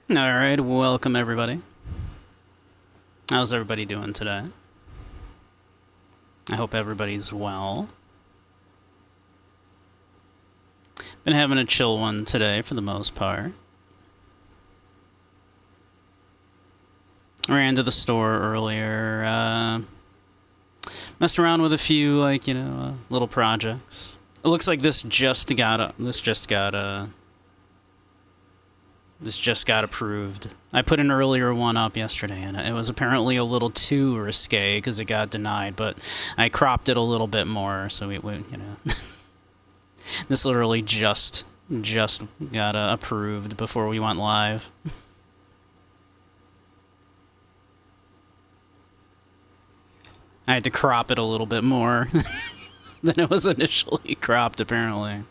Alright, welcome everybody. How's everybody doing today? I hope everybody's well. Been having a chill one today for the most part. Ran to the store earlier, messed around with a few, little projects. It looks like this just got approved. I put an earlier one up yesterday, and it was apparently a little too risque because it got denied, but I cropped it a little bit more, so we this literally just got approved before we went live. I had to crop it a little bit more than it was initially cropped, apparently.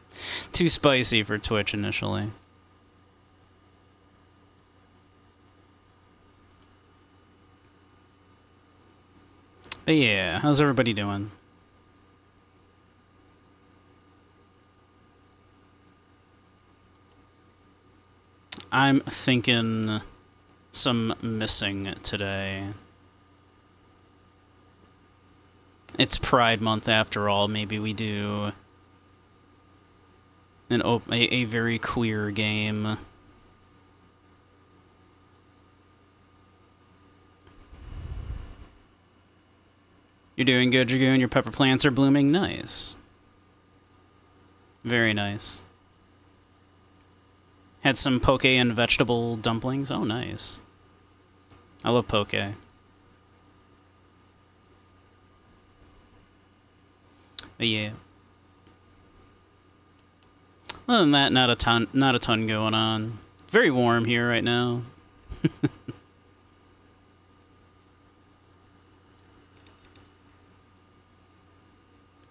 Too spicy for Twitch initially. But yeah, how's everybody doing? I'm thinking some missing today. It's Pride Month after all. Maybe we do a very queer game. You're doing good, Dragoon. Your pepper plants are blooming. Nice. Very nice. Had some poke and vegetable dumplings. Oh, nice. I love poke. But yeah. Other than that, not a ton going on. Very warm here right now.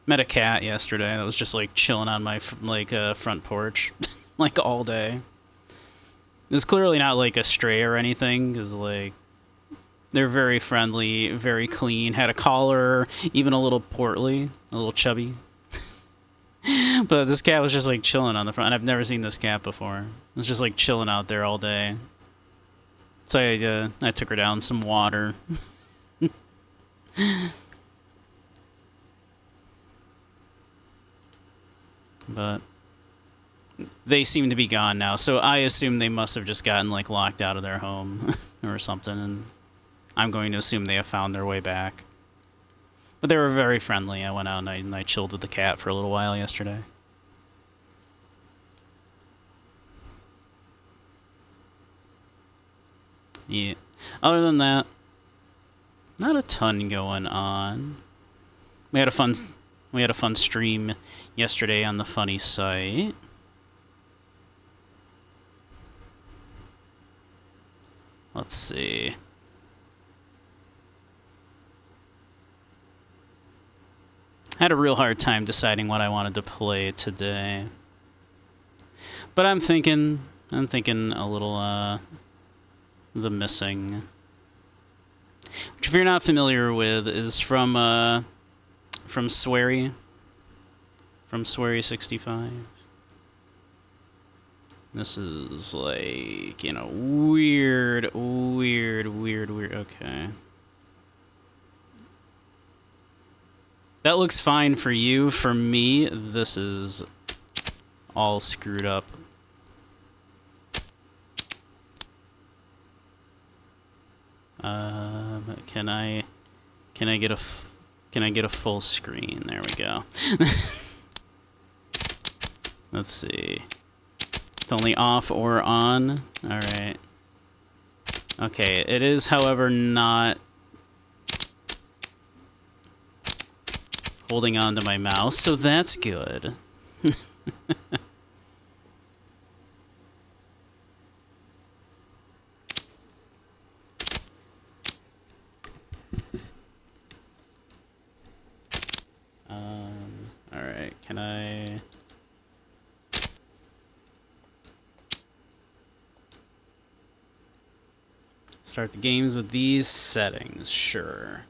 Met a cat yesterday that was just like chilling on my front porch like all day. It was clearly not like a stray or anything, because like they're very friendly, very clean, had a collar, even a little portly, a little chubby. But this cat was just like chilling on the front. I've never seen this cat before. It was just like chilling out there all day. So I took her down some water. But they seem to be gone now, so I assume they must have just gotten like locked out of their home or something, and I'm going to assume they have found their way back. But they were very friendly. I went out and I chilled with the cat for a little while yesterday. Yeah. Other than that, not a ton going on. We had a fun stream yesterday on the funny site. Let's see. Had a real hard time deciding what I wanted to play today. But I'm thinking a little The Missing. Which, if you're not familiar with, is from Swery. From Swery65. This is like, weird. Okay. That looks fine for you. For me, this is all screwed up. Can I get a full screen? There we go. Let's see. It's only off or on. All right. Okay, it is, however, not holding on to my mouse, so that's good. All right, can I... Start the games with these settings? Sure.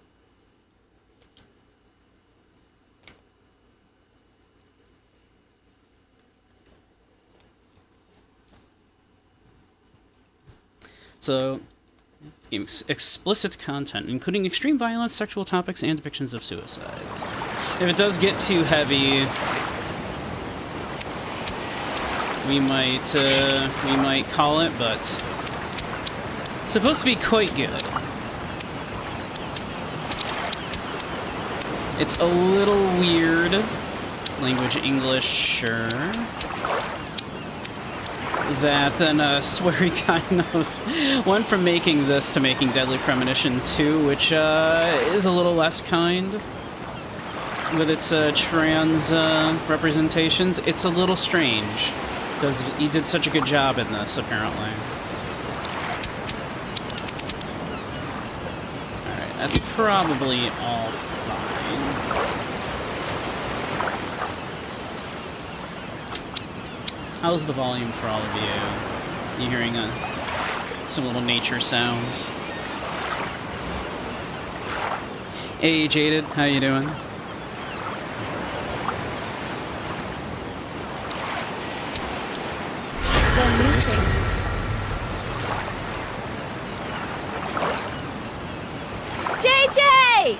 So, this game explicit content, including extreme violence, sexual topics, and depictions of suicides. If it does get too heavy, we might call it, but it's supposed to be quite good. It's a little weird. Language English, sure. That then sweary kind of went from making this to making Deadly Premonition 2, which is a little less kind with its trans representations. It's a little strange because he did such a good job in this, apparently. Alright, that's probably all fine. How's the volume for all of you? You hearing some little nature sounds? Hey, Jaded, how you doing? JJ!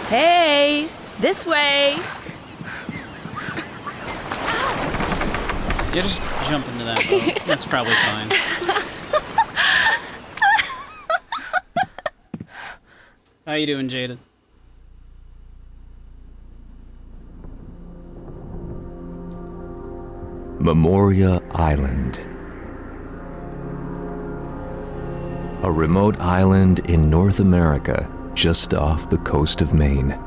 Hey, this way. Yeah, just jump into that boat. That's probably fine. How you doing, Jaded? Memoria Island. A remote island in North America, just off the coast of Maine.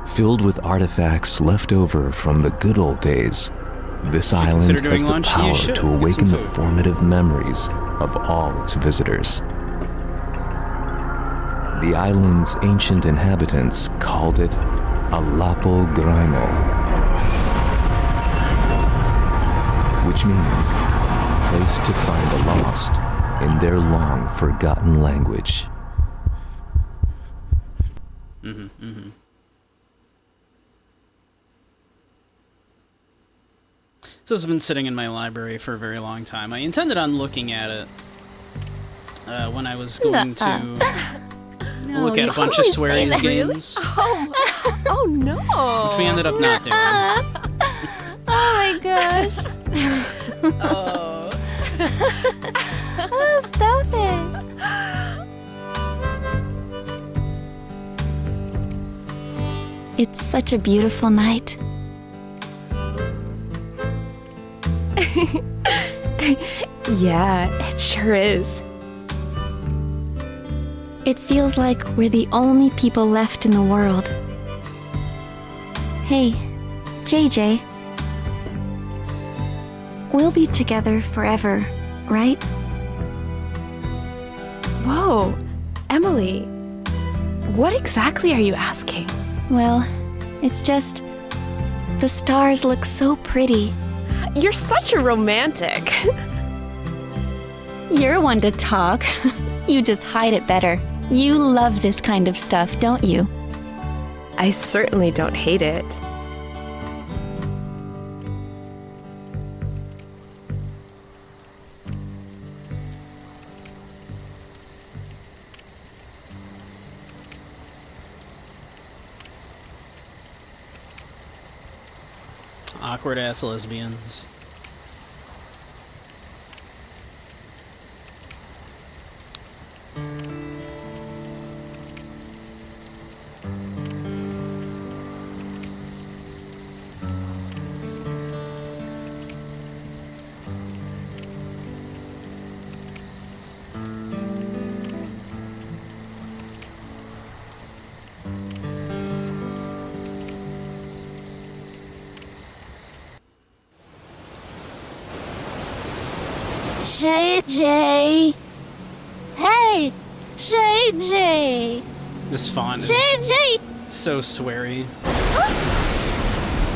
Filled with artifacts left over from the good old days, this island has the power to awaken the formative memories of all its visitors. The island's ancient inhabitants called it Alapo Grimo, which means place to find the lost in their long forgotten language. So this has been sitting in my library for a very long time. I intended on looking at it when I was going to look at a bunch of Swearies games. Oh no! Which we ended up not doing. Oh my gosh. Oh. Oh, stop it. It's such a beautiful night. Yeah, it sure is. It feels like we're the only people left in the world. Hey, JJ. We'll be together forever, right? Whoa, Emily. What exactly are you asking? Well, it's just... the stars look so pretty. You're such a romantic. You're one to talk. You just hide it better. You love this kind of stuff, don't you? I certainly don't hate it. Awkward ass lesbians. JJ! Hey! JJ! This font is JJ! so sweary.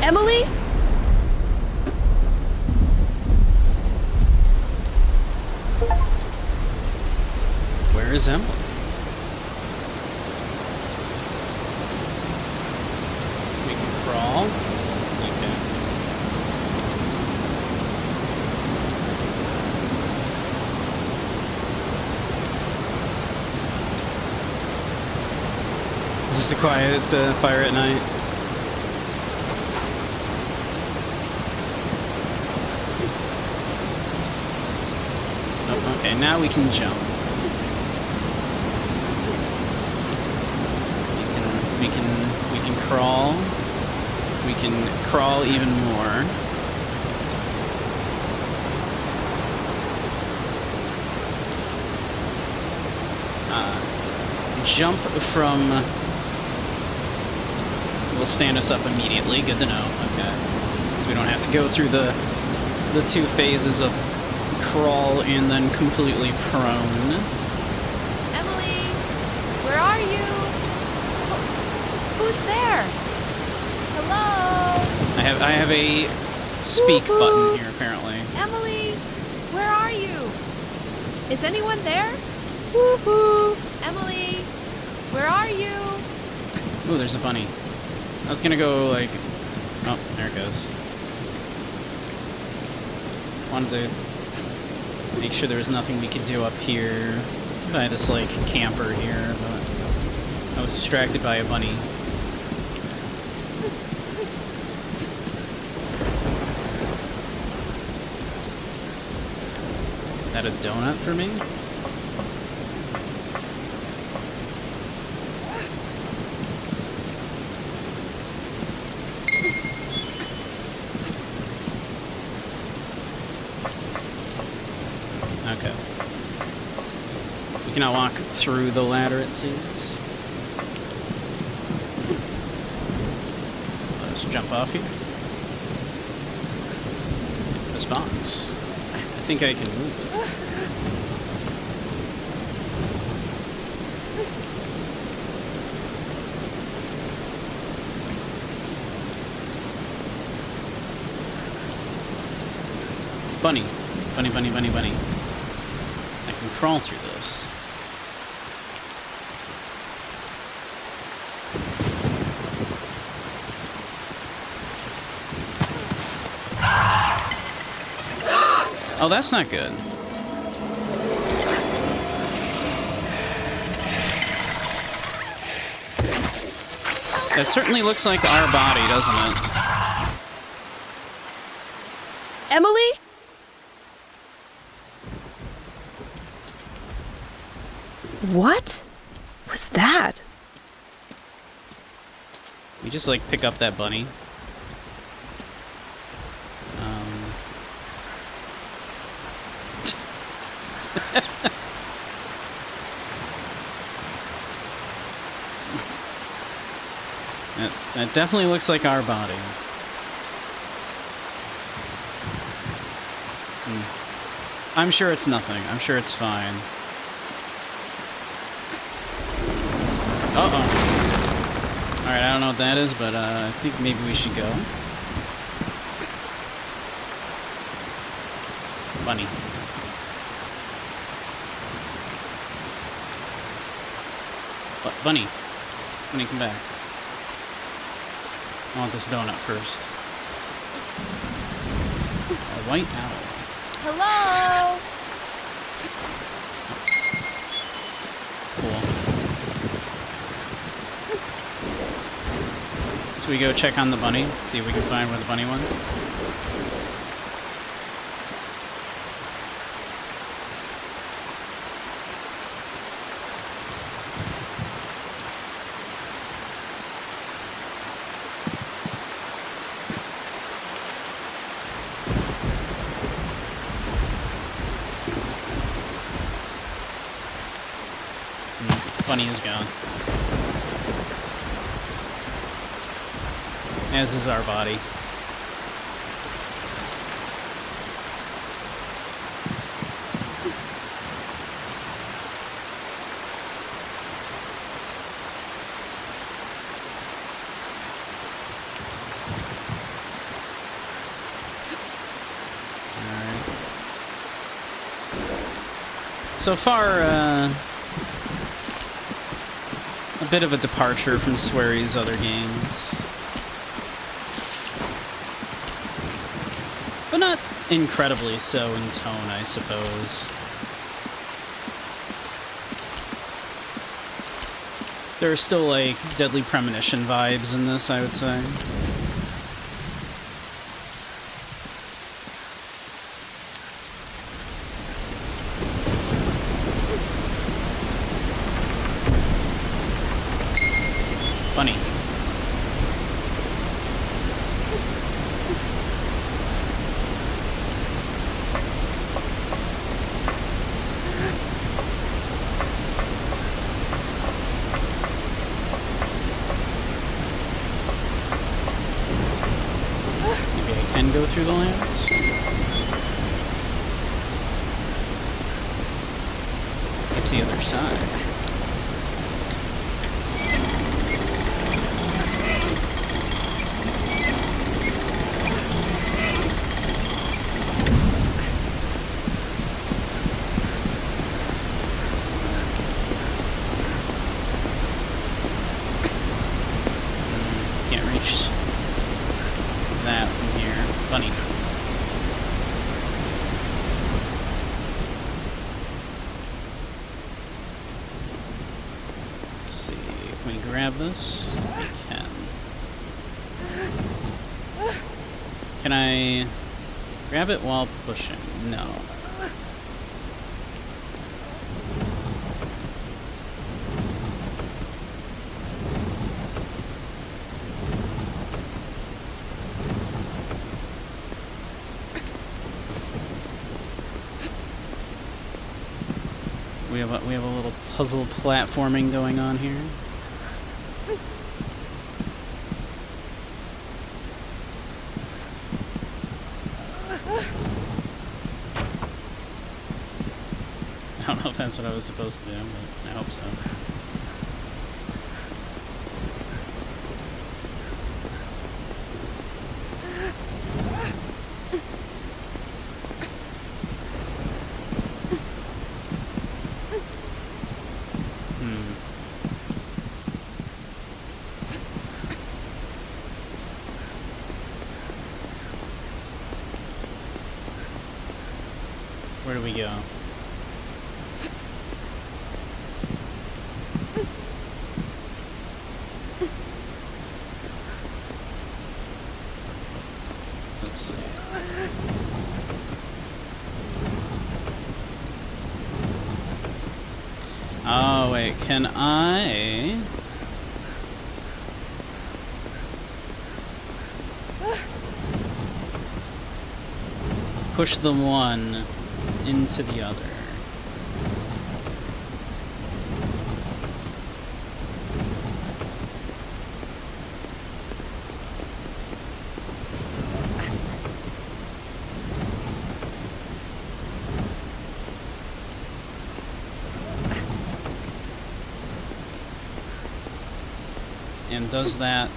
Emily? Where is Emily? We can crawl. Okay. Just a quiet fire at night. Oh, okay, now we can jump. We can crawl. We can crawl even more. Jump from will stand us up immediately. Good to know. Okay, so we don't have to go through the two phases of crawl and then completely prone. Emily, where are you? Who's there? Hello? I have a speak button here apparently. Emily, where are you? Is anyone there? Woohoo! Emily, where are you? Ooh, there's a bunny. I was gonna go like, oh, there it goes. Wanted to make sure there was nothing we could do up here by this like camper here, but I was distracted by a bunny. Is that a donut for me? Okay. We cannot walk through the ladder, it seems. Let's jump off here. This box. I think I can move. Bunny. Bunny, bunny, bunny, bunny. I can crawl through this. Oh, that's not good. That certainly looks like our body, doesn't it? Emily? What was that? We just like pick up that bunny. That definitely looks like our body. I'm sure it's nothing. I'm sure it's fine. Uh-oh. Alright, I don't know what that is, but I think maybe we should go. Bunny. Bunny. Bunny, come back. I want this donut first. A white owl. Hello? Cool. Should we go check on the bunny? See if we can find where the bunny went? Bunny is gone. As is our body. Alright. So far, a bit of a departure from Swery's other games. But not incredibly so in tone, I suppose. There are still, like, Deadly Premonition vibes in this, I would say. Funny. Go through the lamps. Get to the other side. Can't reach that from here. Funny. Let's see. Can we grab this? We can. Can I grab it while pushing? No. We have a little puzzle platforming going on here. I don't know if that's what I was supposed to do, but I hope so. Where do we go? Let's see. Oh, wait, can I... push the one into the other? And does that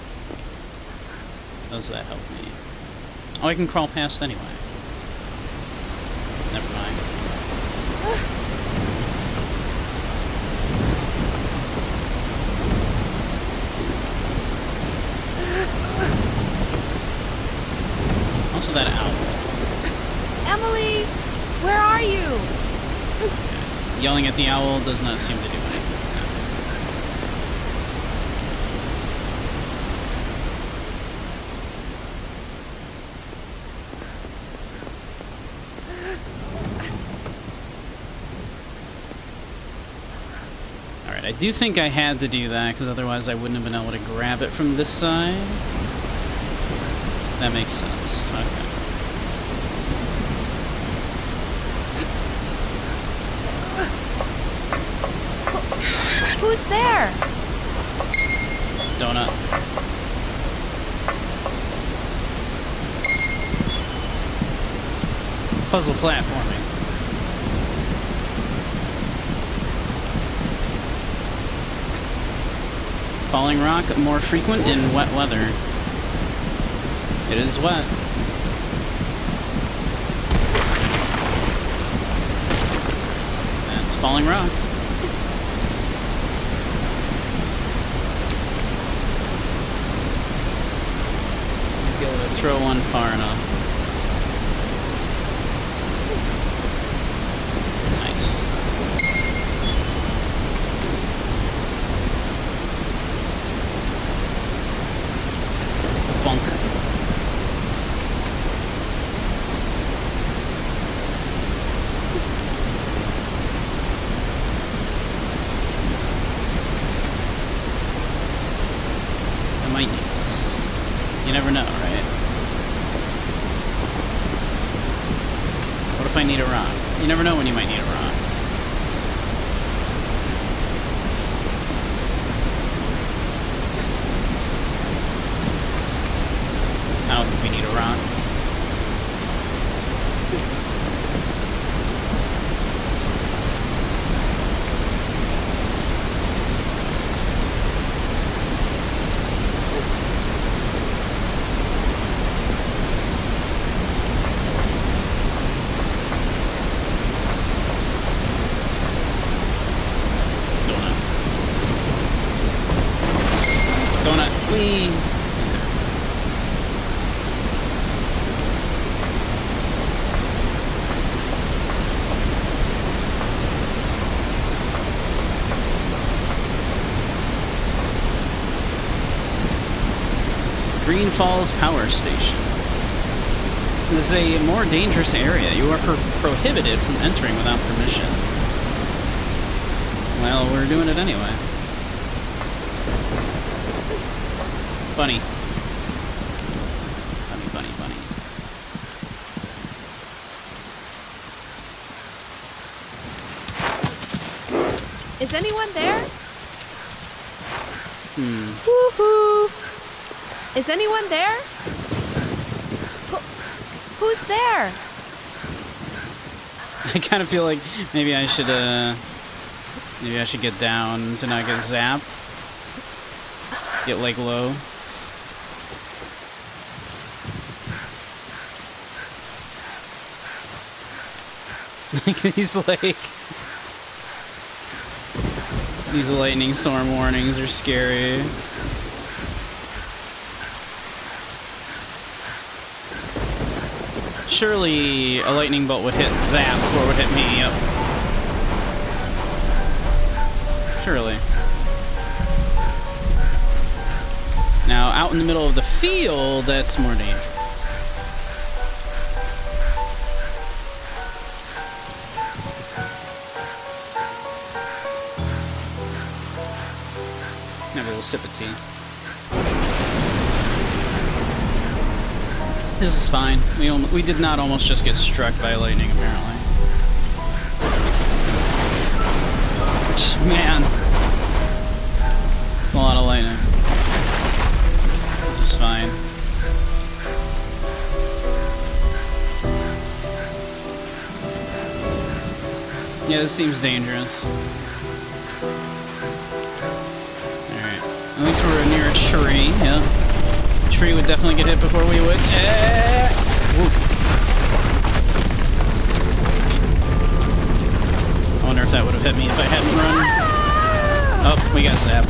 help me? Oh, I can crawl past anyway. Never mind. Also that owl. Emily, where are you? Yeah. Yelling at the owl does not seem to do anything. I do think I had to do that, because otherwise I wouldn't have been able to grab it from this side. That makes sense. Okay. Who's there? Donut. Puzzle platforming. Falling rock, more frequent in wet weather. It is wet. That's falling rock. Be able to throw one far enough. Nice. never know, right? What if I need a rock? You never know when you might need a rock. I don't think we need a rock. Green Falls Power Station. This is a more dangerous area. You are prohibited from entering without permission. Well, we're doing it anyway. Bunny. Bunny, bunny, bunny. Is anyone there? Woohoo! Is anyone there? Who's there? I kind of feel like maybe I should get down to not get zapped. Get like low. These lightning storm warnings are scary. Surely a lightning bolt would hit that before it would hit me. Yep. Surely. Now, out in the middle of the field, that's more dangerous. Have a little sip of tea. This is fine. We did not almost just get struck by lightning, apparently. Man. A lot of lightning. This is fine. Yeah, this seems dangerous. Alright. At least we're near a tree, yeah. Tree would definitely get hit before we would. I wonder if that would have hit me if I hadn't run. Oh, we got zapped.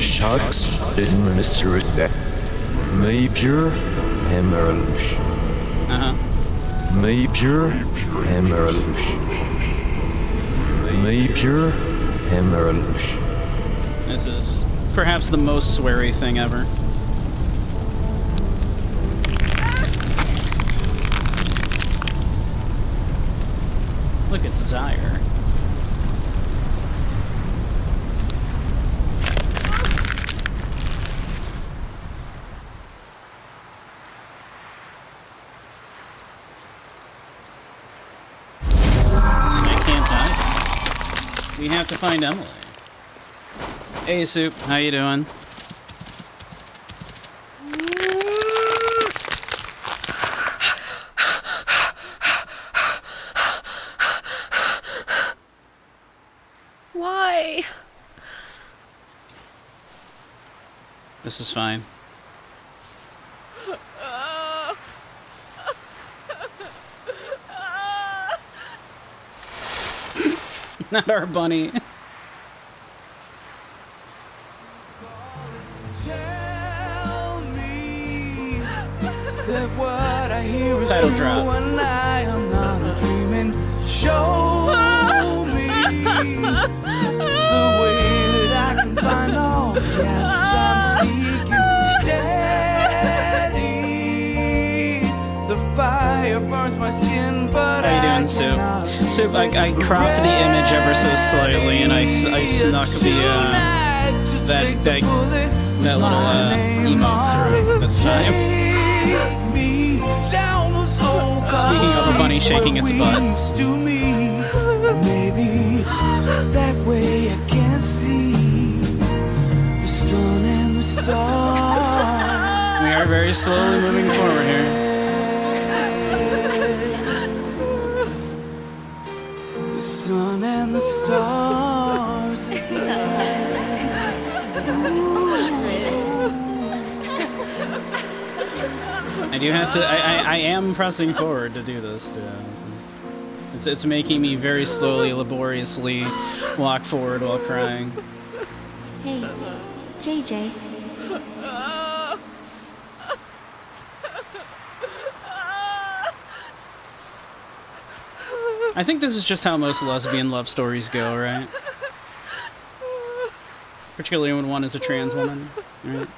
Sharks in mystery. Major Emerald. Major Emerald. Major Emerald. This is perhaps the most sweary thing ever. Look, it's Zyre. We have to find Emily. Hey, Soup. How you doing? Why? This is fine. Not our bunny. Tell me that what I hear is Title true drop. and I am not dreaming. Show me the way that I can find all the answers I'm seeking. Steady So I cropped the image ever so slightly, and I snuck the that little emote through this time. Speaking of a bunny shaking its butt. Maybe that way I can see the sun and the stars. We are very slowly moving forward here. The sun and the stars. I do have to. I am pressing forward to do this. It's making me very slowly, laboriously walk forward while crying. Hey, JJ. I think this is just how most lesbian love stories go, right? Particularly when one is a trans woman, right?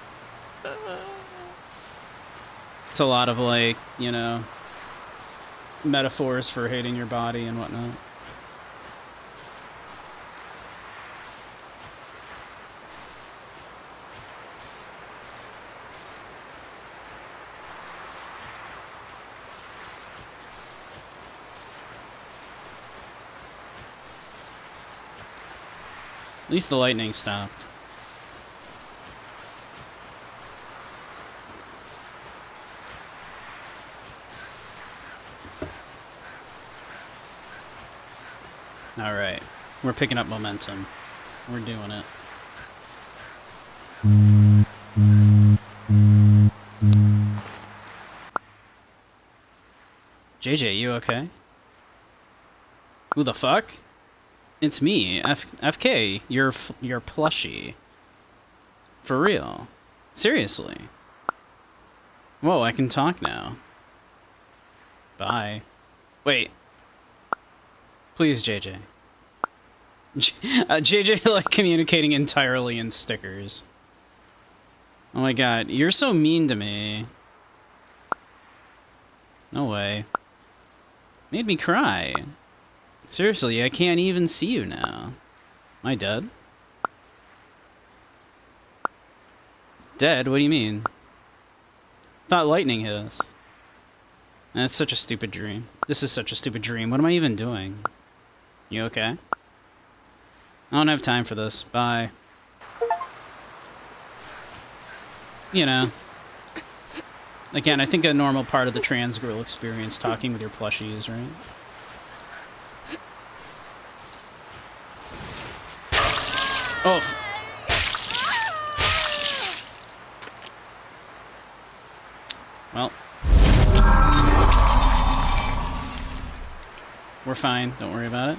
It's a lot of, like, you know, metaphors for hating your body and whatnot. At least the lightning stopped. Alright. We're picking up momentum. We're doing it. JJ, you okay? Who the fuck? It's me, FK, your plushie. For real. Seriously. Whoa, I can talk now. Bye. Wait. Please, JJ. JJ, like, communicating entirely in stickers. Oh my god, you're so mean to me. No way. Made me cry. Seriously, I can't even see you now. Am I dead? Dead? What do you mean? Thought lightning hit us. That's such a stupid dream. This is such a stupid dream. What am I even doing? You okay? I don't have time for this. Bye. You know. Again, I think a normal part of the trans girl experience, talking with your plushies, right? Oh. Well. We're fine. Don't worry about it.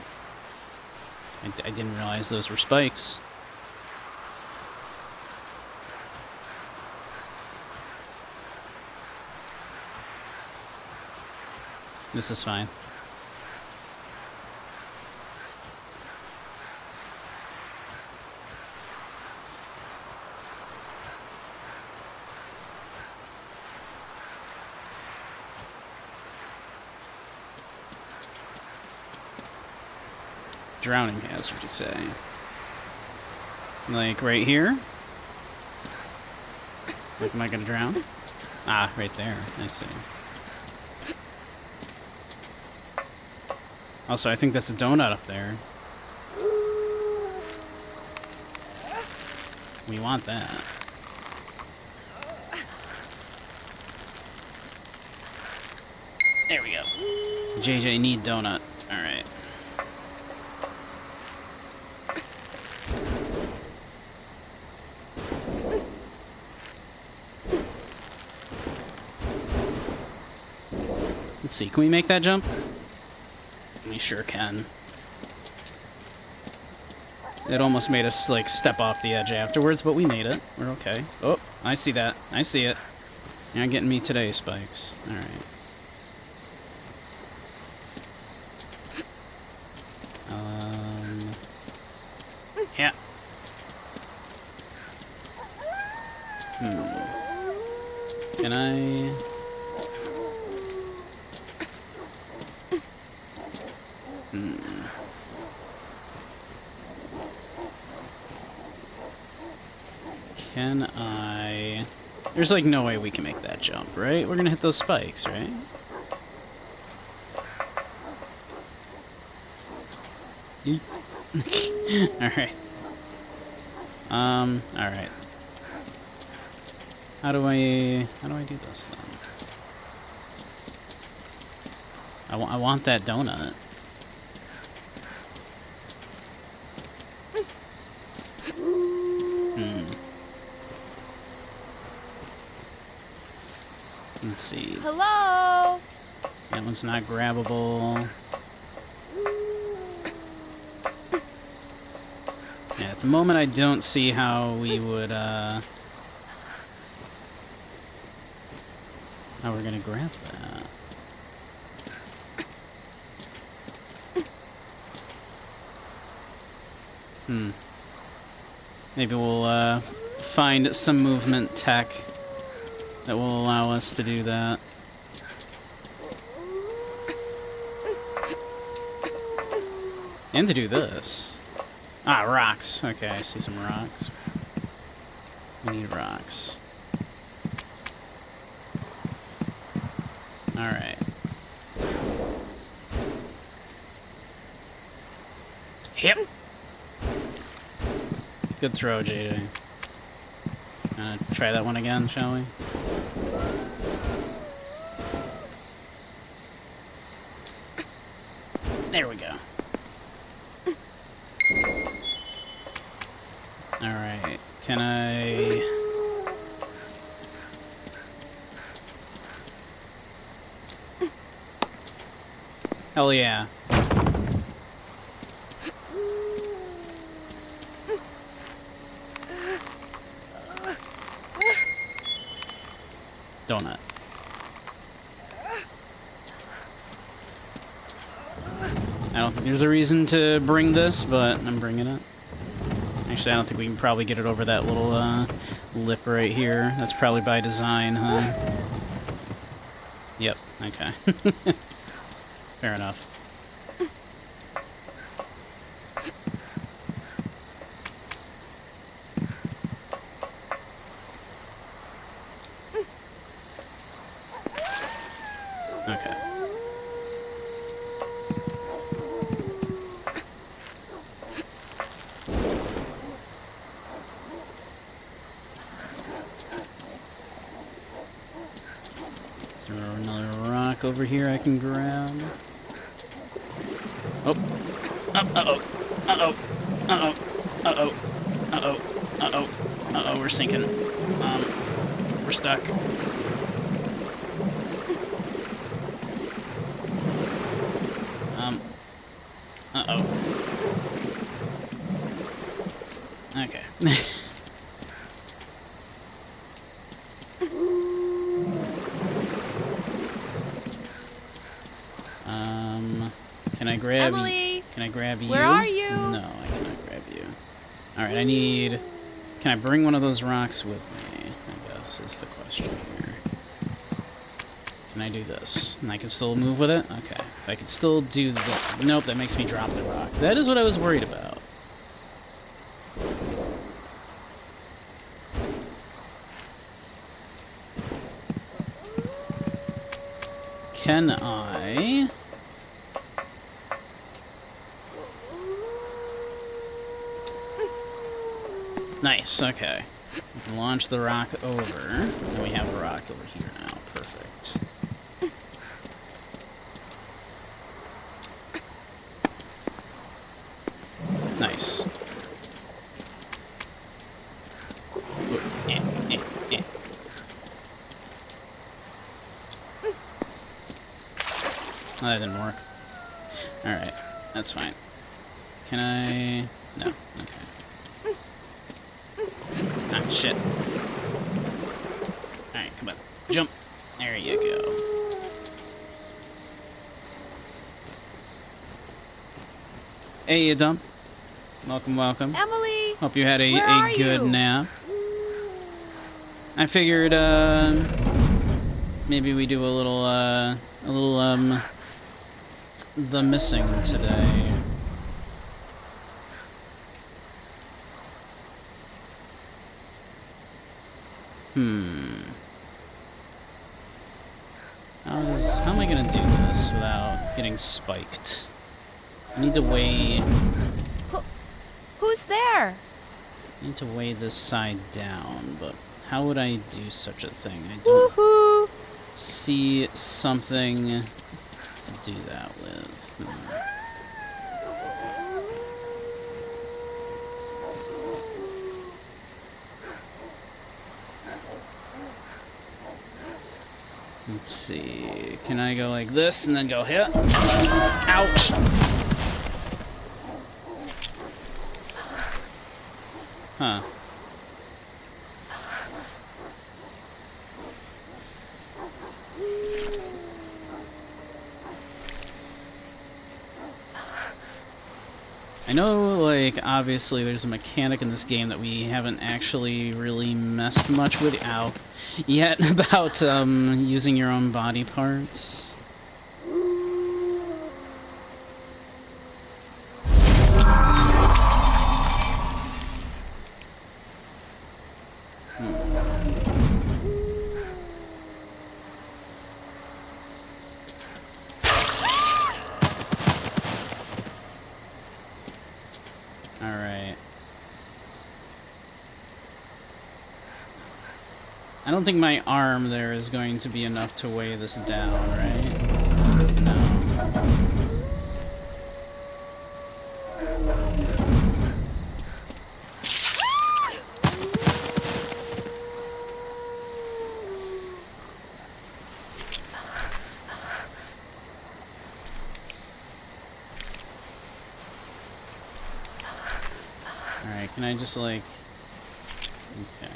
I didn't realize those were spikes. This is fine. Drowning hazard, you say? Like right here? Like, am I gonna drown? Ah, right there. I see. Also, I think that's a donut up there. We want that. There we go. JJ need donut. Alright. Let's see, can we make that jump? We sure can. It almost made us, like, step off the edge afterwards, but we made it. We're okay. Oh, I see that. I see it. You're not getting me today, Spikes. Alright. Yeah. Can I... Can I... There's like no way we can make that jump, right? We're gonna hit those spikes, right? Alright. Alright. How do I do this then? I want that donut. Let's see. Hello? That one's not grabbable. Yeah, at the moment I don't see how we would, how we're gonna grab that. Maybe we'll, find some movement tech that will allow us to do that. And to do this. Ah, rocks. Okay, I see some rocks. We need rocks. Alright. Yep. Good throw, JJ. Try that one again, shall we? There we go. Alright, can I... Hell yeah. Donut. I don't think there's a reason to bring this, but I'm bringing it. Actually, I don't think we can probably get it over that little lip right here. That's probably by design, huh? Yep, okay. Fair enough. Okay. Is there another rock over here I can grab? Oh. Uh-oh. Uh-oh. Uh-oh. Uh-oh. Uh-oh. Uh-oh. Uh-oh, we're sinking. We're stuck. Uh-oh. Okay. Can I grab Emily, can I grab you? where are you? No, I cannot grab you. Alright, I need... Can I bring one of those rocks with me? I guess is the question here. Can I do this? And I can still move with it? Okay. If I can still do that... Nope, that makes me drop the rock. That is what I was worried about. Can I... Nice, okay. We can launch the rock over, and we have a rock over here now. Perfect. Nice. Oh, that didn't work. Alright, that's fine. Can I... No, okay. Ah, shit. Alright, come on. Jump. There you go. Hey, Dump. Welcome, welcome. Emily! Hope you had a good you? nap. I figured, maybe we do a little the missing today. How am I gonna do this without getting spiked? I need to weigh... Who's there? I need to weigh this side down, but how would I do such a thing? I don't see something to do that with. Let's see. Can I go like this and then go hit? Ouch! Huh. I know, like, obviously there's a mechanic in this game that we haven't actually really messed much with yet about using your own body parts. I don't think my arm there is going to be enough to weigh this down, right? No. Alright, can I just like... Okay.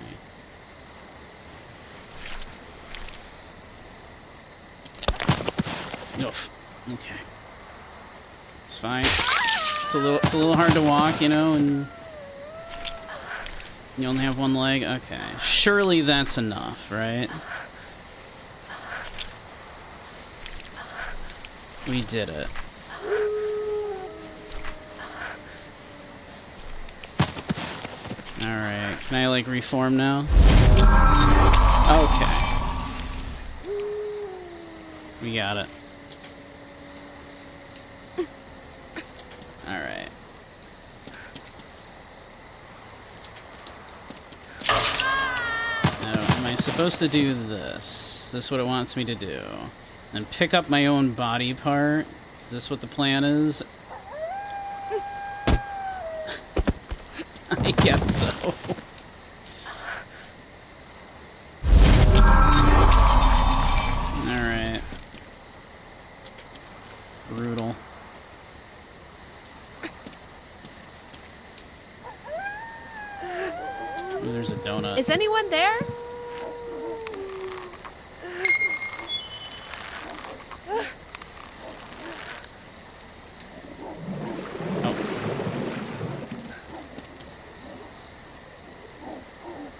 Oof. Okay. It's fine. It's a little hard to walk, you know, and you only have one leg. Okay. Surely that's enough, right? We did it. Alright. Can I, like, reform now? Okay. We got it. Alright. Now, am I supposed to do this? Is this what it wants me to do? And pick up my own body part? Is this what the plan is? I guess so. Alright. Brutal. Ooh, there's a donut. Is anyone there?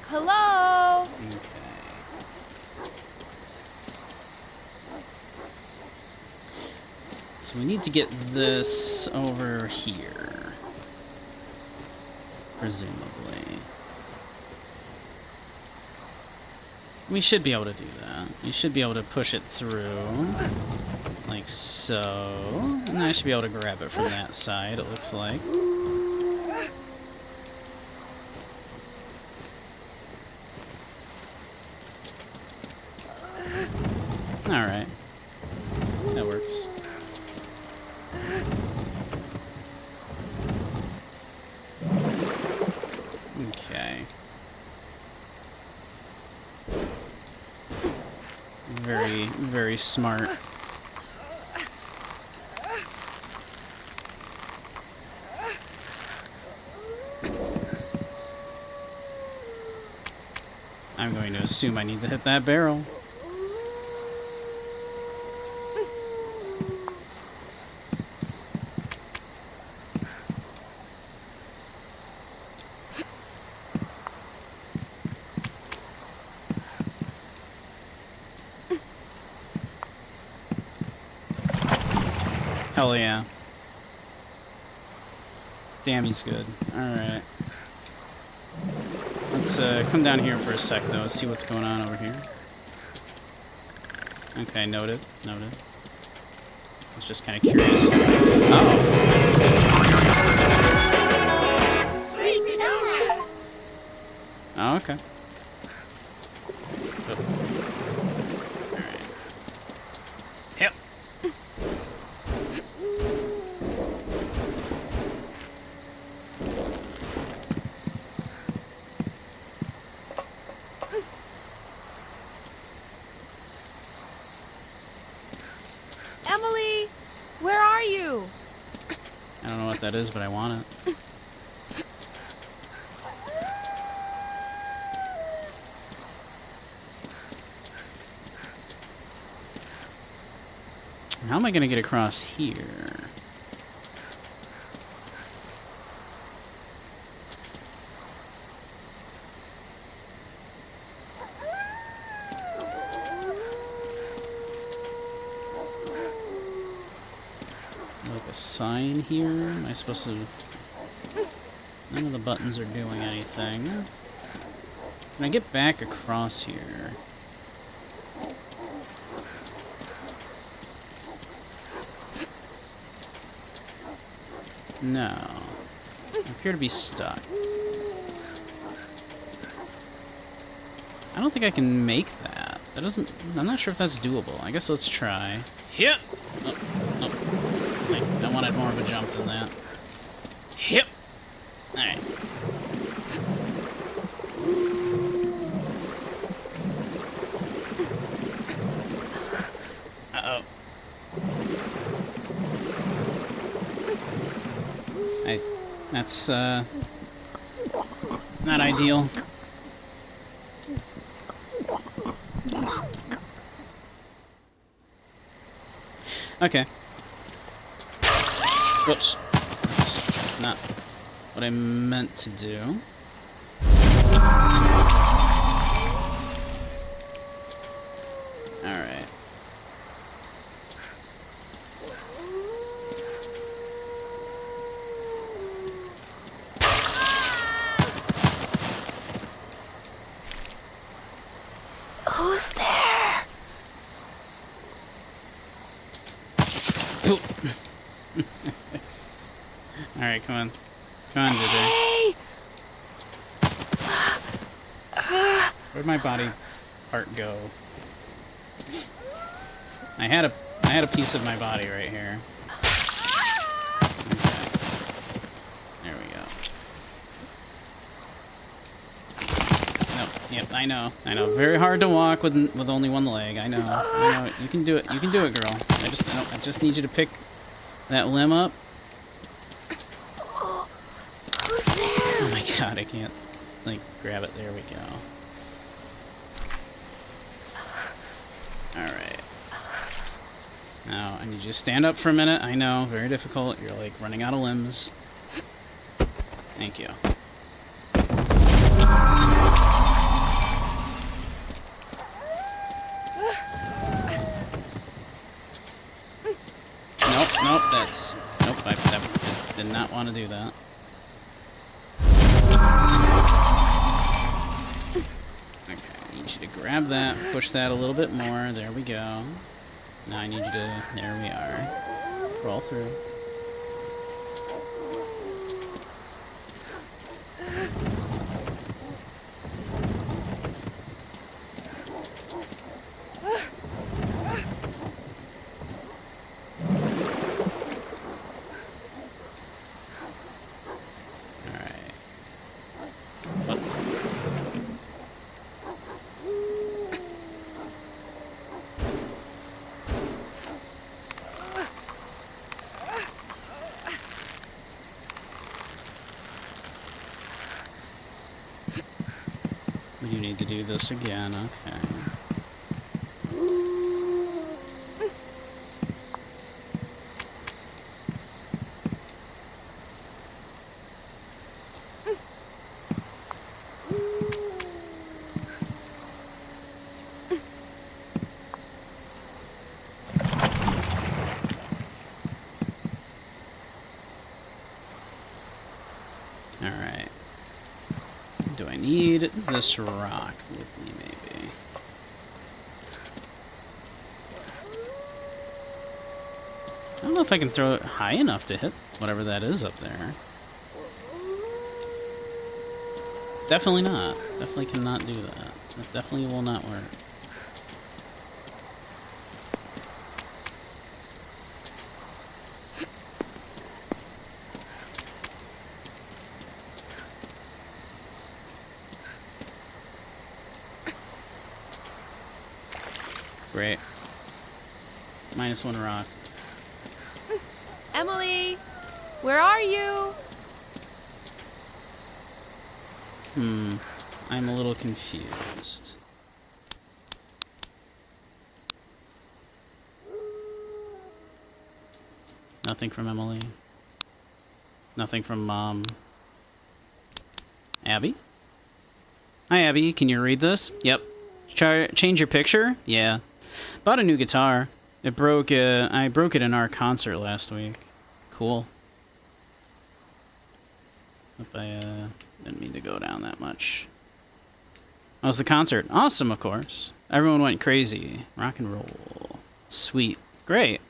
Hello? Okay. So we need to get this over here. Presumably. We should be able to do that. We should be able to push it through. Like so. And I should be able to grab it from that side, it looks like. Alright. That works. Okay. Very, very smart. I'm going to assume I need to hit that barrel. Hell yeah. Damn, he's good. Alright. Let's come down here for a sec, though, see what's going on over here. Okay, noted. Noted. I was just kind of curious. Oh. Oh, okay. Oh. Alright. Yep. Emily, where are you? I don't know what that is, but I want it. How am I going to get across here? Like a sign here? Am I supposed to... None of the buttons are doing anything. Can I get back across here? No. I appear to be stuck. I don't think I can make that. That doesn't... I'm not sure if that's doable. I guess let's try. Yep! Oh, oh. I wanted more of a jump than that. Yep! Alright. Uh-oh. That's, not ideal. Okay. Whoops. That's not what I meant to do. Alright. Who's there? Alright, come on. Come on, JJ. Hey! Where'd my body part go? I had a piece of my body right here. Okay. There we go. Nope. Yep, I know. I know. Very hard to walk with only one leg. I know. I know. You can do it. You can do it, girl. I just need you to pick that limb up. Who's there? Oh my god, I can't like grab it. There we go. Alright. Now, I need you to stand up for a minute. I know, very difficult. You're like running out of limbs. Thank you. Nope, that's... Nope, I did not want to do that. Okay, I need you to grab that, push that a little bit more. There we go. Now I need you to... There we are. Roll through. You need to do this again, okay. Alright. Do I need this rock with me, maybe? I don't know if I can throw it high enough to hit whatever that is up there. Definitely not. Definitely cannot do that. That definitely will not work. Great. -1 rock. Emily, where are you? I'm a little confused. Nothing from Emily. Nothing from Mom. Abby? Hi, Abby. Can you read this? Yep. Change your picture? Yeah. Bought a new guitar. It broke. I broke it in our concert last week. Cool. Hope I didn't mean to go down that much. How was the concert? Awesome, of course. Everyone went crazy. Rock and roll. Sweet. Great.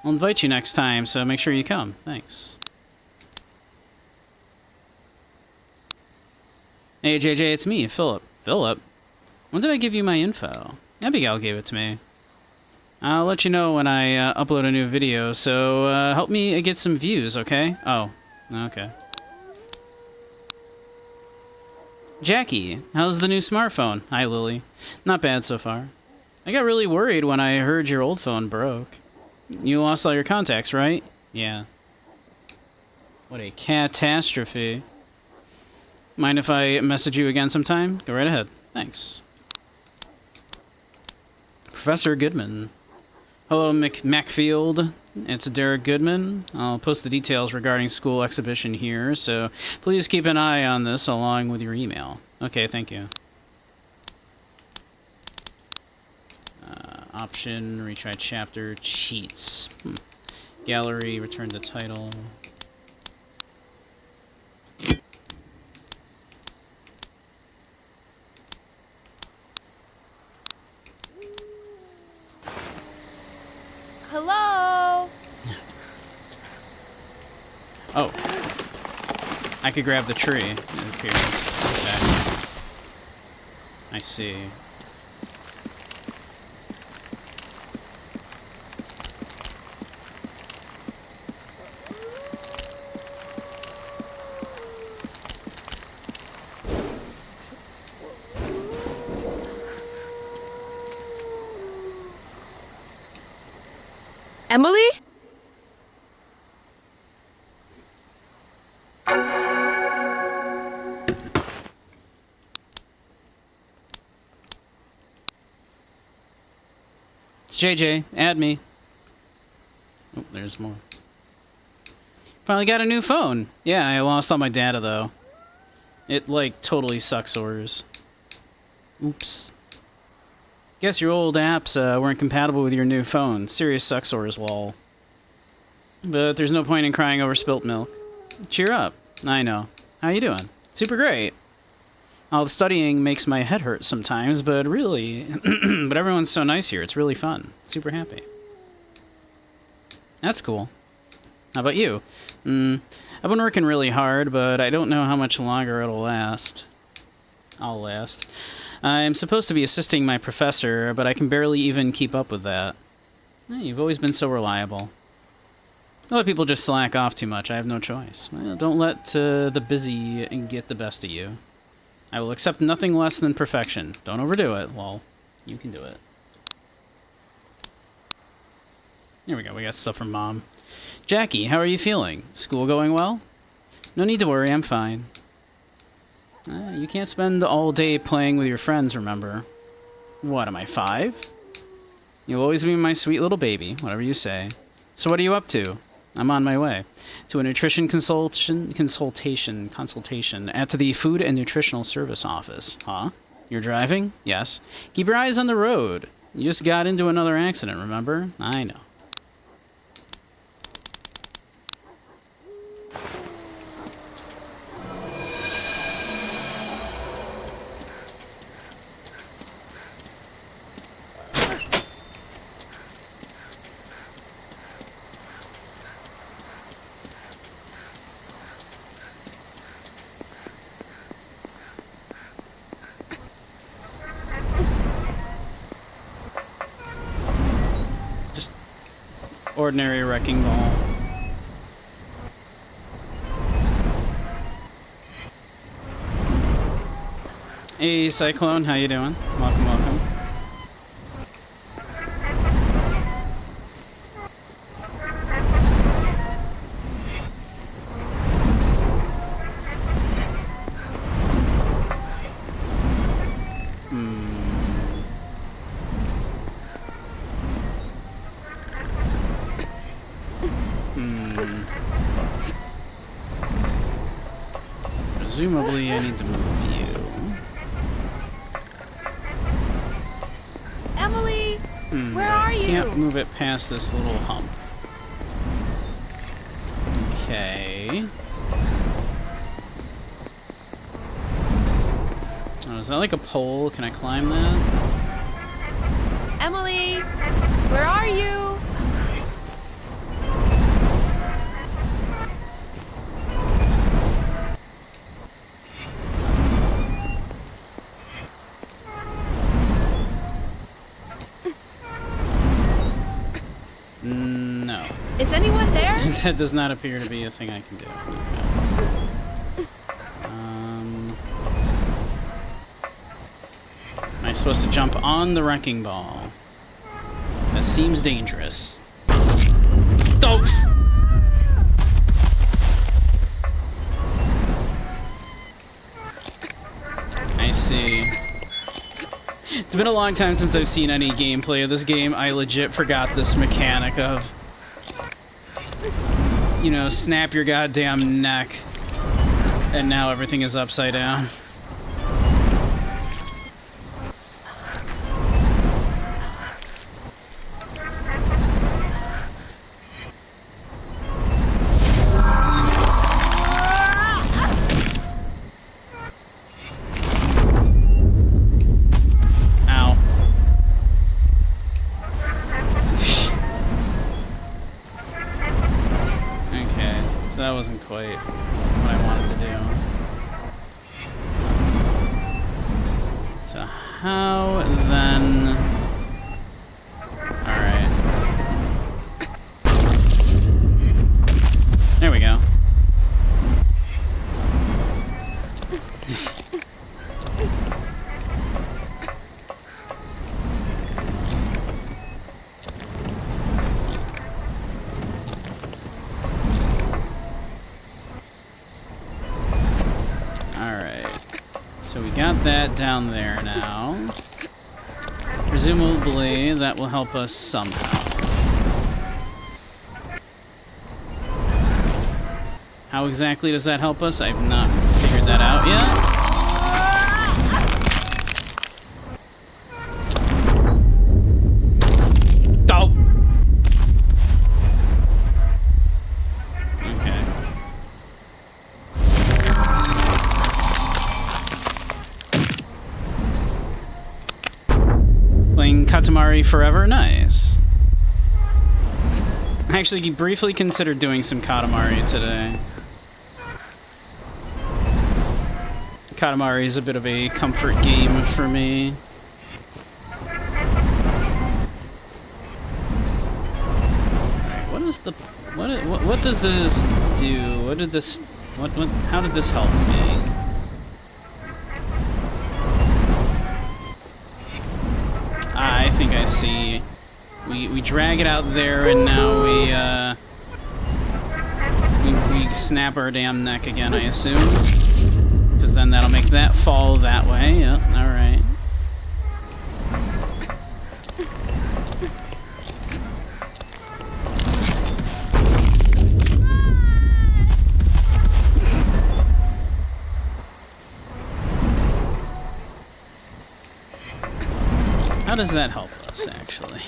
I'll invite you next time, so make sure you come. Thanks. Hey, JJ, it's me, Philip. Philip? When did I give you my info? Abigail gave it to me. I'll let you know when I upload a new video, so help me get some views, okay? Oh, okay. Jackie, how's the new smartphone? Hi, Lily. Not bad so far. I got really worried when I heard your old phone broke. You lost all your contacts, right? Yeah. What a catastrophe. Mind if I message you again sometime? Go right ahead. Thanks. Professor Goodman. Hello, Macfield. It's Derek Goodman. I'll post the details regarding school exhibition here, so please keep an eye on this along with your email. Okay, thank you. Option, retry chapter, cheats. Gallery, return to title. Hello? Oh. I could grab the tree, it appears. Okay. I see. Emily? It's JJ. Add me. Oh, there's more. Finally got a new phone. Yeah, I lost all my data, though. It, like, totally sucks orders. Oops. Guess your old apps weren't compatible with your new phone. Serious sucksores, lol. But there's no point in crying over spilt milk. Cheer up. I know. How you doing? Super great. All the studying makes my head hurt sometimes, but really... but everyone's so nice here. It's really fun. Super happy. That's cool. How about you? I've been working really hard, but I don't know how much longer it'll last. I'll last. I'm supposed to be assisting my professor, but I can barely even keep up with that. You've always been so reliable. Don't let people just slack off too much. I have no choice. Well, don't let the busy get the best of you. I will accept nothing less than perfection. Don't overdo it. Lol. You can do it. Here we go. We got stuff from Mom. Jackie, how are you feeling? School going well? No need to worry. I'm fine. You can't spend all day playing with your friends, remember? What, am I 5? You'll always be my sweet little baby, whatever you say. So what are you up to? I'm on my way. To a nutrition consultation at the Food and Nutritional Service Office. Huh? You're driving? Yes. Keep your eyes on the road. You just got into another accident, remember? I know. ordinary wrecking ball. Hey, Cyclone, how you doing? Welcome, welcome. Presumably, I need to move you. Emily, where are you? Can't move it past this little hump. Okay. Oh, is that like a pole? Can I climb that? Emily, where are you? No. Is anyone there? That does not appear to be a thing I can do. Am I supposed to jump on the wrecking ball? That seems dangerous. Oh! I see. It's been a long time since I've seen any gameplay of this game. I legit forgot this mechanic of, you know, snap your goddamn neck, and now everything is upside down. That wasn't quite what I wanted to do. So how then... Alright. There we go. So we got that down there now. Presumably that will help us somehow. How exactly does that help us? I've not figured that out yet. Katamari Forever, nice. I actually briefly considered doing some Katamari today. Katamari is a bit of a comfort game for me. Alright, what is the... What does this do? What did this... how did this help me? I think I see. We drag it out there, and now we snap our damn neck again, I assume. Because then that'll make that fall that way. Yep, alright. How does that help us, actually?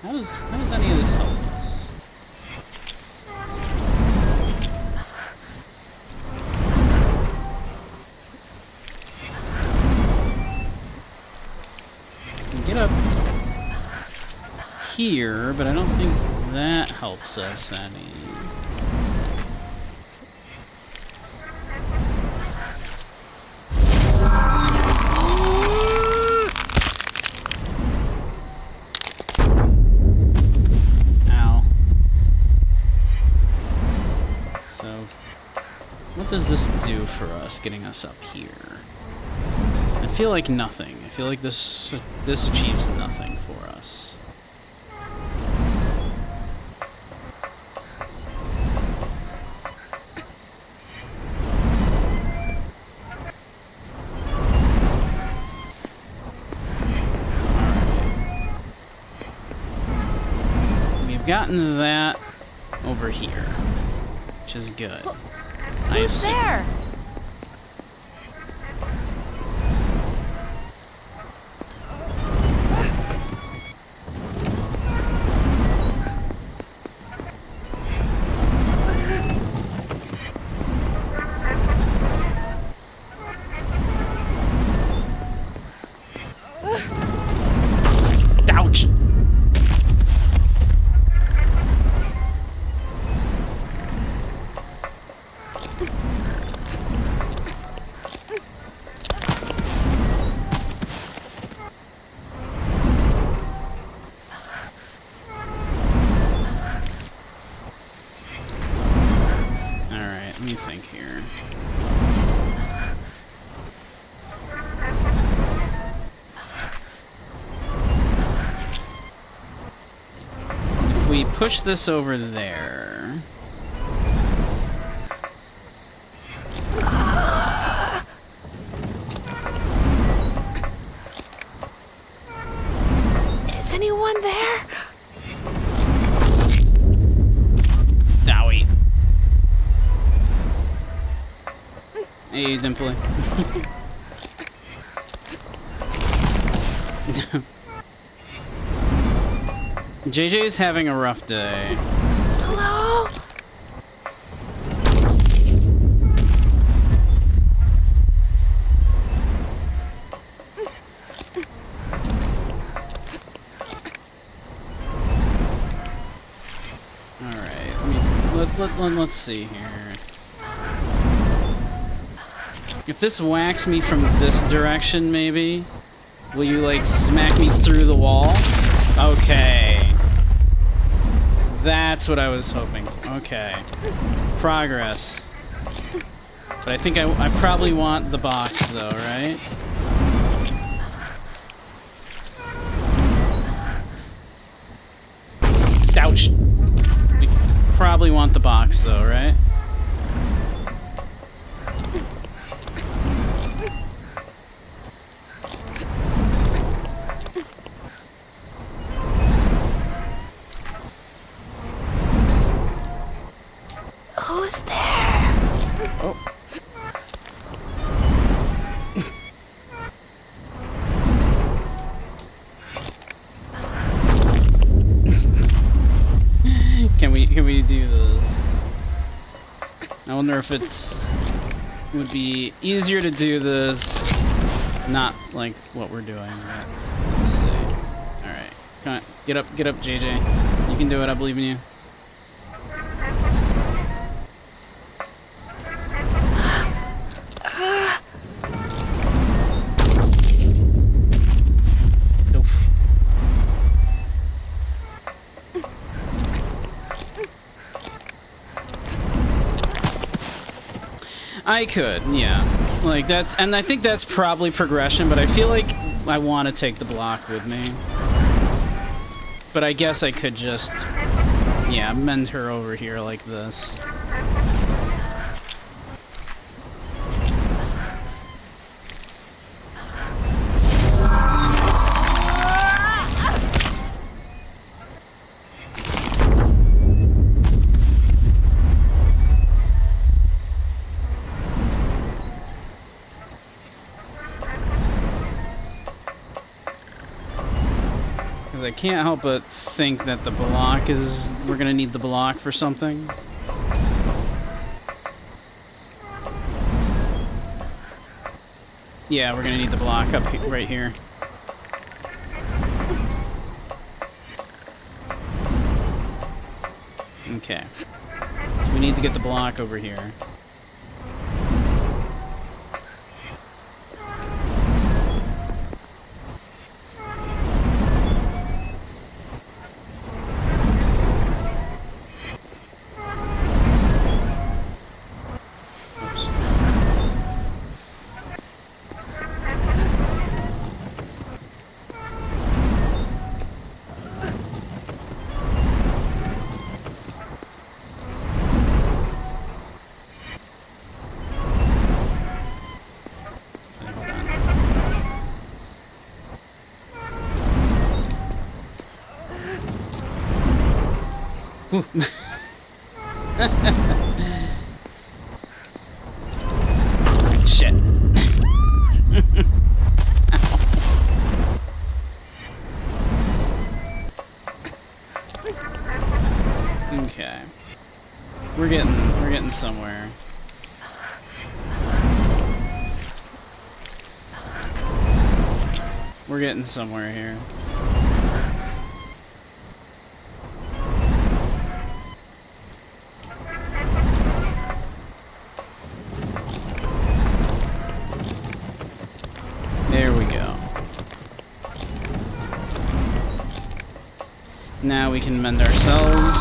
How does any of this help us? Get up. here, but I don't think that helps us any. What does this do for us, getting us up here? I feel like nothing. I feel like this achieves nothing for us. Alright. We've gotten that over here, which is good. Who's there? Ouch! We push this over there. Is anyone there? Dowie. Hey, Dimply. JJ's having a rough day. Hello? Alright, let's see here. If this whacks me from this direction, maybe, will you, like, smack me through the wall? Okay. That's what I was hoping. Okay. Progress. But I think I probably want the box, though, right? Ouch! We probably want the box, though, right? Who's there? Oh. Can we do this? I wonder if it would be easier to do this, not like what we're doing. But let's see. All right, come on, get up, JJ. You can do it. I believe in you. I could, yeah. Like, that's, and I think that's probably progression, but I feel like I want to take the block with me. But I guess I could just, yeah, mend her over here like this. I can't help but think that the block is... we're gonna need the block for something. Yeah, we're gonna need the block up right here. Okay. So we need to get the block over here. Oops. Shit. Okay. We're getting somewhere. We're getting somewhere here. There we go. Now we can mend ourselves.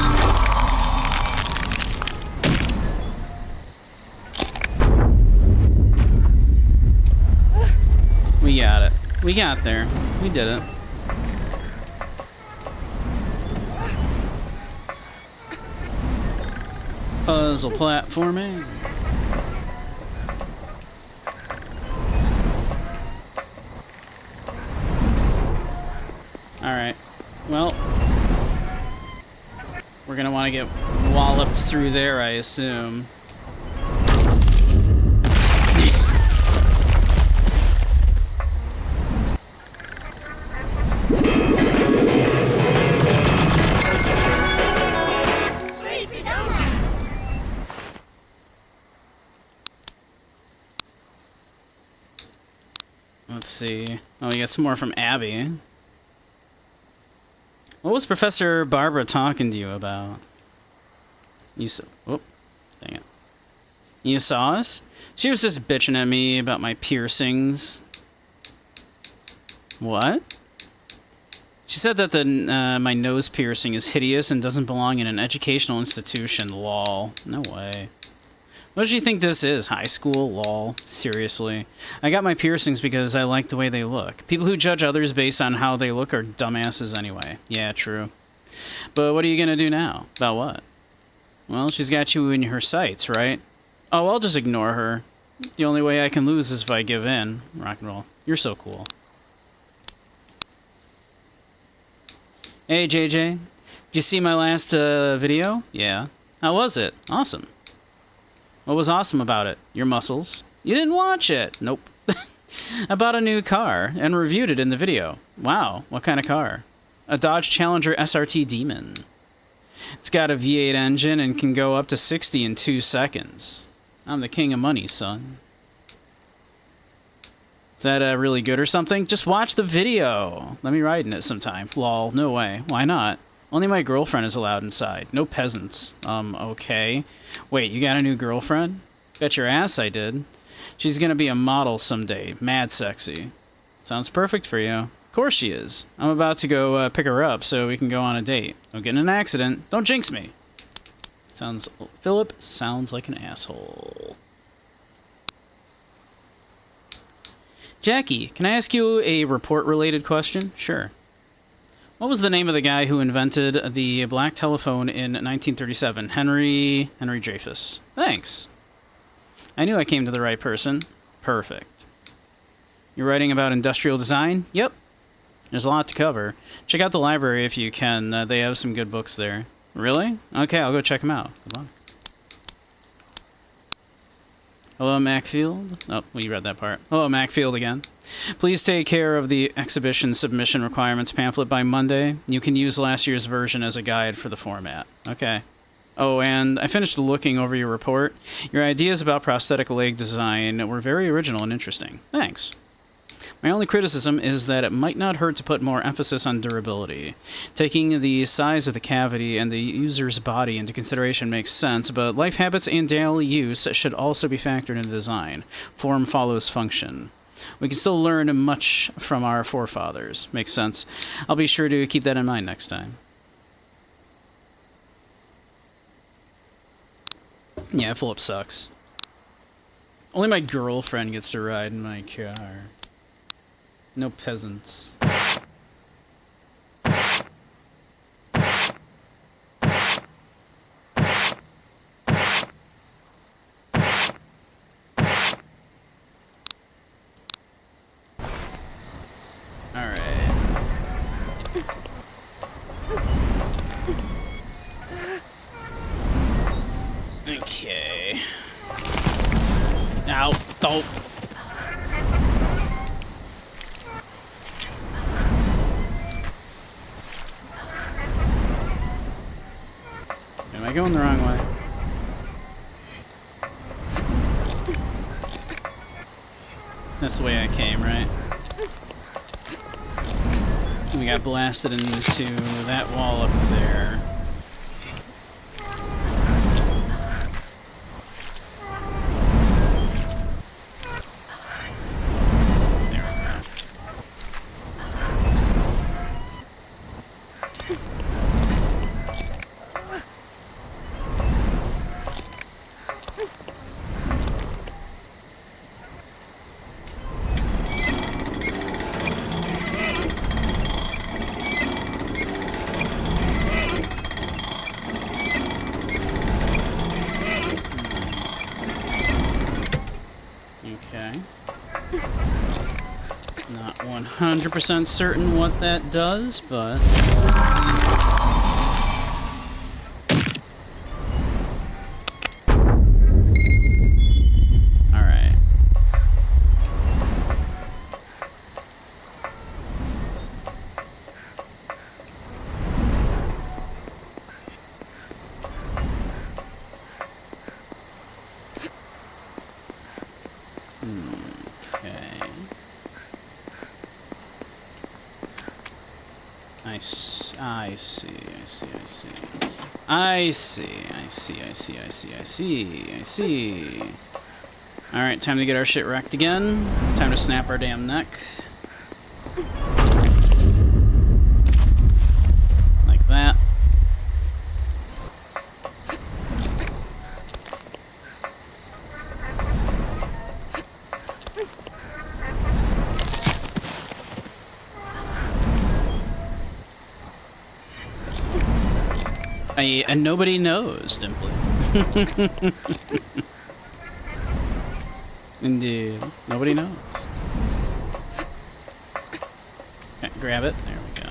We got it. We got there. We did it. Puzzle platforming. Alright. Well, we're gonna want to get walloped through there, I assume. Let's see. Oh, we got some more from Abby. What was Professor Barbara talking to you about? You saw... Oh, dang it. You saw us? She was just bitching at me about my piercings. What? She said that my nose piercing is hideous and doesn't belong in an educational institution. Lol. No way. What does she think this is? High school? Lol. Seriously. I got my piercings because I like the way they look. People who judge others based on how they look are dumbasses anyway. Yeah, true. But what are you gonna do now? About what? Well, she's got you in her sights, right? Oh, I'll just ignore her. The only way I can lose is if I give in. Rock and roll. You're so cool. Hey, JJ. Did you see my last video? Yeah. How was it? Awesome. What was awesome about it? Your muscles. You didn't watch it. Nope. I bought a new car and reviewed it in the video. Wow, what kind of car? A Dodge Challenger SRT Demon. It's got a V8 engine and can go up to 60 in 2 seconds. I'm the king of money, son. Is that really good or something? Just watch the video. Let me ride in it sometime. Lol, no way. Why not? Only my girlfriend is allowed inside. No peasants. Okay. Wait, you got a new girlfriend? Bet your ass I did. She's gonna be a model someday. Mad sexy. Sounds perfect for you. Of course she is. I'm about to go pick her up so we can go on a date. Don't get in an accident. Don't jinx me. Philip sounds like an asshole. Jackie, can I ask you a report-related question? Sure. What was the name of the guy who invented the black telephone in 1937? Henry Dreyfus. Thanks. I knew I came to the right person. Perfect. You're writing about industrial design? Yep. There's a lot to cover. Check out the library if you can. They have some good books there. Really? Okay, I'll go check them out. Good luck. Hello, Macfield. Oh, well, you read that part. Hello, Macfield again. Please take care of the exhibition submission requirements pamphlet by Monday. You can use last year's version as a guide for the format. Okay. Oh, and I finished looking over your report. Your ideas about prosthetic leg design were very original and interesting. Thanks. My only criticism is that it might not hurt to put more emphasis on durability. Taking the size of the cavity and the user's body into consideration makes sense, but life habits and daily use should also be factored into design. Form follows function. We can still learn much from our forefathers. Makes sense. I'll be sure to keep that in mind next time. Yeah, Philip sucks. Only my girlfriend gets to ride in my car. No peasants. Okay. Ow. Oh. Am I going the wrong way? That's the way I came, right? We got blasted into that wall up there. Not 100% certain what that does, but... Alright. Okay. I see. Alright, time to get our shit wrecked again. Time to snap our damn neck. Like that. And nobody knows, simply. Indeed. Nobody knows. Okay, grab it. There we go.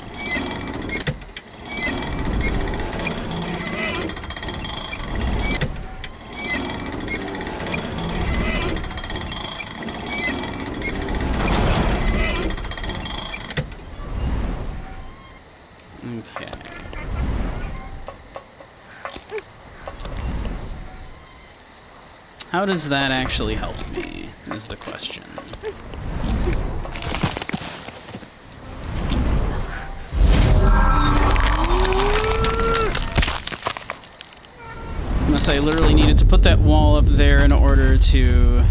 Okay. How does that actually help me, is the question. Unless I literally needed to put that wall up there in order to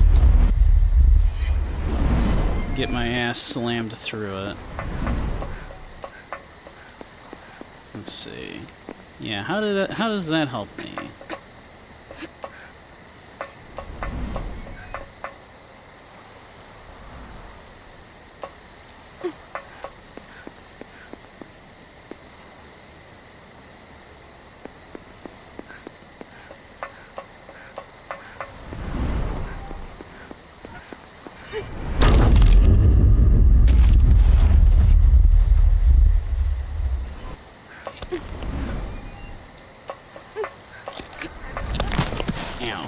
get my ass slammed through it. Let's see. Yeah, how does that help me? Ow.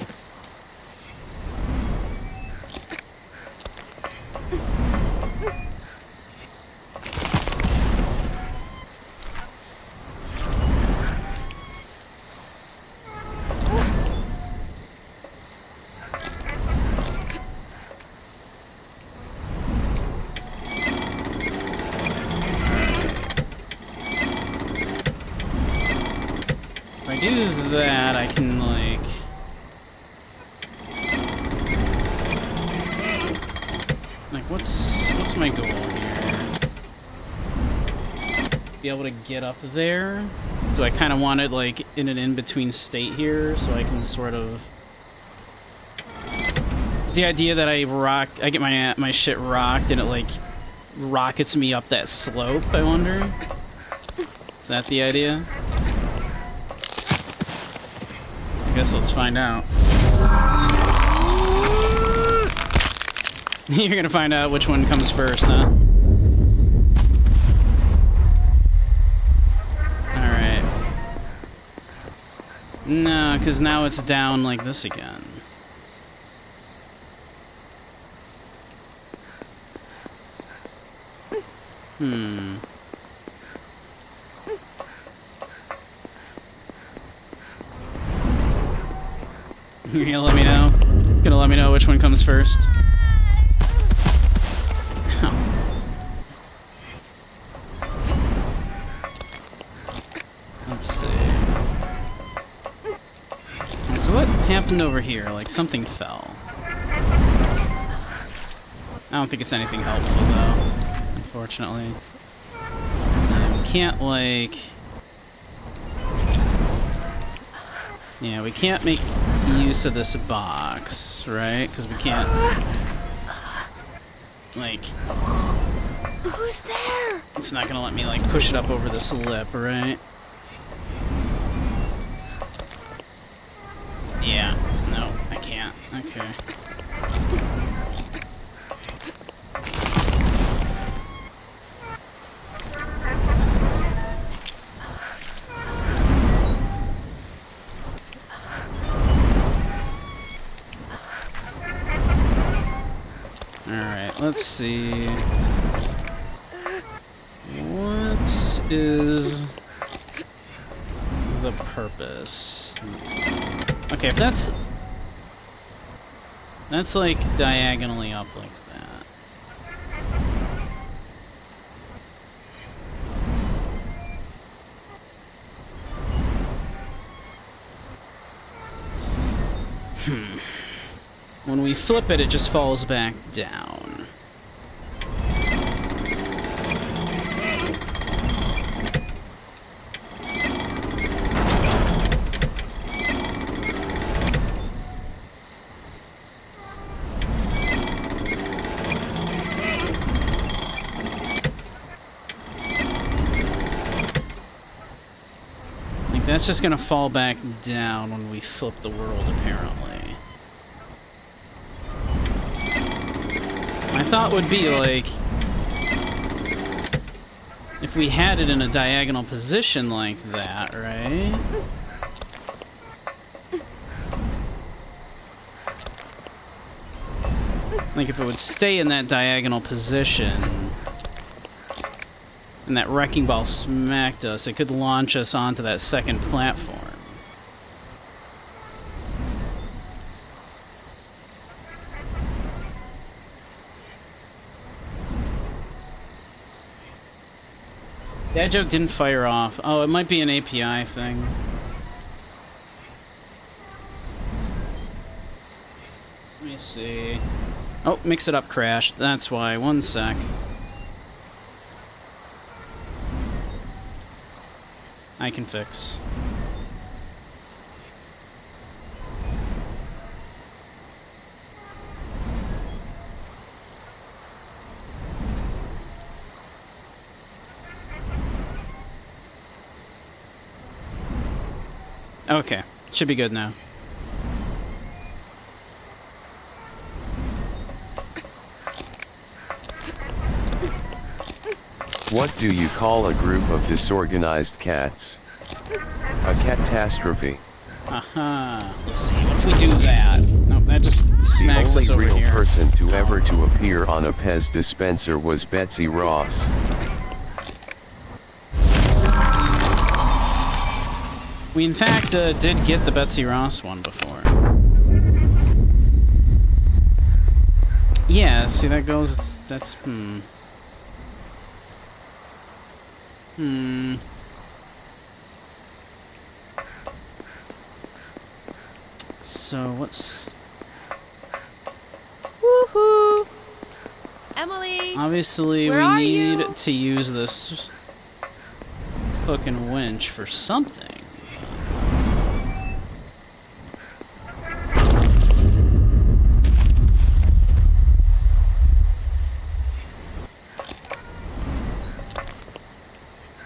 be able to get up there? Do I kind of want it like in an in-between state here so I can sort of... Is the idea that I get my shit rocked and it like rockets me up that slope, I wonder? Is that the idea? I guess let's find out. You're gonna find out which one comes first, huh? Alright. No, because now it's down like this again. You're gonna let me know? Gonna let me know which one comes first? Let's see. So what happened over here? Like something fell. I don't think it's anything helpful though, unfortunately. We can't like... Yeah, we can't make use of this box, right? Because we can't... Like... Who's there? It's not gonna let me like push it up over this lip, right? Yeah. No, I can't. Okay. Alright, let's see. What is the purpose? Okay, if that's like diagonally up like that. When we flip it, it just falls back down. That's just gonna fall back down when we flip the world, apparently. My thought would be, like, if we had it in a diagonal position like that, right? Like, if it would stay in that diagonal position, and that wrecking ball smacked us, it could launch us onto that second platform. That joke didn't fire off. Oh, it might be an API thing. Let me see. Oh, Mix It Up crashed. That's why. One sec. I can fix. Okay, should be good now. What do you call a group of disorganized cats? A catastrophe. Aha. Let's see. What if we do that? Nope, that just smacks us over here. The only real person to ever to appear on a Pez dispenser was Betsy Ross. We in fact did get the Betsy Ross one before. Yeah, see that goes, that's, So what's... Woohoo! Emily! Obviously Where we need you? to use this hook and winch for something.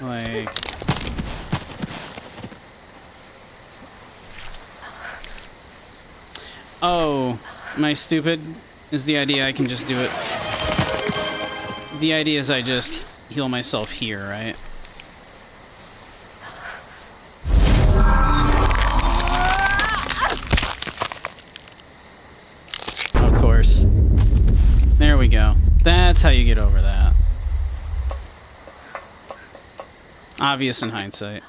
Like... Oh, am I stupid? Is the idea I can just do it? The idea is I just heal myself here, right? Of course. There we go. That's how you get over that. Obvious in hindsight.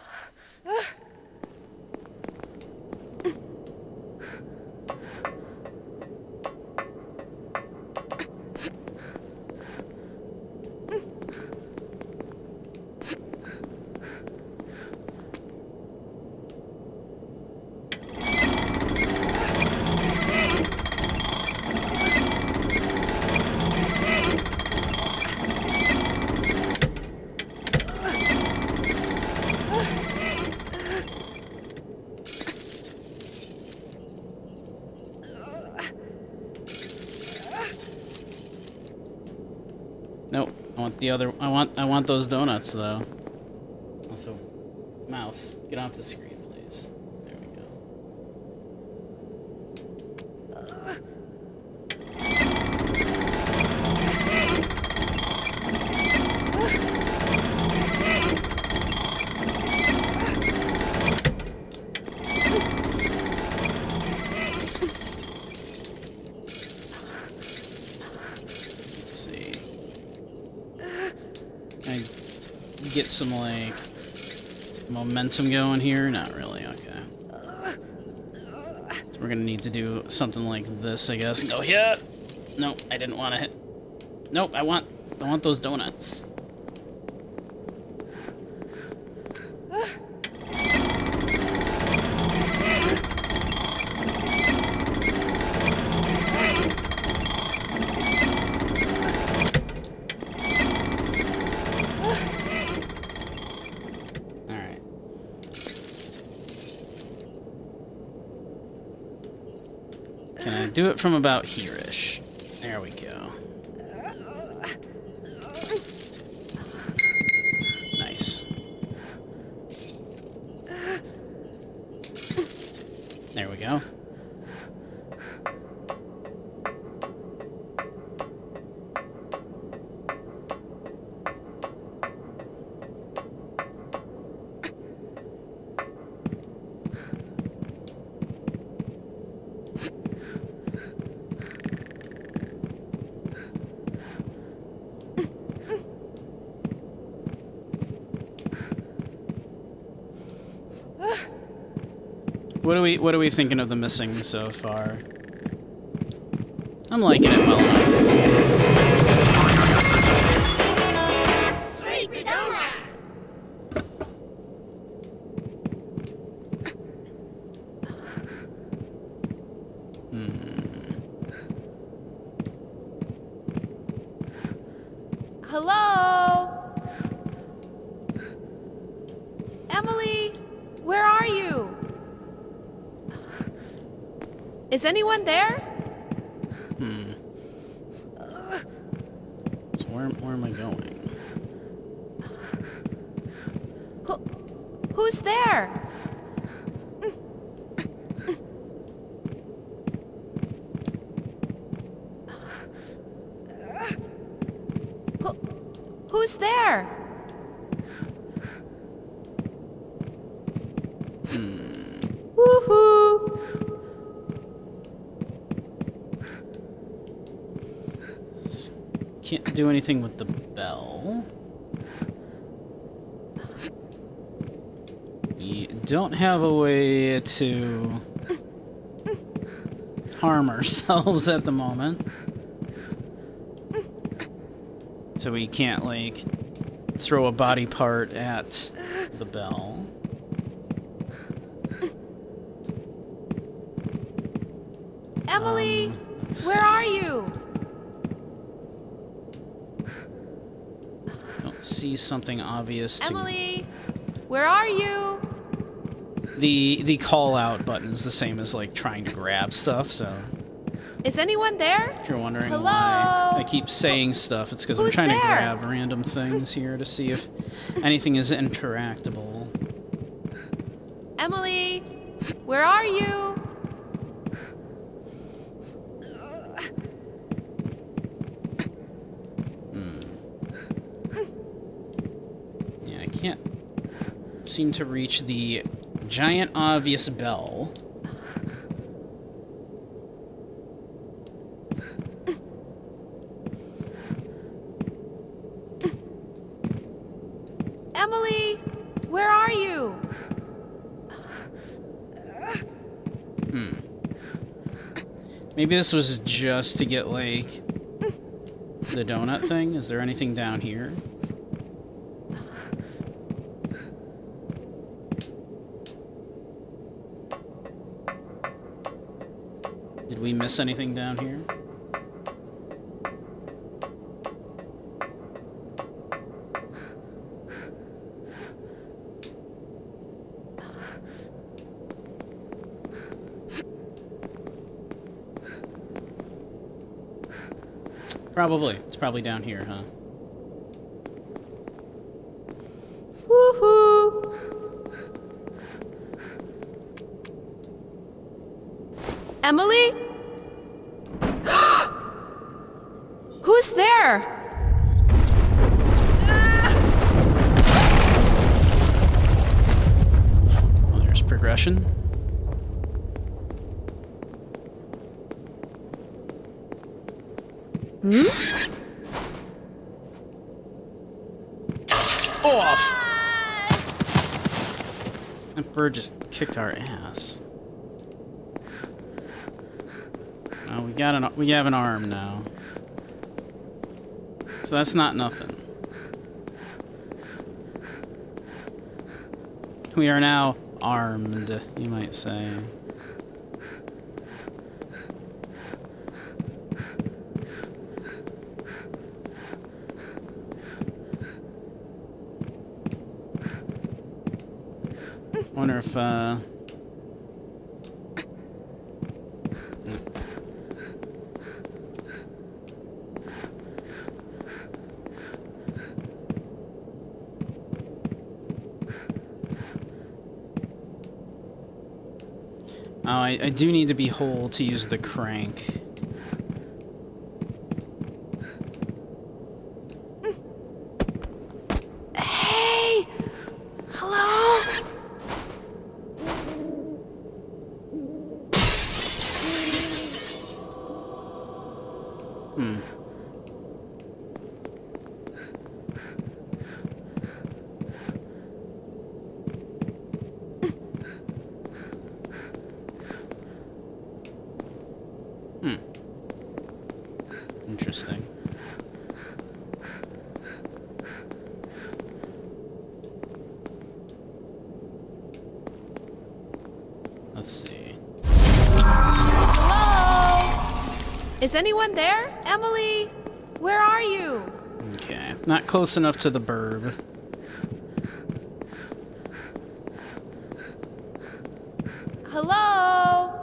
Nope. I want the other. I want those donuts though. Also, mouse, get off the screen, please. There we go. Let's see. Can I get some like momentum going here? Not really. Okay. So we're gonna need to do something like this, I guess. Oh yeah. Nope, I didn't want to hit. Nope, I want those donuts. Alright. Can I do it from about here-ish? There we go. Nice. There we go. What are we thinking of the missing so far? I'm liking it well enough. Sleepy donuts. Hello? Emily, where are you? Is anyone there? So where am I going? Who's there? Who's there? Woohoo! Can't do anything with the bell. We don't have a way to harm ourselves at the moment. So we can't, like, throw a body part at the bell. Emily, let's where see. are you? Don't see something obvious to... Emily, Where are you? The call out button is the same as like trying to grab stuff, so Is anyone there? if you're wondering Hello? why I keep saying stuff, it's because I'm Who's trying to there? grab random things here to see if anything is interactable. Emily, where are you? Yeah, I can't seem to reach the giant obvious bell. Emily, where are you? Maybe this was just to get, like, the donut thing. Is there anything down here? Did we miss anything down here? Probably. It's probably down here, huh? Woohoo! Emily? Who's there? Well, there's progression. Off! That bird just kicked our ass. Oh, we have an arm now. So that's not nothing. We are now armed, you might say. Wonder if, Oh, I do need to be whole to use the crank. Hey! Hello? Interesting. Let's see. Hello? Is anyone there? Emily, where are you? Okay, not close enough to the burb. Hello?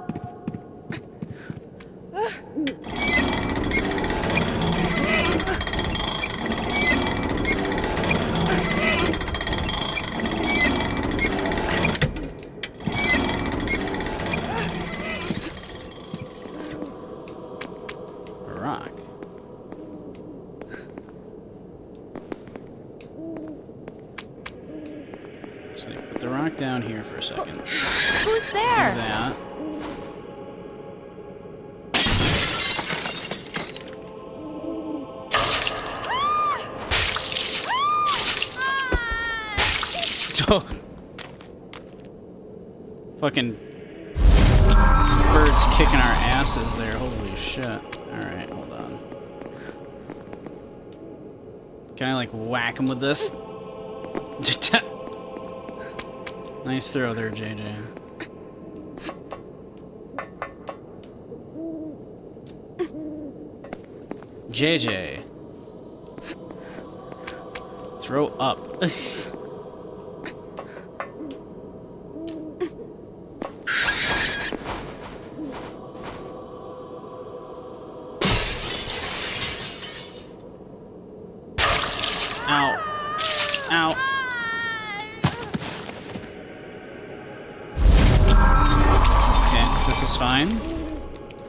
Rock. So put the rock down here for a second. Who's Do there? that. Oh. Fucking birds kicking our asses there. Holy shit. Alright, hold on. Can I, like, whack him with this? Nice throw there, JJ. JJ. Throw up. Ow. Okay, this is fine.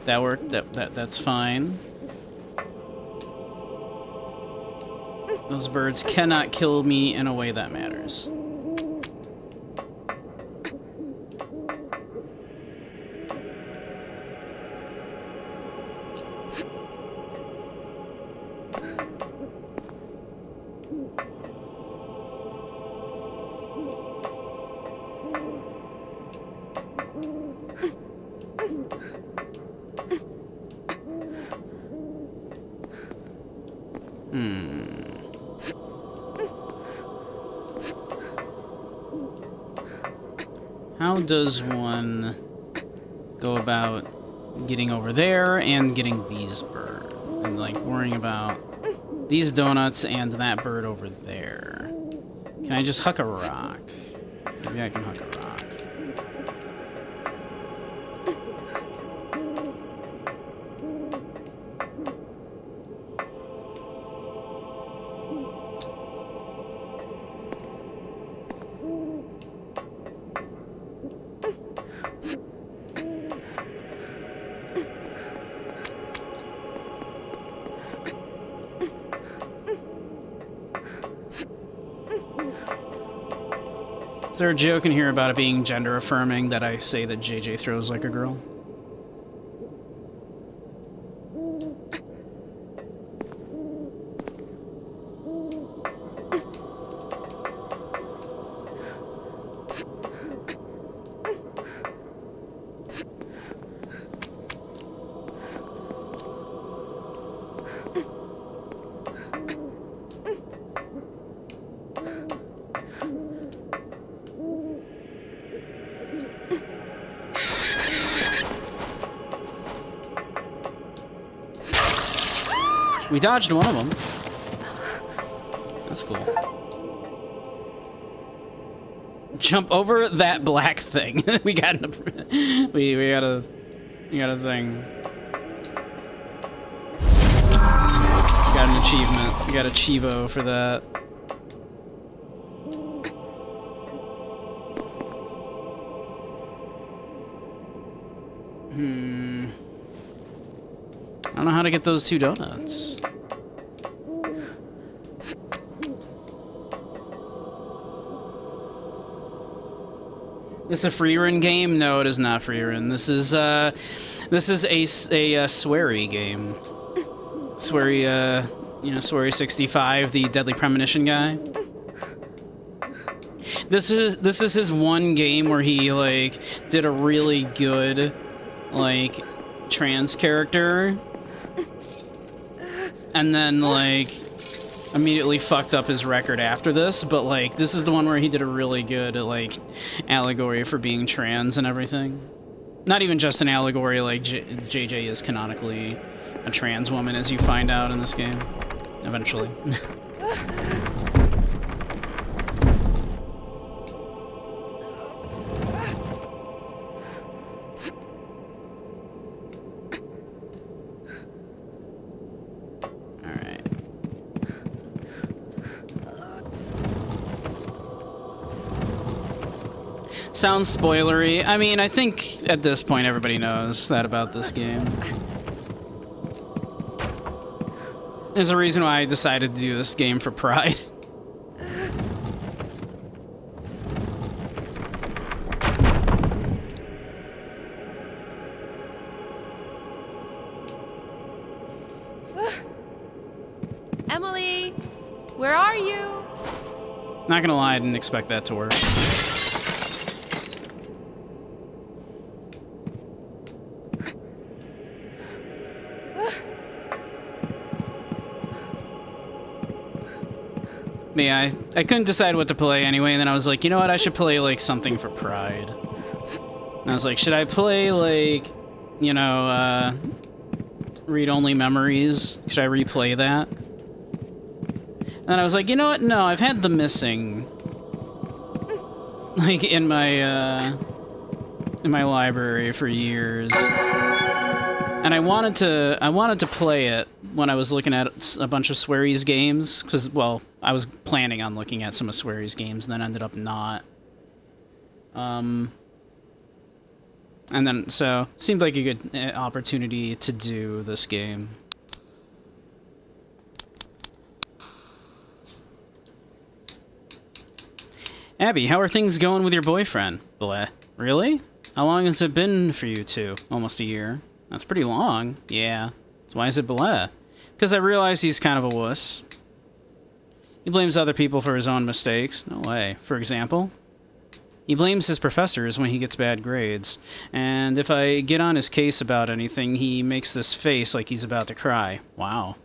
That worked. That's fine. Those birds cannot kill me in a way that matters. How does one go about getting over there and getting these birds? And, like, worrying about these donuts and that bird over there. Can I just huck a rock? Maybe I can huck a rock. Is there a joke in here about it being gender affirming that I say that JJ throws like a girl? We dodged one of them. That's cool. Jump over that black thing. we got a thing. We got an achievement. We got a Chivo for that. I don't know how to get those 2 donuts. This is a free run game? No, it is not free run. This is a sweary game. Sweary, you know, Sweary 65, the Deadly Premonition guy. This is his one game where he like did a really good like trans character. And then, like, immediately fucked up his record after this, but, like, this is the one where he did a really good, like, allegory for being trans and everything. Not even just an allegory, like, JJ is canonically a trans woman, as you find out in this game, eventually. Sounds spoilery. I mean, I think at this point everybody knows that about this game. There's a reason why I decided to do this game for Pride. Emily, where are you? Not gonna lie, I didn't expect that to work. Yeah, I couldn't decide what to play anyway, and then I was like, you know what, I should play, like, something for Pride. And I was like, should I play, like, you know, Read-Only Memories? Should I replay that? And then I was like, you know what, no, I've had The Missing, like, in my library for years. And I wanted to play it when I was looking at a bunch of Sweary's games, because, well, I was planning on looking at some of Swery's games, and then ended up not. And then, so, seemed like a good opportunity to do this game. Abby, how are things going with your boyfriend? Bleh. Really? How long has it been for you two? Almost a year. That's pretty long. Yeah. So why is it bleh? Because I realize he's kind of a wuss. He blames other people for his own mistakes. No way. For example, he blames his professors when he gets bad grades. And if I get on his case about anything, he makes this face like he's about to cry. Wow.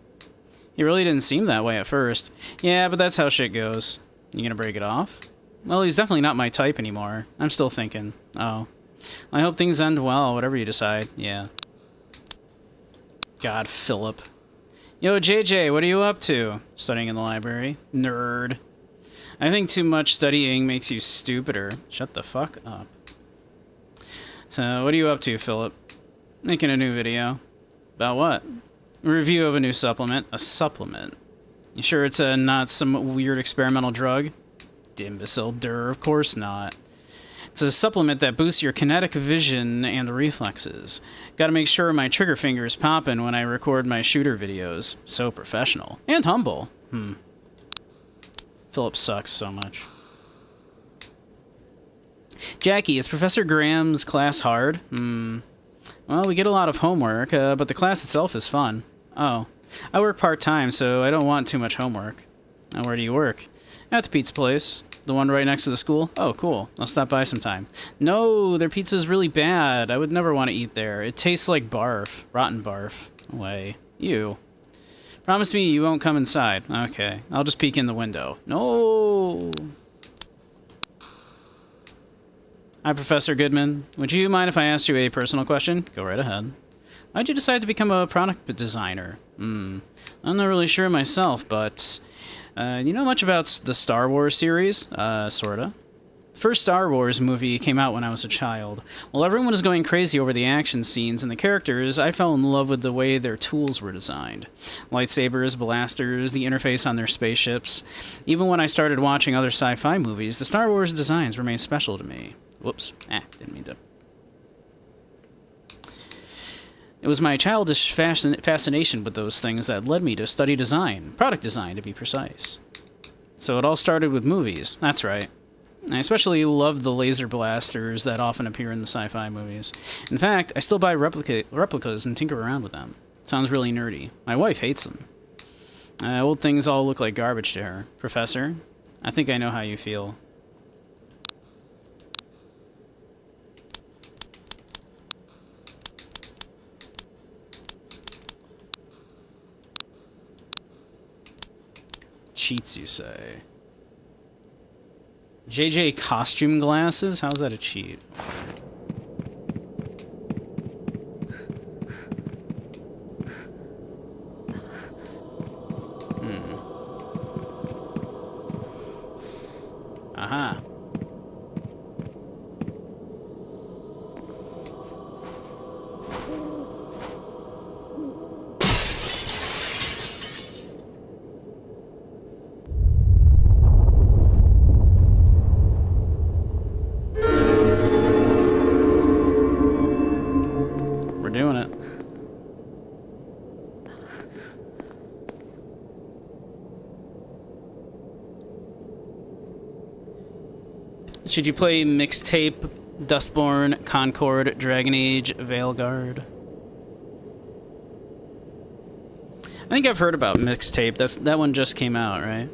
He really didn't seem that way at first. Yeah, but that's how shit goes. You gonna break it off? Well, he's definitely not my type anymore. I'm still thinking. Oh. I hope things end well, whatever you decide. Yeah. God, Philip. Yo, JJ, what are you up to? Studying in the library. Nerd. I think too much studying makes you stupider. Shut the fuck up. So, what are you up to, Philip? Making a new video. About what? A review of a new supplement. A supplement. You sure it's not some weird experimental drug? Imbecile, of course not. It's a supplement that boosts your kinetic vision and reflexes. Gotta make sure my trigger finger is popping when I record my shooter videos. So professional. And humble. Philip sucks so much. Jackie, is Professor Graham's class hard? Well, we get a lot of homework, but the class itself is fun. Oh. I work part-time, so I don't want too much homework. Now, where do you work? At the pizza place. The one right next to the school? Oh, cool. I'll stop by sometime. No, their pizza's really bad. I would never want to eat there. It tastes like barf. Rotten barf. Away. You. Promise me you won't come inside. Okay. I'll just peek in the window. No. Hi, Professor Goodman. Would you mind if I asked you a personal question? Go right ahead. Why'd you decide to become a product designer? I'm not really sure myself, but... you know much about the Star Wars series? Sorta. The first Star Wars movie came out when I was a child. While everyone was going crazy over the action scenes and the characters, I fell in love with the way their tools were designed. Lightsabers, blasters, the interface on their spaceships. Even when I started watching other sci-fi movies, the Star Wars designs remained special to me. Whoops. Didn't mean to. It was my childish fascination with those things that led me to study design. Product design, to be precise. So it all started with movies. That's right. I especially loved the laser blasters that often appear in the sci-fi movies. In fact, I still buy replicas and tinker around with them. It sounds really nerdy. My wife hates them. Old things all look like garbage to her. Professor, I think I know how you feel. Cheats, you say? JJ costume glasses? How's that a cheat? Aha. Should you play Mixtape, Dustborn, Concord, Dragon Age, Veilguard? I think I've heard about Mixtape. That one just came out, right?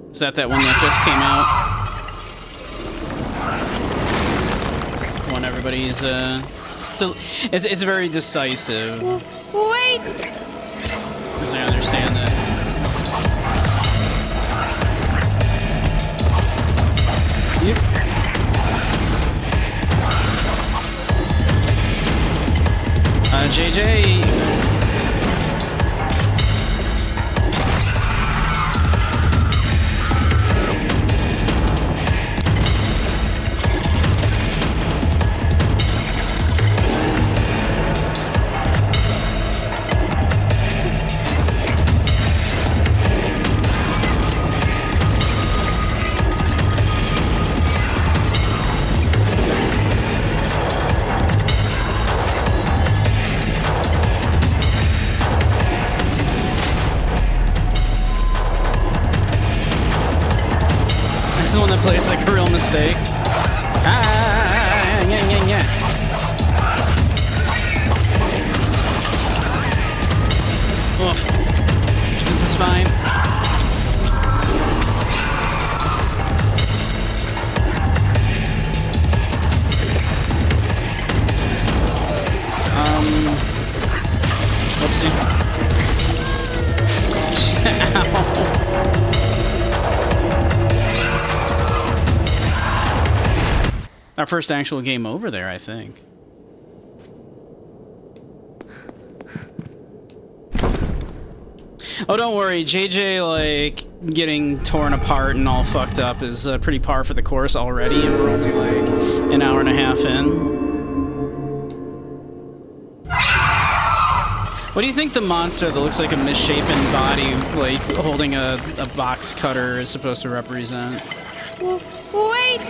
Is that one that just came out? When everybody's it's very decisive. Wait! Because I understand that. Yep. JJ. He's the one that plays like a real mistake. Ah, yeah, yeah, yeah. Oof. This is fine. Whoopsie. Our first actual game over there, I think. Oh, don't worry, JJ, like, getting torn apart and all fucked up is pretty par for the course already, and we're only, like, an hour and a half in. What do you think the monster that looks like a misshapen body, like, holding a box cutter is supposed to represent? Wait!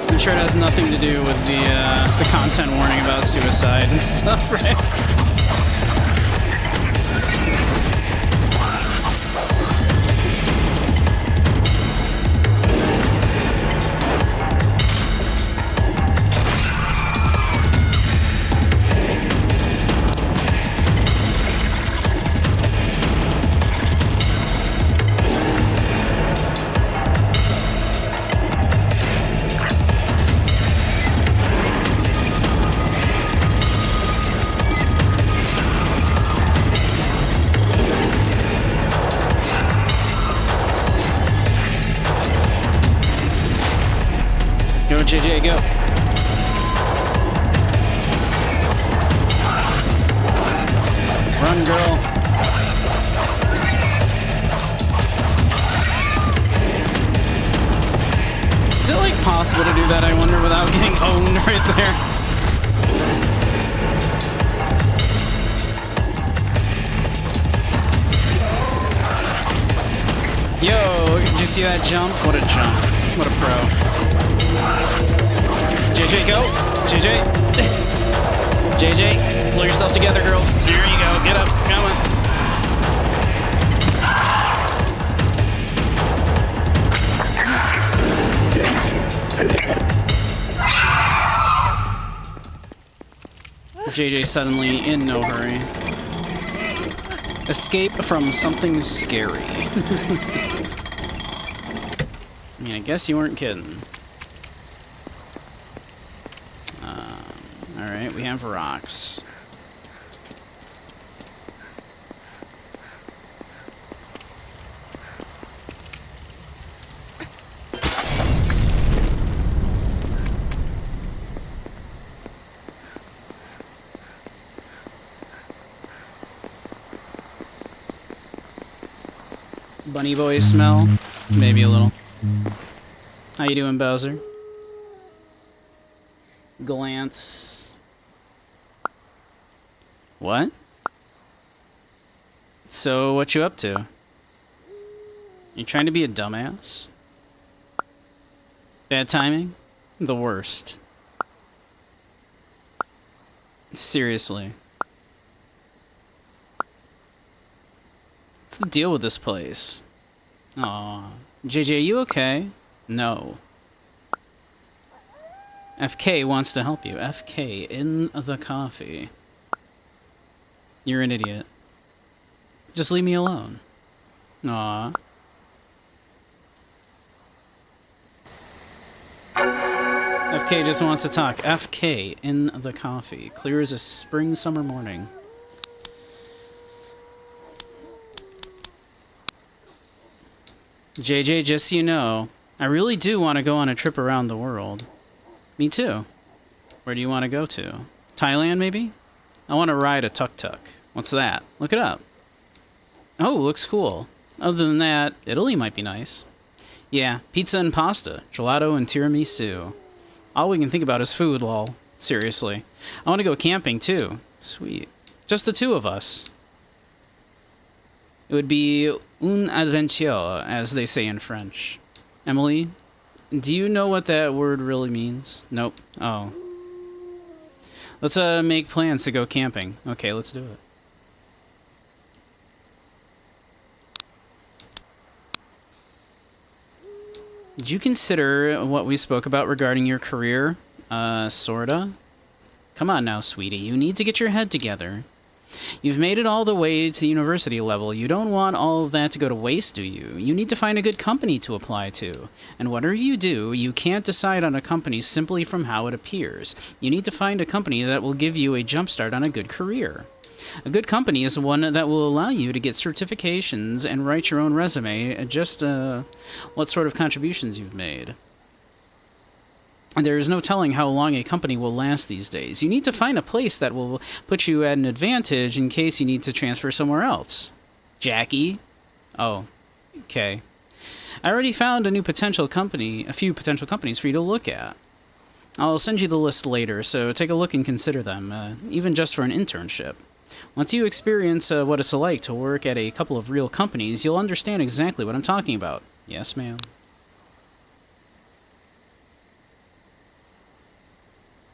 I'm sure it has nothing to do with the content warning about suicide and stuff, right? JJ, go. Run, girl. Is it, like, possible to do that, I wonder, without getting owned right there? Yo, did you see that jump? What a jump. What a pro. JJ, go! JJ! JJ, pull yourself together, girl. There you go. Get up. Come on. JJ suddenly in no hurry. Escape from something scary. I mean, I guess you weren't kidding. Alright, we have rocks. Bunny boy smell? Maybe a little. How you doing, Bowser? Glance. What? So, what you up to? You trying to be a dumbass? Bad timing? The worst. Seriously. What's the deal with this place? Aw. JJ, you okay? No. FK wants to help you. FK in the coffee. You're an idiot. Just leave me alone. Aw. FK just wants to talk. FK in the coffee. Clear as a spring summer morning. JJ, just so you know, I really do want to go on a trip around the world. Me too. Where do you want to go to? Thailand, maybe? I want to ride a tuk-tuk. What's that? Look it up. Oh, looks cool. Other than that, Italy might be nice. Yeah, pizza and pasta, gelato and tiramisu. All we can think about is food, lol. Seriously. I want to go camping, too. Sweet. Just the two of us. It would be une aventure, as they say in French. Emily, do you know what that word really means? Nope. Oh. Let's make plans to go camping. Okay, let's do it. Did you consider what we spoke about regarding your career? Sorta. Come on now, sweetie. You need to get your head together. You've made it all the way to university level. You don't want all of that to go to waste, do you? You need to find a good company to apply to. And whatever you do, you can't decide on a company simply from how it appears. You need to find a company that will give you a jumpstart on a good career. A good company is one that will allow you to get certifications and write your own resume, just what sort of contributions you've made. And there is no telling how long a company will last these days. You need to find a place that will put you at an advantage in case you need to transfer somewhere else. Jackie? Oh, okay. I already found a few potential companies for you to look at. I'll send you the list later, so take a look and consider them, even just for an internship. Once you experience what it's like to work at a couple of real companies, you'll understand exactly what I'm talking about. Yes, ma'am.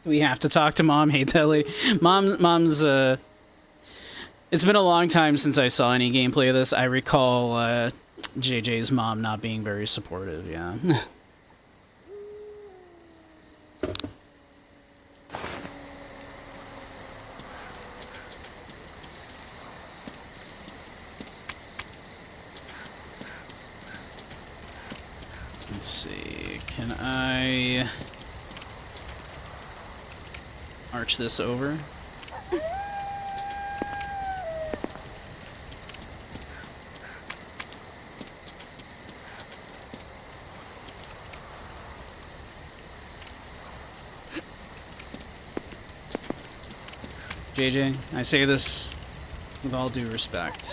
We have to talk to Mom. Hey, Telly. Mom's, it's been a long time since I saw any gameplay of this. I recall, JJ's mom not being very supportive, yeah. Let's see, can I arch this over? JJ, I say this with all due respect.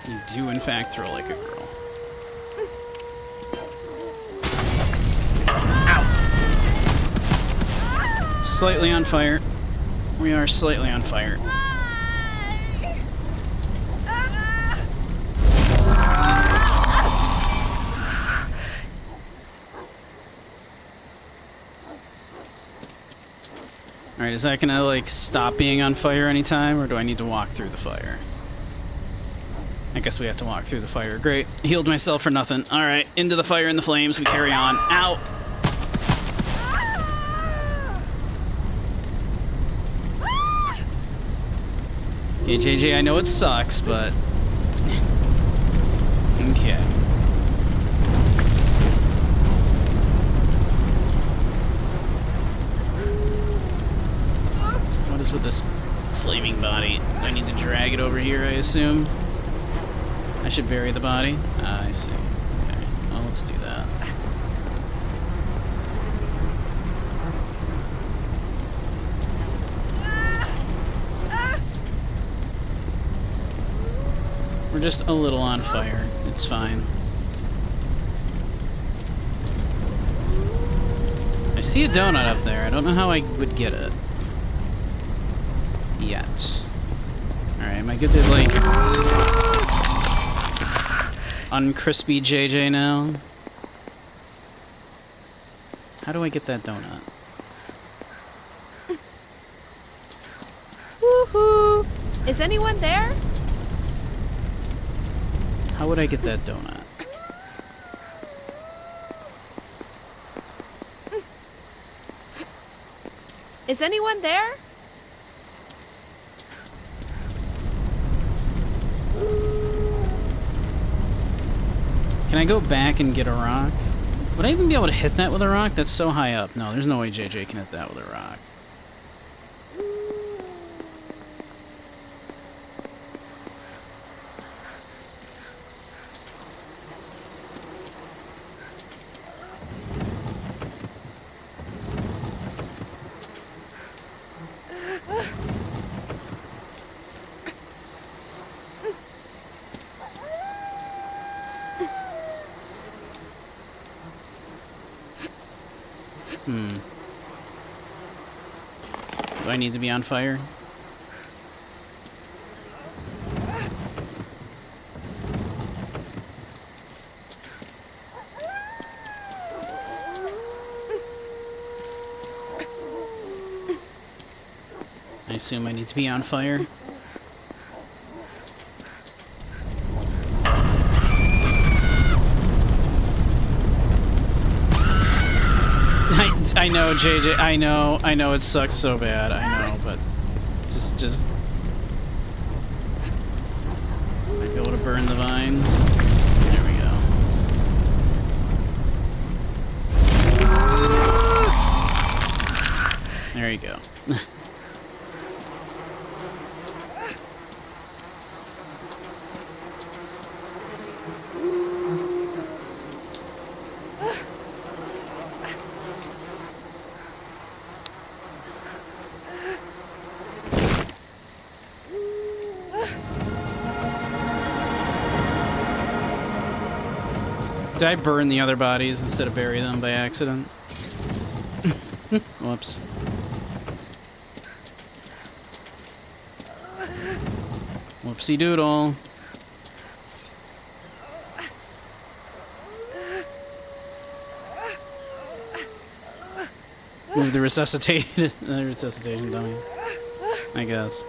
You do in fact throw like a girl. Slightly on fire. We are slightly on fire. Alright, is that gonna, like, stop being on fire anytime, or do I need to walk through the fire? I guess we have to walk through the fire. Great. Healed myself for nothing. Alright, into the fire and the flames. We carry on. Ow! Okay, JJ, I know it sucks, but... Okay. What is with this flaming body? Do I need to drag it over here, I assume? I should bury the body? Ah, I see. Okay, well, let's do that. We're just a little on fire. It's fine. I see a donut up there. I don't know how I would get it. Yet. Alright, am I good to, like... uncrispy JJ now? How do I get that donut? Woohoo! Is anyone there? How would I get that donut? Is anyone there? Can I go back and get a rock? Would I even be able to hit that with a rock? That's so high up. No, there's no way JJ can hit that with a rock. Do I need to be on fire? I assume I need to be on fire. I know, JJ. I know. It sucks so bad. I know, but just. Might be able to burn the vines. There we go. There you go. Did I burn the other bodies instead of bury them by accident? Whoops. Whoopsie doodle. Move the resuscitation dummy, I guess.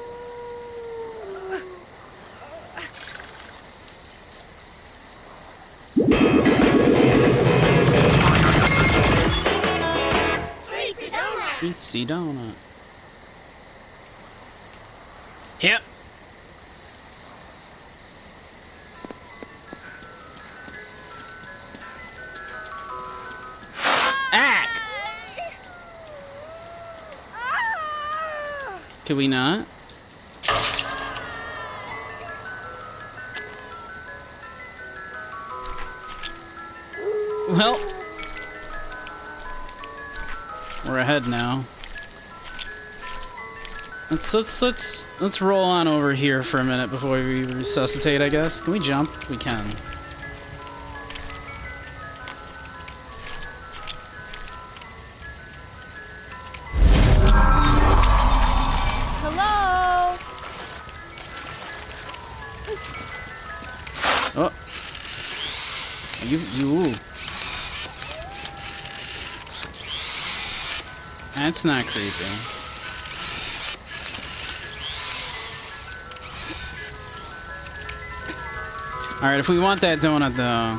Easy donut. Yep. Ack! Can we not? Well, we're ahead now. Let's roll on over here for a minute before we resuscitate, I guess. Can we jump? We can. Hello? Oh. You. That's not creepy. Alright, if we want that donut, though,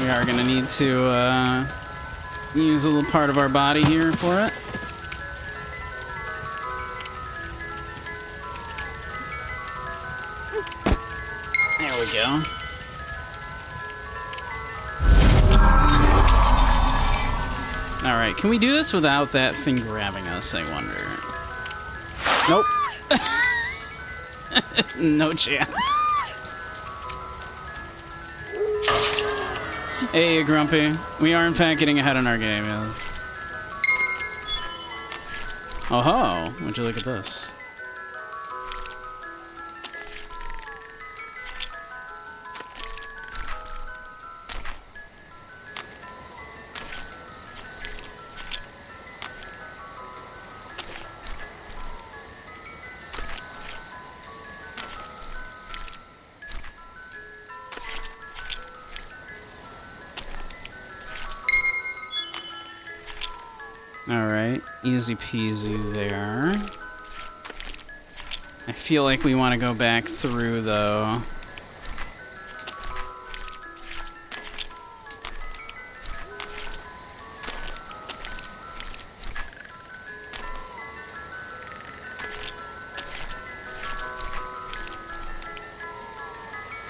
we are gonna need to, use a little part of our body here for it. There we go. Alright, can we do this without that thing grabbing us, I wonder? Nope. No chance. Hey, Grumpy. We are, in fact, getting ahead in our game, yes. Oh ho! Would you look at this? Alright, easy peasy there. I feel like we want to go back through, though.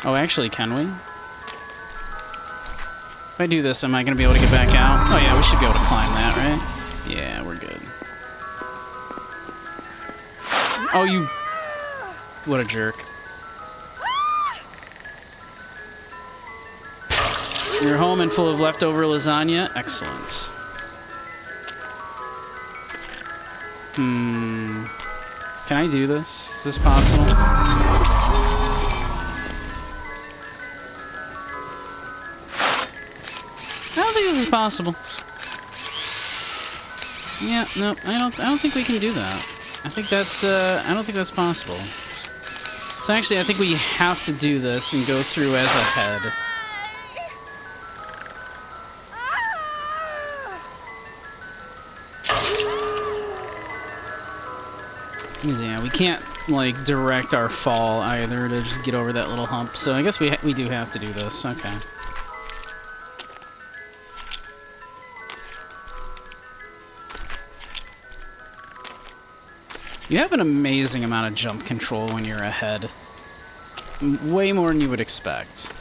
Oh, actually, can we? If I do this, am I going to be able to get back out? Oh yeah, we should be able to climb that, right? Yeah, we're good. Oh, you... What a jerk. You're home and full of leftover lasagna? Excellent. Can I do this? Is this possible? I don't think this is possible. Yeah, no, I don't think we can do that. I think that's, I don't think that's possible. So actually, I think we have to do this and go through as a head. Yeah, we can't, like, direct our fall either to just get over that little hump. So I guess we do have to do this. Okay. You have an amazing amount of jump control when you're ahead. Way more than you would expect.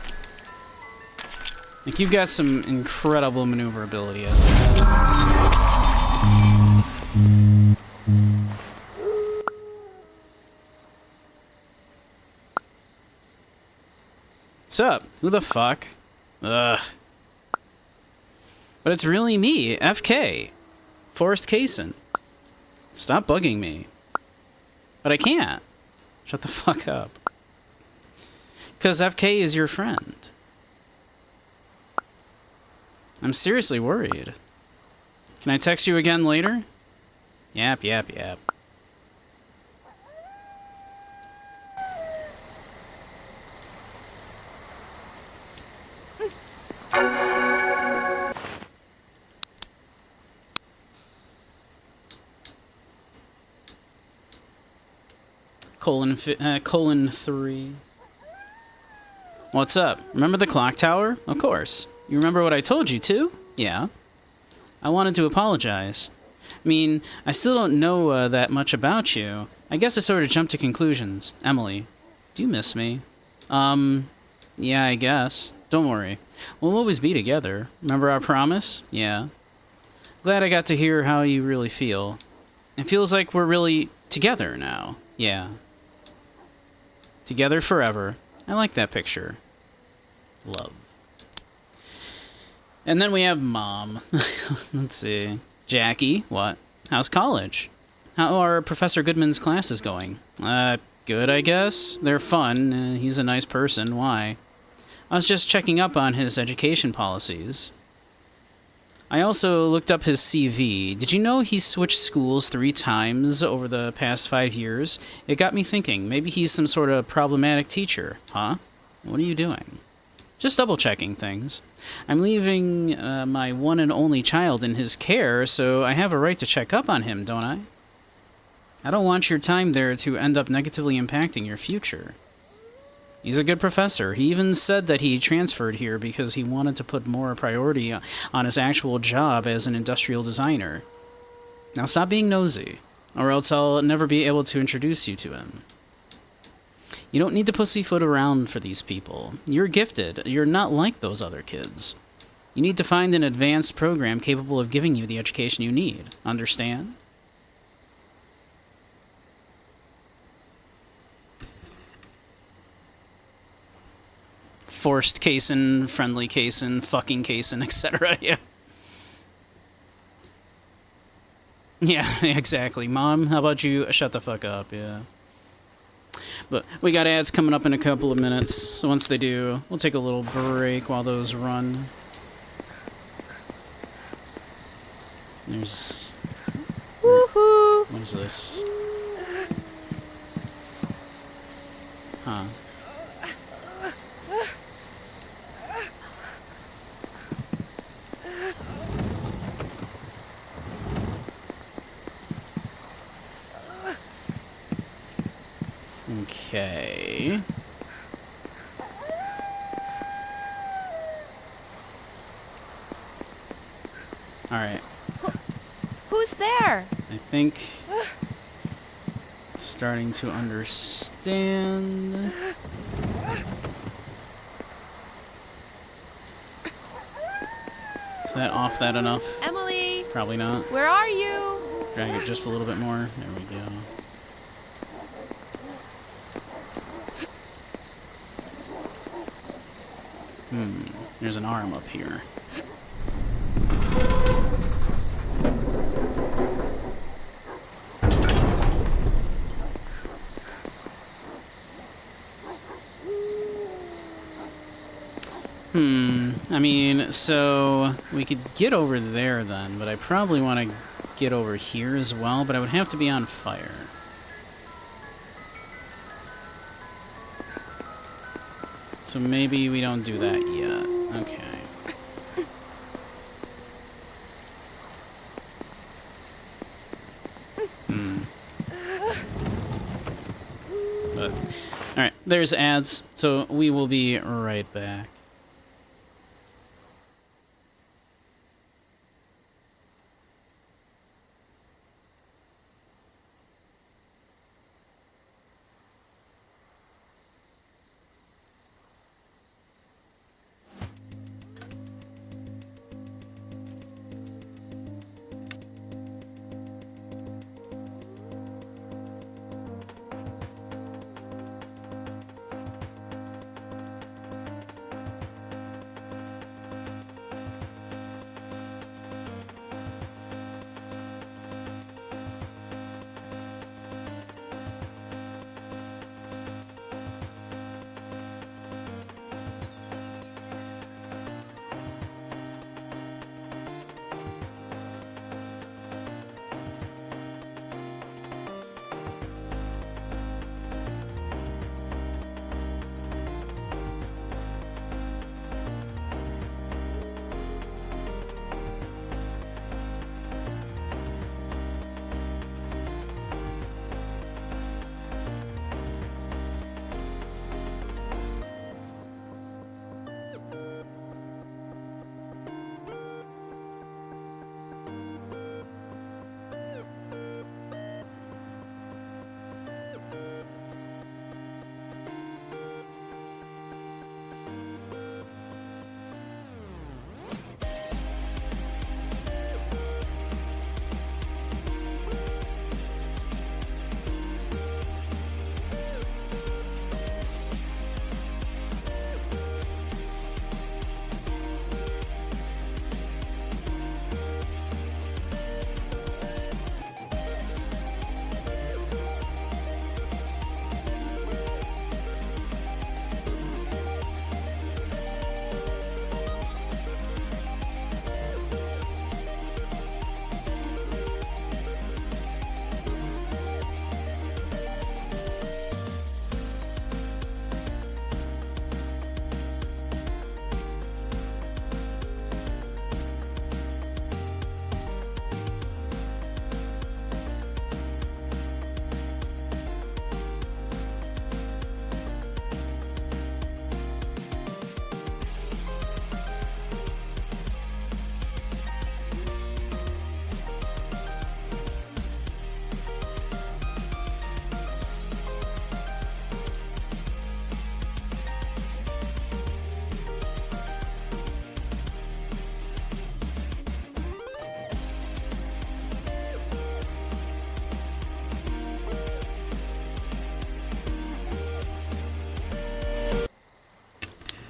Like, you've got some incredible maneuverability as a What's up? Who the fuck? Ugh. But it's really me, FK. Forrest Kaysen. Stop bugging me. But I can't. Shut the fuck up. Because FK is your friend. I'm seriously worried. Can I text you again later? Yap, yap, yap. Colon 3. What's up? Remember the clock tower? Of course. You remember what I told you, too? Yeah. I wanted to apologize. I mean, I still don't know that much about you. I guess I sort of jumped to conclusions. Emily, do you miss me? Yeah, I guess. Don't worry. We'll always be together. Remember our promise? Yeah. Glad I got to hear how you really feel. It feels like we're really together now. Yeah. Together forever. I like that picture. Love. And then we have Mom. Let's see. Jackie, what? How's college? How are Professor Goodman's classes going? Good, I guess. They're fun. He's a nice person. Why? I was just checking up on his education policies. I also looked up his CV. Did you know he switched schools 3 times over the past 5 years? It got me thinking. Maybe he's some sort of problematic teacher. Huh? What are you doing? Just double-checking things. I'm leaving my one and only child in his care, so I have a right to check up on him, don't I? I don't want your time there to end up negatively impacting your future. He's a good professor. He even said that he transferred here because he wanted to put more priority on his actual job as an industrial designer. Now stop being nosy, or else I'll never be able to introduce you to him. You don't need to pussyfoot around for these people. You're gifted. You're not like those other kids. You need to find an advanced program capable of giving you the education you need. Understand? Forced Kaysen, friendly Kaysen, fucking Kaysen, etc. Yeah. Yeah, exactly. Mom, how about you shut the fuck up? Yeah. But we got ads coming up in a couple of minutes, so once they do, we'll take a little break while those run. There's... Woohoo! What is this? Huh. Okay. Alright. Who's there? I think... starting to understand... Is that off that enough? Emily! Probably not. Where are you? Drag it just a little bit more. There we go. There's an arm up here. I mean, so we could get over there then, but I probably want to get over here as well, but I would have to be on fire. So maybe we don't do that yet. Okay. But, alright, there's ads, so we will be right back.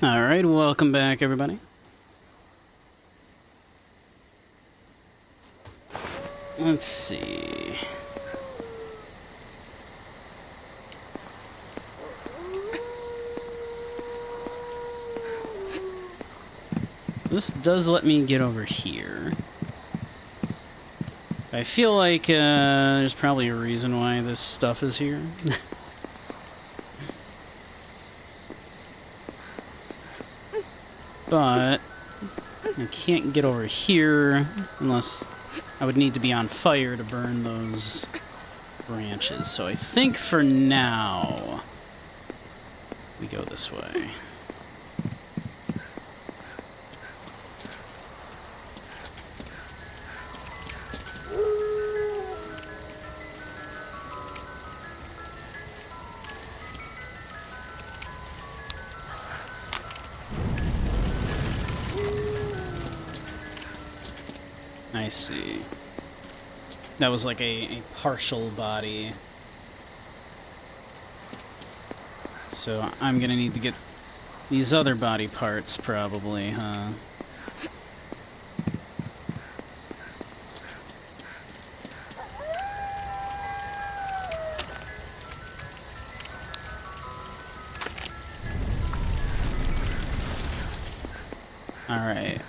Alright, welcome back, everybody. Let's see. This does let me get over here. I feel like there's probably a reason why this stuff is here. But I can't get over here unless I would need to be on fire to burn those branches. So I think for now we go this way. I see. That was like a partial body. So I'm gonna need to get these other body parts probably, huh? Alright.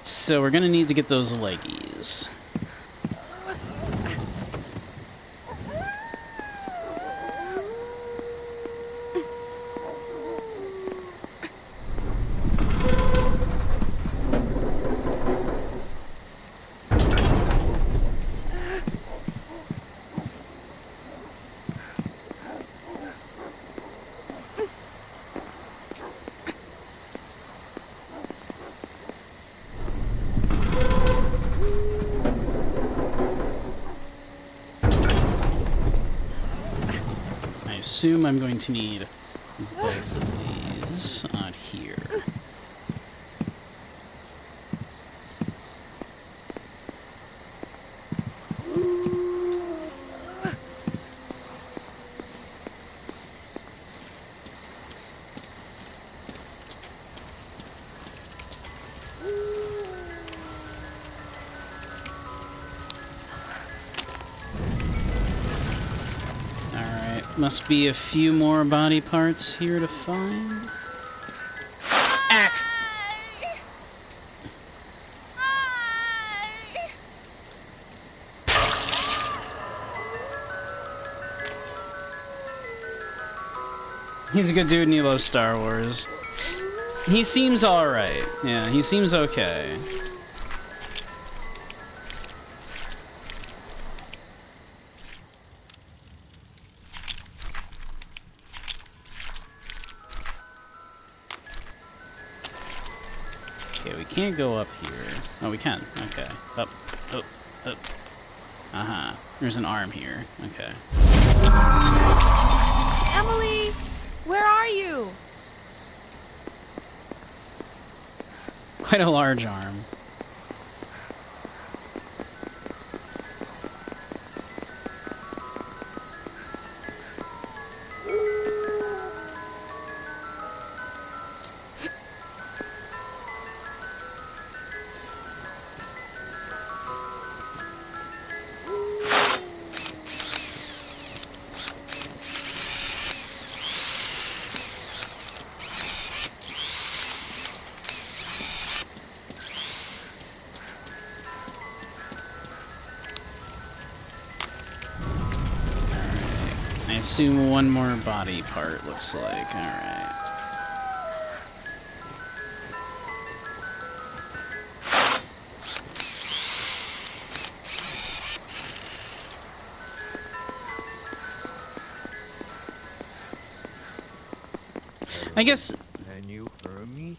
So we're gonna need to get those leggies. I assume I'm going to need both of these on here. Must be a few more body parts here to find. Ack! He's a good dude and he loves Star Wars. He seems alright. Yeah, he seems okay. Can't go up here. Oh, we can. Okay. Up, up, up. Uh-huh. There's an arm here. Okay. Emily! Where are you? Quite a large arm. I assume one more body part, looks like. Alright. I guess... Can you hear me?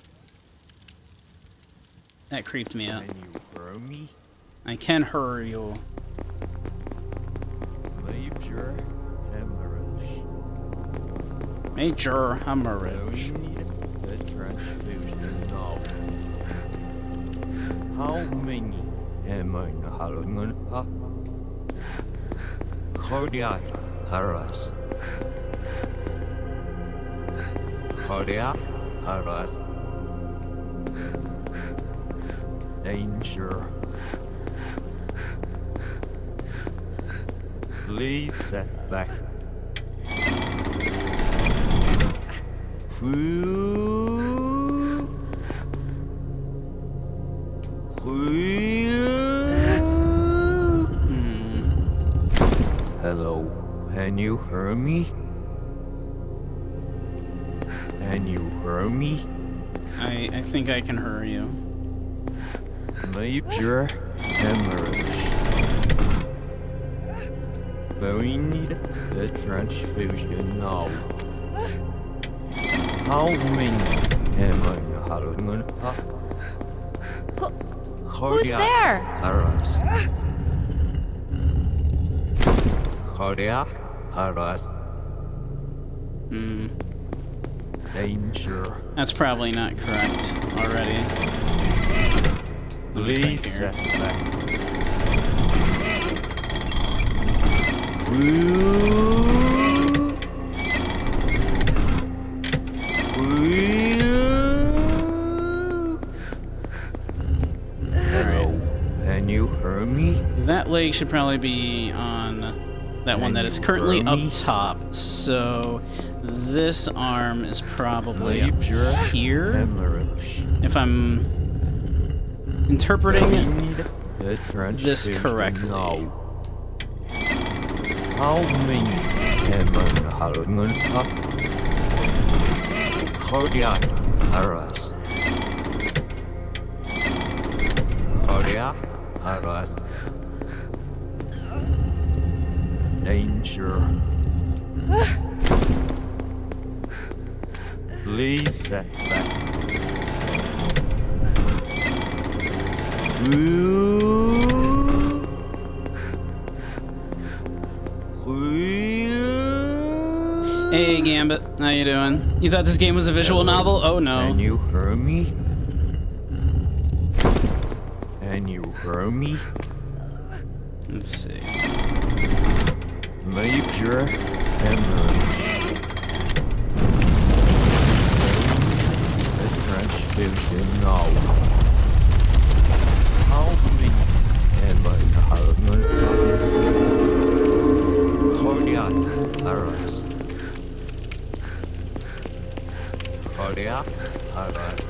That creeped me out. Can you hear me? I can hear you. Major hemorrhage. Major hemorrhage. We need the transfusion now. How many am I having? Cardiac arrest. Korea, Aras. Danger. Please set back. Hello, can you hear me? Can you hear me? I think I can hear you. Major hemorrhage. We need the transfusion now. How many am I having? Who's there? Aras. Korea, Aras. Danger. That's probably not correct already. Please set back. Hello, can you hear me? That leg should probably be on that one that is currently up top. So this arm is probably here. If I'm interpreting this correctly. How many am I having? Korea, Aras. Korea, Aras. Danger. Please set back. Hey Gambit, how you doing? You thought this game was a visual novel? Oh no. Can you hear me? Can you hear me? Let's see. Major hemorrhage. The transfusion now. How many am I having? Cardiac arrest. Cardiac arrest.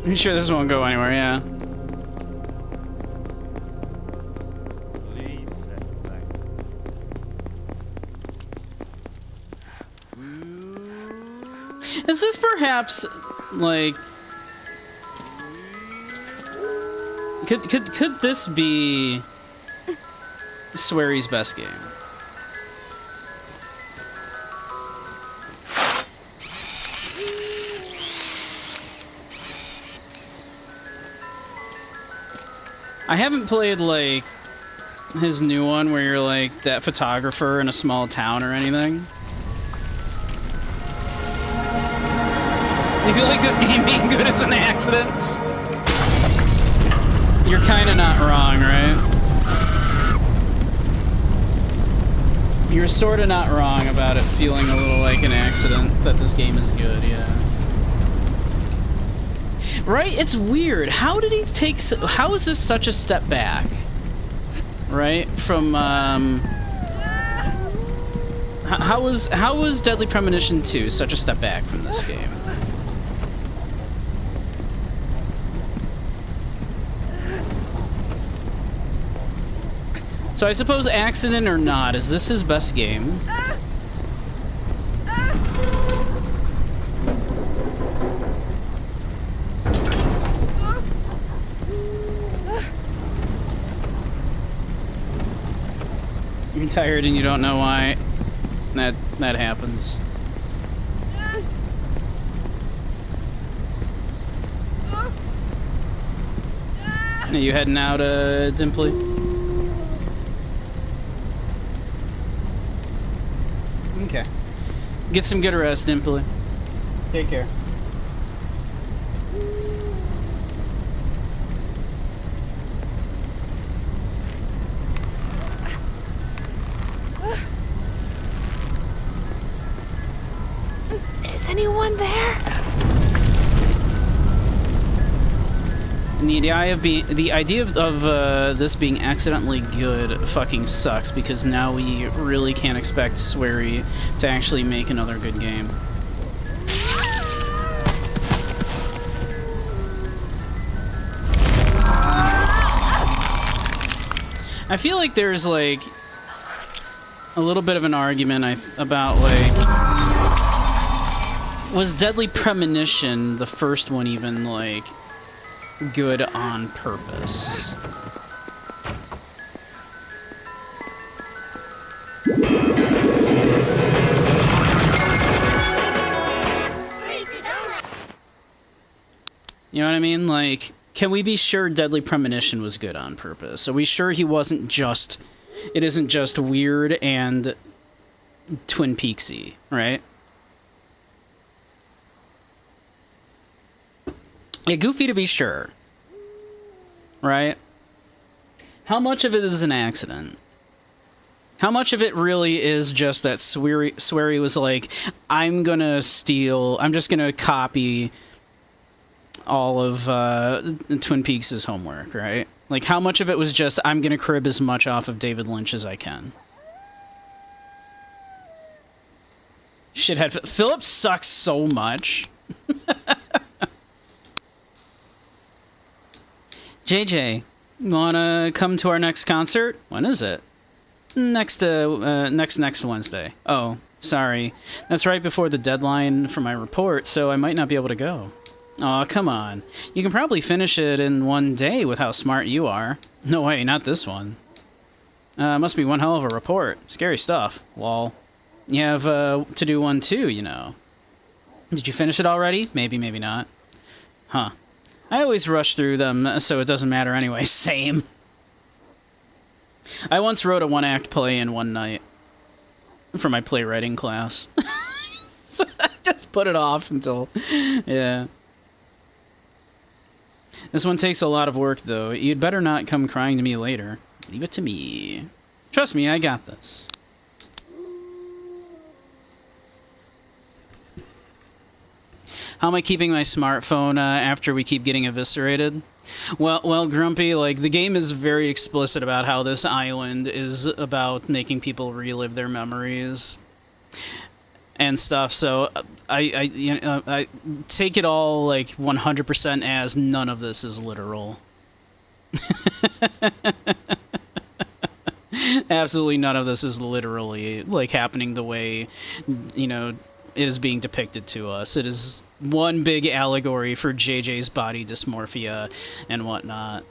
I'm sure this won't go anywhere, yeah. Please set back. Is this perhaps like could this be Swery's best game? I haven't played like his new one where you're like that photographer in a small town or anything. You feel like this game being good is an accident? You're kind of not wrong, right? You're sort of not wrong about it feeling a little like an accident that this game is good, yeah. Right? It's weird. How did he take... How is this such a step back? Right? From, How was Deadly Premonition 2 such a step back from this game? So I suppose accident or not, is this his best game? You're tired and you don't know why that happens. Are you heading out, Dimply? Okay. Get some good rest, Dimply. Take care. Is anyone there? And the idea of this being accidentally good fucking sucks, because now we really can't expect Swery to actually make another good game. I feel like there's like a little bit of an argument about like, was Deadly Premonition, the first one, even like good on purpose? You know what I mean? Like, can we be sure Deadly Premonition was good on purpose? Are we sure he wasn't just... It isn't just weird and Twin Peaksy, right? Yeah, goofy to be sure. Right? How much of it is an accident? How much of it really is just that Swery was like, I'm just gonna copy all of Twin Peaks' homework, right? Like, how much of it was just, I'm gonna crib as much off of David Lynch as I can? Shithead. Philip sucks so much. JJ, wanna come to our next concert? When is it? Next Wednesday. Oh, sorry. That's right before the deadline for my report, so I might not be able to go. Aw, come on. You can probably finish it in one day with how smart you are. No way, not this one. Must be one hell of a report. Scary stuff. Lol. You have to do one too, you know. Did you finish it already? Maybe, maybe not. Huh. I always rush through them, so it doesn't matter anyway. Same. I once wrote a one-act play in one night for my playwriting class. So I just put it off until... Yeah. This one takes a lot of work, though. You'd better not come crying to me later. Leave it to me. Trust me, I got this. How am I keeping my smartphone after we keep getting eviscerated? Well, Grumpy, like, the game is very explicit about how this island is about making people relive their memories and stuff, so I take it all, like, 100% as none of this is literal. Absolutely none of this is literally, like, happening the way, you know, it is being depicted to us. It is one big allegory for JJ's body dysmorphia and whatnot.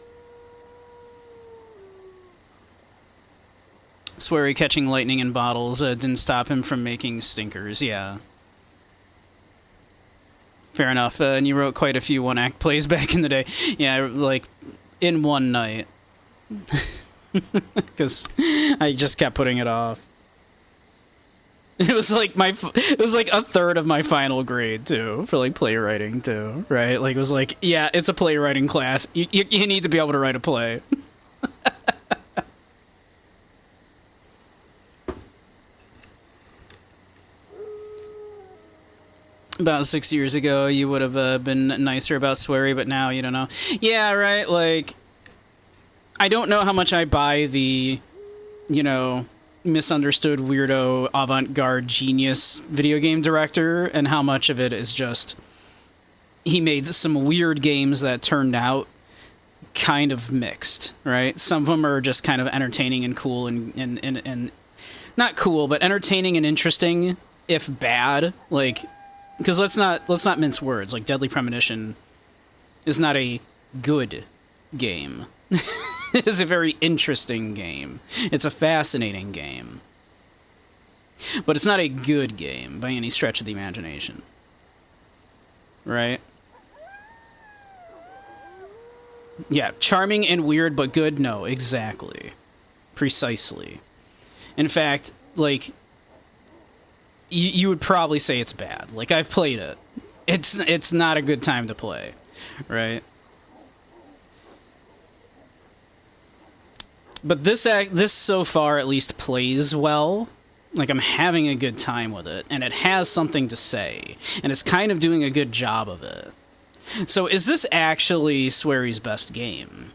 Swery catching lightning in bottles didn't stop him from making stinkers, yeah. Fair enough. And you wrote quite a few one-act plays back in the day. Yeah, like, in one night. Because I just kept putting it off. It was like it was like a third of my final grade too, for like playwriting too, right? Like, it was like, yeah, it's a playwriting class. You need to be able to write a play. About 6 years ago, you would have been nicer about Swery, but now you don't know. Yeah, right. Like, I don't know how much I buy the, you know, misunderstood weirdo avant-garde genius video game director, and how much of it is just he made some weird games that turned out kind of mixed, right? Some of them are just kind of entertaining and cool and not cool, but entertaining and interesting, if bad. Like, because let's not mince words. Like, Deadly Premonition is not a good game. It is a very interesting game. It's a fascinating game. But it's not a good game by any stretch of the imagination. Right? Yeah, charming and weird, but good? No, exactly. Precisely. In fact, like, you would probably say it's bad. Like, I've played it. It's not a good time to play. Right? But this so far at least plays well, Like, I'm having a good time with it, and it has something to say, and it's kind of doing a good job of it. So, is this actually Swery's best game?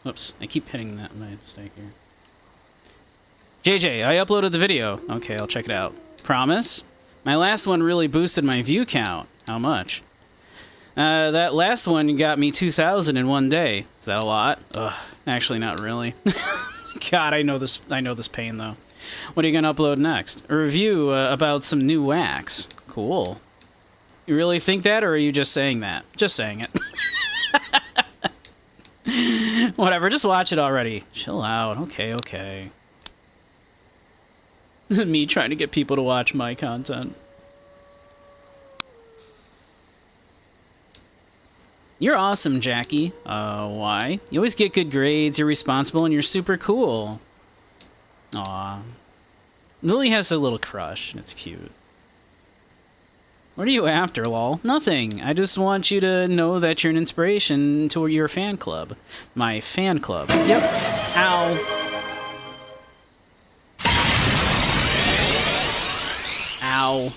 Whoops, I keep hitting that my mistake here. JJ, I uploaded the video. Okay, I'll check it out. Promise? My last one really boosted my view count. How much? That last one got me 2,000 in one day. Is that a lot? Ugh, actually not really. God, I know this pain though. What are you gonna upload next? A review about some new wax. Cool. You really think that, or are you just saying that? Just saying it. Whatever, just watch it already. Chill out. Okay. Me trying to get people to watch my content. You're awesome, Jackie. Why? You always get good grades, you're responsible, and you're super cool. Aw. Lily has a little crush, and it's cute. What are you after, lol? Nothing. I just want you to know that you're an inspiration to your fan club. My fan club. Yep. Ow. Ow.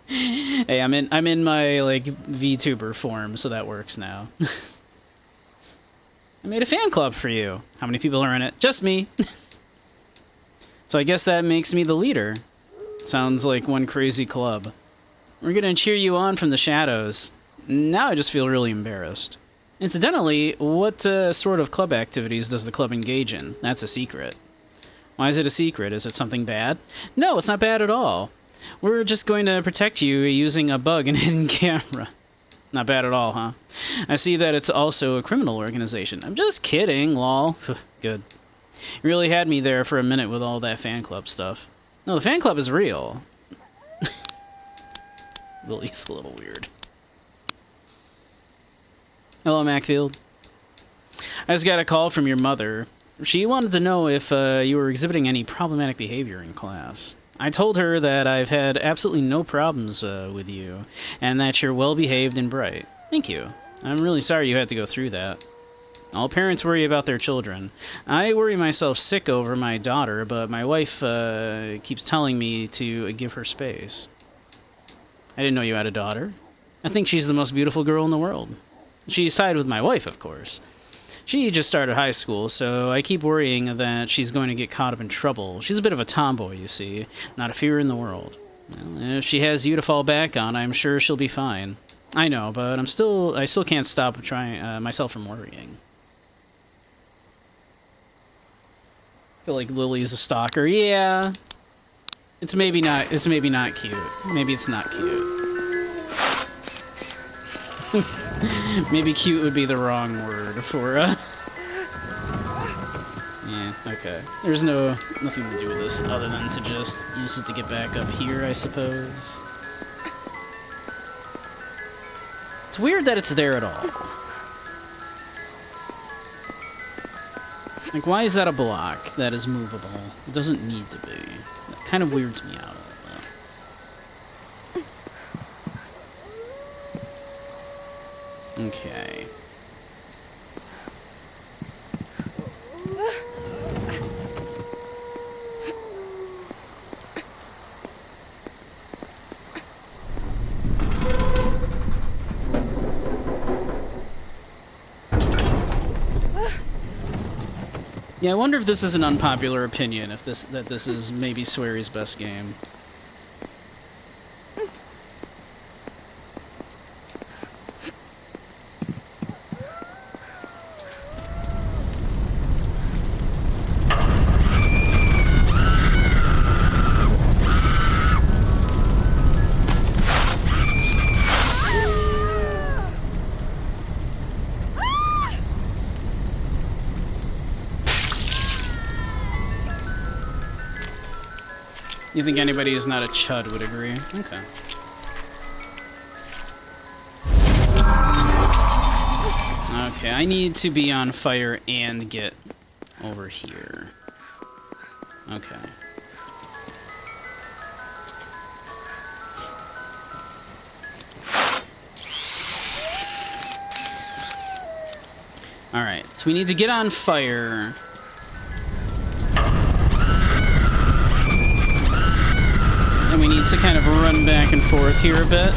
Hey, I'm in my like VTuber form, so that works now. I made a fan club for you. How many people are in it? Just me. So I guess that makes me the leader. Sounds like one crazy club. We're gonna cheer you on from the shadows. Now I just feel really embarrassed. Incidentally, what sort of club activities does the club engage in? That's a secret. Why is it a secret? Is it something bad? No, it's not bad at all. We're just going to protect you using a bug and hidden camera. Not bad at all, huh? I see that it's also a criminal organization. I'm just kidding, lol. Good. You really had me there for a minute with all that fan club stuff. No, the fan club is real. Lily's a little weird. Hello, Macfield. I just got a call from your mother. She wanted to know if you were exhibiting any problematic behavior in class. I told her that I've had absolutely no problems with you, and that you're well-behaved and bright. Thank you. I'm really sorry you had to go through that. All parents worry about their children. I worry myself sick over my daughter, but my wife keeps telling me to give her space. I didn't know you had a daughter. I think she's the most beautiful girl in the world. She's tied with my wife, of course. She just started high school, so I keep worrying that she's going to get caught up in trouble. She's a bit of a tomboy, you see. Not a fear in the world. Well, if she has you to fall back on, I'm sure she'll be fine. I know, but I still can't stop trying myself from worrying. I feel like Lily's a stalker. Yeah. It's maybe not cute. Maybe it's not cute. Maybe cute would be the wrong word for yeah, okay. There's nothing to do with this other than to just use it to get back up here, I suppose. It's weird that it's there at all. Like, why is that a block that is movable? It doesn't need to be. That kind of weirds me out a little bit. Okay. Yeah, I wonder if this is an unpopular opinion, if this is maybe Swery's best game. You think anybody who's not a chud would agree? Okay. Okay, I need to be on fire and get over here. Okay. Alright, so we need to get on fire. And we need to kind of run back and forth here a bit.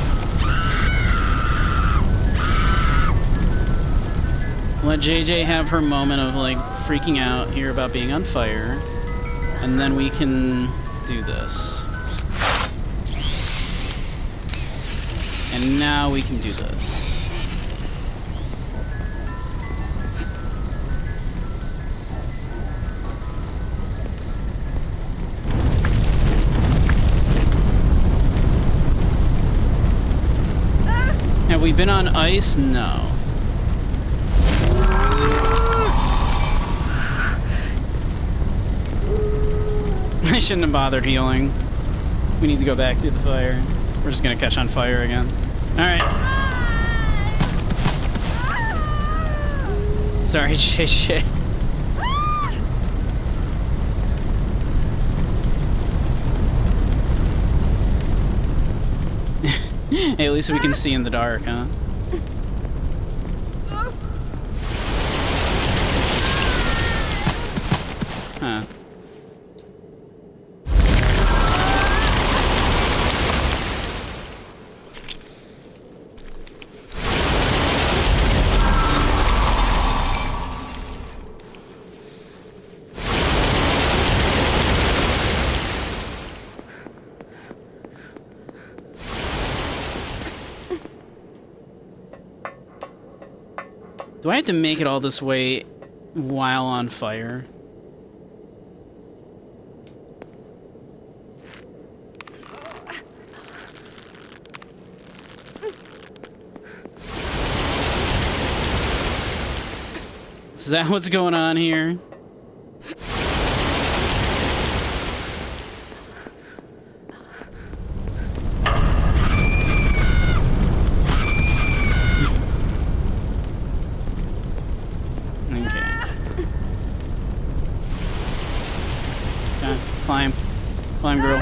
Let JJ have her moment of, like, freaking out here about being on fire. And then we can do this. And now we can do this. Have we been on ice? No. I shouldn't have bothered healing. We need to go back through the fire. We're just gonna catch on fire again. Alright. Sorry, JJ. Hey, at least we can see in the dark, huh? Huh. Do I have to make it all this way while on fire? Is that what's going on here? Climb. Climb, girl.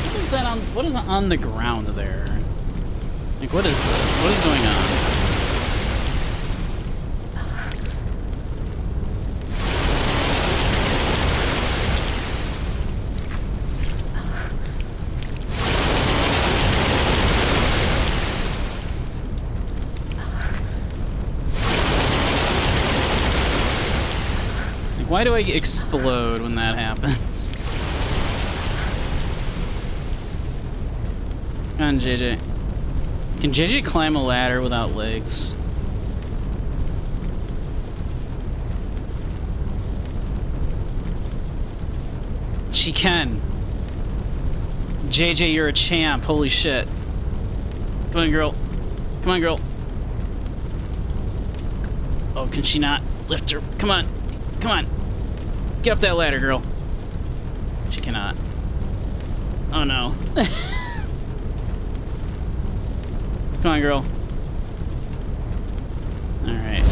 What is that on? What is on the ground there? Like, what is this? What is going on? Why do I explode when that happens? Come on, JJ. Can JJ climb a ladder without legs? She can. JJ, you're a champ. Holy shit. Come on, girl. Come on, girl. Oh, can she not lift her? Come on. Come on. Get up that ladder, girl. She cannot. Oh, no. Come on, girl. Alright.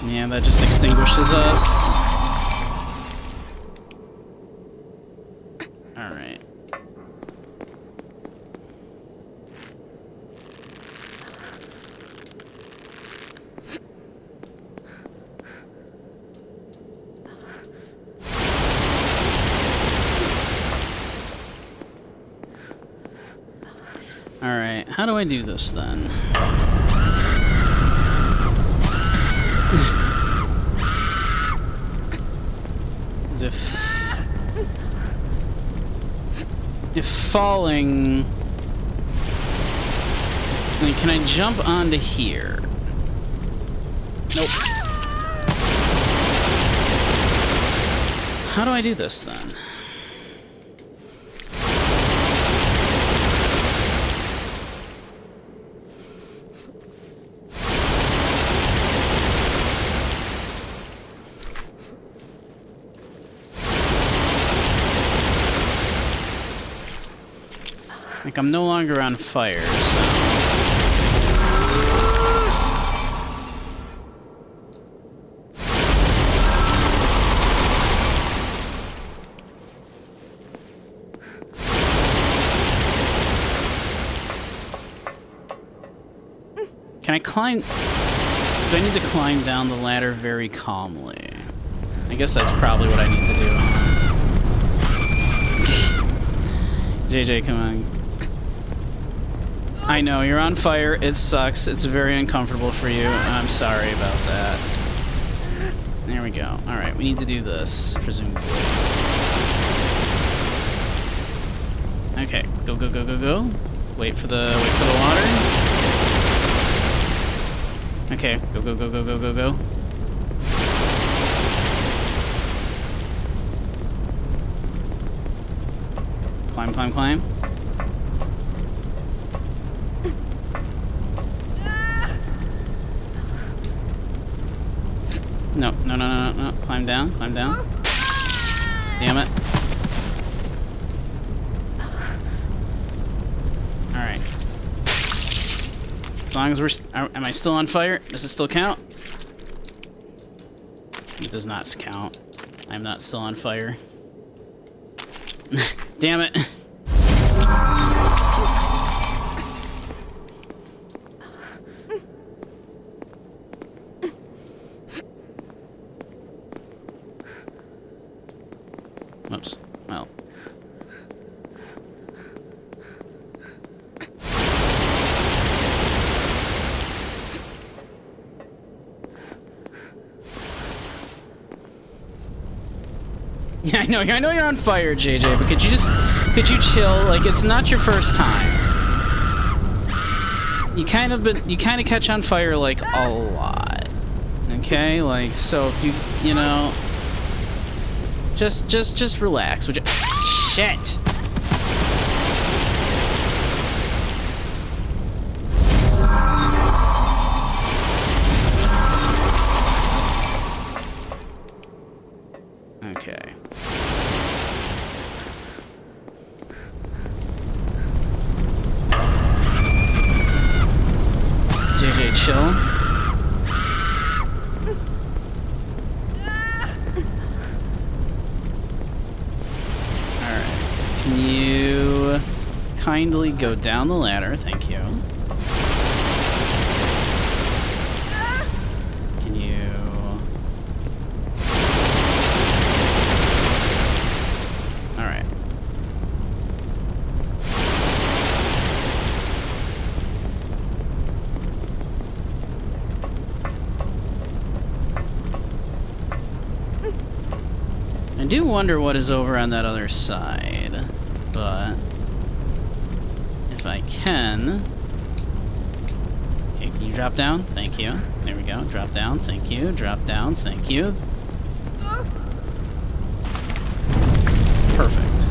Yeah, that just extinguishes us. Alright. Alright, how do I do this then? As if falling, then can I jump onto here? Nope. How do I do this then? Like, I'm no longer on fire, so... Can I climb? Do I need to climb down the ladder very calmly? I guess that's probably what I need to do, huh? JJ, come on. I know, you're on fire. It sucks. It's very uncomfortable for you. I'm sorry about that. There we go. Alright, we need to do this, presumably. Okay, go, go, go, go, go. Wait for the water. Okay, go, go, go, go, go, go, go. Climb, climb, climb. No, no, no, no, no, no. Climb down, climb down. Damn it. Alright. As long as we're... am I still on fire? Does it still count? It does not count. I'm not still on fire. Damn it. Whoops. Well. Yeah, I know you're on fire, JJ, but could you chill? Like, it's not your first time. You kind of catch on fire, like, a lot. Okay? Like, so if you know, just relax. Would you? Shit! Okay. JJ, chill. Alright. Can you kindly go down the ladder? Thank you. Can you... Alright. I do wonder what is over on that other side, but if I can... Okay, can you drop down? Thank you. There we go. Drop down. Thank you. Drop down. Thank you. Perfect.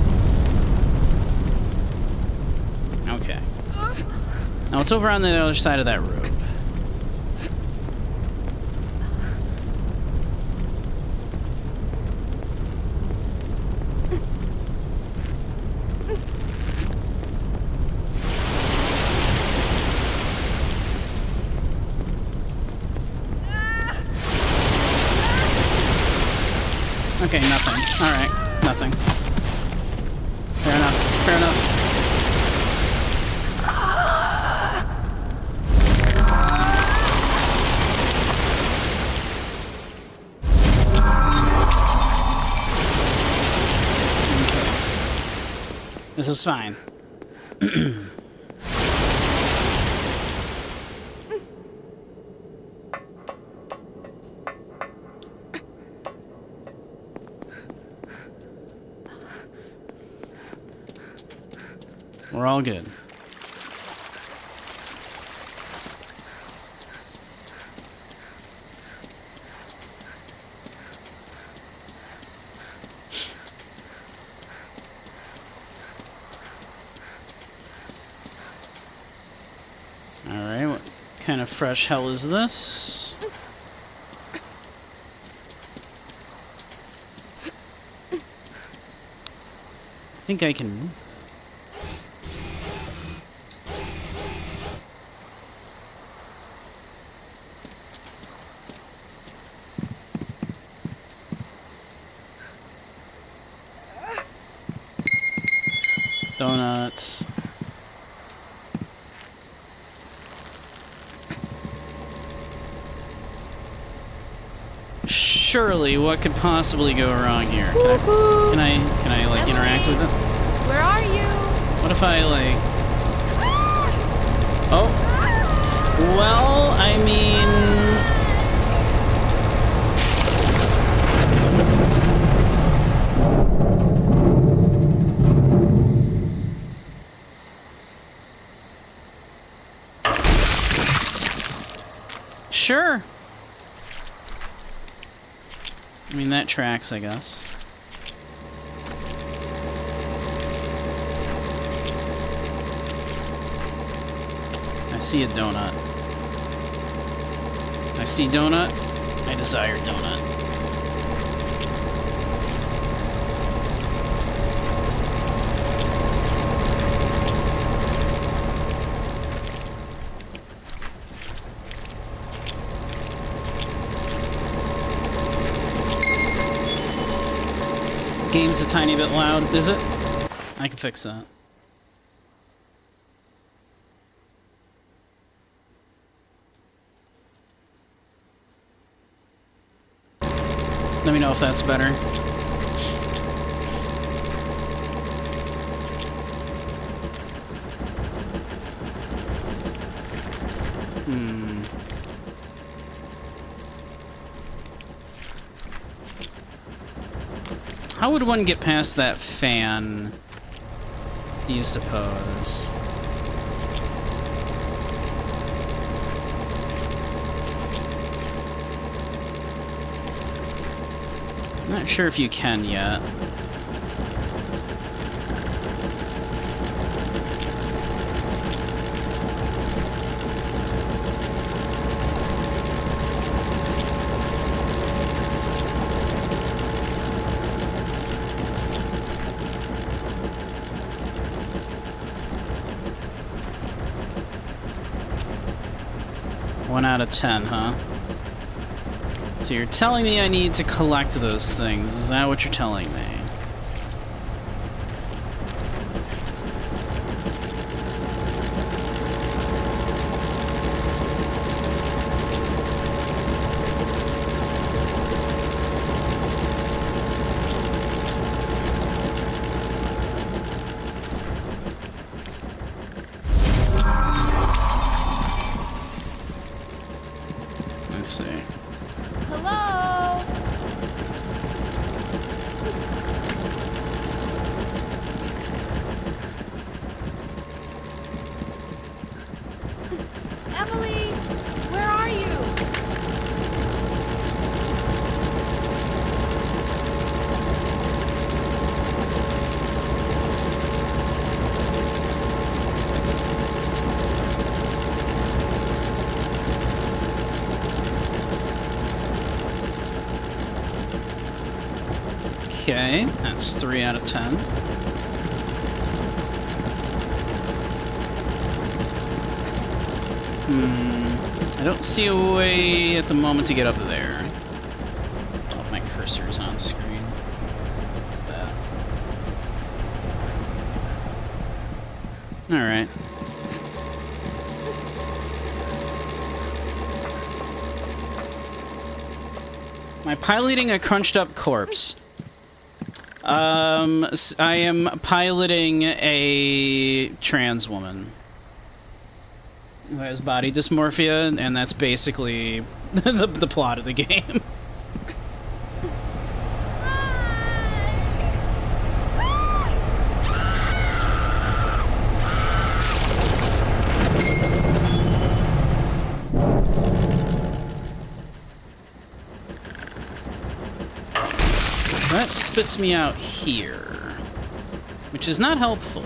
Okay. Now what's over on the other side of that rope? Okay, nothing. Alright, nothing. Fair enough. Fair enough. Okay. This is fine. We're all good. Alright, what kind of fresh hell is this? I think I can... Donuts. surely, what could possibly go wrong here? Can I like Emily, interact with it? Where are you? What if I like? Oh, well, I mean. Sure. I mean, that tracks, I guess. I see a donut. I see donut. I desire donut. Game's a tiny bit loud, is it? I can fix that. Let me know if that's better. How would one get past that fan, do you suppose? I'm not sure if you can yet. One out of 10, huh? So you're telling me I need to collect those things. Is that what you're telling me? Let's see. Hello? Emily, where are you? Okay, that's 3 out of 10. I don't see a way at the moment to get up there. Oh, my cursor's on screen. That. Alright. Am I piloting a crunched up corpse? I am piloting a trans woman who has body dysmorphia, and that's basically the plot of the game. That spits me out here, which is not helpful.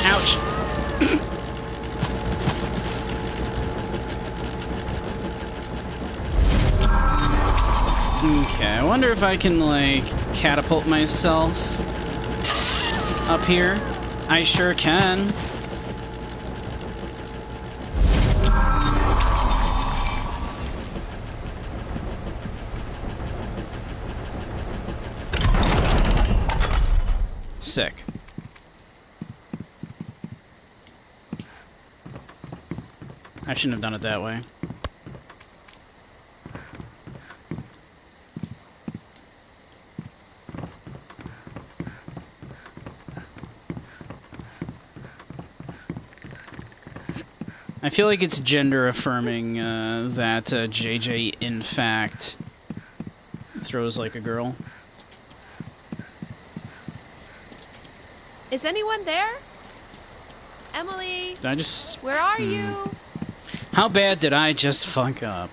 Ouch. Okay, I wonder if I can, like, catapult myself up here. I sure can. Sick. I shouldn't have done it that way. I feel like it's gender affirming that JJ in fact throws like a girl. Is anyone there? Emily, Did I just... where are you? How bad did I just fuck up?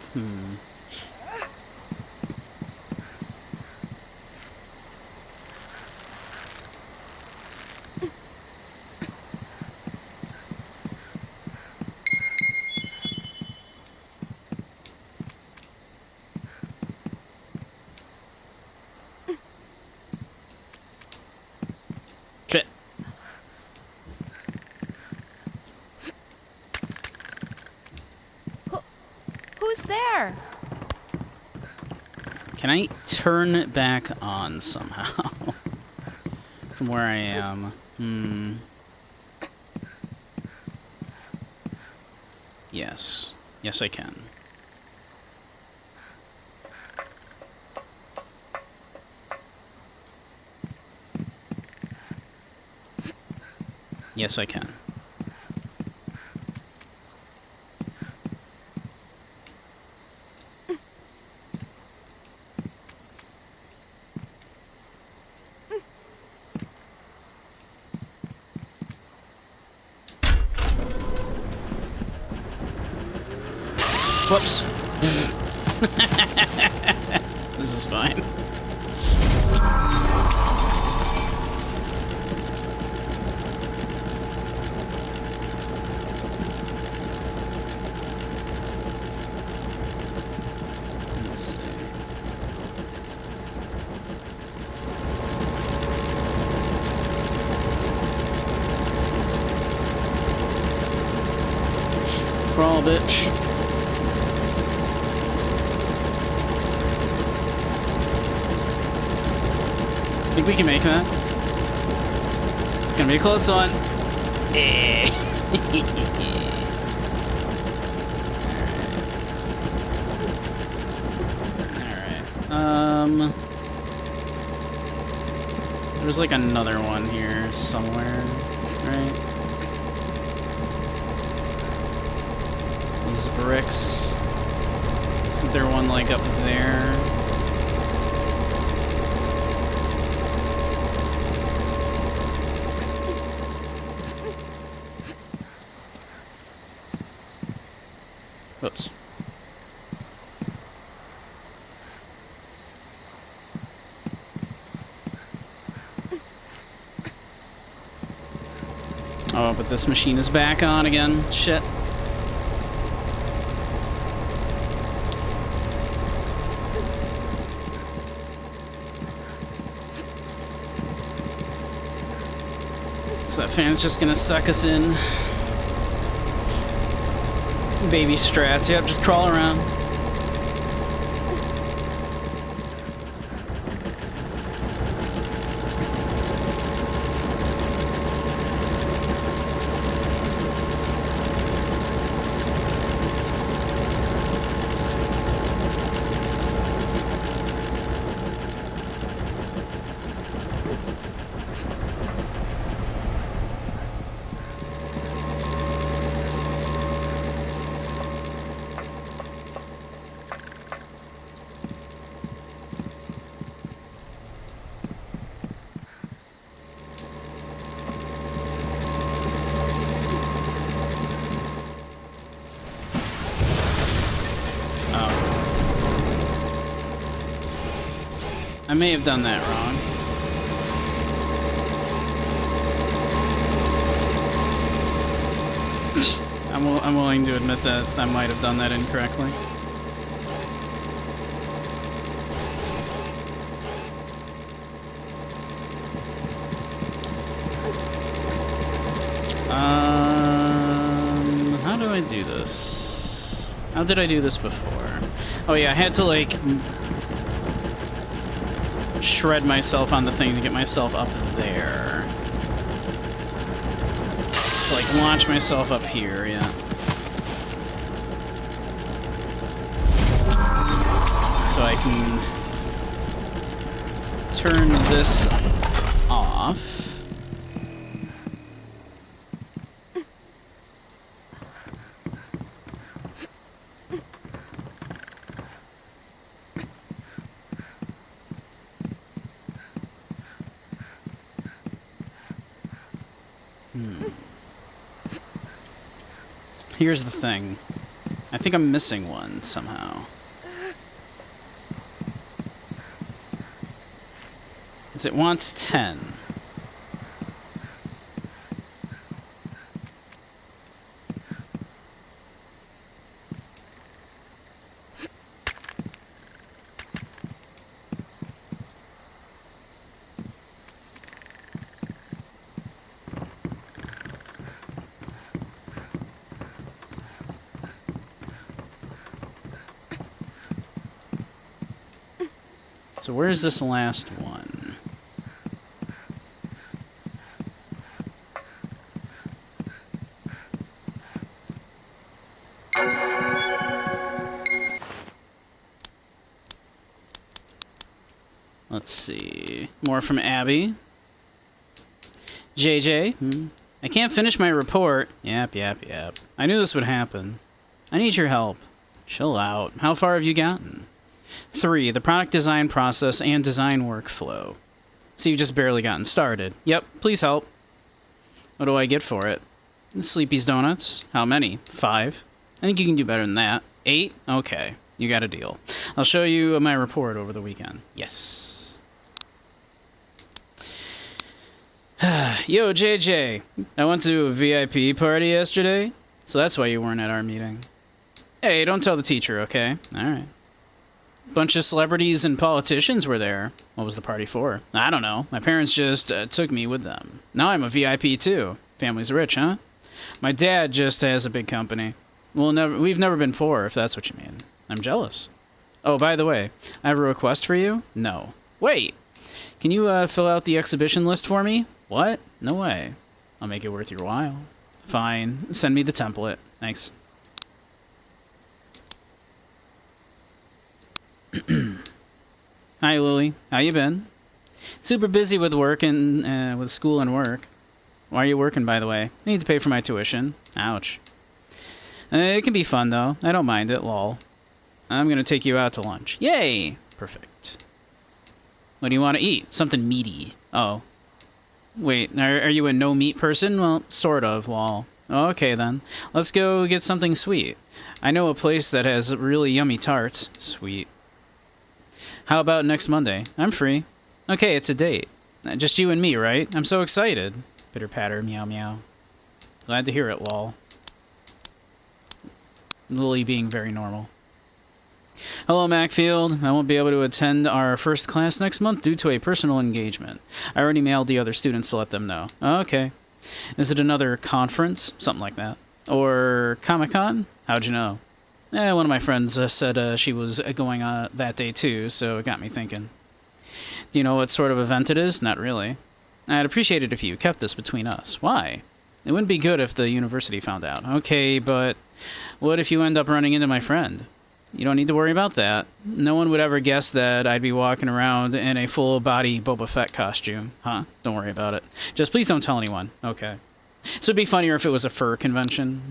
Shit. Who's there? Can I turn it back on somehow? From where I am. Yes. Yes, I can. Yes, I can. Whoops. This is fine. Let's see. Crawl, bitch. Think we can make that? It's gonna be a close one. Alright. There's like another one here somewhere, right? These bricks. Isn't there one like up there? Whoops. Oh, but this machine is back on again. Shit. So that fan's just gonna suck us in. Baby strats, yep, just crawl around. I may have done that wrong. I'm willing to admit that I might have done that incorrectly. How do I do this? How did I do this before? Oh yeah, I had to like shred myself on the thing to get myself up there. To, like, launch myself up here, yeah. So I can turn this off. Here's the thing. I think I'm missing one somehow. It wants 10. So where's this last one? Let's see. More from Abby. JJ. I can't finish my report. Yep. I knew this would happen. I need your help. Chill out. How far have you gotten? 3. The product design process and design workflow. So you've just barely gotten started. Yep, please help. What do I get for it? Sleepy's Donuts. How many? 5. I think you can do better than that. 8? Okay, you got a deal. I'll show you my report over the weekend. Yes. Yo, JJ. I went to a VIP party yesterday, so that's why you weren't at our meeting. Hey, don't tell the teacher, okay? Alright. Bunch of celebrities and politicians were there. What was the party for? I don't know. My parents just took me with them. Now I'm a VIP too. Family's rich, huh? My dad just has a big company. We've never been poor, if that's what you mean. I'm jealous. Oh, by the way, I have a request for you? No. Wait! Can you fill out the exhibition list for me? What? No way. I'll make it worth your while. Fine. Send me the template. Thanks. Hi, Lily. How you been? Super busy with work and with school and work. Why are you working, by the way? I need to pay for my tuition. Ouch. It can be fun, though. I don't mind it, lol. I'm gonna take you out to lunch. Yay! Perfect. What do you want to eat? Something meaty. Oh. Wait, are you a no-meat person? Well, sort of, lol. Okay, then. Let's go get something sweet. I know a place that has really yummy tarts. Sweet. How about next Monday? I'm free. Okay, it's a date. Just you and me, right? I'm so excited. Pitter-patter, meow meow. Glad to hear it, lol. Lily being very normal. Hello, Macfield. I won't be able to attend our first class next month due to a personal engagement. I already mailed the other students to let them know. Okay. Is it another conference? Something like that. Or Comic-Con? How'd you know? One of my friends said she was going on that day too, so it got me thinking. Do you know what sort of event it is? Not really. I'd appreciate it if you kept this between us. Why? It wouldn't be good if the university found out. Okay, but what if you end up running into my friend? You don't need to worry about that. No one would ever guess that I'd be walking around in a full-body Boba Fett costume. Huh? Don't worry about it. Just please don't tell anyone. Okay. So it'd be funnier if it was a fur convention.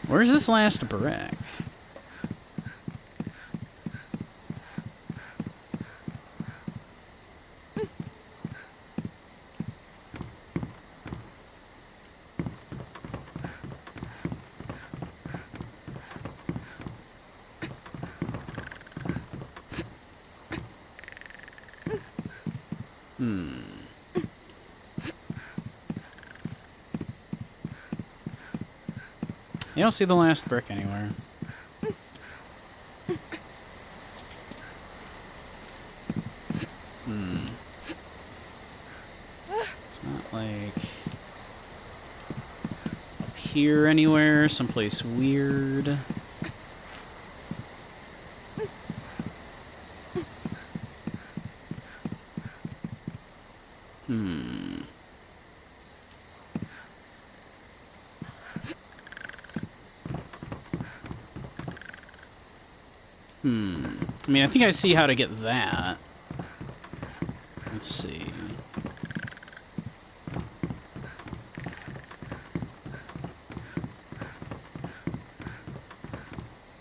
Where's this last brick? You don't see the last brick anywhere. It's not like... here anywhere? Someplace weird? I mean, I think I see how to get that. Let's see.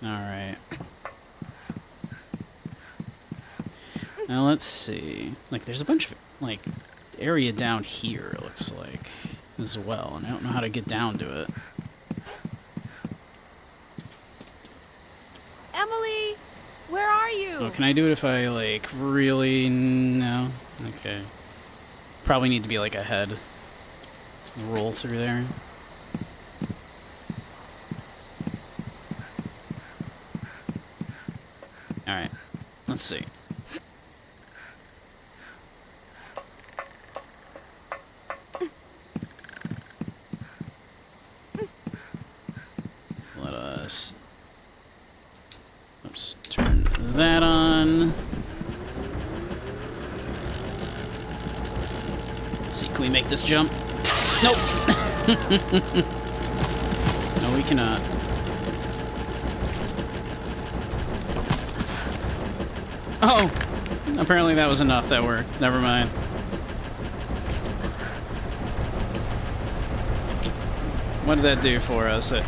Alright. Now let's see. Like, there's a bunch of, like, area down here, it looks like, as well, and I don't know how to get down to it. Emily, where are you? Oh, can I do it if I, like, really... No? Okay. Probably need to be, like, ahead. Roll through there. Alright. Let's see. Let us... Oops. Turn that on. Let's see, can we make this jump? Nope! No, we cannot. Oh! Apparently that was enough, that worked. Never mind. What did that do for us? Like,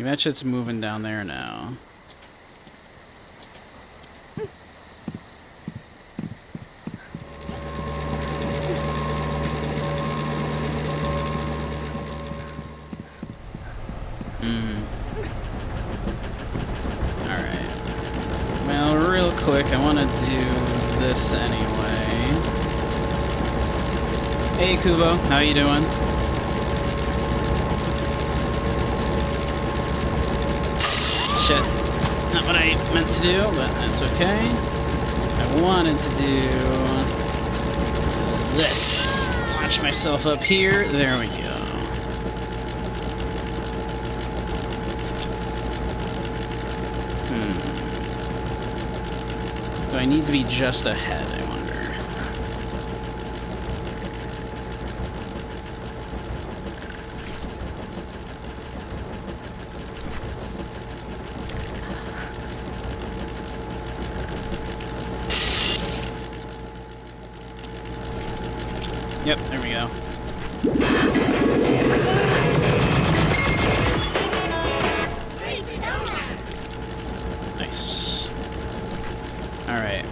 that shit's moving down there now. I want to do this anyway. Hey Kubo, how you doing? Shit, not what I meant to do, but that's okay. I wanted to do this. Launch myself up here. There we go. Do I need to be just ahead, I wonder? Yep, there we go. Nice. Alright.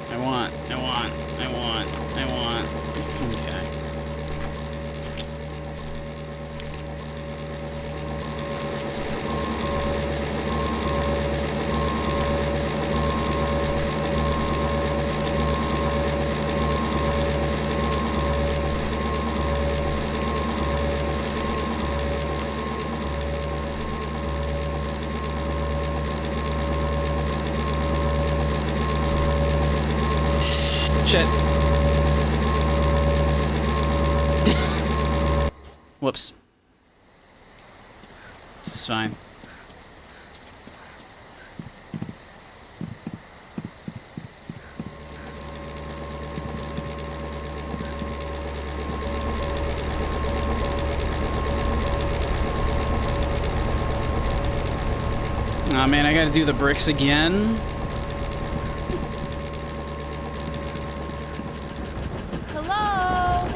I want. Okay. Shit. Whoops. It's fine. Aw, man, I gotta do the bricks again. Hello?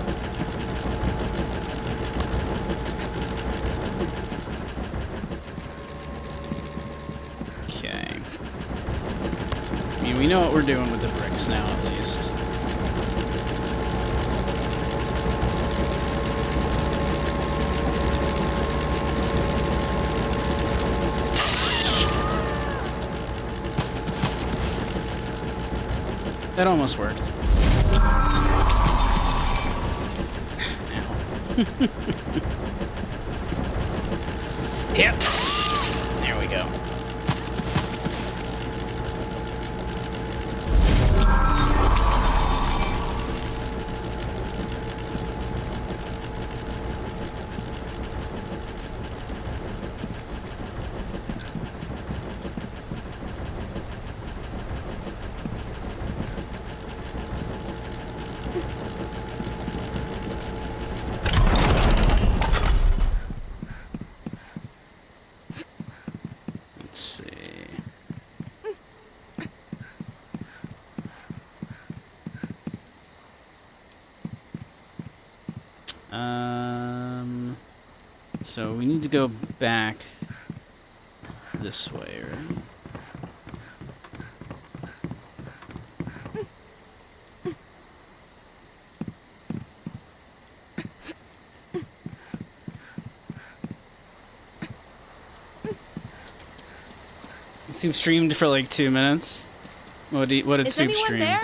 we know what we're doing with the bricks now, at least. That almost worked. Yep. There we go. So we need to go back this way, right? Soup streamed for like 2 minutes. What did Soup stream? Is anyone there?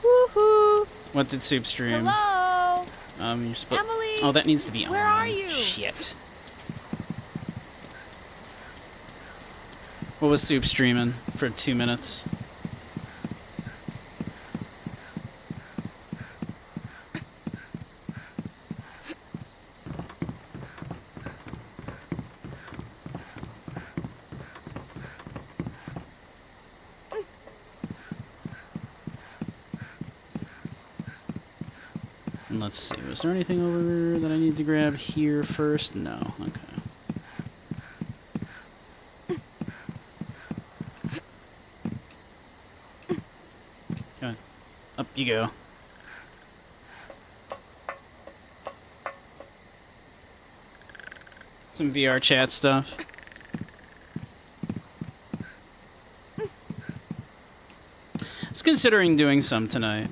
Woohoo! What did Soup stream? Hello? You're supposed. Emily? Oh, that needs to be on. Where are you? Shit. What was Soup streaming for 2 minutes? Let's see, was there anything over there that I need to grab here first? No, okay. Okay, up you go. Some VRChat stuff. I was considering doing some tonight.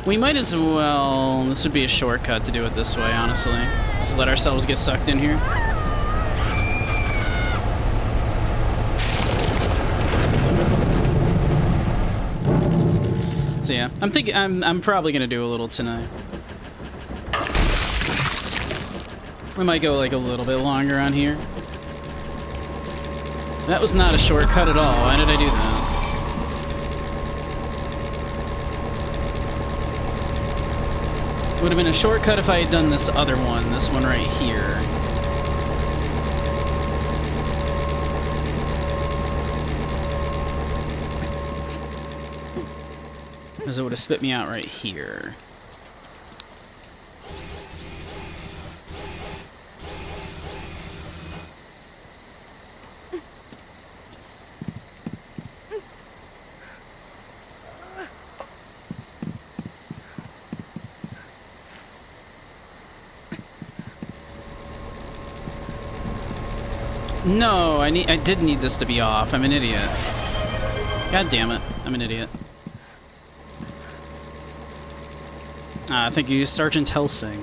We might as well... This would be a shortcut to do it this way, honestly. Just let ourselves get sucked in here. So yeah, I'm probably gonna do a little tonight. We might go like a little bit longer on here. So that was not a shortcut at all. Why did I do that? Would have been a shortcut if I had done this other one, this one right here. Because it would have spit me out right here. No, I did need this to be off. I'm an idiot. God damn it. I'm an idiot. Thank you, Sergeant Helsing.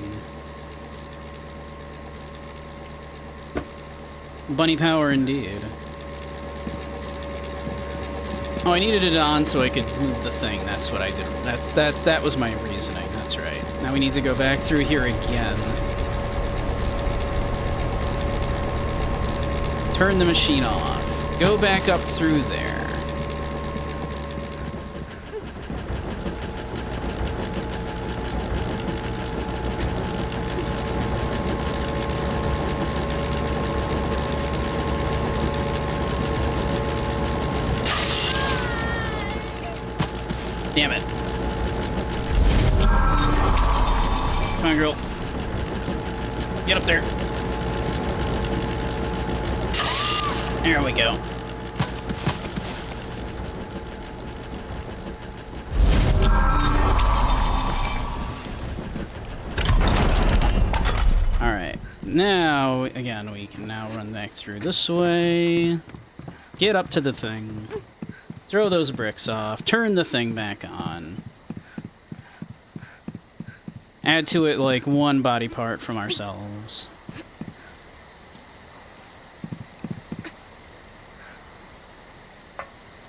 Bunny power indeed. Oh, I needed it on so I could move the thing. That's what I did. That was my reasoning. That's right. Now we need to go back through here again. Turn the machine off. Go back up through there. Damn it. Come on, girl. Get up there. There we go. Alright, Now, again, we can now run back through this way. Get up to the thing. Throw those bricks off. Turn the thing back on. Add to it, like, one body part from ourselves.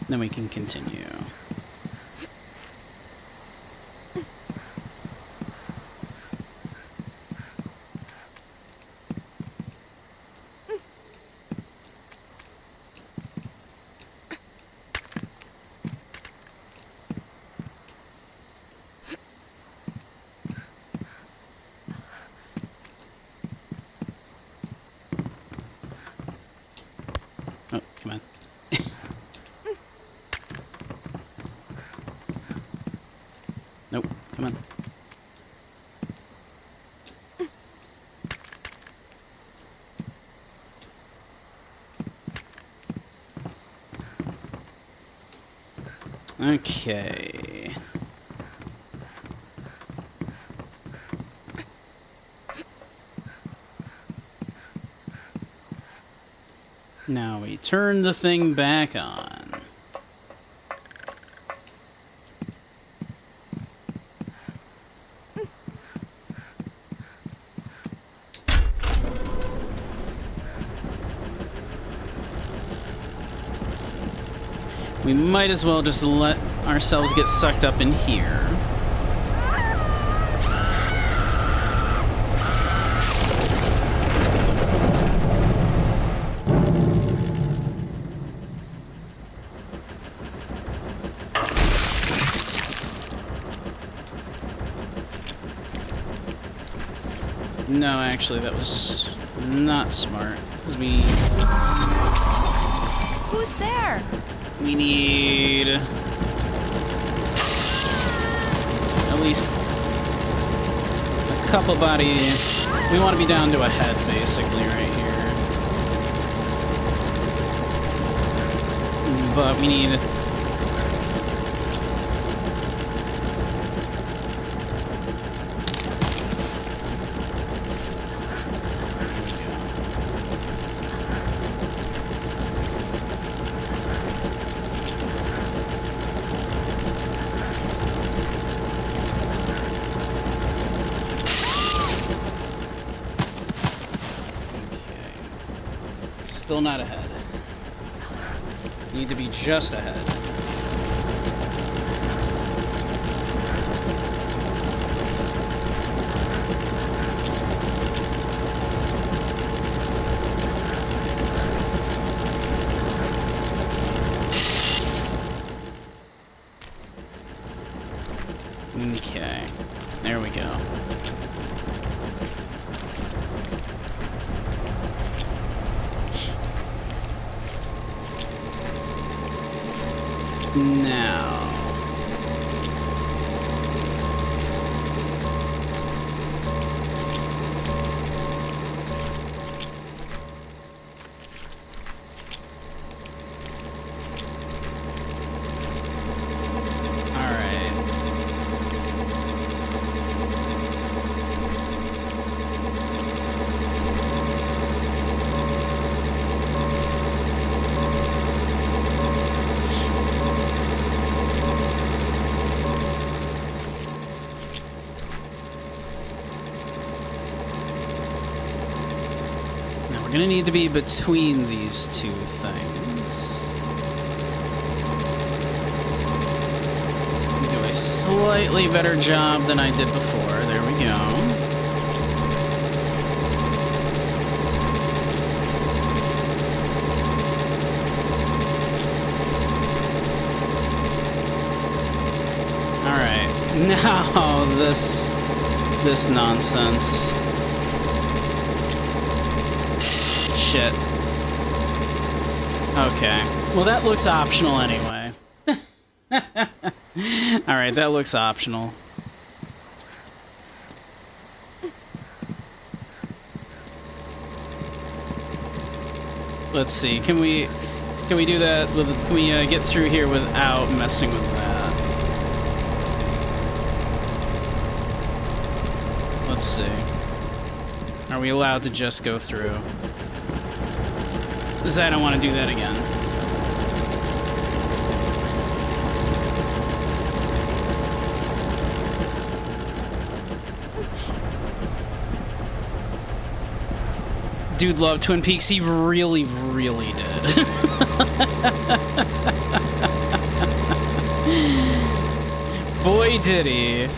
Then we can continue. Oh, come on. Nope, come on. Okay. Now we turn the thing back on. We might as well just let ourselves get sucked up in here. No, actually, that was not smart. 'Cause Who's there? we need at least a couple body. We want to be down to a head, basically, right here. But we need. Still not ahead. Need to be just ahead. Okay, there we go. Now. All right. We're gonna need to be between these two things. Do a slightly better job than I did before. There we go. All right, now this nonsense. Shit. Okay. Well, that looks optional anyway. Alright, that looks optional. Let's see. Can we do that with? Can we get through here without messing with that? Let's see. Are we allowed to just go through? Because I don't want to do that again. Dude loved Twin Peaks. He really, really did. Boy, did he.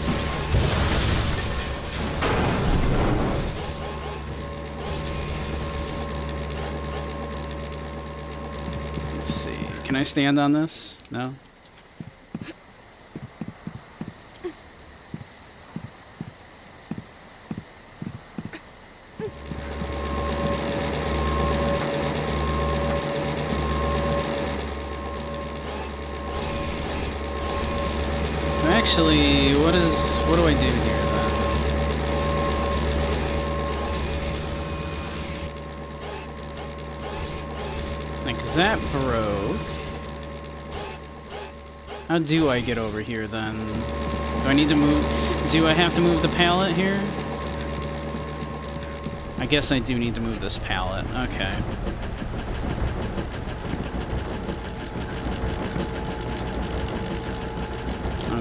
Let's see. Can I stand on this? No? Actually, what do I do here then? Because that broke. How do I get over here then? Do I need to move? Do I have to move the pallet here? I guess I do need to move this pallet. Okay.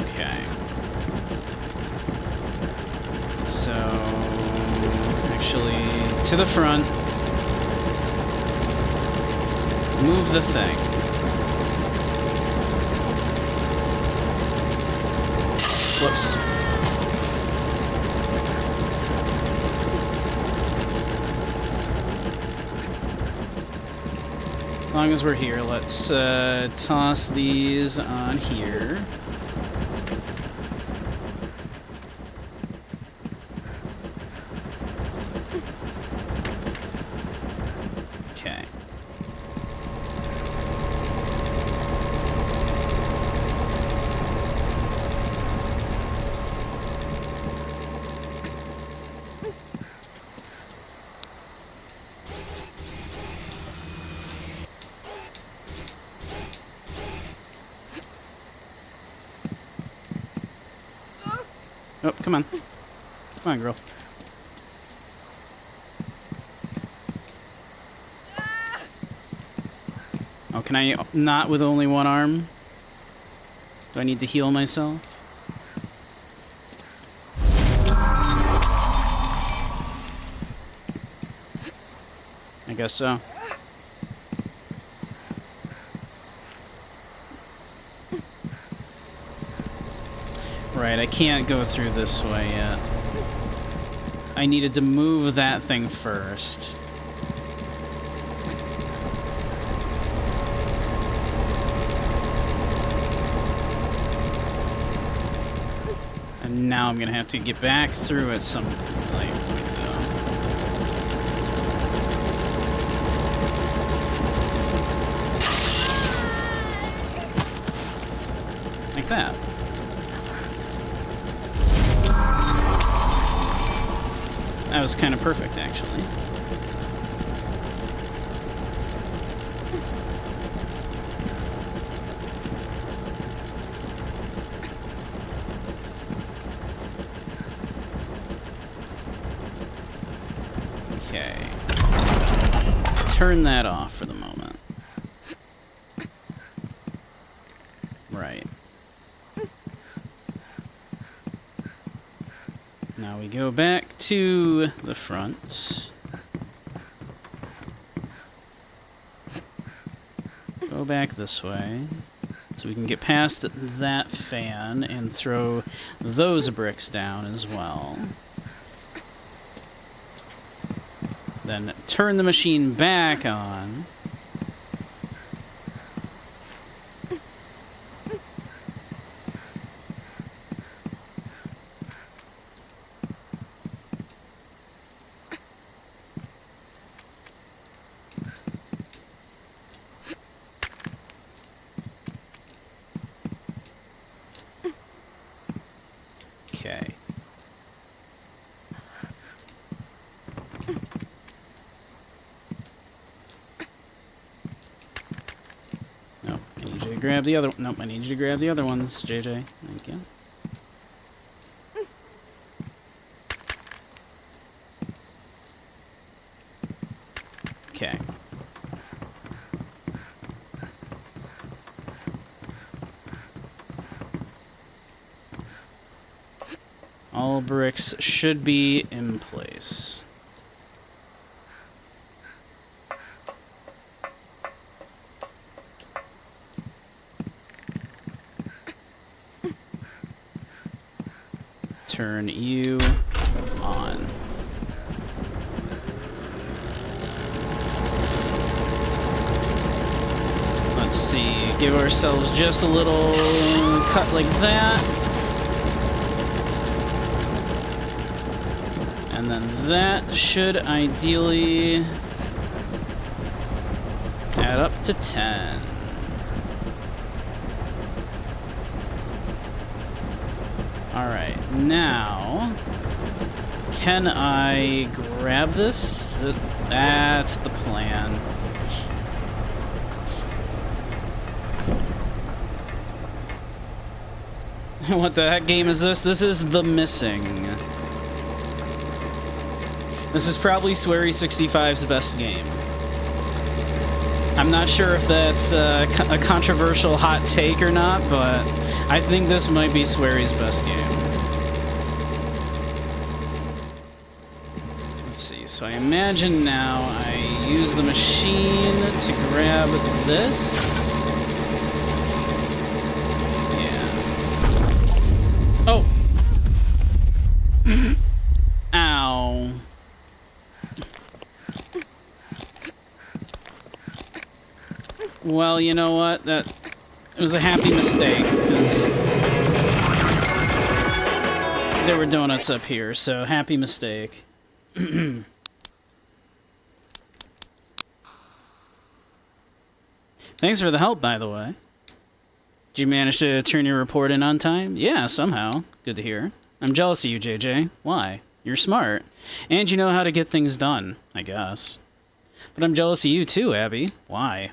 Okay. So, actually, to the front. Move the thing. Whoops. As long as we're here, let's toss these on here. Oh, come on. Come on, girl. Oh, can I not with only one arm? Do I need to heal myself? I guess so. Right, I can't go through this way yet. I needed to move that thing first. And now I'm gonna have to get back through at some point though. Like that. That was kind of perfect, actually. Okay. Turn that off for the moment. Right. Now we go back to the front. Go back this way. So we can get past that fan and throw those bricks down as well. Then turn the machine back on. Okay. Nope, I need you to grab the other. Nope, I need you to grab the other ones, JJ. Thank you. Okay. All bricks should be in place. Turn you on. Let's see, give ourselves just a little cut like that. And then that should ideally add up to 10. Alright, now, can I grab this? That's the plan. What the heck game is this? This is The Missing. This is probably Swery65's best game. I'm not sure if that's a controversial hot take or not, but I think this might be Swery's best game. Let's see, so I imagine now I use the machine to grab this. Yeah. Oh! Ow. Well, you know what? It was a happy mistake, because there were donuts up here, so happy mistake. Thanks for the help, by the way. Did you manage to turn your report in on time? Yeah, somehow. Good to hear. I'm jealous of you, JJ. Why? You're smart. And you know how to get things done, I guess. But I'm jealous of you too, Abby. Why?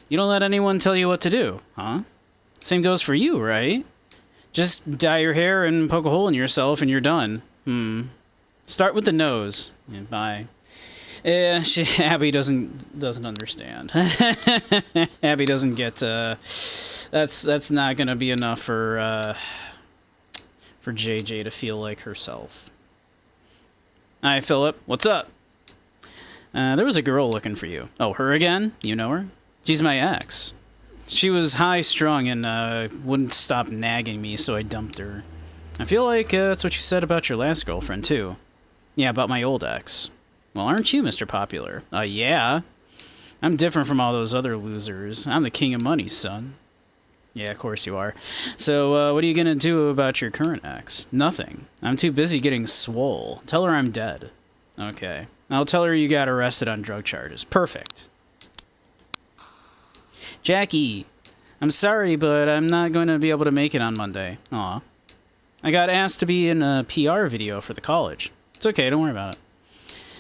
You don't let anyone tell you what to do, huh? Same goes for you, right? Just dye your hair and poke a hole in yourself and you're done. Start with the nose. Yeah, bye. Abby doesn't understand. Abby doesn't get, that's not gonna be enough for JJ to feel like herself. Hi, Philip. What's up? There was a girl looking for you. Oh, her again? You know her? She's my ex. She was high-strung and wouldn't stop nagging me, so I dumped her. I feel like that's what you said about your last girlfriend, too. Yeah, about my old ex. Well, aren't you, Mr. Popular? Yeah. I'm different from all those other losers. I'm the king of money, son. Yeah, of course you are. So, what are you gonna do about your current ex? Nothing. I'm too busy getting swole. Tell her I'm dead. Okay. I'll tell her you got arrested on drug charges. Perfect. Jackie, I'm sorry, but I'm not going to be able to make it on Monday. Aw. I got asked to be in a PR video for the college. It's okay, don't worry about it.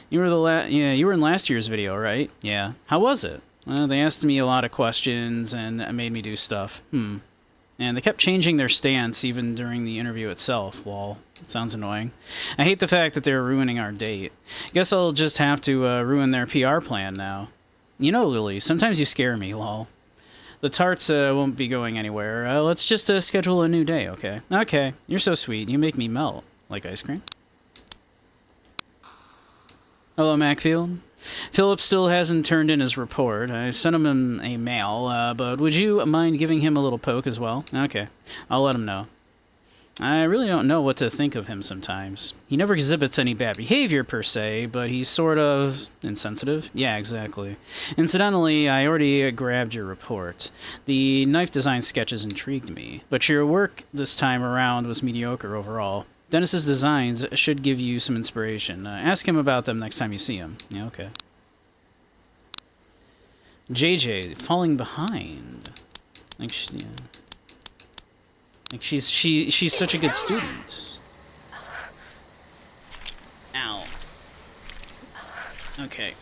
You were you were in last year's video, right? Yeah. How was it? Well, they asked me a lot of questions and made me do stuff. And they kept changing their stance even during the interview itself. Lol. It sounds annoying. I hate the fact that they're ruining our date. Guess I'll just have to ruin their PR plan now. You know, Lily, sometimes you scare me, lol. The tarts won't be going anywhere. Let's just schedule a new day, okay? Okay, you're so sweet. You make me melt. Like ice cream? Hello, Macfield. Philip still hasn't turned in his report. I sent him a mail, but would you mind giving him a little poke as well? Okay, I'll let him know. I really don't know what to think of him sometimes. He never exhibits any bad behavior per se, but he's sort of insensitive. Yeah, exactly. Incidentally, I already grabbed your report. The knife design sketches intrigued me, but your work this time around was mediocre overall. Dennis's designs should give you some inspiration. Ask him about them next time you see him. Yeah, okay. JJ, falling behind. Like, yeah. Like she's such a good student. Ow. Okay.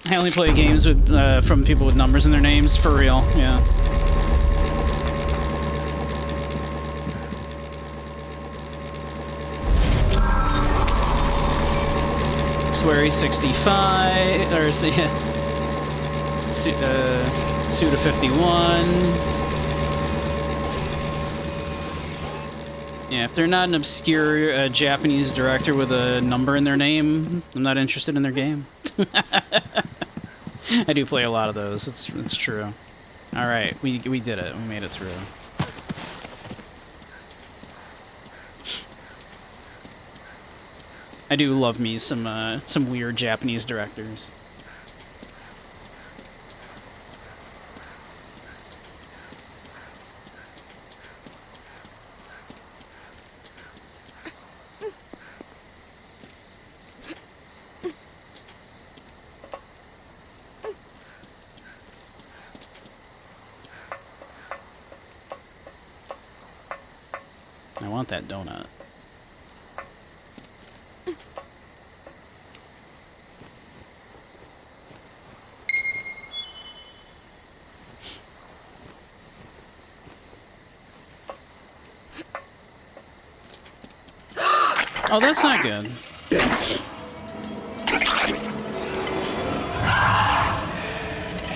I only play games with from people with numbers in their names, for real. Yeah. Ossuary 65, or Suda 51. Yeah, if they're not an obscure Japanese director with a number in their name, I'm not interested in their game. I do play a lot of those. It's true. All right, we did it. We made it through. I do love me some weird Japanese directors. I want that donut. Oh, that's not good.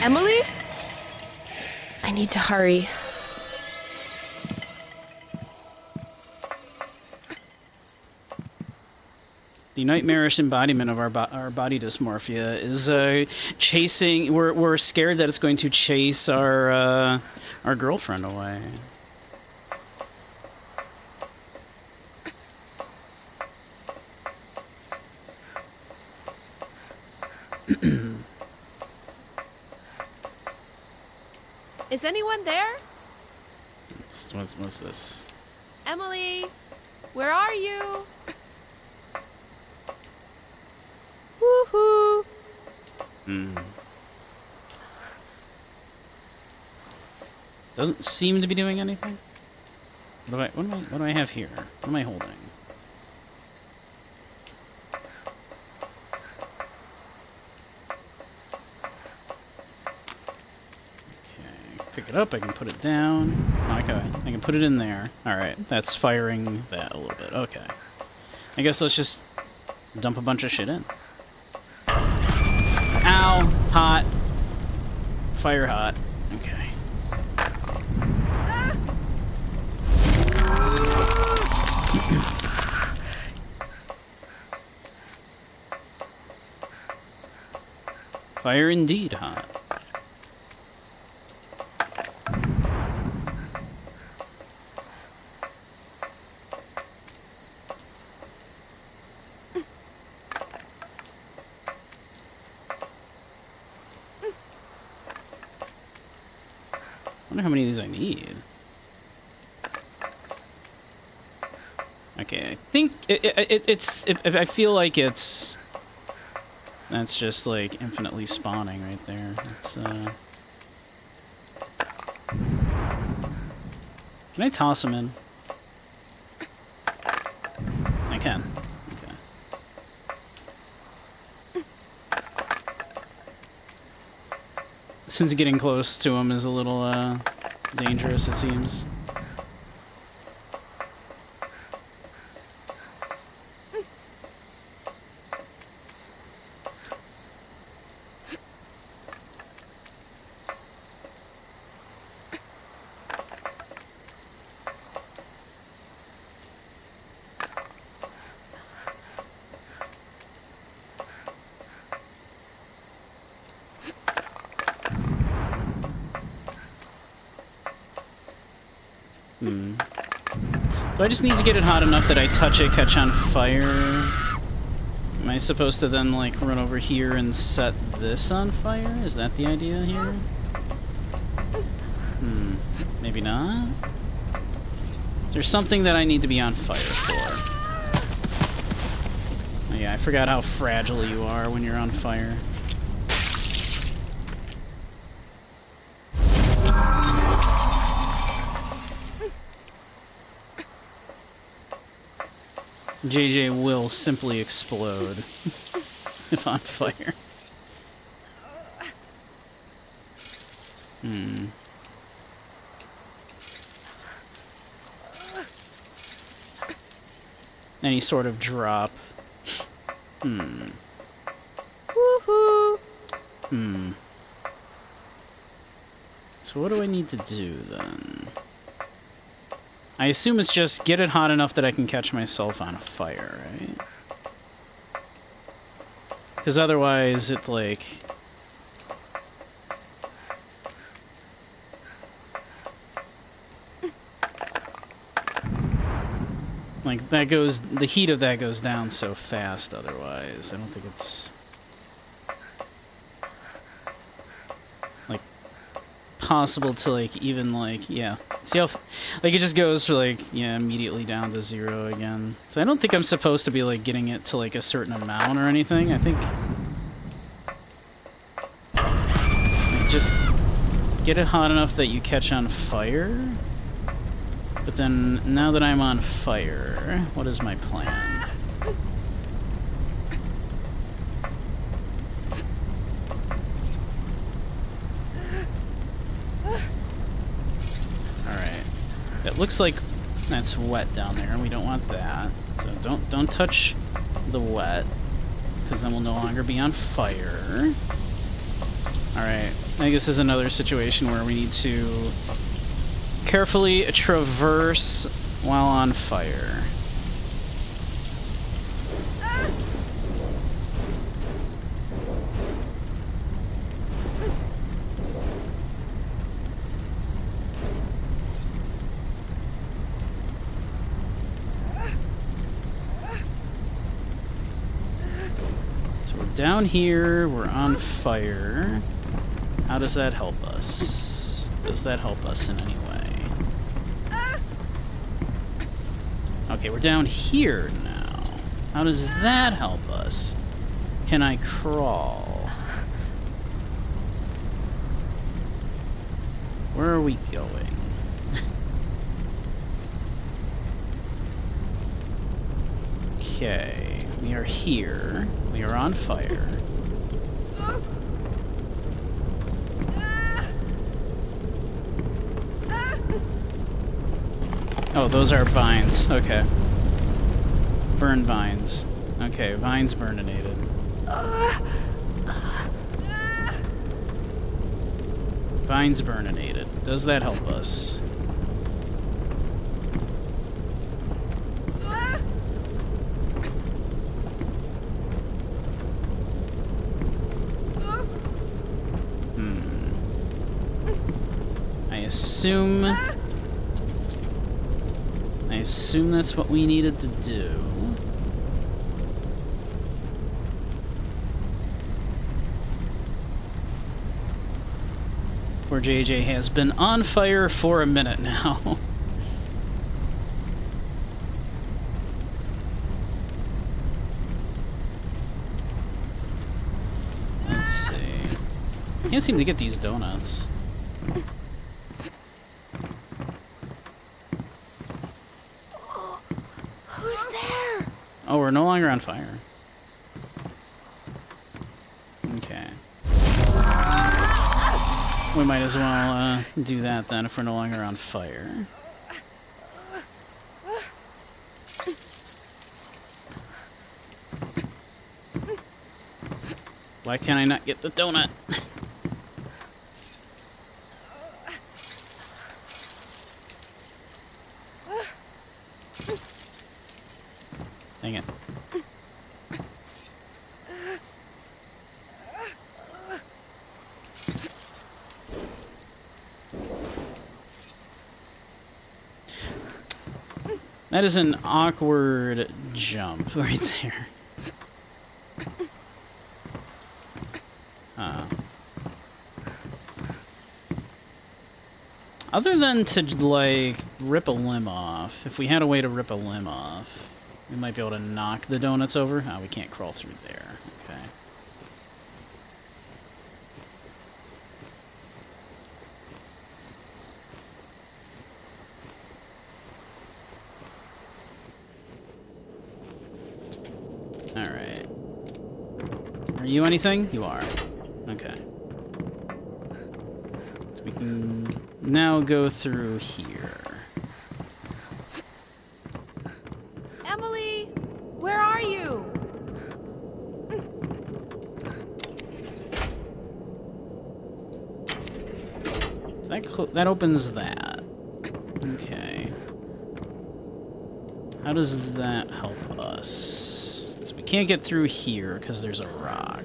Emily? I need to hurry. The nightmarish embodiment of our body dysmorphia is chasing. We're scared that it's going to chase our girlfriend away. Is anyone there? What's this? Emily, where are you? Woohoo! Doesn't seem to be doing anything. What do I have here? What am I holding? Pick it up, I can put it down. Okay, I can put it in there. Alright, that's firing that a little bit. Okay. I guess let's just dump a bunch of shit in. Ow! Hot. Fire hot. Okay. Fire indeed hot. I wonder how many of these I need. Okay, I think I feel like it's... That's just like infinitely spawning right there. It's Can I toss them in? I can. Okay. Since getting close to him is a little dangerous, it seems. Do I just need to get it hot enough that I touch it, catch on fire? Am I supposed to then, like, run over here and set this on fire? Is that the idea here? Maybe not? Is there something that I need to be on fire for? Oh yeah, I forgot how fragile you are when you're on fire. JJ will simply explode if on fire. Any sort of drop. So what do I need to do, then? I assume it's just get it hot enough that I can catch myself on fire, right? Because otherwise, it, like... Like, that goes... The heat of that goes down so fast, otherwise. I don't think it's... like, possible to, like, even, like, yeah. See how... like, it just goes, like, yeah, immediately down to 0 again. So I don't think I'm supposed to be, like, getting it to, like, a certain amount or anything. I think... like, just get it hot enough that you catch on fire. But then, now that I'm on fire, what is my plan? Alright. It looks like that's wet down there, and we don't want that. So don't touch the wet, because then we'll no longer be on fire. Alright. I guess this is another situation where we need to carefully traverse while on fire. So we're down here, we're on fire. How does that help us? Does that help us in any way? Okay, we're down here now. How does that help us? Can I crawl? Where are we going? Okay, we are here. We are on fire. Oh, those are vines. Okay. Burn vines. Okay, vines burninated. Vines burninated. Does that help us? I assume that's what we needed to do. Poor JJ has been on fire for a minute now. Let's see. Can't seem to get these donuts. Who's there? Oh, we're no longer on fire. Okay. We might as well do that then if we're no longer on fire. Why can't I not get the donut? Dang it. That is an awkward jump right there. Other than to, like, rip a limb off, if we had a way to rip a limb off, we might be able to knock the donuts over. Oh, we can't crawl through there. Okay. Alright. Are you anything? You are. Okay. So we can now go through here. Emily, where are you? that opens that. Okay. How does that help us? So we can't get through here because there's a rock.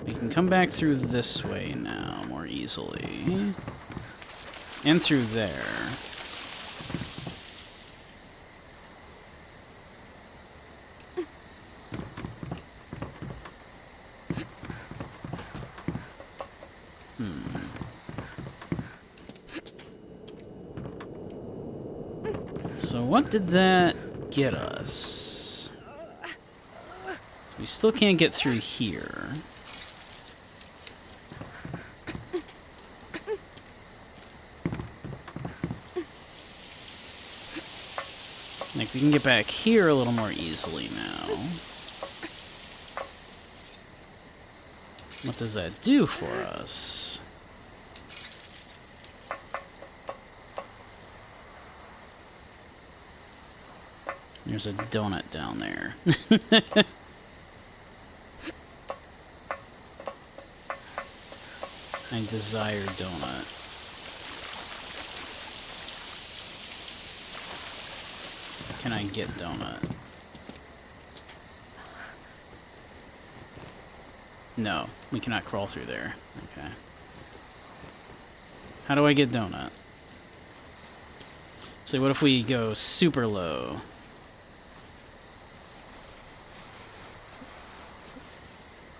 We can come back through this way now more easily. And through there. So what did that get us? So we still can't get through here. Like, we can get back here a little more easily now. What does that do for us? There's a donut down there. I desire donut. Can I get donut? No, we cannot crawl through there. Okay. How do I get donut? So what if we go super low?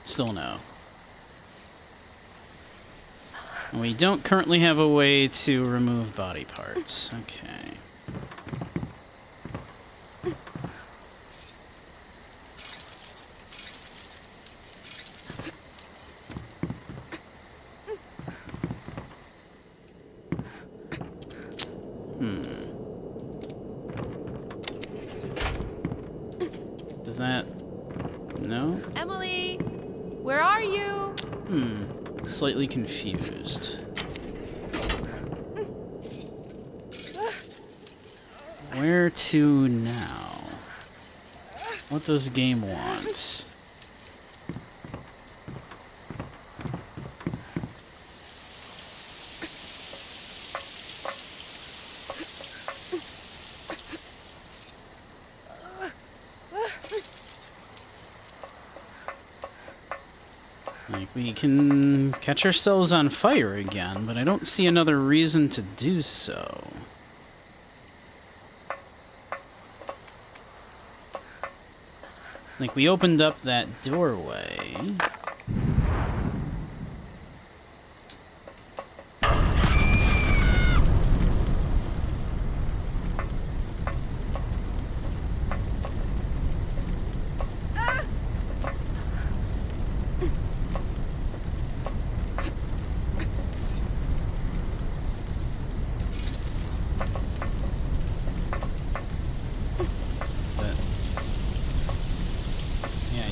Still no. And we don't currently have a way to remove body parts. Okay. Does that... No? Emily, where are you? Slightly confused. Where to now? What does game want? Like, we can catch ourselves on fire again, but I don't see another reason to do so. Like, we opened up that doorway.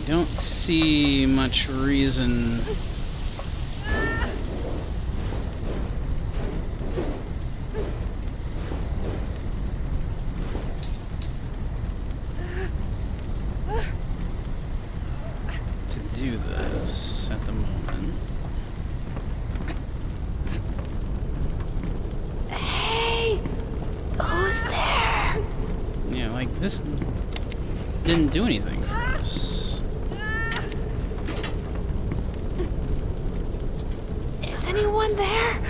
Don't see much reason to do this at the moment. Hey! Who's there? Yeah, like, this didn't do anything for us. Is anyone there?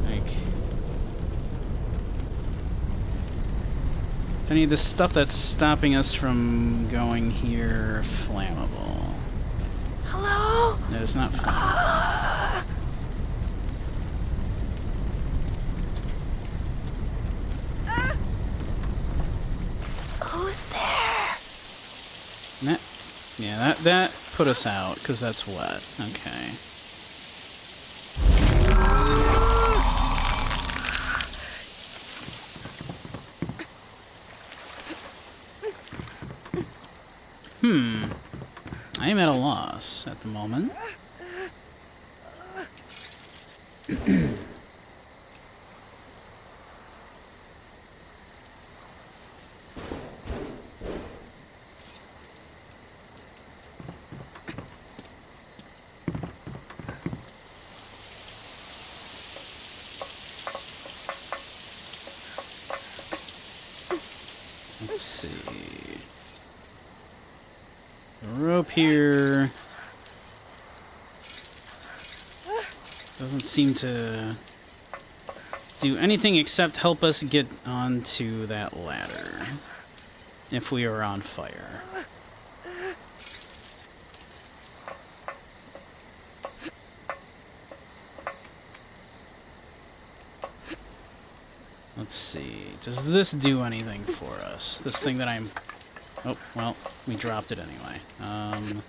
Like, is any of the stuff that's stopping us from going here flammable? Hello? No, it's not flammable. Who's there? That put us out, because that's wet. Okay. I am at a loss at the moment. Let's see. The rope here doesn't seem to do anything except help us get onto that ladder if we are on fire. Let's see. Does this do anything for us? This thing that I'm... Oh, well, we dropped it anyway.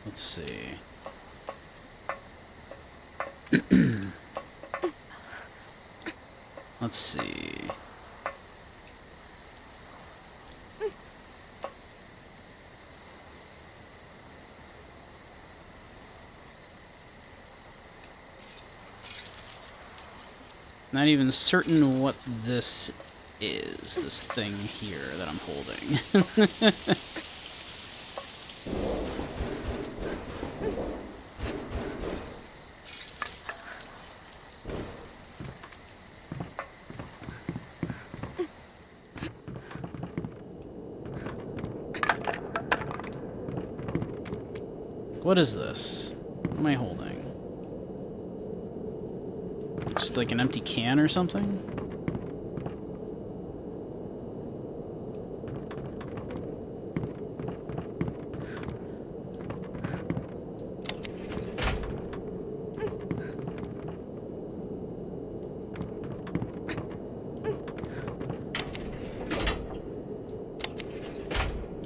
Let's see. Let's see. Not even certain what this is, this thing here that I'm holding. What is this? What am I holding? Just like an empty can or something?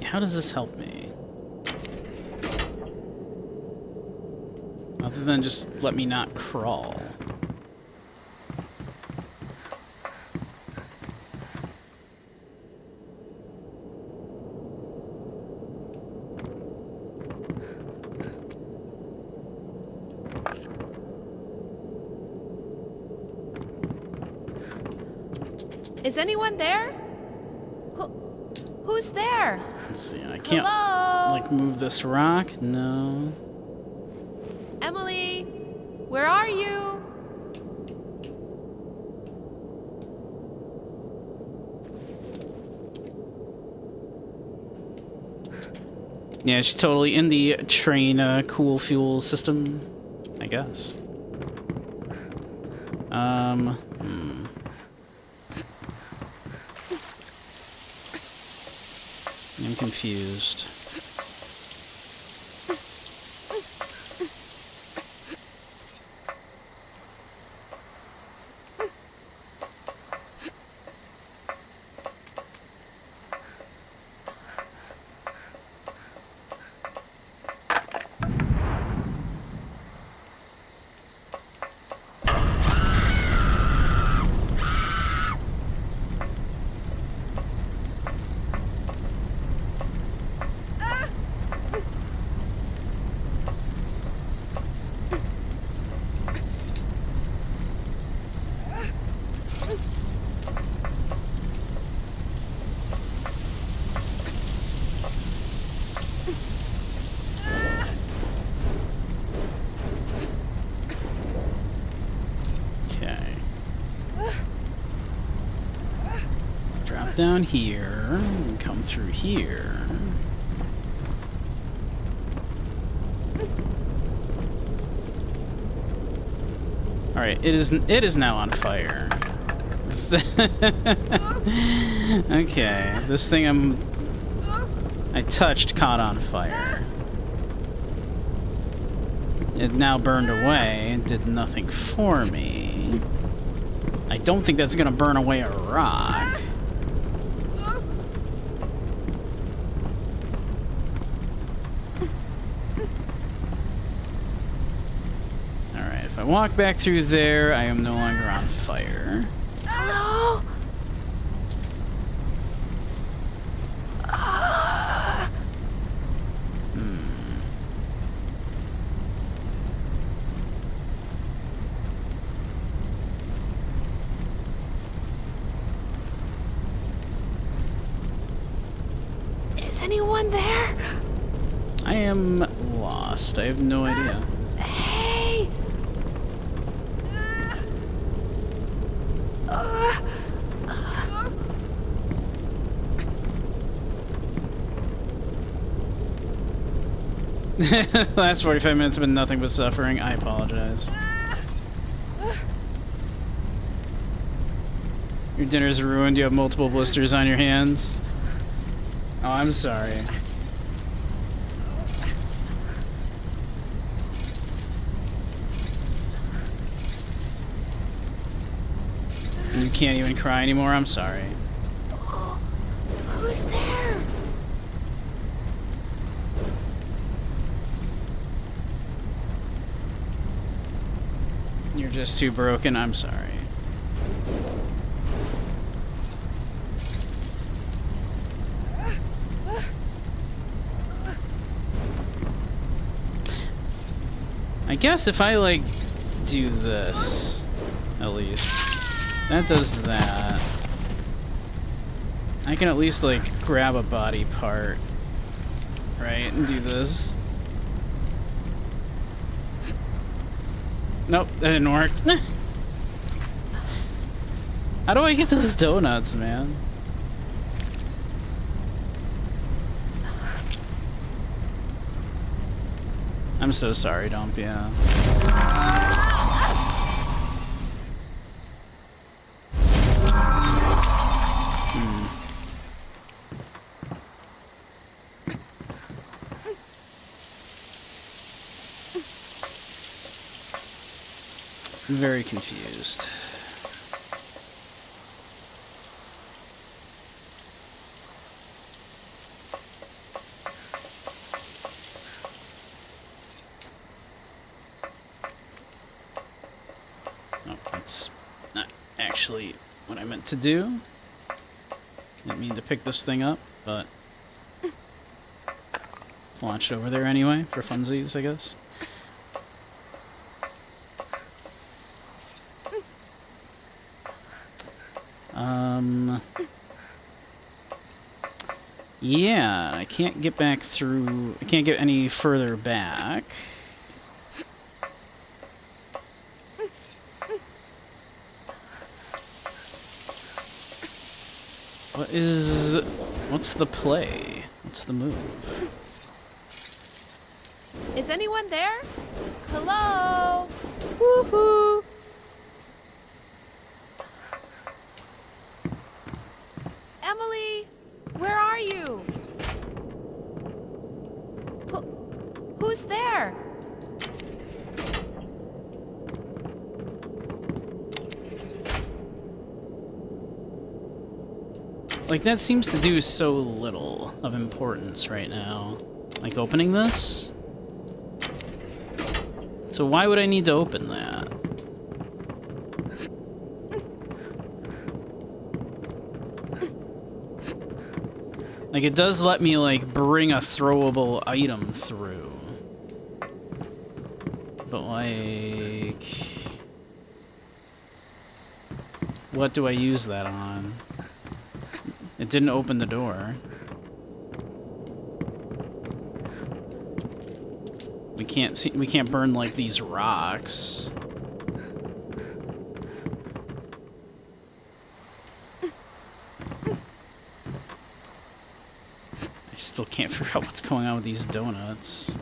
How does this help me? Other than just let me not crawl. Is anyone there? Who's there? Let's see, I can't Hello? like move this rock. No. Emily, where are you? Yeah, she's totally in the train cool fuel system, I guess. I'm confused. Down here and come through here. All right, it is now on fire. Okay, this thing I touched caught on fire. It now burned away and did nothing for me. I don't think that's gonna burn away a rock. If I walk back through there, I am no longer on fire. Hello? Is anyone there? I am lost. I have no idea. Hey! Last 45 minutes have been nothing but suffering. I apologize. Your dinner's ruined. You have multiple blisters on your hands. Oh, I'm sorry. You can't even cry anymore? I'm sorry. Who's there? You're just too broken. I'm sorry. I guess if I, like, do this, at least, that does that. I can at least, like, grab a body part, right, and do this. Nope, that didn't work. How do I get those donuts, man? I'm so sorry, Dompia. I'm very confused. That's not actually what I meant to do. Didn't mean to pick this thing up, but it's launched over there anyway, for funsies, I guess. Yeah, I can't get back through, I can't get any further back. What's the play? What's the move? Is anyone there? Hello? Woohoo! Emily, where are you? Who's there? Like, that seems to do so little of importance right now. Like, opening this? So why would I need to open that? Like, it does let me, like, bring a throwable item through. But, like... what do I use that on? It didn't open the door. We can't burn, like, these rocks. I still can't figure out what's going on with these donuts.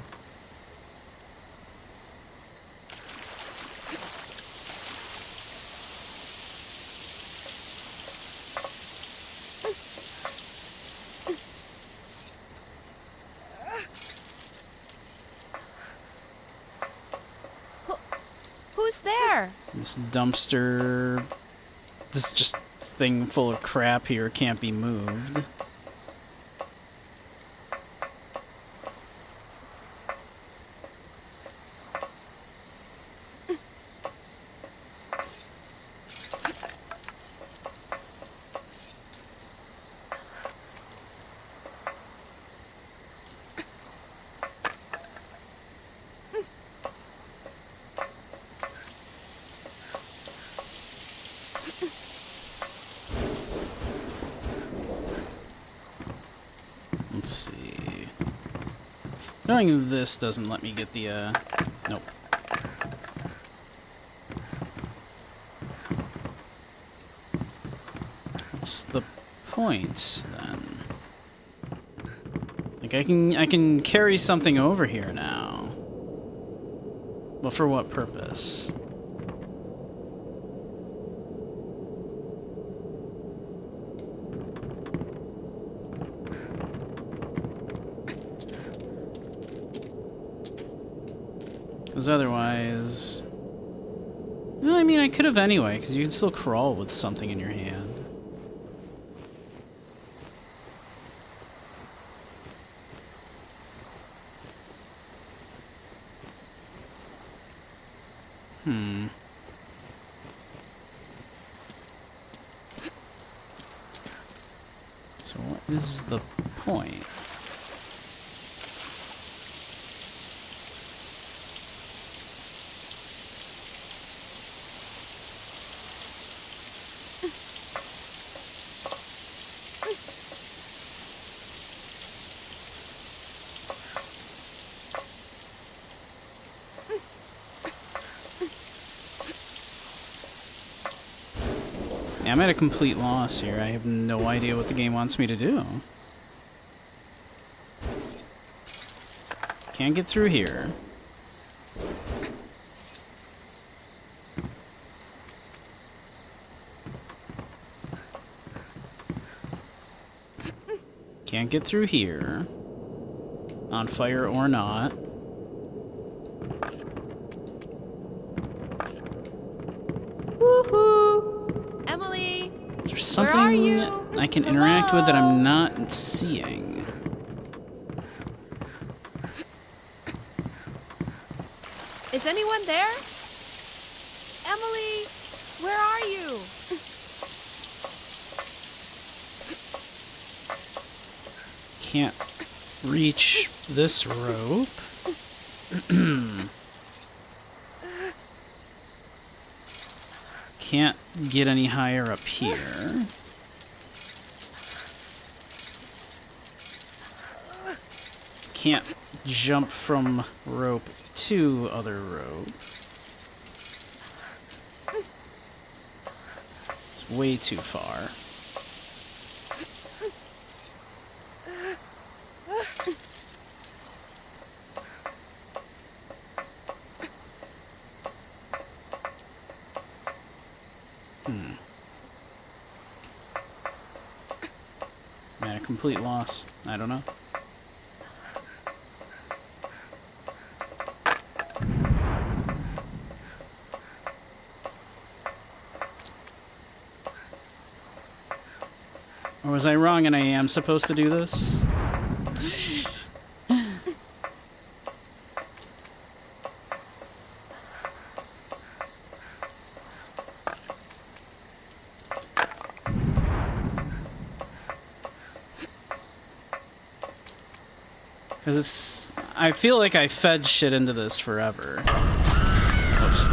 Who's there? This dumpster... this just thing full of crap here can't be moved. Let's see. Knowing this doesn't let me get the, nope. What's the point, then? Like, I can carry something over here now. But for what purpose? Because otherwise... Well, I mean, I could have anyway, because you can still crawl with something in your hand. So what is the point? Yeah, I'm at a complete loss here. I have no idea what the game wants me to do. Can't get through here. Can't get through here. On fire or not. Woohoo! Emily! Is there something I can interact with that I'm not seeing? Is anyone there? Emily! Where are you? Can't reach this rope. Can't get any higher up here. Can't jump from rope to other rope. It's way too far. I'm at a complete loss. I don't know. Or was I wrong and I am supposed to do this? Because it's... I feel like I fed shit into this forever. Oops.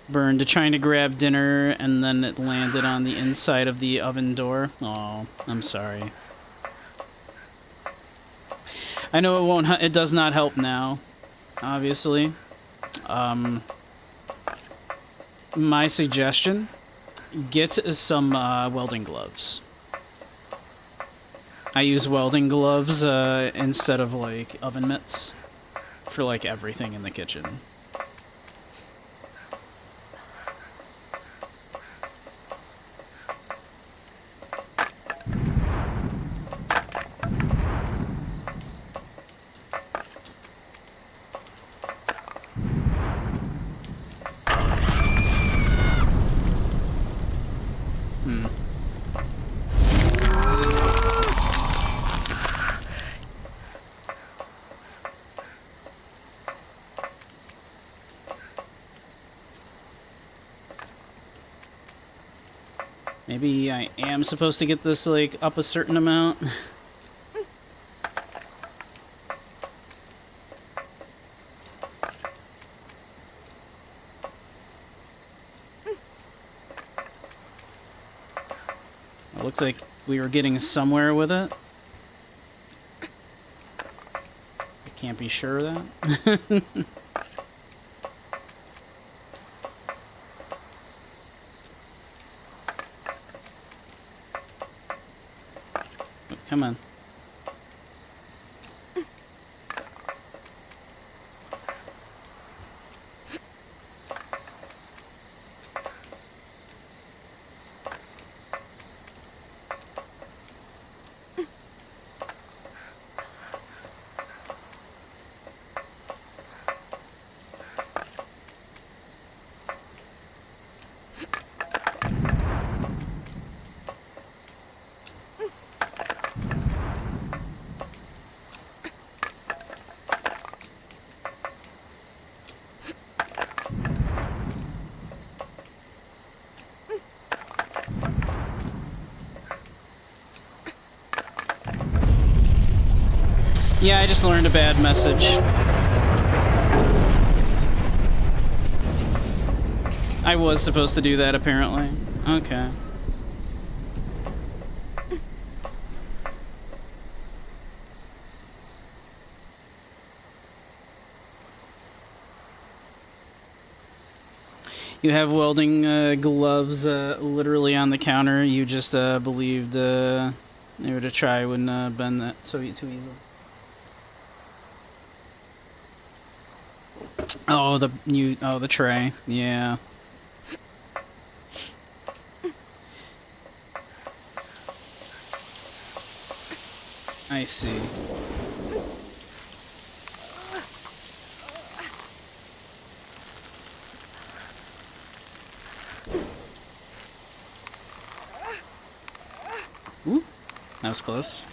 Burned to trying to grab dinner, and then it landed on the inside of the oven door. Oh, I'm sorry. I know it won't. It does not help now, obviously. My suggestion: get some welding gloves. I use welding gloves instead of like oven mitts for like everything in the kitchen. Maybe I am supposed to get this, like, up a certain amount. It looks like we were getting somewhere with it. I can't be sure of that. Come on. Yeah, I just learned a bad message. I was supposed to do that, apparently. Okay. You have welding gloves literally on the counter. You just believed they were to try wouldn't bend that so too easily. Oh, the tray. Yeah. I see. Ooh, that was close.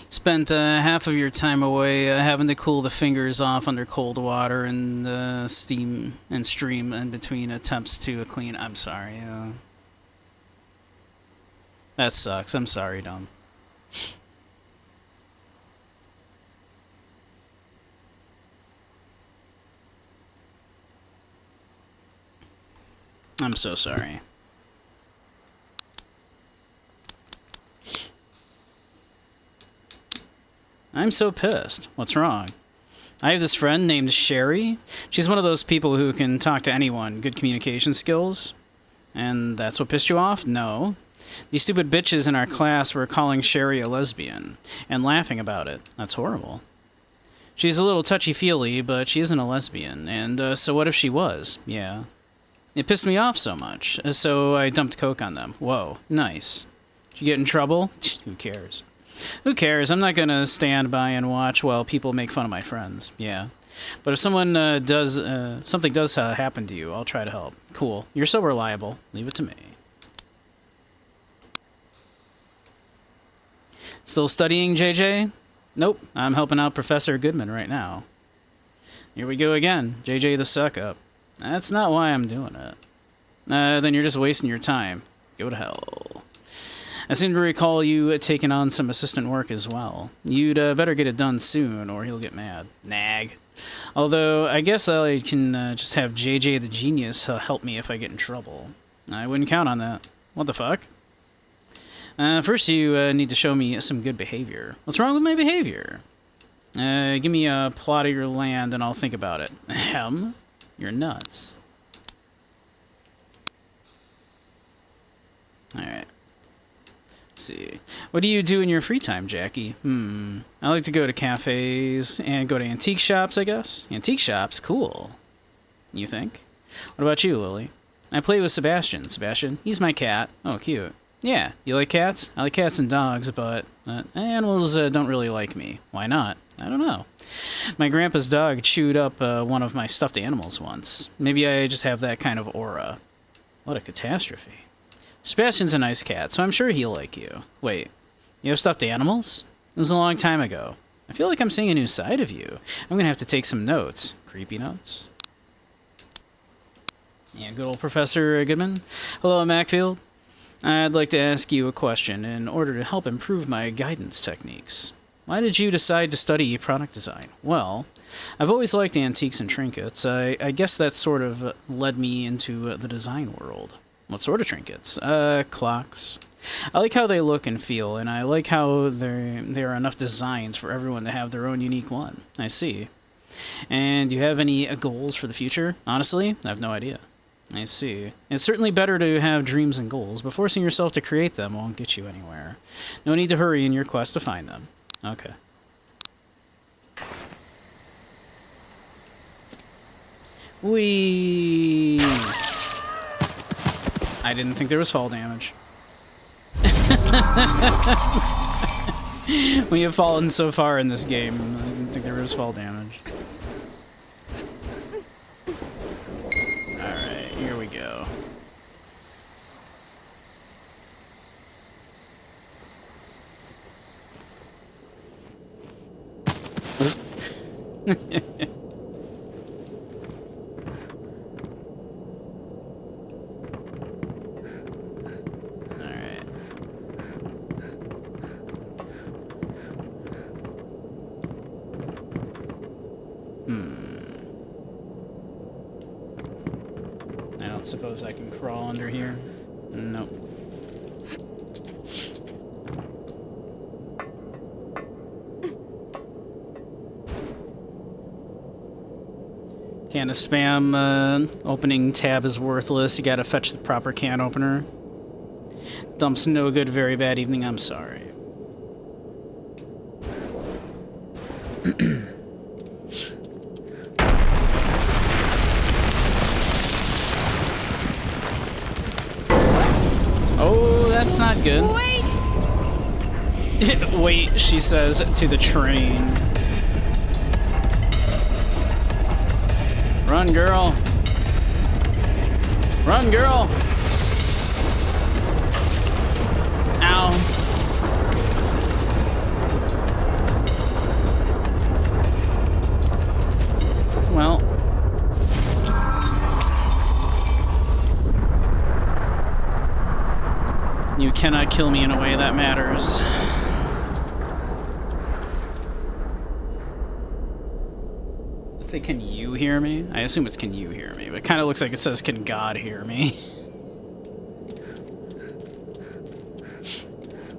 Spent half of your time away having to cool the fingers off under cold water and steam and stream in between attempts to clean. I'm sorry. That sucks. I'm sorry, Dom. I'm so sorry. I'm so pissed. What's wrong? I have this friend named Sherry. She's one of those people who can talk to anyone, good communication skills. And that's what pissed you off? No. These stupid bitches in our class were calling Sherry a lesbian and laughing about it. That's horrible. She's a little touchy-feely, but she isn't a lesbian. And so what if she was? Yeah. It pissed me off so much, so I dumped coke on them. Whoa, nice. Did you get in trouble? Who cares? Who cares? I'm not going to stand by and watch while people make fun of my friends. Yeah. But if someone something does happen to you, I'll try to help. Cool. You're so reliable. Leave it to me. Still studying, JJ? Nope. I'm helping out Professor Goodman right now. Here we go again. JJ the suck-up. That's not why I'm doing it. Then you're just wasting your time. Go to hell. I seem to recall you taking on some assistant work as well. You'd better get it done soon, or he'll get mad. Nag. Although, I guess I can just have JJ the genius help me if I get in trouble. I wouldn't count on that. What the fuck? First, you need to show me some good behavior. What's wrong with my behavior? Give me a plot of your land, and I'll think about it. Ahem. You're nuts. Alright. Let's see. What do you do in your free time, Jackie? I like to go to cafes and go to antique shops, I guess. Antique shops? Cool. You think? What about you, Lily? I play with Sebastian. Sebastian? He's my cat. Oh, cute. Yeah. You like cats? I like cats and dogs, but animals don't really like me. Why not? I don't know. My grandpa's dog chewed up one of my stuffed animals once. Maybe I just have that kind of aura. What a catastrophe. Sebastian's a nice cat, so I'm sure he'll like you. Wait, you have stuffed animals? It was a long time ago. I feel like I'm seeing a new side of you. I'm gonna have to take some notes. Creepy notes. Yeah, good old Professor Goodman. Hello, Macfield. I'd like to ask you a question in order to help improve my guidance techniques. Why did you decide to study product design? Well, I've always liked antiques and trinkets. I guess that sort of led me into the design world. What sort of trinkets? Clocks. I like how they look and feel, and I like how there are enough designs for everyone to have their own unique one. I see. And do you have any goals for the future? Honestly, I have no idea. I see. It's certainly better to have dreams and goals, but forcing yourself to create them won't get you anywhere. No need to hurry in your quest to find them. Okay. Whee! I didn't think there was fall damage. We have fallen so far in this game, I didn't think there was fall damage. Alright, here we go. Suppose I can crawl under here? Nope. Can of spam, opening tab is worthless. You gotta fetch the proper can opener. Dumps no good, very bad evening, I'm sorry. That's not good. Wait! Wait, she says to the train. Run, girl. Run, girl. Ow. Well. You cannot kill me in a way that matters. Does it say, can you hear me? I assume it's can you hear me, but it kind of looks like it says, can God hear me?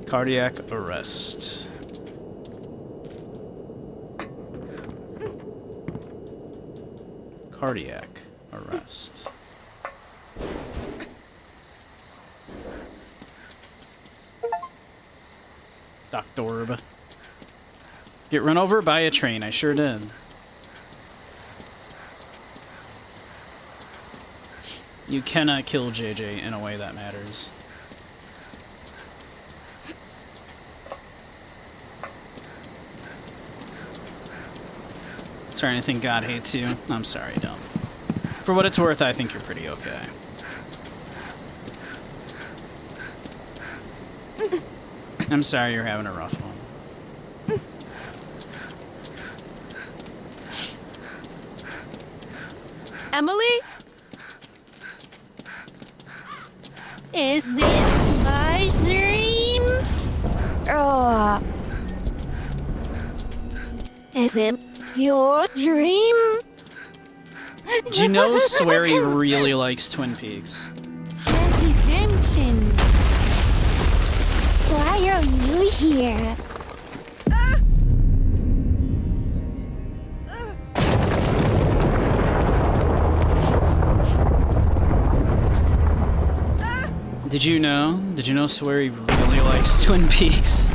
Cardiac arrest. Cardiac arrest. Doctorb. Get run over by a train. I sure did. You cannot kill JJ in a way that matters. Sorry, I think God hates you. I'm sorry, dumb. For what it's worth, I think you're pretty okay. I'm sorry you're having a rough one. Emily? Is this my dream? Oh. Is it your dream? Do you know Swery really likes Twin Peaks? Redemption. Why are you here? Did you know Swery really likes Twin Peaks?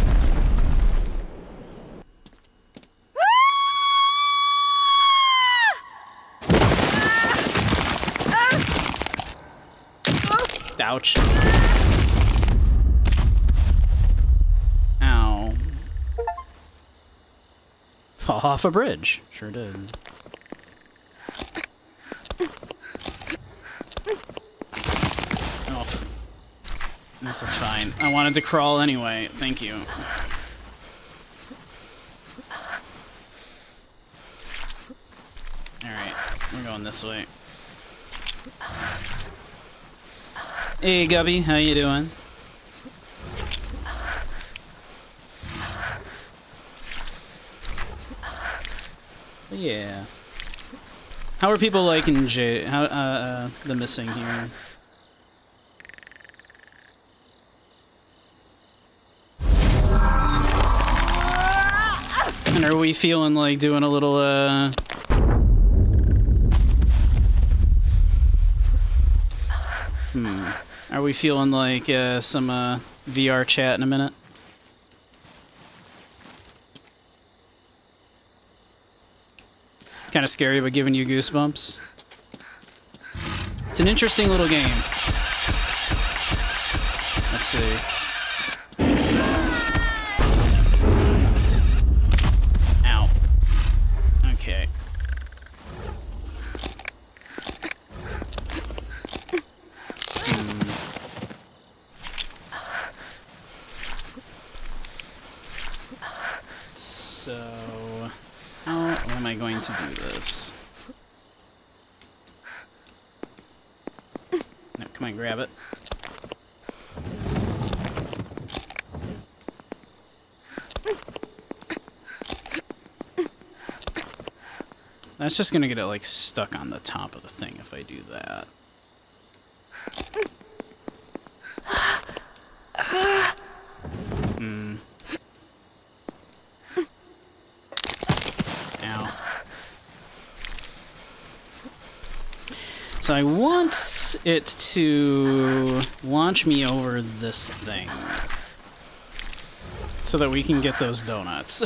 Ouch. Ow. Oh, off a bridge. Sure did. Oh, this is fine. I wanted to crawl anyway. Thank you. Alright, we're going this way. Hey, Gubby, how you doing? But yeah. How are people liking the missing here? And are we feeling like doing a little, Are we feeling like, some, VR chat in a minute? Kind of scary, but giving you goosebumps. It's an interesting little game. Let's see. Ow. Okay. So, how am I going to do this? No, come on, grab it. That's just gonna get it, like, stuck on the top of the thing if I do that. Ow. So I want it to launch me over this thing so that we can get those donuts.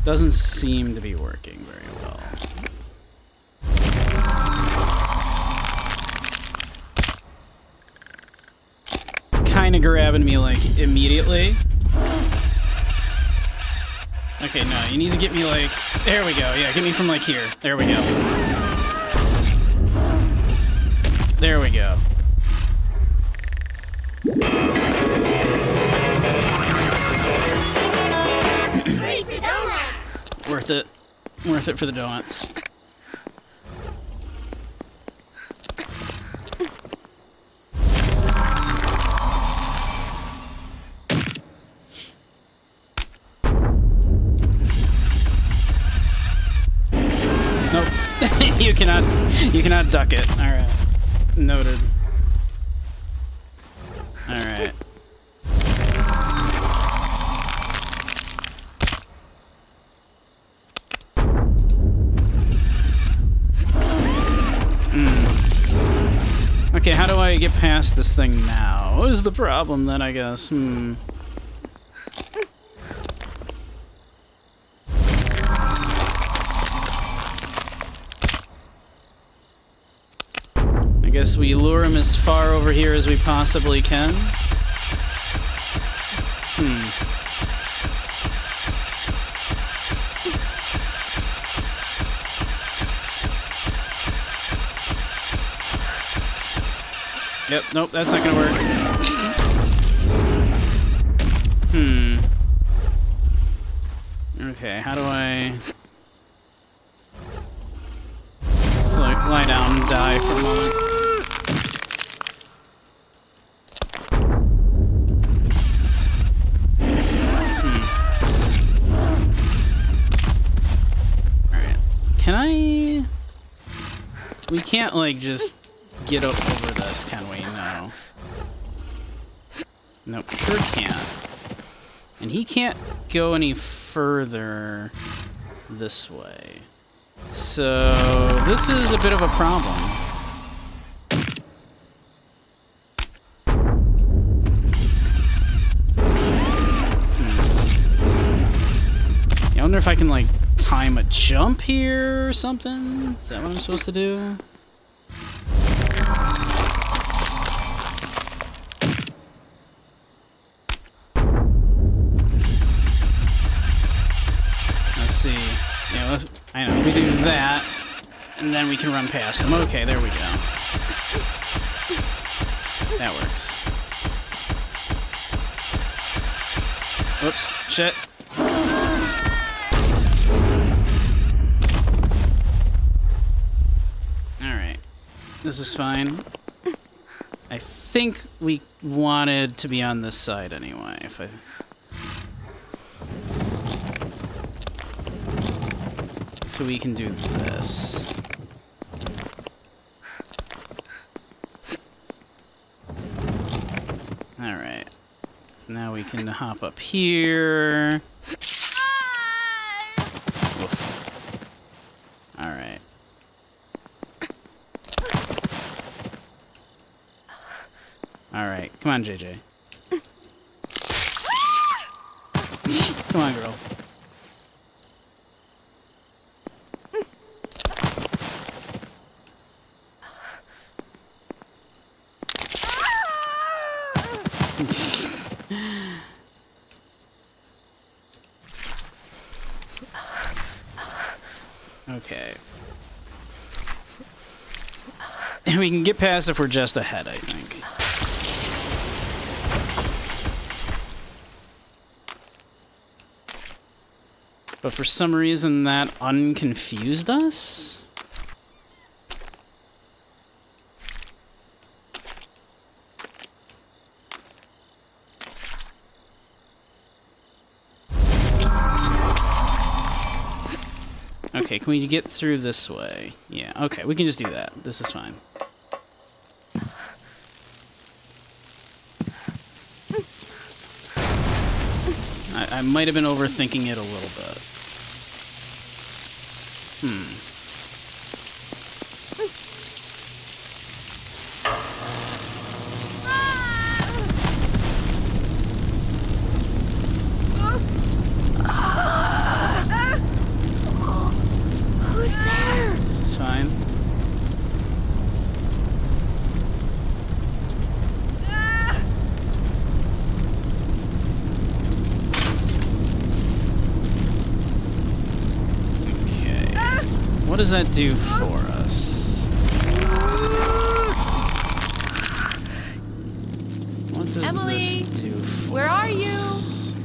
Doesn't seem to be working very well. Kinda grabbing me, like, immediately. Okay, no, you need to get me, like... There we go, yeah, get me from, like, here. There we go. There we go. Worth it. Worth it for the donuts. Nope. You cannot duck it. Alright. Noted. Alright. Okay, how do I get past this thing now? What is the problem then, I guess? I guess we lure him as far over here as we possibly can. Yep, nope, that's not gonna work. Okay, how do I... So, like, lie down and die for a moment. Alright. Can I... We can't, like, just get up over this, can we? No. Nope, sure can't. And he can't go any further this way. So, this is a bit of a problem. wonder if I can, like, time a jump here or something? Is that what I'm supposed to do? Let's see. Yeah, I know. We do that, and then we can run past them. Okay, there we go. That works. Whoops. Shit. Alright. This is fine. I think we wanted to be on this side anyway. If I... So we can do this. Alright. So now we can hop up here. Oof. Alright. Alright. Come on, JJ. Come on, girl. Okay. And we can get past if we're just ahead, I think. But for some reason that unconfused us? Okay, can we get through this way? Yeah, okay, we can just do that. This is fine. I might have been overthinking it a little bit. Who's there? This is fine. What does that do for us? What does Emily, this do for where are you? us?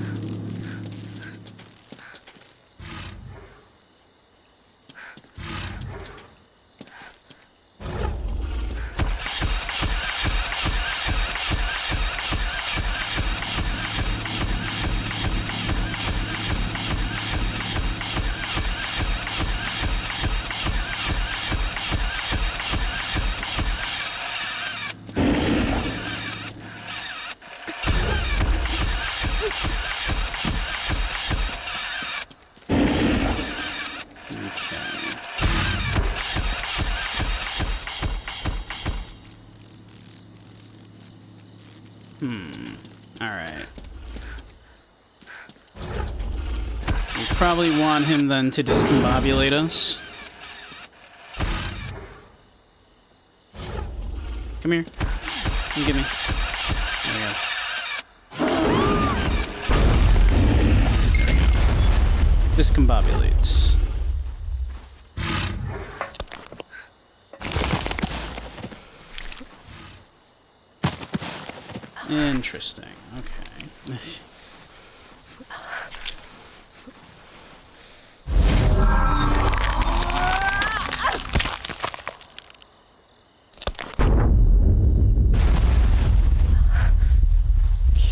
Alright. We probably want him then to discombobulate us. Come here. Come get me. There we go. Discombobulates. Interesting. Okay.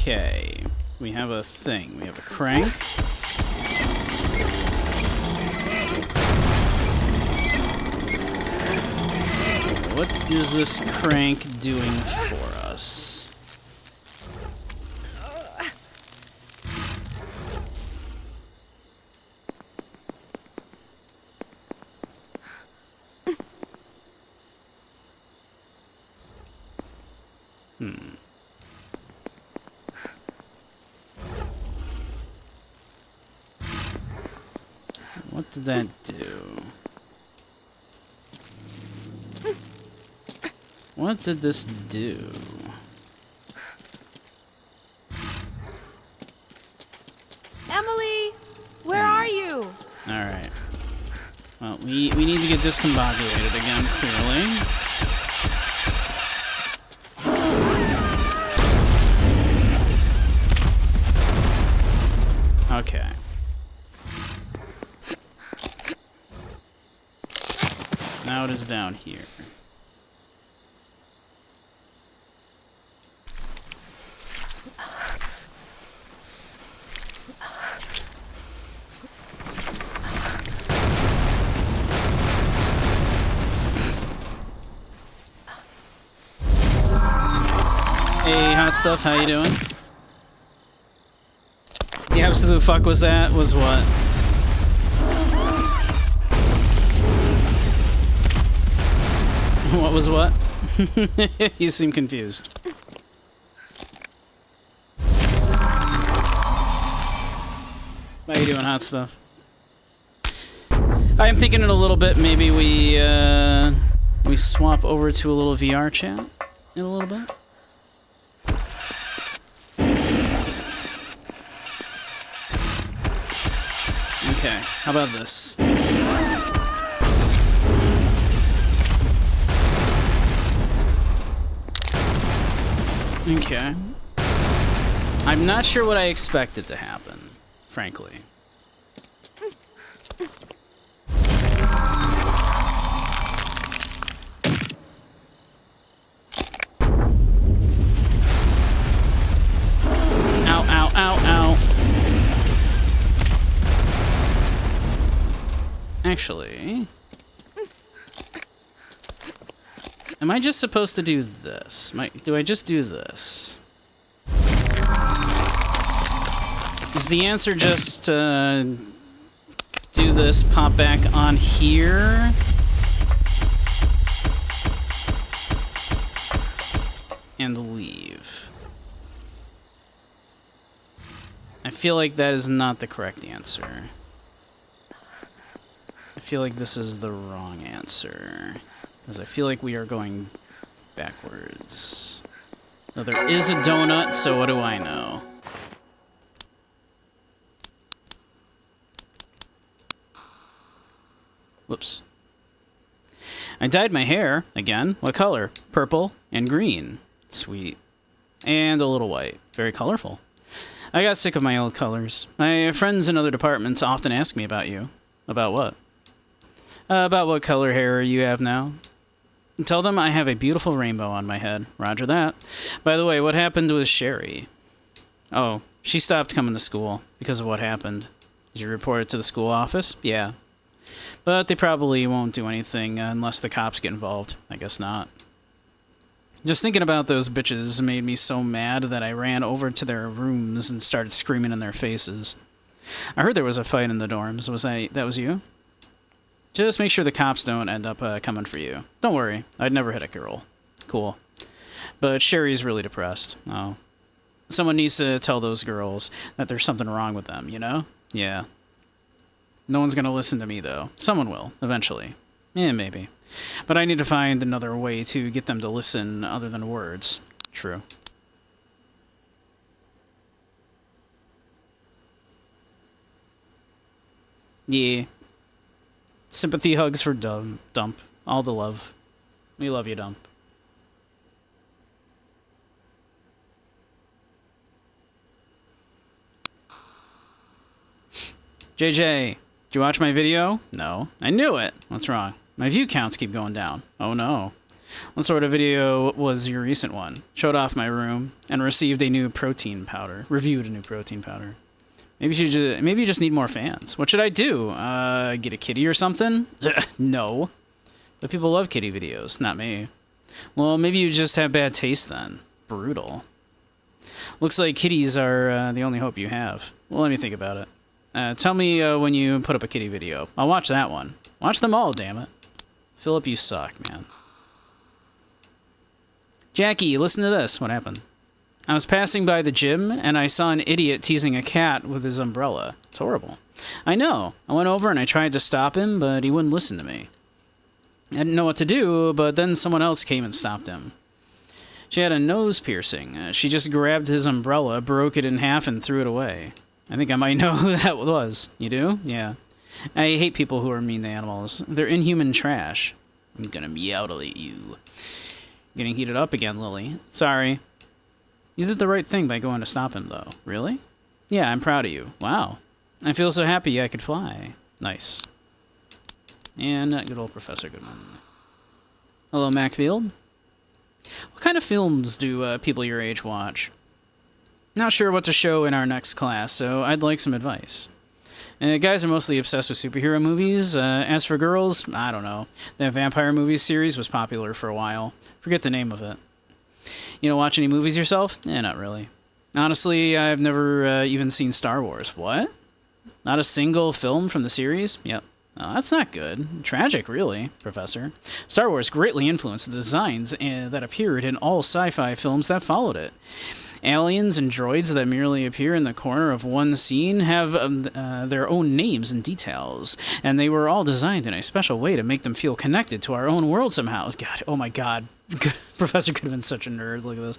Okay. We have a thing. We have a crank. What is this crank doing for us? What did that do? What did this do? Emily, where are you? Alright. Well, we need to get discombobulated again, clearly. Okay. Now it is down here. Hey, hot stuff, how you doing? The absolute fuck was that? Was what? What was what? You seem confused. How you doing, hot stuff? I am thinking in a little bit, maybe we swap over to a little VR chat in a little bit. Okay, how about this? Okay. I'm not sure what I expected to happen, frankly. Ow, ow, ow, ow. Actually, am I just supposed to do this? Do I just do this? Is the answer just do this, pop back on here? And leave. I feel like that is not the correct answer. I feel like this is the wrong answer. Because I feel like we are going backwards. Now, there is a donut, so what do I know? Whoops. I dyed my hair, again. What color? Purple and green. Sweet. And a little white. Very colorful. I got sick of my old colors. My friends in other departments often ask me about you. About what? About what color hair you have now. Tell them I have a beautiful rainbow on my head. Roger that. By the way, what happened with Sherry? Oh, she stopped coming to school because of what happened. Did you report it to the school office? Yeah. But they probably won't do anything unless the cops get involved. I guess not. Just thinking about those bitches made me so mad that I ran over to their rooms and started screaming in their faces. I heard there was a fight in the dorms. That was you? Just make sure the cops don't end up coming for you. Don't worry, I'd never hit a girl. Cool. But Sherry's really depressed. Oh. Someone needs to tell those girls that there's something wrong with them, you know? Yeah. No one's gonna listen to me, though. Someone will, eventually. Yeah, maybe. But I need to find another way to get them to listen other than words. True. Yeah. Sympathy hugs for Dump. All the love. We love you, Dump. JJ, did you watch my video? No. I knew it. What's wrong? My view counts keep going down. Oh no. What sort of video was your recent one? Showed off my room and received a new protein powder. Reviewed a new protein powder. Maybe you just need more fans. What should I do? Get a kitty or something? No. But people love kitty videos, not me. Well, maybe you just have bad taste then. Brutal. Looks like kitties are the only hope you have. Well, let me think about it. Tell me when you put up a kitty video. I'll watch that one. Watch them all, damn it. Philip, you suck, man. Jackie, listen to this. What happened? I was passing by the gym, and I saw an idiot teasing a cat with his umbrella. It's horrible. I know. I went over and I tried to stop him, but he wouldn't listen to me. I didn't know what to do, but then someone else came and stopped him. She had a nose piercing. She just grabbed his umbrella, broke it in half, and threw it away. I think I might know who that was. You do? Yeah. I hate people who are mean to animals. They're inhuman trash. I'm gonna meowdle you. Getting heated up again, Lily. Sorry. You did the right thing by going to stop him, though. Really? Yeah, I'm proud of you. Wow. I feel so happy I could fly. Nice. And good old Professor Goodman. Hello, Macfield. What kind of films do people your age watch? Not sure what to show in our next class, so I'd like some advice. Guys are mostly obsessed with superhero movies. As for girls, I don't know. That vampire movies series was popular for a while. Forget the name of it. You don't watch any movies yourself? Not really. Honestly, I've never even seen Star Wars. What? Not a single film from the series? Yep. Oh, that's not good. Tragic, really, Professor. Star Wars greatly influenced the designs that appeared in all sci-fi films that followed it. Aliens and droids that merely appear in the corner of one scene have their own names and details, and they were all designed in a special way to make them feel connected to our own world somehow. God, oh my God. Professor Goodman's such a nerd. Look at this.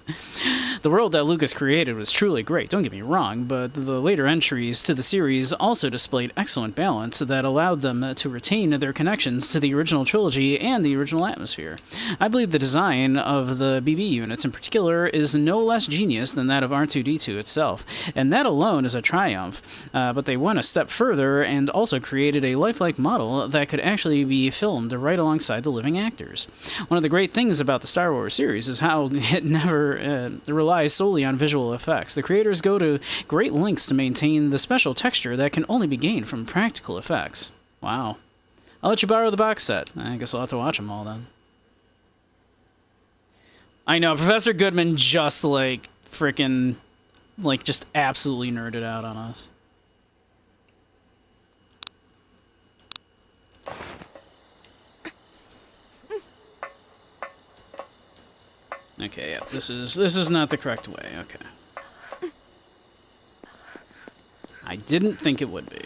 The world that Lucas created was truly great, don't get me wrong, but the later entries to the series also displayed excellent balance that allowed them to retain their connections to the original trilogy and the original atmosphere. I believe the design of the BB units in particular is no less genius than that of R2-D2 itself, and that alone is a triumph. But they went a step further and also created a lifelike model that could actually be filmed right alongside the living actors. One of the great things about the Star Wars series is how it never relies solely on visual effects. The creators go to great lengths to maintain the special texture that can only be gained from practical effects. Wow. I'll let you borrow the box set. I guess I'll have to watch them all then. I know, Professor Goodman just freaking just absolutely nerded out on us. Okay, yeah, this is not the correct way. Okay. I didn't think it would be.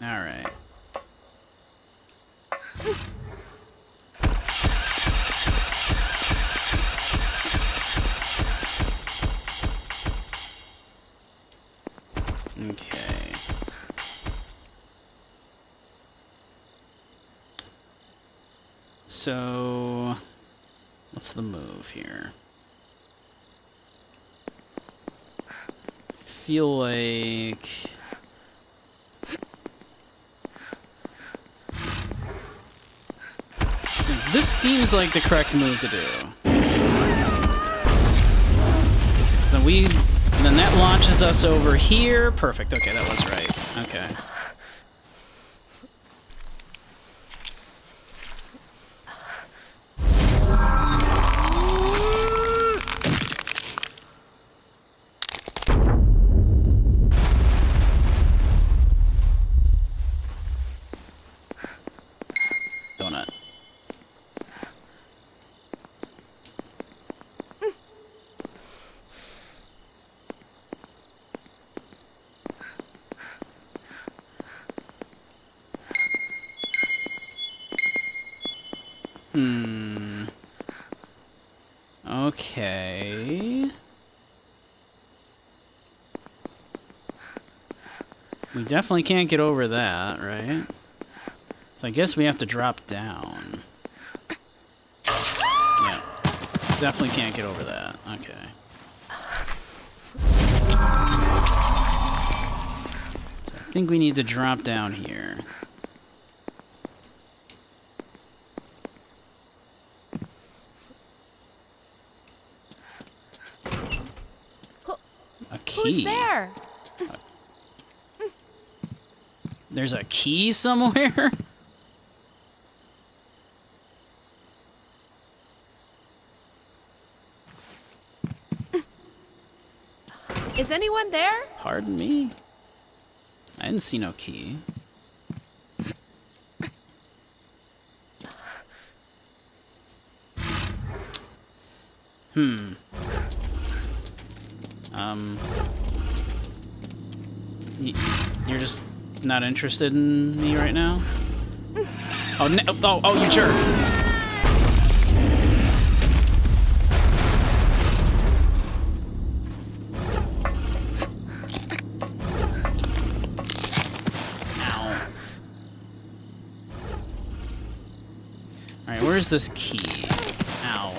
All right. Okay. So, what's the move here? Feel like this seems like the correct move to do. So then that launches us over here. Perfect. Okay, that was right. Okay. Donut. Okay. We definitely can't get over that, right? So I guess we have to drop down. Yeah. Definitely can't get over that. Okay. So I think we need to drop down here. A key. Who's there? There's a key somewhere? Is anyone there? Pardon me? I didn't see no key. You're just not interested in me right now? Oh, you jerk! Ow. Alright, where's this key? Ow.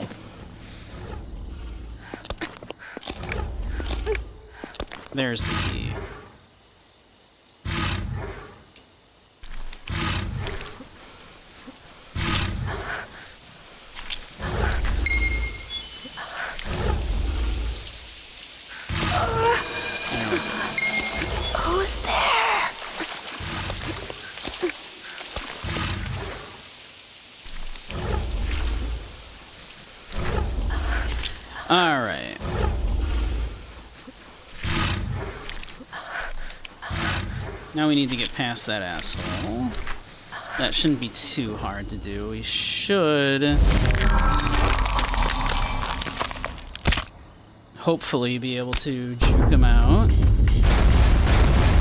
There's the key. Who's there? All right. Now we need to get past that asshole. That shouldn't be too hard to do. We should hopefully be able to juke him out.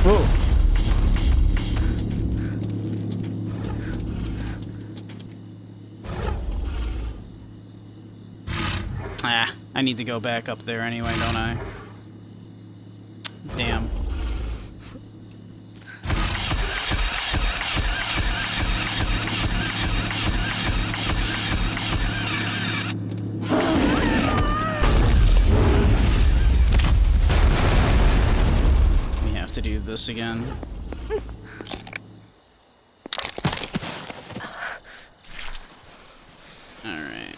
Whoa. Ah, I need to go back up there anyway, don't I? Damn. We have to do this again. Alright.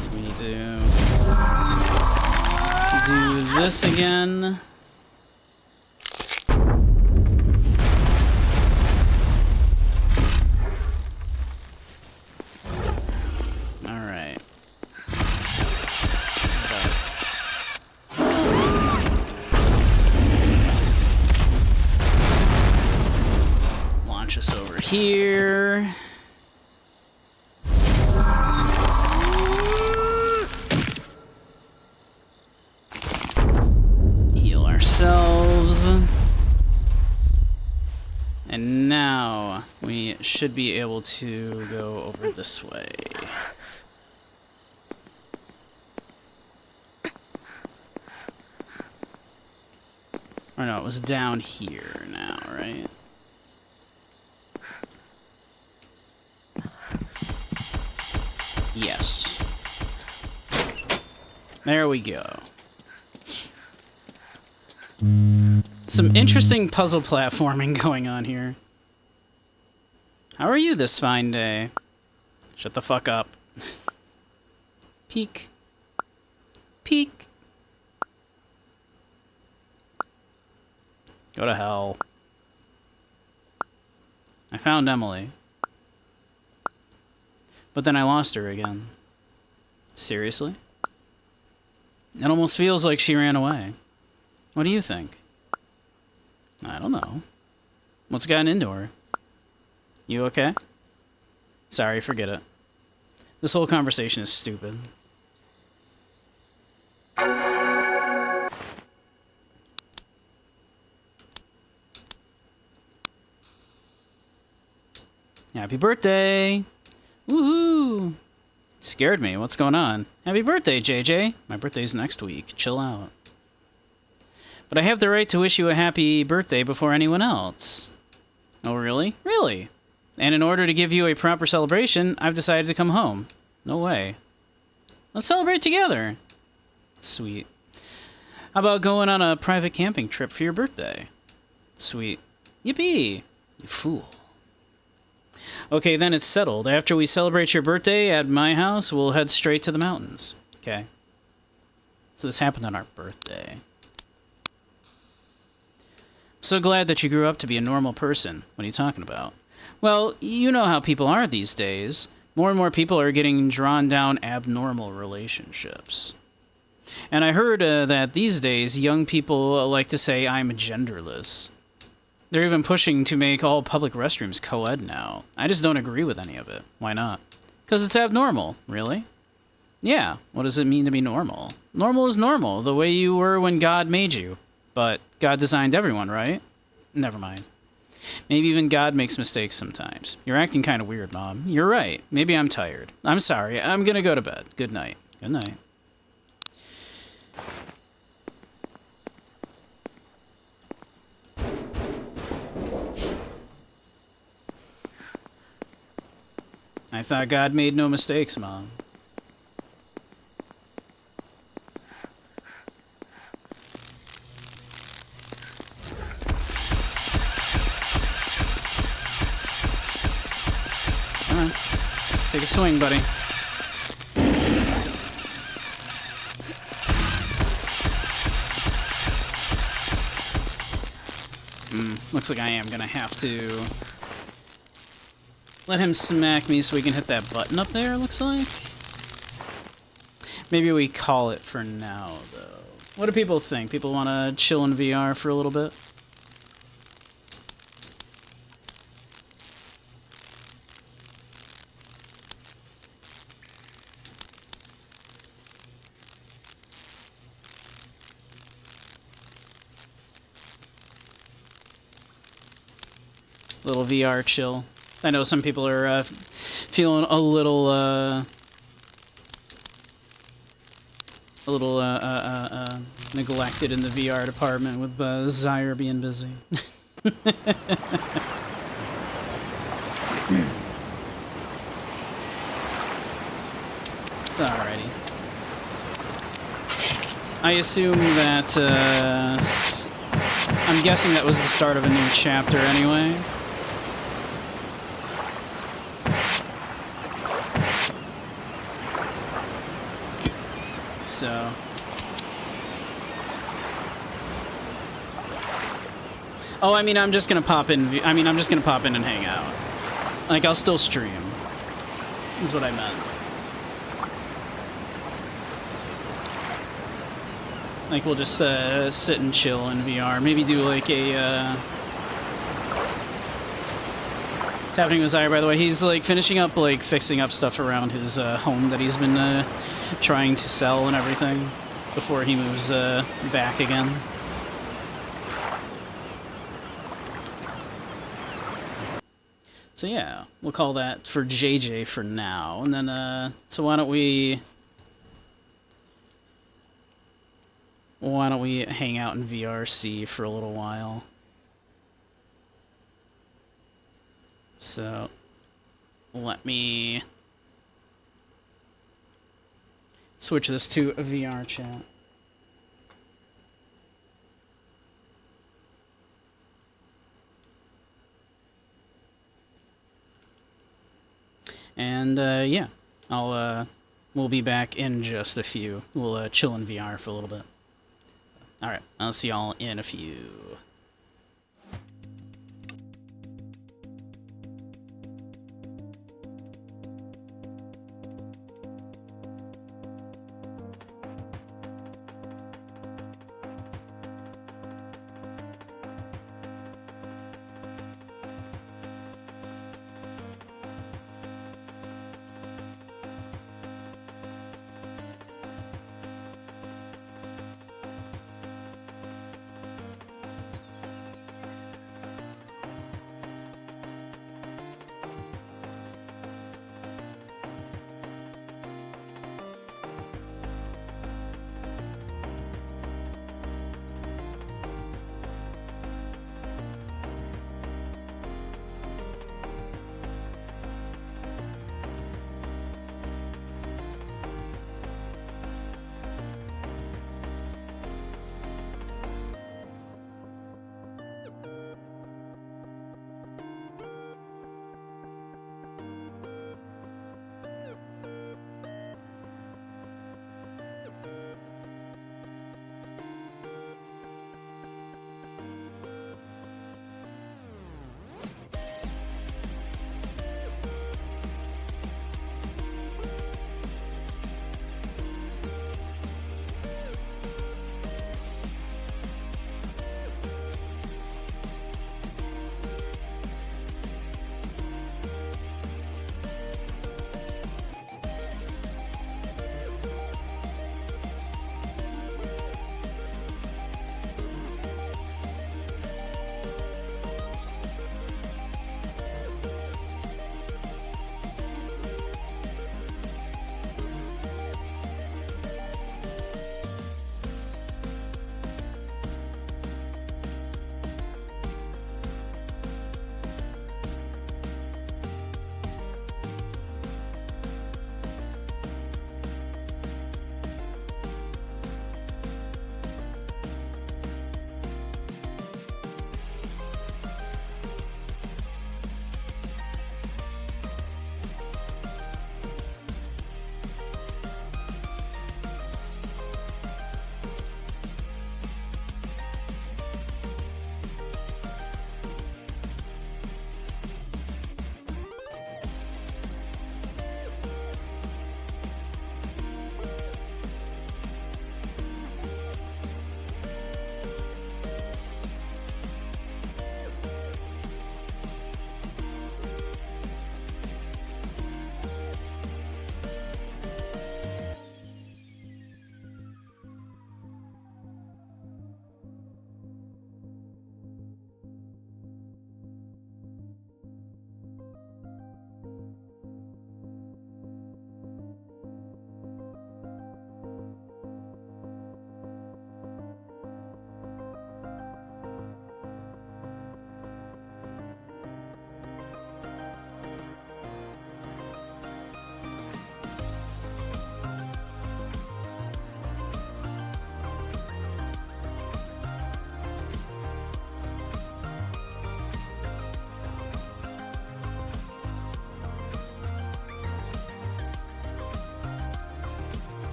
So we need to do this again. Alright. Launch us over here. Heal ourselves. And now we should be able to go over this way. Or no, it was down here now, right? Yes. There we go. Some interesting puzzle platforming going on here. How are you this fine day? Shut the fuck up. Peek. Peek. Go to hell. I found Emily. But then I lost her again. Seriously? It almost feels like she ran away. What do you think? I don't know. What's gotten into her? You okay? Sorry, forget it. This whole conversation is stupid. Happy birthday! Woohoo! Scared me. What's going on? Happy birthday, JJ. My birthday's next week. Chill out. But I have the right to wish you a happy birthday before anyone else. Oh, really? Really? And in order to give you a proper celebration, I've decided to come home. No way. Let's celebrate together. Sweet. How about going on a private camping trip for your birthday? Sweet. Yippee! You fool. Okay, then it's settled. After we celebrate your birthday at my house, we'll head straight to the mountains. Okay. So this happened on our birthday. So glad that you grew up to be a normal person. What are you talking about? Well, you know how people are these days. More and more people are getting drawn down abnormal relationships. And I heard that these days young people like to say I'm genderless. They're even pushing to make all public restrooms co-ed now. I just don't agree with any of it. Why not? Because it's abnormal. Really? Yeah. What does it mean to be normal? Normal is normal, the way you were when God made you. But God designed everyone, right? Never mind. Maybe even God makes mistakes sometimes. You're acting kind of weird, Mom. You're right. Maybe I'm tired. I'm sorry. I'm gonna go to bed. Good night. Good night. I thought God made no mistakes, Mom. Come on. Take a swing, buddy. Looks like I am gonna have to let him smack me so we can hit that button up there, looks like. Maybe we call it for now, though. What do people think? People want to chill in VR for a little bit? Little VR chill. I know some people are feeling a little neglected in the VR department with Zyre being busy. It's alrighty. I assume that I'm guessing that was the start of a new chapter anyway. So oh, I mean, I'm just gonna pop in. I'm just gonna pop in and hang out. Like, I'll still stream. Is what I meant. Like, we'll just sit and chill in VR. Maybe do like a. What's happening with Zyre, by the way? He's like finishing up, like fixing up stuff around his home that he's been trying to sell and everything before he moves back again. So yeah, we'll call that for JJ for now, and then so why don't we hang out in VRC for a little while? So let me switch this to a VRChat. And yeah, we'll be back in just a few. We'll chill in VR for a little bit. All right, I'll see y'all in a few.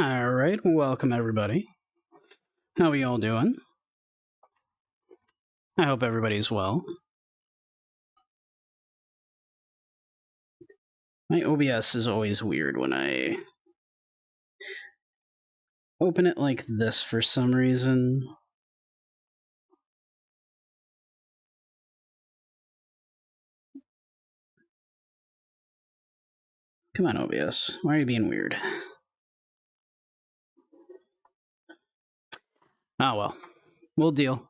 All right, welcome everybody. How are you all doing? I hope everybody's well. My OBS is always weird when I open it like this for some reason. Come on, OBS. Why are you being weird? Oh well. We'll deal.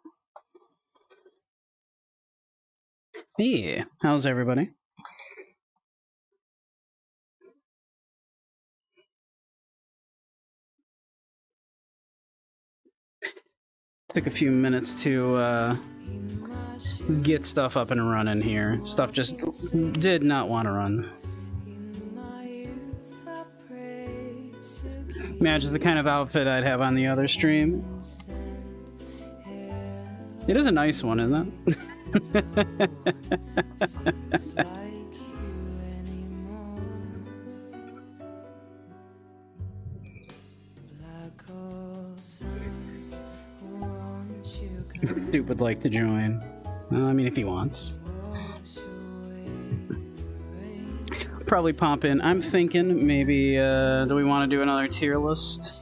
Hey, how's everybody? Took a few minutes to get stuff up and running here. Stuff just did not want to run. Imagine the kind of outfit I'd have on the other stream. It is a nice one, isn't it? Dude would like to join. Well, I mean, if he wants. Probably pop in. I'm thinking maybe, do we want to do another tier list?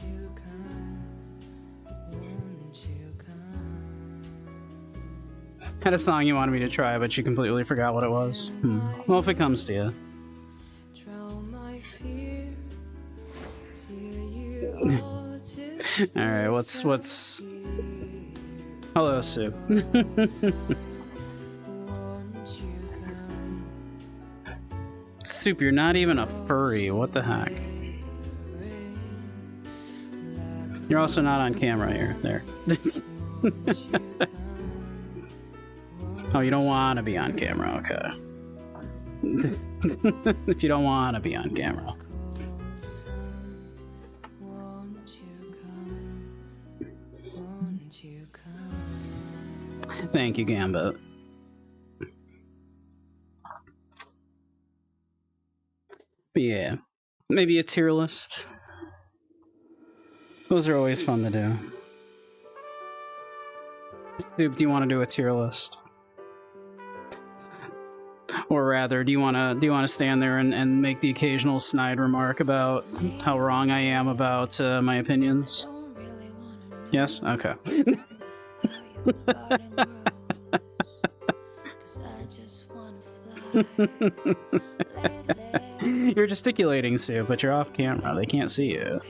Had a song you wanted me to try, but you completely forgot what it was. Well, if it comes to you. Alright, what's... Hello, Sue. Soup, you're not even a furry. What the heck? You're also not on camera here. There. Oh, you don't want to be on camera. Okay. If you don't want to be on camera. Thank you, Gambit. But yeah, maybe a tier list. Those are always fun to do. Soup, do you want to do a tier list? Or rather, do you want to stand there and make the occasional snide remark about how wrong I am about my opinions? Yes? Okay. You're gesticulating, Sue, but you're off camera. They can't see you.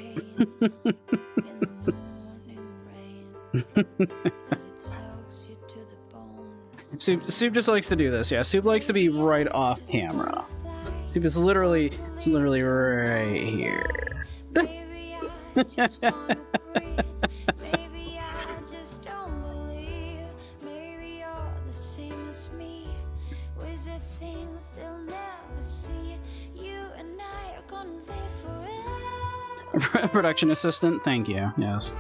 Soup just likes to do this. Yeah, Soup likes to be right off camera. Soup is literally right here. Production assistant, thank you. Yes,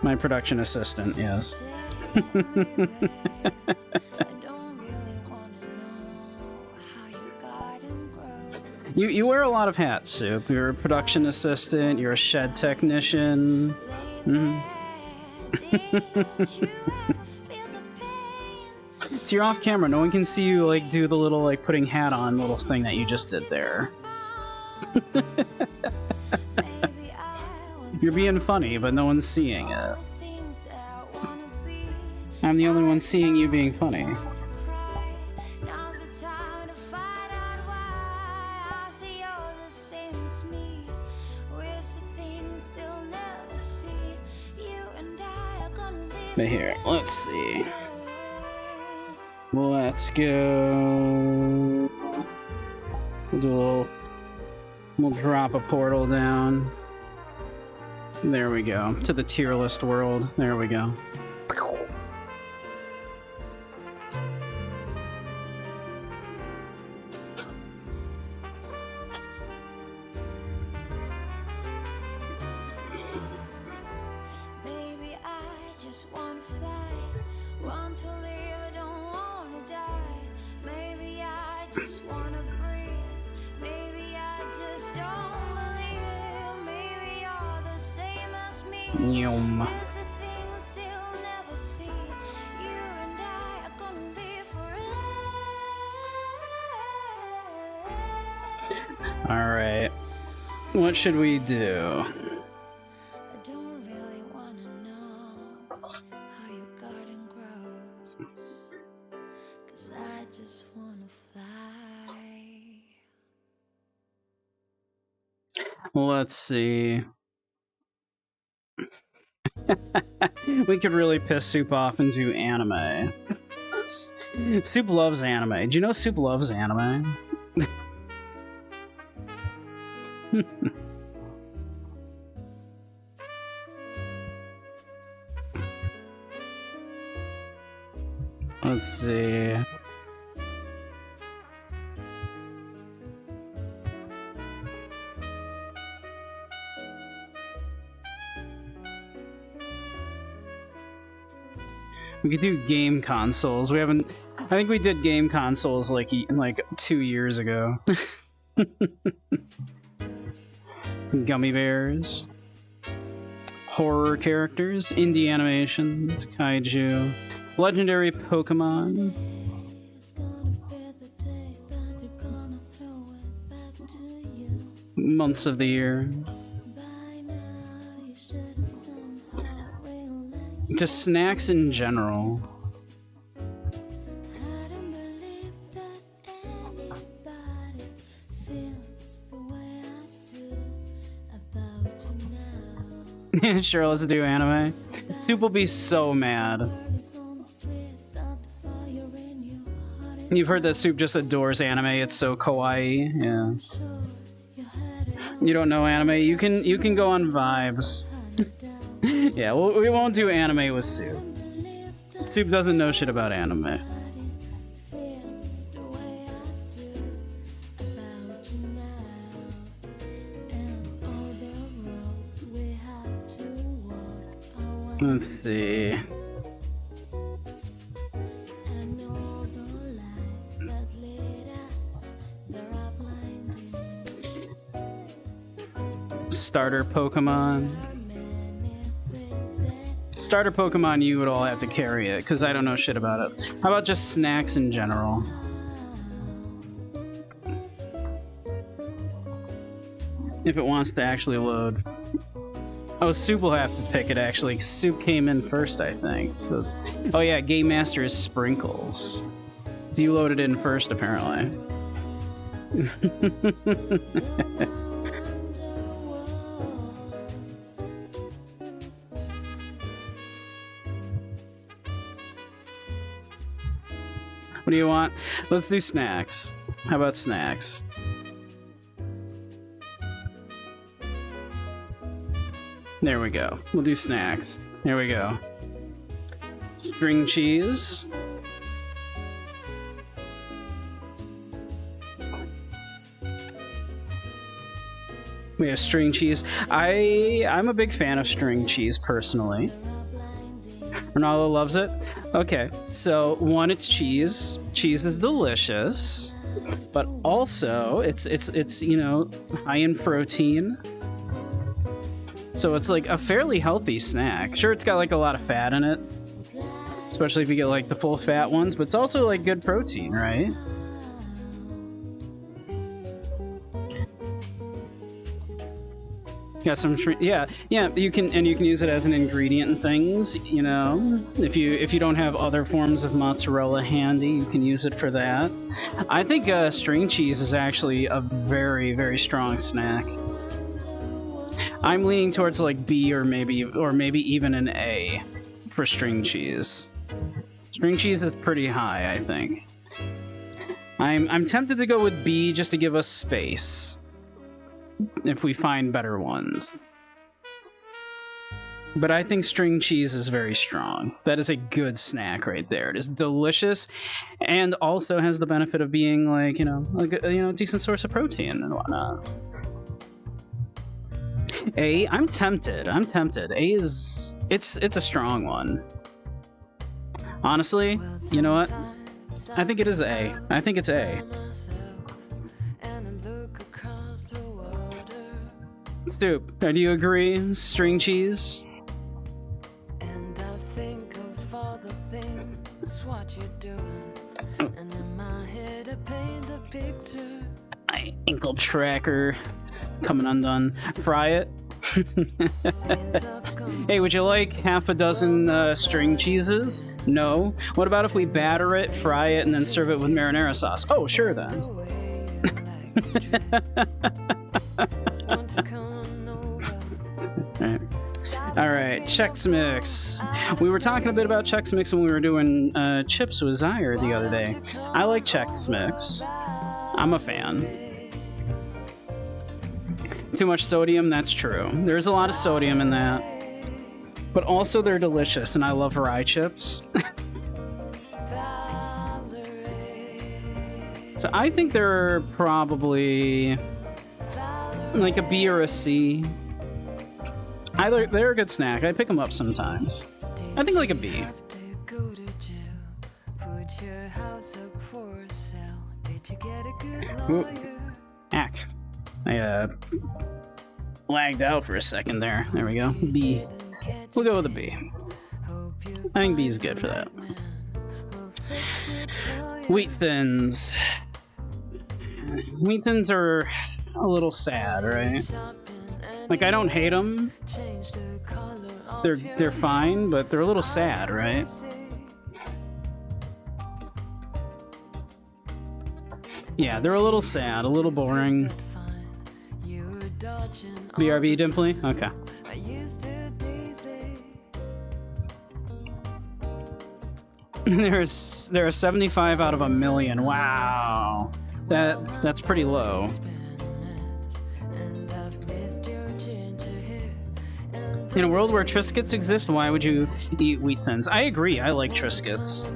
my production assistant. Yes. You wear a lot of hats, Soup. You're a production assistant. You're a shed technician. So you're off camera. No one can see you like do the little like putting hat on little thing that you just did there. You're being funny, but no one's seeing it. I'm the only one seeing you being funny. But here, let's see. Let's go. We'll do a little. We'll drop a portal down. There we go. To the tier list world. There we go. Alright. What should we do? I don't really wanna know how your garden grows, 'cause I just wanna fly. Let's see. We could really piss Soup off and do anime. Soup loves anime. Do you know Soup loves anime? Let's see. We could do game consoles. We haven't. I think we did game consoles like 2 years ago. Gummy bears, horror characters, indie animations, kaiju, legendary Pokemon. Months of the year. Just snacks in general. Sure, let's do anime. Soup will be so mad. You've heard that Soup just adores anime. It's so kawaii. Yeah. You don't know anime? You can go on vibes. Yeah, we won't do anime with Soup. Soup doesn't know shit about anime. Let's see. Starter Pokemon. Starter Pokemon, you would all have to carry it, because I don't know shit about it. How about just snacks in general? If it wants to actually load. Oh, Soup will have to pick it, actually. Soup came in first, I think. So, oh yeah, Game Master is Sprinkles. So you loaded in first, apparently. What do you want? Let's do snacks. How about snacks? There we go. We'll do snacks. There we go. String cheese. We have string cheese. I'm a big fan of string cheese personally. Ronaldo loves it. Okay, so one, it's cheese. Cheese is delicious, but also it's you know, high in protein. So it's like a fairly healthy snack. Sure, it's got like a lot of fat in it, especially if you get like the full fat ones, but it's also like good protein, right? Got some, yeah. You can use it as an ingredient in things. You know, if you don't have other forms of mozzarella handy, you can use it for that. I think string cheese is actually a very, very strong snack. I'm leaning towards like B or maybe even an A for string cheese. String cheese is pretty high, I think. I'm tempted to go with B just to give us space if we find better ones. But I think string cheese is very strong. That is a good snack right there. It is delicious and also has the benefit of being like, you know, a decent source of protein and whatnot. A, I'm tempted. A is it's a strong one. Honestly, you know what? I think it is A. I think it's A. Stoop, do you agree? String cheese? My ankle tracker coming undone. Fry it. Hey, would you like half a dozen string cheeses? No. What about if we batter it, fry it, and then serve it with marinara sauce? Oh, sure then. Alright, Chex Mix. We were talking a bit about Chex Mix when we were doing Chips with Zyre the other day. I like Chex Mix. I'm a fan. Too much sodium, that's true. There's a lot of sodium in that. But also they're delicious, and I love rye chips. So I think they're probably like a B or a C. They're a good snack. I pick them up sometimes. I think like a B. go to jail. Put your house up for sale. Did you get a good lawyer? Ack. I lagged out for a second there. There we go. B. We'll go with a B. I think B is good for that. Wheat Thins. Wheat Thins are a little sad, right? Like, I don't hate them. They're fine, but they're a little sad, right? Yeah, they're a little sad, a little boring. BRB Dimply? Okay. There are 75 out of 1,000,000. Wow. That's pretty low. In a world where Triscuits exist, why would you eat Wheat Thins? I agree, I like Triscuits.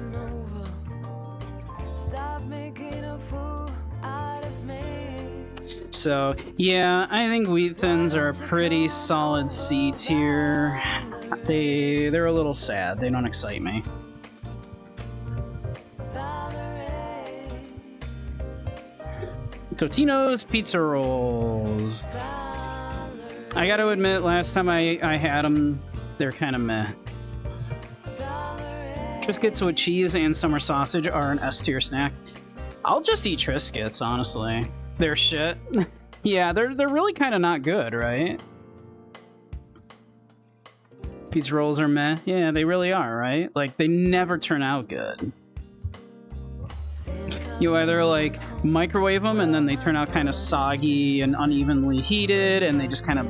So, yeah, I think Wheat Thins are a pretty solid C tier. They're a little sad, they don't excite me. Totino's Pizza Rolls. I gotta admit, last time I had them, they're kind of meh. Triscuits with cheese and summer sausage are an S tier snack. I'll just eat Triscuits, honestly. They're shit. Yeah, they're really kind of not good, right? Pizza rolls are meh. Yeah, they really are, right? Like, they never turn out good. You either, like, microwave them and then they turn out kind of soggy and unevenly heated and they just kind of...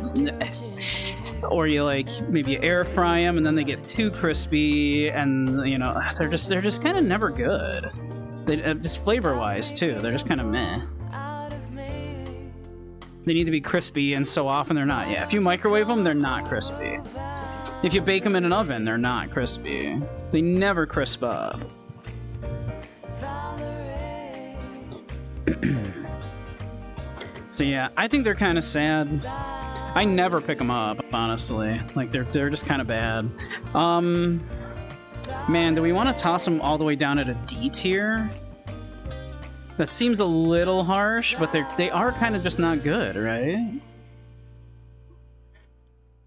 Or you, like, maybe air fry them and then they get too crispy and, you know, they're just kind of never good. They, just flavor-wise, too. They're just kind of meh. They need to be crispy, and so often they're not. Yeah, if you microwave them, they're not crispy. If you bake them in an oven, they're not crispy. They never crisp up. So yeah, I think they're kind of sad. I never pick them up, honestly. Like, they're just kind of bad. Man, do we want to toss them all the way down at a D tier? That seems a little harsh, but they are kind of just not good, right?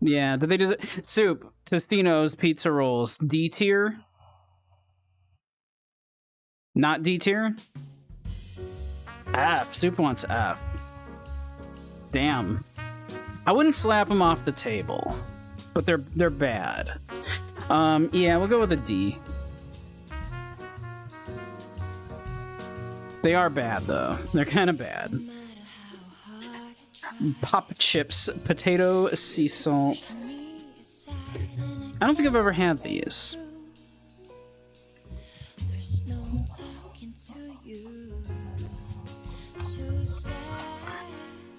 Yeah, did they just... Soup, Tostino's, Pizza Rolls, D tier? Not D tier? F. Soup wants F. Damn. I wouldn't slap them off the table, but they're bad. Yeah, we'll go with a D. They are bad, though. They're kind of bad. Pop chips, potato, sea salt. I don't think I've ever had these.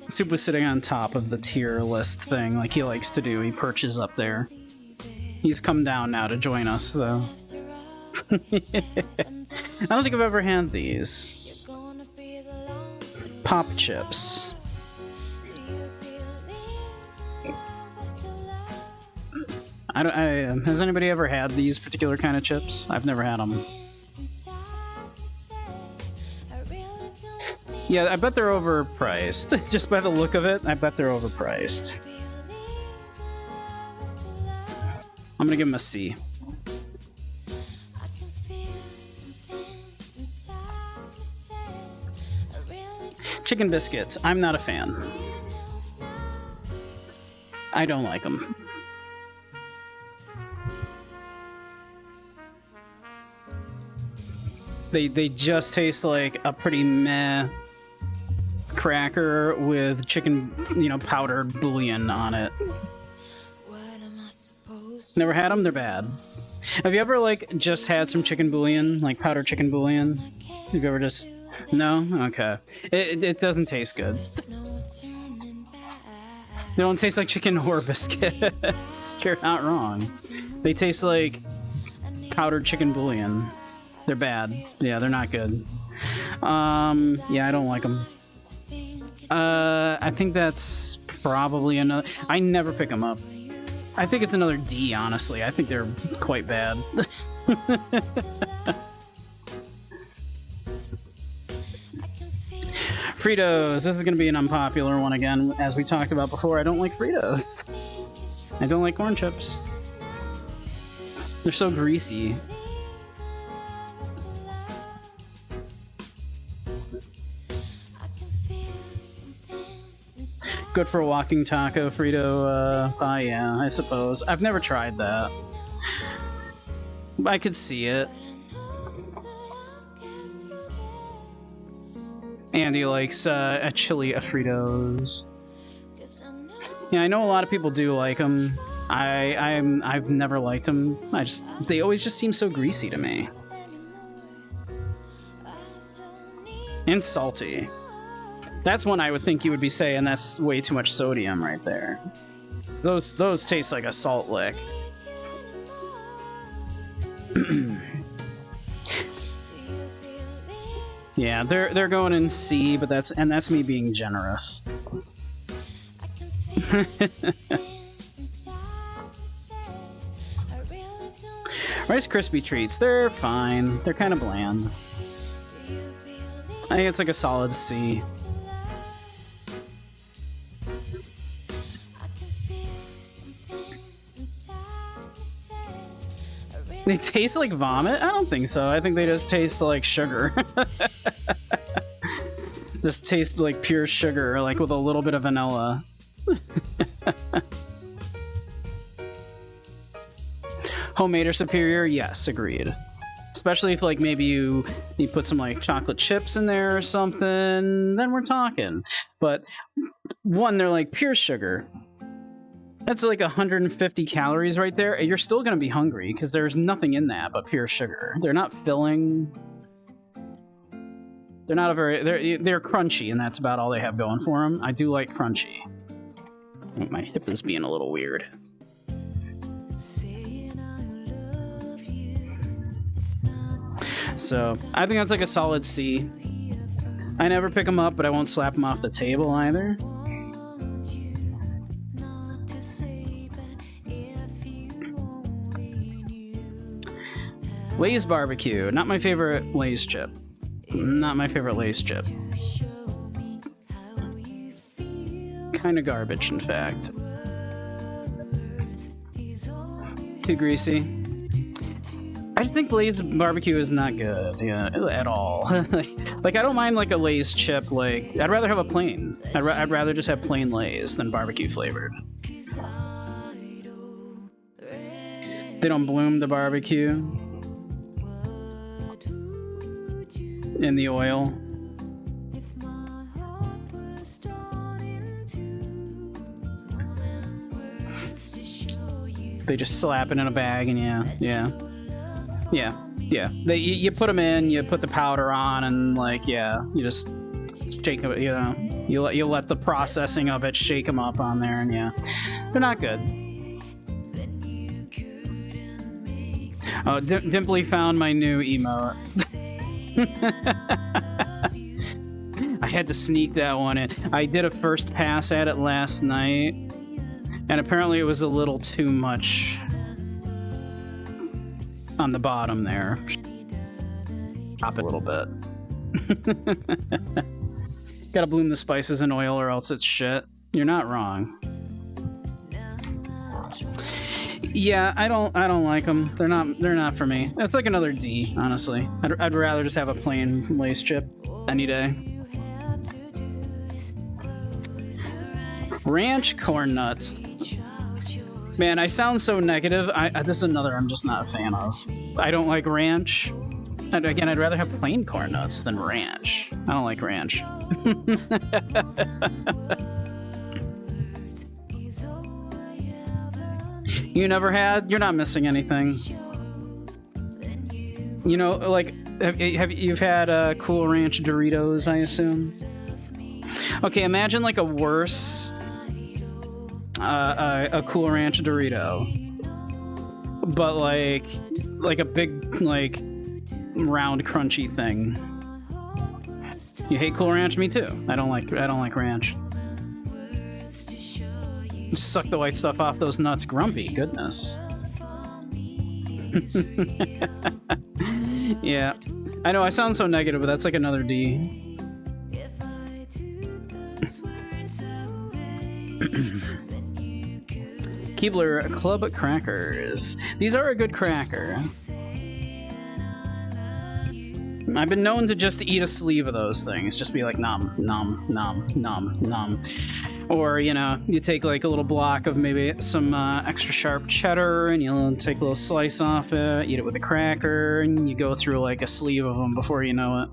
Soup was sitting on top of the tier list thing like he likes to do. He perches up there. He's come down now to join us, though. I don't think I've ever had these. Pop chips. Has anybody ever had these particular kind of chips? I've never had them. Yeah, I bet they're overpriced. Just by the look of it, I bet they're overpriced. I'm gonna give them a C. Chicken biscuits. I'm not a fan. I don't like them. They just taste like a pretty meh cracker with chicken, powdered bouillon on it. Never had them? They're bad. Have you ever, just had some chicken bouillon? Like powdered chicken bouillon? Have you ever just... No? Okay. It doesn't taste good. They don't taste like chicken or biscuits. You're not wrong. They taste like powdered chicken bouillon. They're bad. Yeah, they're not good. Yeah, I don't like them. I think that's probably another... I never pick them up. I think it's another D, honestly. I think they're quite bad. Fritos. This is going to be an unpopular one again, as we talked about before. I don't like Fritos. I don't like corn chips. They're so greasy. Good for a walking taco, Frito pie, yeah, I suppose. I've never tried that. I could see it. Andy likes a chili Fritos. Yeah, I know a lot of people do like them. I've never liked them. They always just seem so greasy to me. And salty. That's one I would think you would be saying that's way too much sodium right there. Those taste like a salt lick. Yeah, they're going in C, but that's me being generous. Rice Krispie treats, they're fine. They're kind of bland. I think it's like a solid C. They taste like vomit? I don't think so. I think they just taste like sugar. Just taste like pure sugar, like with a little bit of vanilla. Homemade or superior? Yes, agreed. Especially if like maybe you put some like chocolate chips in there or something, then we're talking. But one, they're like pure sugar. That's like 150 calories right there, and you're still gonna be hungry because there's nothing in that but pure sugar. They're not filling. They're not a very. They're crunchy, and that's about all they have going for them. I do like crunchy. My hip is being a little weird. So I think that's like a solid C. I never pick them up, but I won't slap them off the table either. Lay's barbecue, not my favorite Lay's chip. Not my favorite Lay's chip. Kind of garbage, in fact. Too greasy. I think Lay's barbecue is not good, yeah, at all. Like, I don't mind like a Lay's chip. Like, I'd rather have a plain. I'd rather just have plain Lay's than barbecue flavored. They don't bloom the barbecue in the oil. They just slap it in a bag and yeah. You put them in, you put the powder on, and like you just shake it. You know, you let the processing of it shake them up on there, and yeah, they're not good. Oh, Dimply found my new emote. I had to sneak that one in. I did a first pass at it last night, and apparently it was a little too much on the bottom there. Chop it a little bit. Gotta bloom the spices in oil or else it's shit. You're not wrong. Yeah, I don't like them. They're not for me. It's like another D, honestly. I'd rather just have a plain Lay's chip any day. Ranch corn nuts. Man, I sound so negative. This is another I'm just not a fan of. I don't like ranch. And again, I'd rather have plain corn nuts than ranch. I don't like ranch. You never had? You're not missing anything. You know, like, you've had Cool Ranch Doritos, I assume? Okay, imagine like a worse a Cool Ranch Dorito, but like a big like round crunchy thing. You hate Cool Ranch? Me too. I don't like ranch. Suck the white stuff off those nuts. Grumpy, goodness. Yeah. I know I sound so negative, but that's like another D. Keebler Club Crackers. These are a good cracker. I've been known to just eat a sleeve of those things. Just be like, nom, nom, nom, nom, nom. Or, you know, you take like a little block of maybe some extra sharp cheddar and you take a little slice off it, eat it with a cracker, and you go through like a sleeve of them before you know it.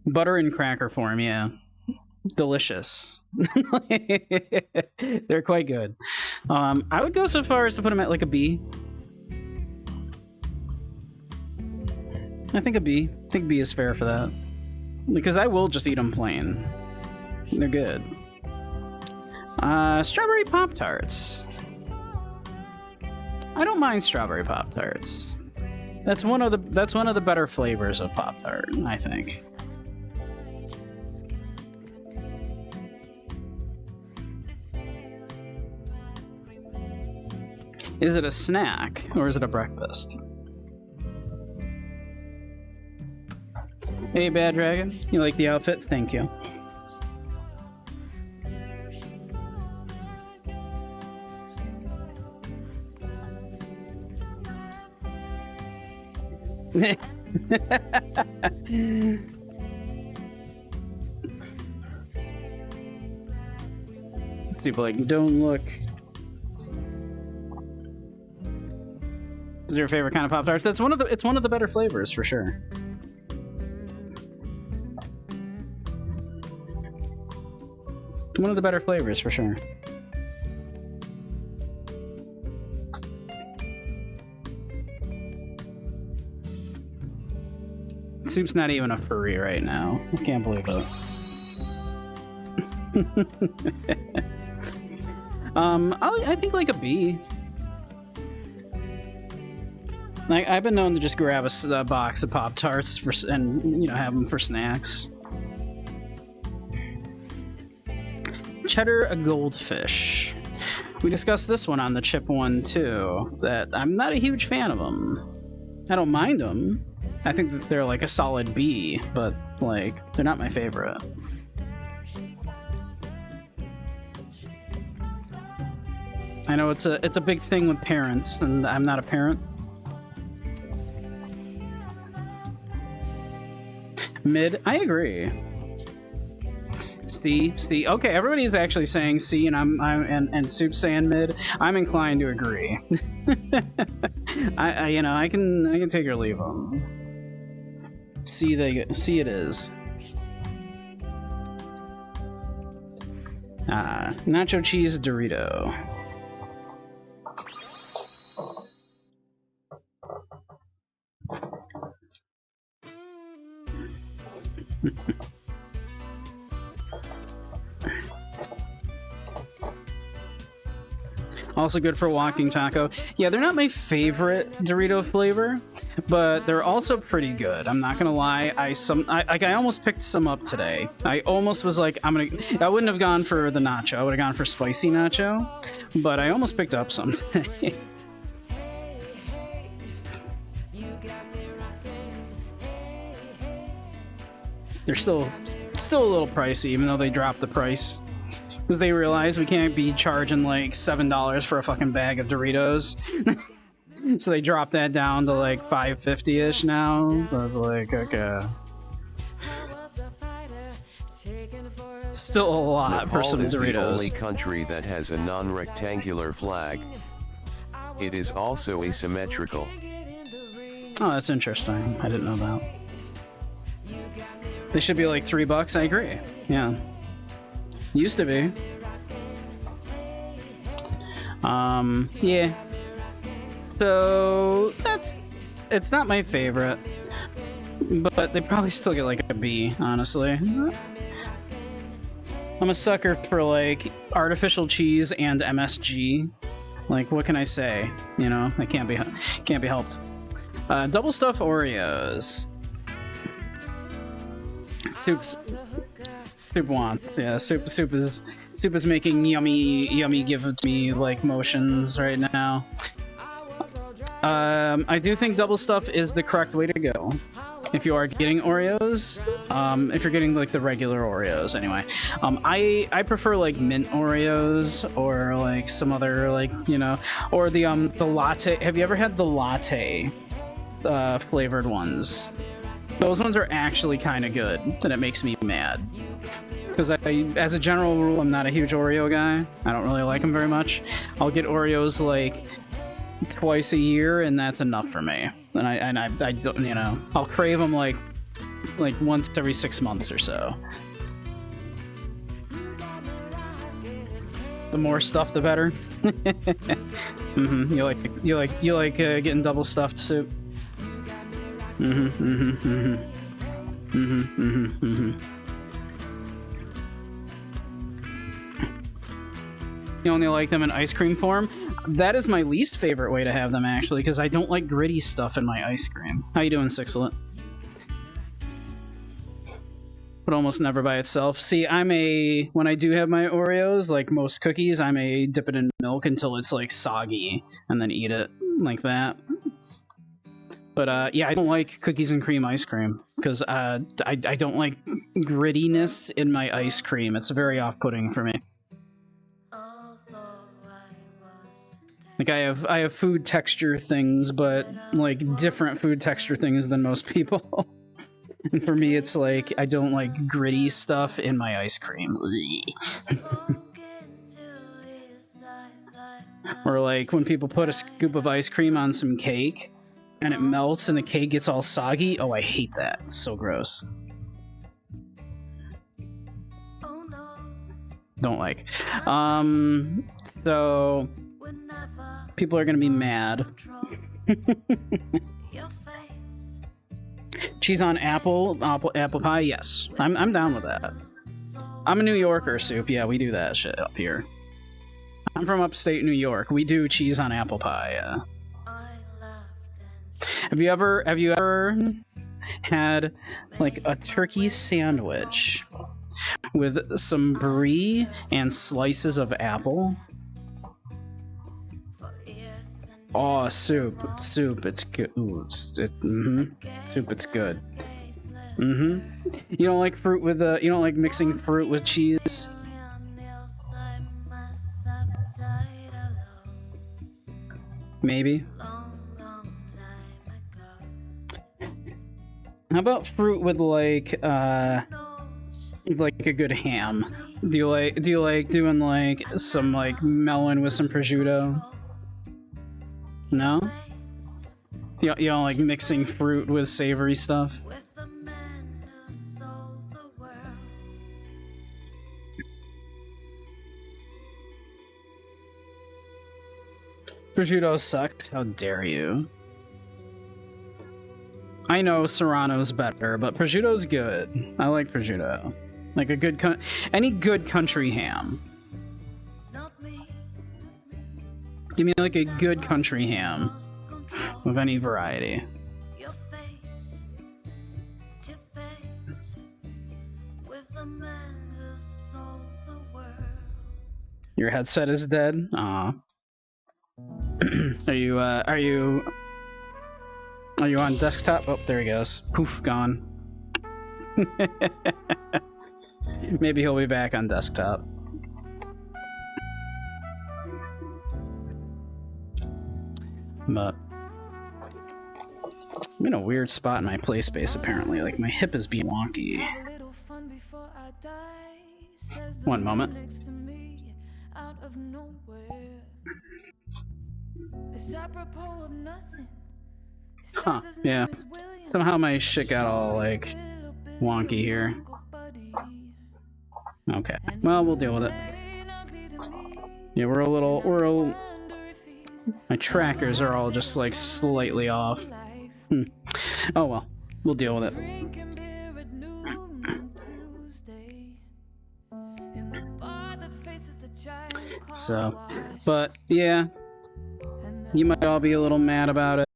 Butter in cracker form, yeah. Delicious. They're quite good. I would go so far as to put them at like a B. I think a B. I think B is fair for that. Because I will just eat them plain. They're good. Strawberry Pop-Tarts. I don't mind strawberry Pop-Tarts. That's one of the better flavors of Pop-Tart, I think. Is it a snack or is it a breakfast? Hey, Bad Dragon. You like the outfit? Thank you. Super like, don't look. Is your favorite kind of Pop-Tarts? It's one of the better flavors for sure. One of the better flavors for sure. Soup's not even a furry right now. I can't believe it. I think like a B. Like, I've been known to just grab a box of Pop-Tarts and, you know, have them for snacks. Cheddar Goldfish. We discussed this one on the chip one too, that I'm not a huge fan of them. I don't mind them. I think that they're like a solid B, but like, they're not my favorite. I know it's a big thing with parents, and I'm not a parent. Mid, I agree. C. Okay, everybody's actually saying C, and and Soup's saying mid. I'm inclined to agree. I you know, I can take or leave them. C it is. Nacho cheese Dorito. Also good for walking taco. Yeah, they're not my favorite Dorito flavor, but they're also pretty good. I'm not gonna lie. I almost picked some up today. I almost was like, I wouldn't have gone for the nacho. I would have gone for spicy nacho, but I almost picked up some today. They're still a little pricey, even though they dropped the price. Because they realize we can't be charging like $7 for a fucking bag of Doritos. So they dropped that down to like $5.50-ish now. So it's like, okay. Still a lot for some Doritos. Nepal is the only country that has a non-rectangular flag. It is also asymmetrical. Oh, that's interesting. I didn't know that. They should be like $3. I agree. Yeah. Used to be. Yeah. So it's not my favorite, but they probably still get like a B, honestly. I'm a sucker for like artificial cheese and MSG. Like, what can I say? You know, it can't be helped. Double stuffed Oreos. Soup wants. Yeah, soup is Soup is making yummy give it to me like motions right now. I do think double stuff is the correct way to go. If you are getting Oreos, if you're getting like the regular Oreos anyway. I prefer like mint Oreos or like some other like, you know, or the latte. Have you ever had the latte flavored ones? Those ones are actually kind of good, and it makes me mad. Because as a general rule, I'm not a huge Oreo guy. I don't really like them very much. I'll get Oreos like twice a year, and that's enough for me. And I don't, you know, I'll crave them like once every 6 months or so. The more stuff, the better. You like getting double stuffed soup. You only like them in ice cream form? That is my least favorite way to have them, actually, because I don't like gritty stuff in my ice cream. How you doing, Sixlet? But almost never by itself. See, when I do have my Oreos, like most cookies, dip it in milk until it's like soggy, and then eat it like that. But yeah, I don't like cookies and cream ice cream, because I don't like grittiness in my ice cream. It's very off-putting for me. Like I have food texture things, but like different food texture things than most people. And for me, it's like I don't like gritty stuff in my ice cream. Or like when people put a scoop of ice cream on some cake and it melts and the cake gets all soggy. Oh, I hate that. It's so gross. Don't like. So people are gonna be mad. Cheese on apple pie, yes. I'm down with that. I'm a New Yorker, Soup. Yeah, we do that shit up here. I'm from upstate New York. We do cheese on apple pie, yeah. Have you ever had like a turkey sandwich with some brie and slices of apple? Oh, soup, it's good. Ooh, soup, it's good. You don't like fruit with you don't like mixing fruit with cheese? Maybe. How about fruit with like a good ham? Do you like doing like some like melon with some prosciutto? No? You don't like mixing fruit with savory stuff? Prosciutto sucks. How dare you? I know Serrano's better, but prosciutto's good. I like prosciutto. Like a good any good country ham. Give me like a good country ham of any variety. Your headset is dead? Aw. Are you on desktop? Oh, there he goes. Poof, gone. Maybe he'll be back on desktop. But I'm in a weird spot in my play space, apparently. Like, my hip is being wonky. One moment. Huh, yeah. Somehow my shit got all, like, wonky here. Okay. Well, we'll deal with it. Yeah, my trackers are all just, like, slightly off. Oh well. We'll deal with it. So, but, yeah. You might all be a little mad about it.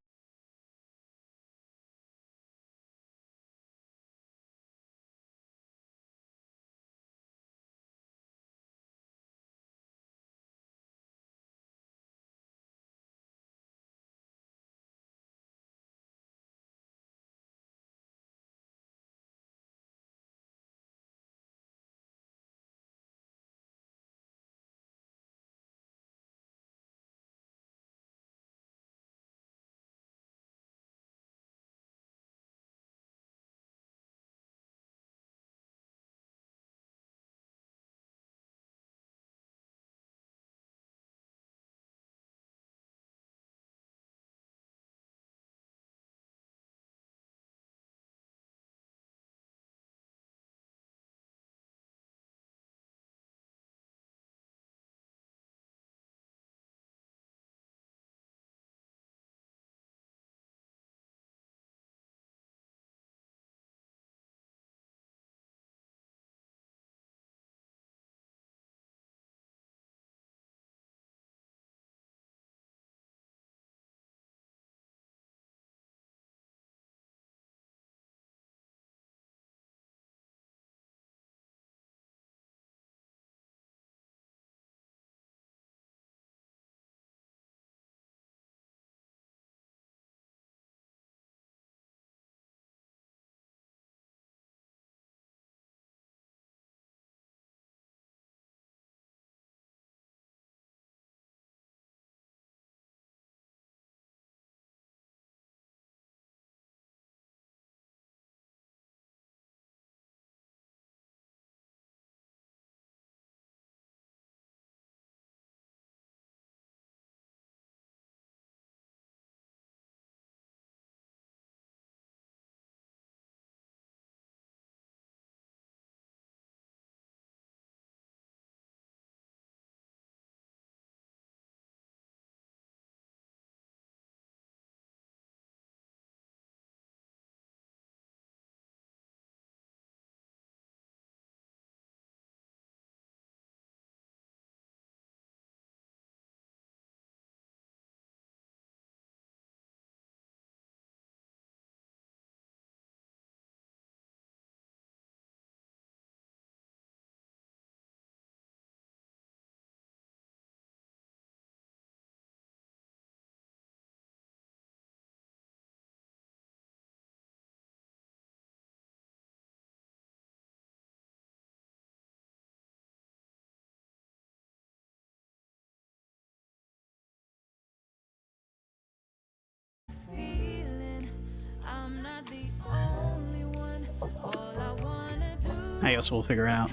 I guess we'll figure it out.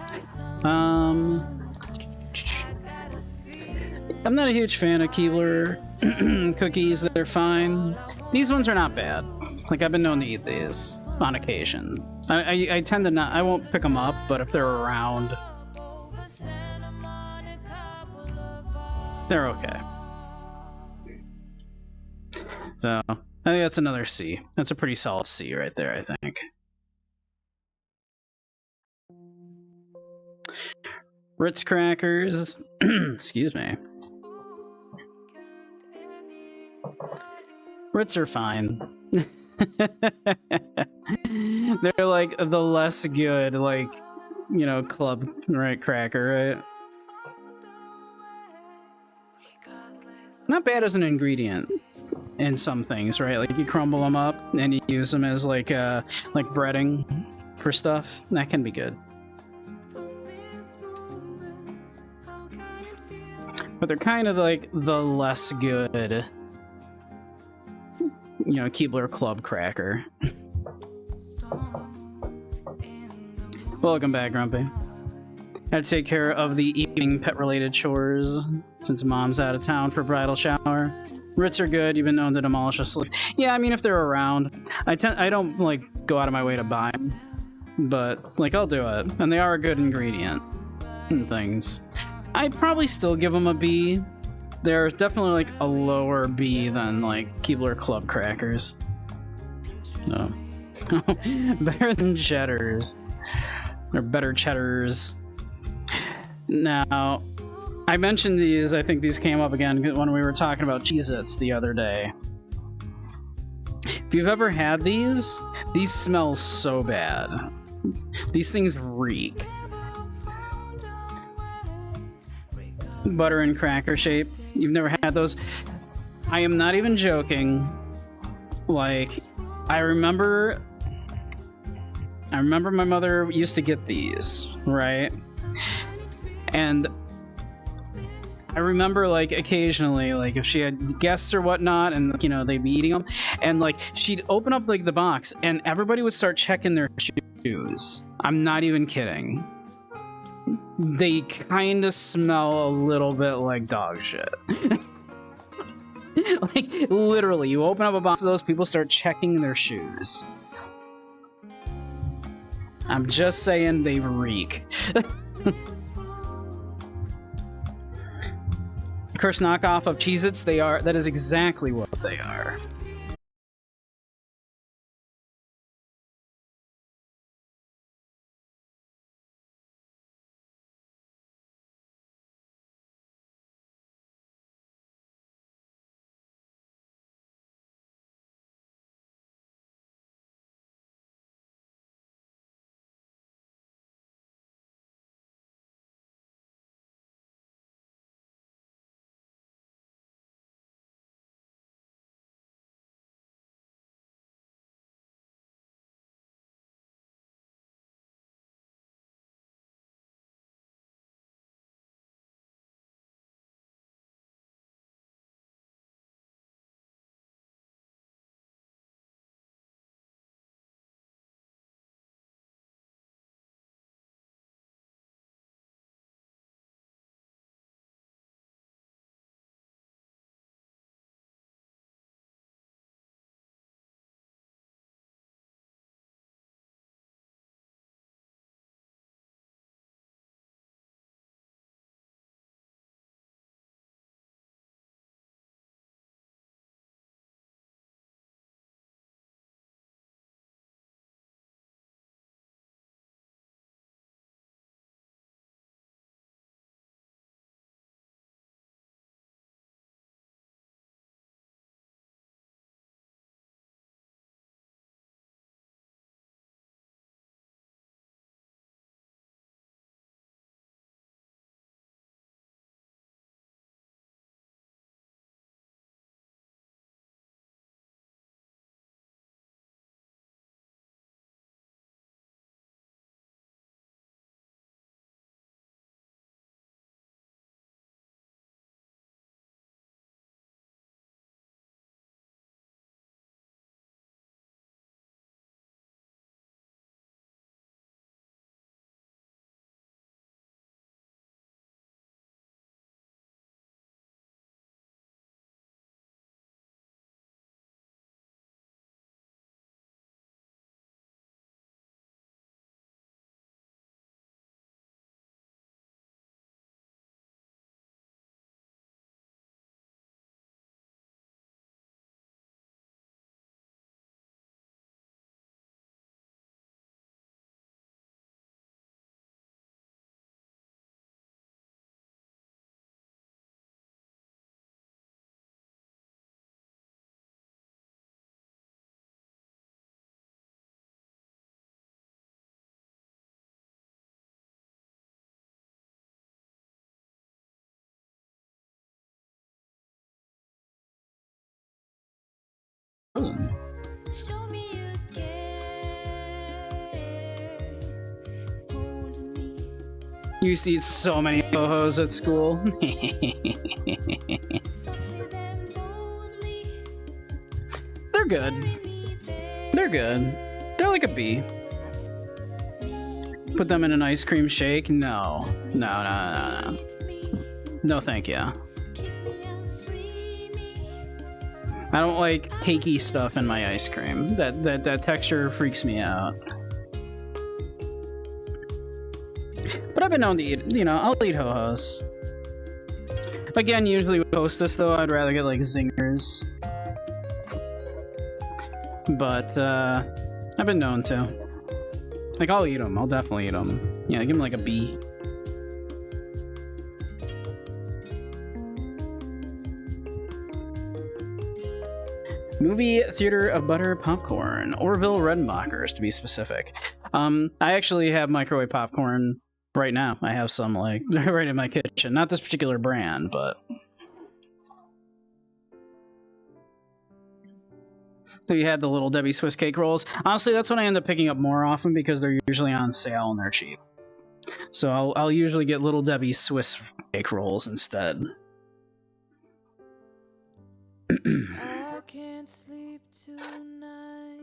I'm not a huge fan of Keebler cookies. They're fine. These ones are not bad. Like, I've been known to eat these on occasion. I tend to not... I won't pick them up, but if they're around... they're okay. So, I think that's another C. That's a pretty solid C right there, I think. Ritz crackers. Excuse me. Ritz are fine. They're like the less good, like, you know, club, right, cracker, right? Not bad as an ingredient in some things, right? Like, you crumble them up and you use them as like breading for stuff. That can be good. But they're kind of like the less good, you know, Keebler Club cracker. Welcome back, Grumpy. Had to take care of the evening pet-related chores since Mom's out of town for bridal shower. Ritz are good. You've been known to demolish a slip. Yeah, I mean, if they're around, I don't like go out of my way to buy them, but like I'll do it, and they are a good ingredient and things. I'd probably still give them a B. They're definitely like a lower B than like Keebler Club crackers. No. Better than Cheddars. Or better Cheddars. Now, I mentioned these, I think these came up again when we were talking about Cheez-Its the other day. If you've ever had these smell so bad. These things reek. Butter and cracker shape. You've never had those? I am not even joking. Like, I remember my mother used to get these, right? And I remember, like, occasionally, like, if she had guests or whatnot, and, you know, they'd be eating them, and, like, she'd open up, like, the box, and everybody would start checking their shoes. I'm not even kidding. They kind of smell a little bit like dog shit. Like, literally, you open up a box of those, people start checking their shoes. I'm just saying they reek. Curse knockoff of Cheez-Its, that is exactly what they are. Frozen. Show me you care. Hold me. You see so many ho-hos at school. Softly then boldly. They're good. Bury me there. They're good. They're like a B. Put them in an ice cream shake? No. No. No, thank you. Kiss me and free me. I don't like cakey stuff in my ice cream. That texture freaks me out. But I've been known to eat, you know, I'll eat ho-hos. Again, usually with Hostess though, I'd rather get like zingers. But I've been known to. Like, I'll eat them. I'll definitely eat them. Yeah, give them like a B. Movie theater of butter popcorn. Orville Redenbachers, to be specific. I actually have microwave popcorn right now. I have some, like, right in my kitchen. Not this particular brand, but... So you had the Little Debbie Swiss cake rolls. Honestly, that's what I end up picking up more often because they're usually on sale and they're cheap. So I'll usually get Little Debbie Swiss cake rolls instead. I can't sleep tonight.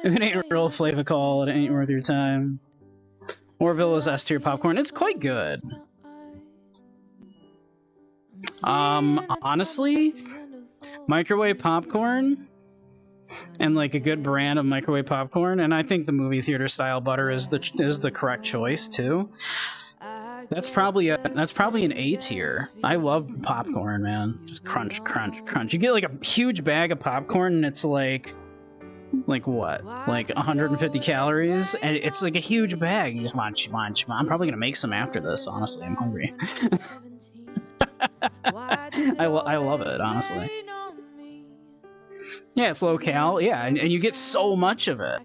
If it ain't real Flavacol, it ain't worth your time. Orville is S tier popcorn. It's quite good. Honestly, microwave popcorn and like a good brand of microwave popcorn, and I think the movie theater style butter is the correct choice too. That's probably an A tier. I love popcorn, man. Just crunch, crunch, crunch. You get like a huge bag of popcorn, and it's like what? Like 150 calories, and it's like a huge bag. You just munch. I'm probably gonna make some after this. Honestly, I'm hungry. I love it, honestly. Yeah, it's low cal. Yeah, and you get so much of it.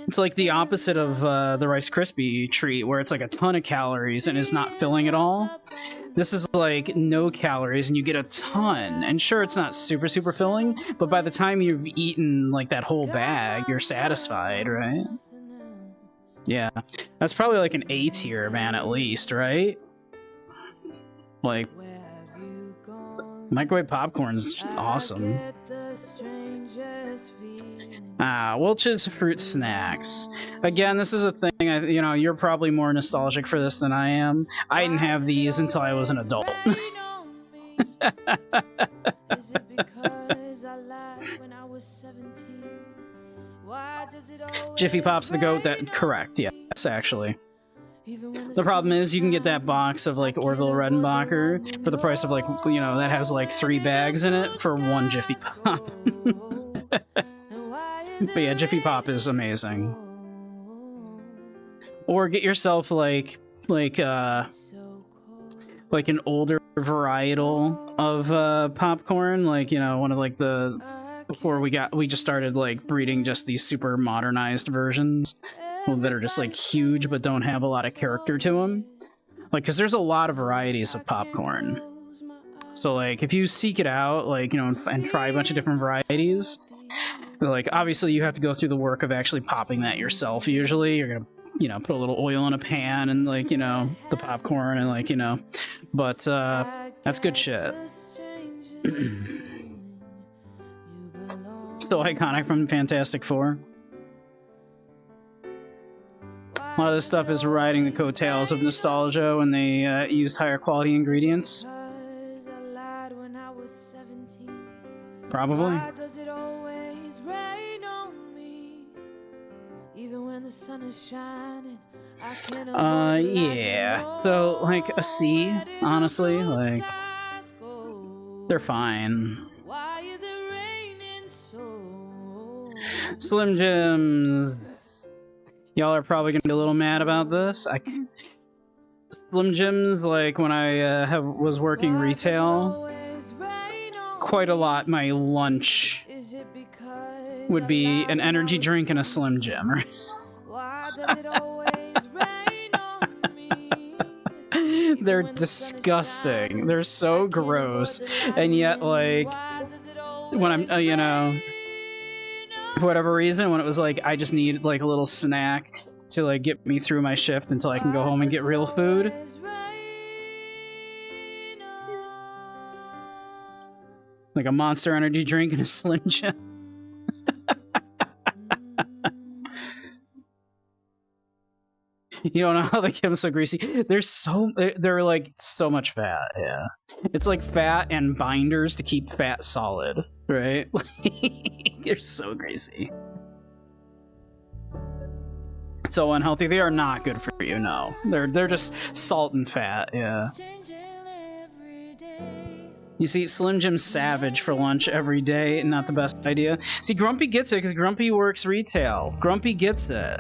It's like the opposite of the Rice Krispie treat, where it's like a ton of calories and it's not filling at all. This is like no calories and you get a ton. And sure, it's not super filling, but by the time you've eaten like that whole bag, you're satisfied, right? Yeah, that's probably like an A tier, man, at least, right? Like, microwave popcorn's awesome. Welch's Fruit Snacks. Again, this is a thing, you know, you're probably more nostalgic for this than I am. I didn't have these until I was an adult. Jiffy Pop's the GOAT. That correct, yes, actually. The problem is you can get that box of like Orville Redenbacher for the price of like, you know, that has like 3 bags in it for 1 Jiffy Pop. But yeah, Jiffy Pop is amazing. Or get yourself like an older varietal of popcorn, like, you know, one of like the before we just started like breeding just these super modernized versions that are just like huge but don't have a lot of character to them. Like, because there's a lot of varieties of popcorn. So like if you seek it out, like, you know, and try a bunch of different varieties, like obviously you have to go through the work of actually popping that yourself. Usually you're gonna, you know, put a little oil in a pan and like, you know, the popcorn and like, you know, but that's good shit. Still iconic from Fantastic Four. A lot of this stuff is riding the coattails of nostalgia when they used higher quality ingredients. Probably. Yeah. So, like, a C, honestly. Like, they're fine. Slim Jims. Y'all are probably gonna be a little mad about this. Slim Jims, like when I was working retail, quite a lot. My lunch would be an energy drink and a Slim Jim. They're disgusting. They're so gross. And yet, like, when I'm, you know, for whatever reason, when it was like, I just need like a little snack to like get me through my shift until I can go home and get real food. Like a Monster Energy drink and a Slim Jim. You don't know how they get them so greasy. They're like so much fat. Yeah, it's like fat and binders to keep fat solid, right? They're so greasy, so unhealthy. They are not good for you. No, they're just salt and fat. Yeah. You see Slim Jim Savage for lunch every day. Not the best idea. See, Grumpy gets it because Grumpy works retail. Grumpy gets it.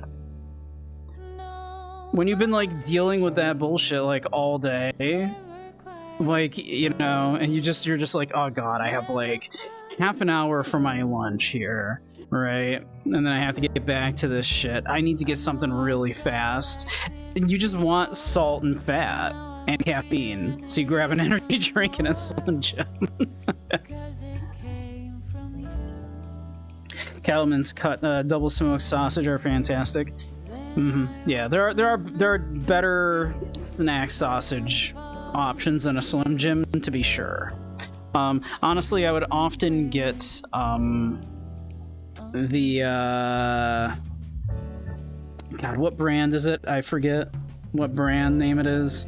When you've been like dealing with that bullshit like all day, like, you know, and you're just like, oh god, I have like half an hour for my lunch here, right? And then I have to get back to this shit. I need to get something really fast. And you just want salt and fat and caffeine. So you grab an energy drink and a Slim Jim. Cattleman's cut double smoked sausage are fantastic. Yeah, there are better snack sausage options than a Slim Jim, to be sure. Honestly, I would often get the God, what brand is it? I forget what brand name it is.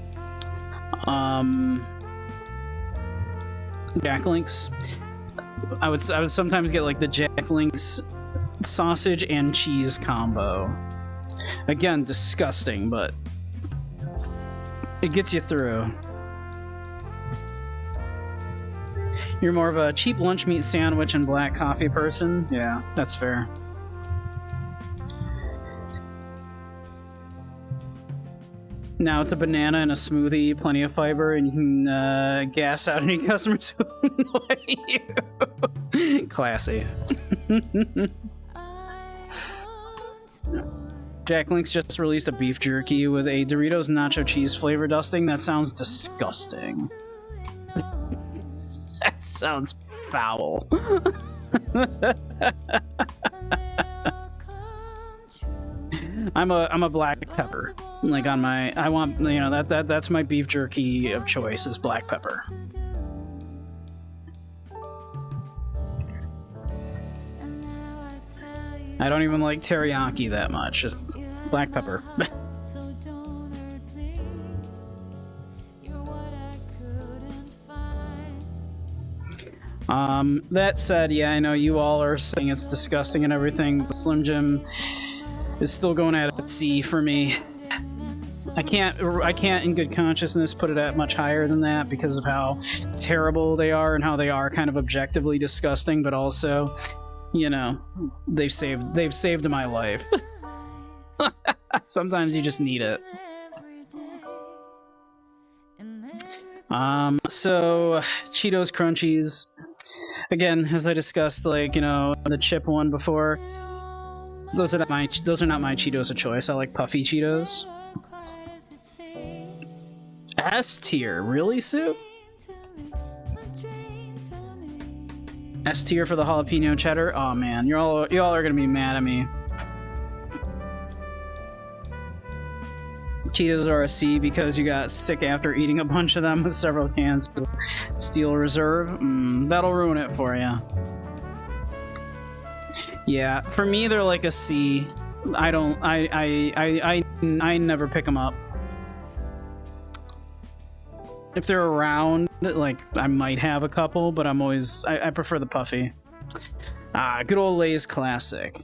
Jack Link's. I would sometimes get like the Jack Link's sausage and cheese combo. Again, disgusting, but it gets you through. You're more of a cheap lunch meat sandwich and black coffee person? Yeah, that's fair. Now it's a banana and a smoothie, plenty of fiber, and you can gas out any customers who annoy you. Classy. Jack Link's just released a beef jerky with a Doritos nacho cheese flavor dusting. That sounds disgusting. That sounds foul. I'm a black pepper. Like on my, I want, you know, that's my beef jerky of choice is black pepper. I don't even like teriyaki that much. Just black pepper. That said, yeah, I know you all are saying it's disgusting and everything, but Slim Jim is still going at C for me. I can't in good consciousness put it at much higher than that because of how terrible they are and how they are kind of objectively disgusting, but also, you know, they've saved my life. Sometimes you just need it. So Cheetos Crunchies. Again, as I discussed, like, you know, the chip one before, those are not my Cheetos of choice. I like puffy Cheetos. S tier, really, Sue? S tier for the jalapeno cheddar. Oh man, y'all are gonna be mad at me. Cheetos are a C because you got sick after eating a bunch of them with several cans of Steel Reserve. That'll ruin it for you. Yeah, for me they're like a C. I never pick them up. If they're around, like, I might have a couple, but I prefer the puffy. Good old Lay's classic.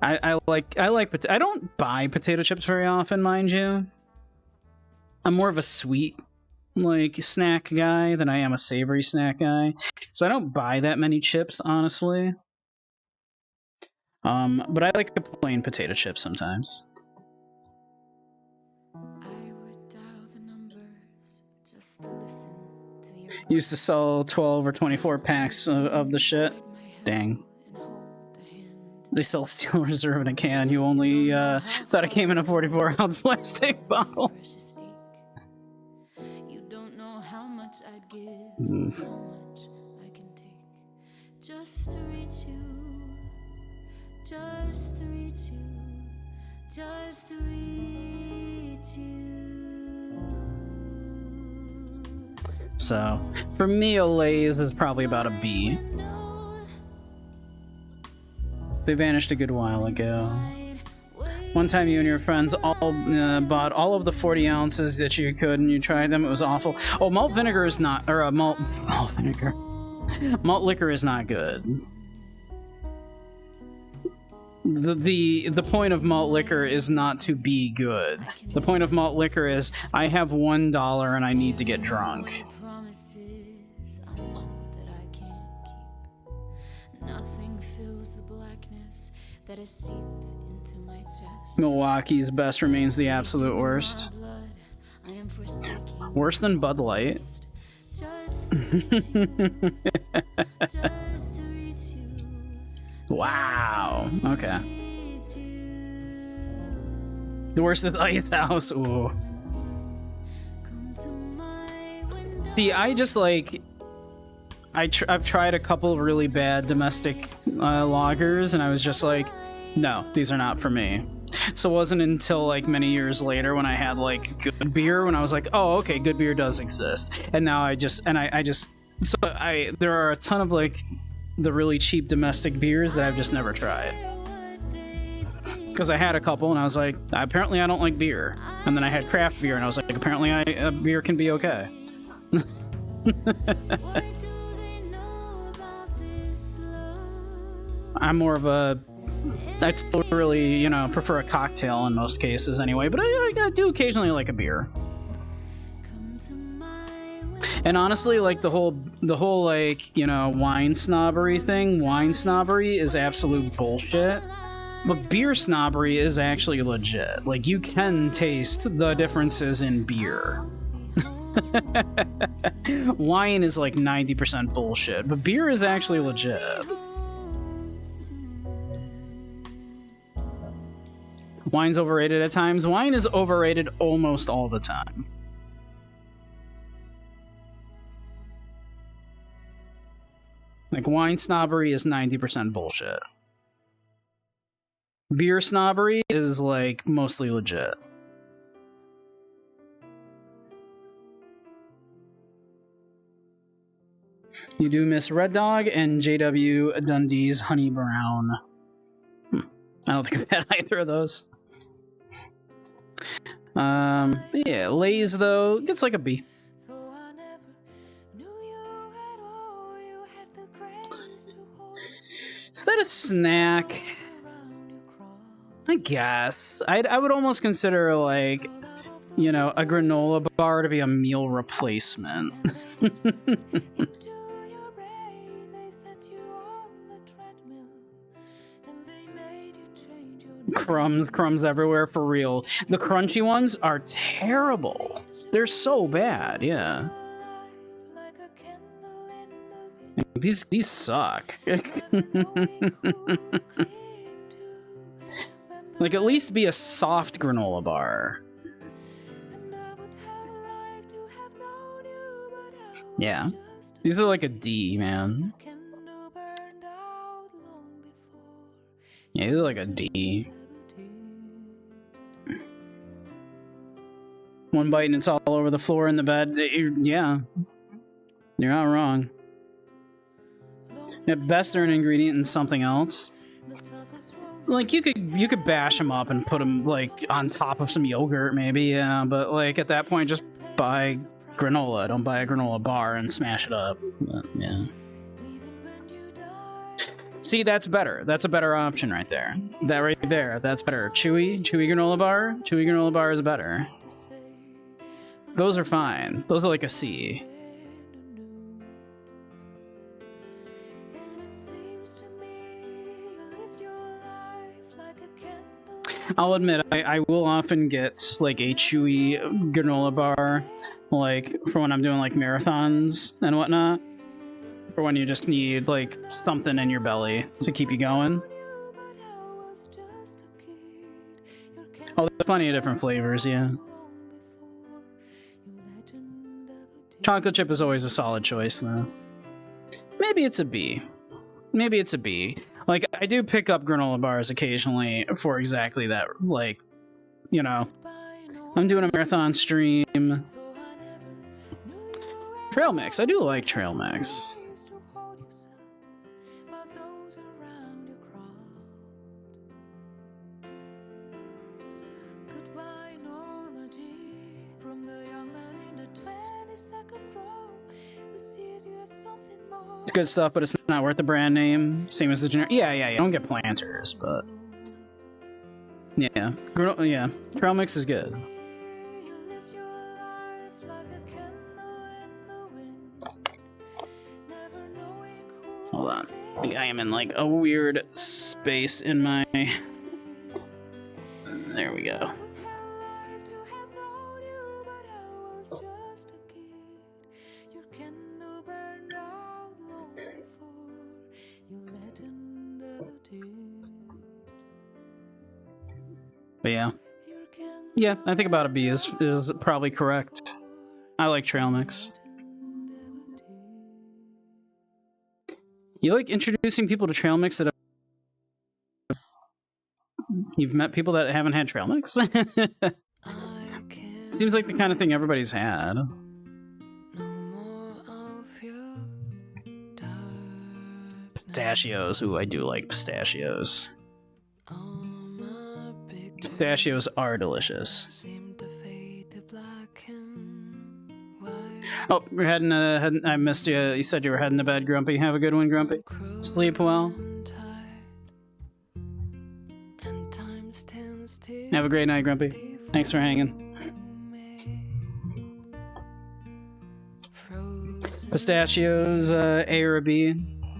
I don't buy potato chips very often, mind you. I'm more of a sweet, like, snack guy than I am a savory snack guy. So I don't buy that many chips, honestly. But I like a plain potato chip sometimes. Used to sell 12 or 24 packs of the shit. Dang. They sell Steel Reserve in a can. You only thought it came in a 44-ounce plastic bottle. You don't know how much I'd give, how much I can take, just to reach you, just to reach you, just to reach you. So, for me, a Lay's is probably about a B. They vanished a good while ago. One time you and your friends all bought all of the 40 ounces that you could and you tried them. It was awful. Oh, malt vinegar is not... Or malt vinegar. Malt liquor is not good. The point of malt liquor is not to be good. The point of malt liquor is, I have $1 and I need to get drunk. That has seeped into my chest. Milwaukee's best remains the absolute worst. Worse than Bud Light. Wow. Okay. The worst is Ice House. Ooh. See, I just like... I've tried a couple really bad domestic lagers, and I was just like, no, these are not for me. So it wasn't until like many years later when I had like good beer, when I was like, oh, okay, good beer does exist. And now I there are a ton of like the really cheap domestic beers that I've just never tried. Because I had a couple and I was like, apparently I don't like beer. And then I had craft beer and I was like, apparently beer can be okay. I'm more of a... I still really, you know, prefer a cocktail in most cases anyway, but I do occasionally like a beer. And honestly, like the whole like, you know, wine snobbery thing, wine snobbery is absolute bullshit. But beer snobbery is actually legit. Like, you can taste the differences in beer. Wine is like 90% bullshit, but beer is actually legit. Wine's overrated at times. Wine is overrated almost all the time. Like, wine snobbery is 90% bullshit. Beer snobbery is, like, mostly legit. You do miss Red Dog and JW Dundee's Honey Brown. I don't think I've had either of those. Yeah, Lay's though gets like a B. Is that a snack? I guess. I would almost consider, like, you know, a granola bar to be a meal replacement. Crumbs everywhere, for real. The crunchy ones are terrible. They're so bad, yeah. These suck. Like, at least be a soft granola bar. Yeah. These are like a D, man. Yeah, these are like a D. One bite and it's all over the floor in the bed. Yeah. You're not wrong. At best, they're an ingredient in something else. Like, you could bash them up and put them, like, on top of some yogurt, maybe, yeah. But, like, at that point, just buy granola. Don't buy a granola bar and smash it up. But, yeah. See, that's better. That's a better option right there. That right there, that's better. Chewy granola bar? Chewy granola bar is better. Those are fine. Those are like a C. I'll admit, I will often get, like, a chewy granola bar, like, for when I'm doing, like, marathons and whatnot. For when you just need, like, something in your belly to keep you going. Oh, there's plenty of different flavors, yeah. Chocolate chip is always a solid choice, though. Maybe it's a B. Maybe it's a B. Like, I do pick up granola bars occasionally for exactly that. Like, you know, I'm doing a marathon stream. Trail mix. I do like trail mix. It's good stuff, but it's not worth the brand name. Same as the generic. Yeah. Don't get Planters, but yeah, trail mix is good. Hold on, I think I am in like a weird space in my. There we go. But yeah, I think about a B is probably correct. I like trail mix. You like introducing people to trail mix that you've met people that haven't had trail mix? Seems like the kind of thing everybody's had. Pistachios. Ooh, I do like pistachios. Pistachios are delicious. Oh, we're heading. I missed you. You said you were heading to bed, Grumpy. Have a good one, Grumpy. Sleep well. Have a great night, Grumpy. Thanks for hanging. Pistachios, A or a B?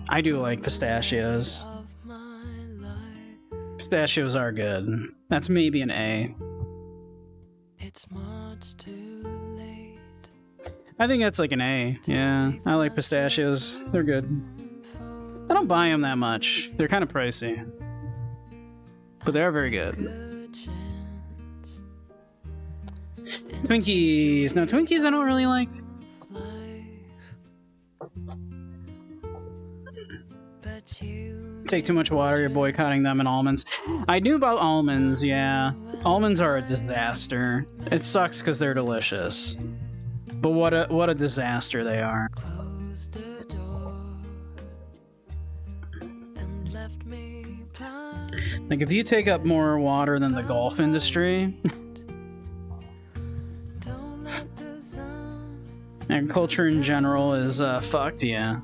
I do like pistachios. Pistachios are good. That's maybe an A. I think that's like an A. Yeah, I like pistachios. They're good. I don't buy them that much. They're kind of pricey. But they are very good. Twinkies. No, Twinkies I don't really like. Take too much water, you're boycotting them, and almonds. I knew about almonds, yeah. Almonds are a disaster. It sucks because they're delicious. But what a disaster they are. Like, if you take up more water than the golf industry... agriculture in general is fucked, yeah.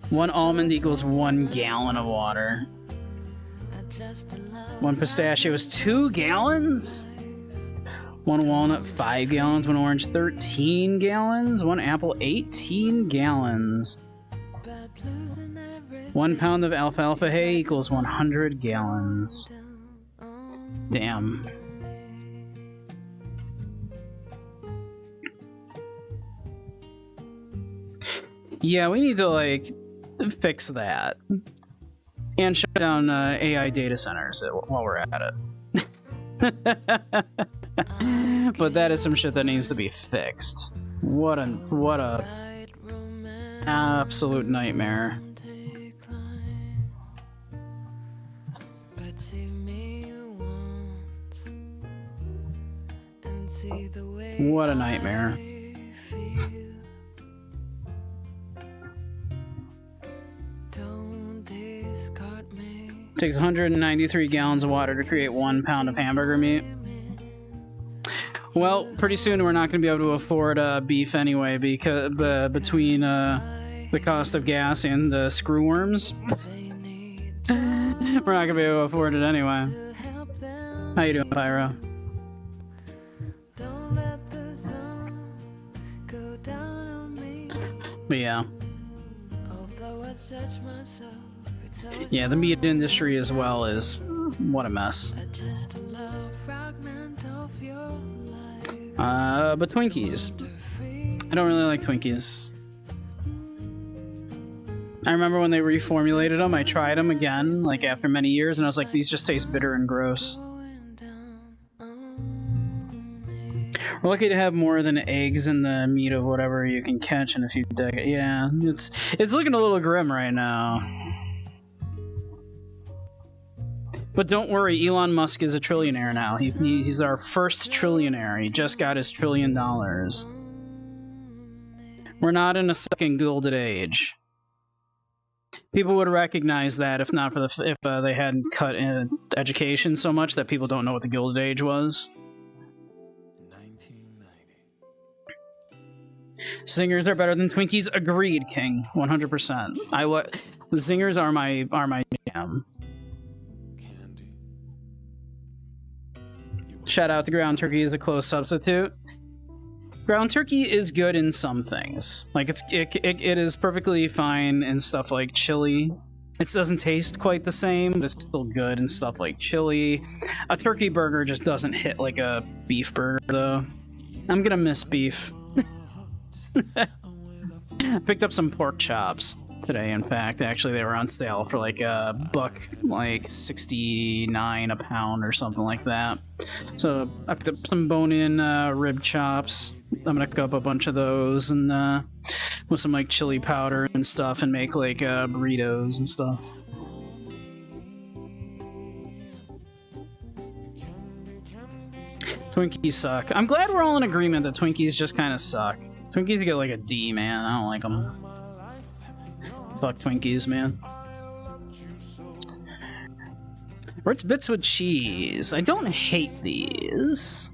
1 almond equals 1 gallon of water. 1 pistachio is 2 gallons? 1 walnut, 5 gallons. 1 orange, 13 gallons. 1 apple, 18 gallons. 1 pound of alfalfa hay equals 100 gallons. Damn. Yeah, we need to, like, fix that. And shut down AI data centers while we're at it. But that is some shit that needs to be fixed. What a absolute nightmare. What a nightmare. Takes 193 gallons of water to create 1 pound of hamburger meat. Well, pretty soon we're not going to be able to afford beef anyway, because between the cost of gas and screwworms, we're not going to be able to afford it anyway. How you doing, Pyro? But yeah. Yeah, the meat industry as well is what a mess. But Twinkies. I don't really like Twinkies. I remember when they reformulated them, I tried them again, like after many years, and I was like, these just taste bitter and gross. We're lucky to have more than eggs in the meat of whatever you can catch in a few decades. Yeah, it's looking a little grim right now. But don't worry, Elon Musk is a trillionaire now. He's our first trillionaire. He just got his $1 trillion. We're not in a second Gilded Age. People would recognize that if not for if they hadn't cut in education so much that people don't know what the Gilded Age was. Zingers are better than Twinkies. Agreed, King. 100%. Zingers are my jam. Shout out to ground turkey as a close substitute. Ground turkey is good in some things. Like it is perfectly fine in stuff like chili. It doesn't taste quite the same, but it's still good in stuff like chili. A turkey burger just doesn't hit like a beef burger, though. I'm gonna miss beef. Picked up some pork chops today, in fact. Actually, they were on sale for like $1.69 a pound or something like that. So I picked up some bone-in rib chops. I'm gonna cook up a bunch of those and with some like chili powder and stuff and make like burritos and stuff. Twinkies suck. I'm glad we're all in agreement that Twinkies just kind of suck. Twinkies get like a D, man. I don't like them. Fuck Twinkies, man. Ritz Bits with cheese. I don't hate these.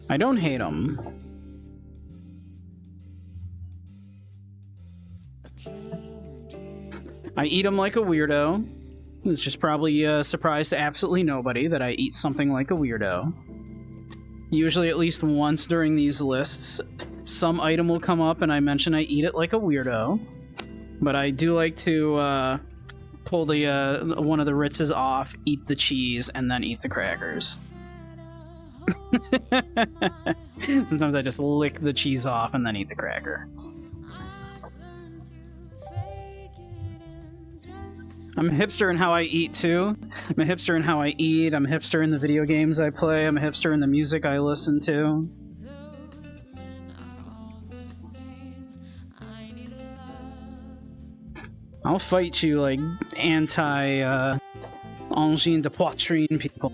I don't hate them. I eat them like a weirdo. It's just probably a surprise to absolutely nobody that I eat something like a weirdo. Usually at least once during these lists, some item will come up and I mention I eat it like a weirdo. But I do like to pull the one of the Ritzes off, eat the cheese, and then eat the crackers. Sometimes I just lick the cheese off and then eat the cracker. I'm a hipster in how I eat, too. I'm a hipster in how I eat. I'm a hipster in the video games I play. I'm a hipster in the music I listen to. I'll fight you like anti-Angine de Poitrine people.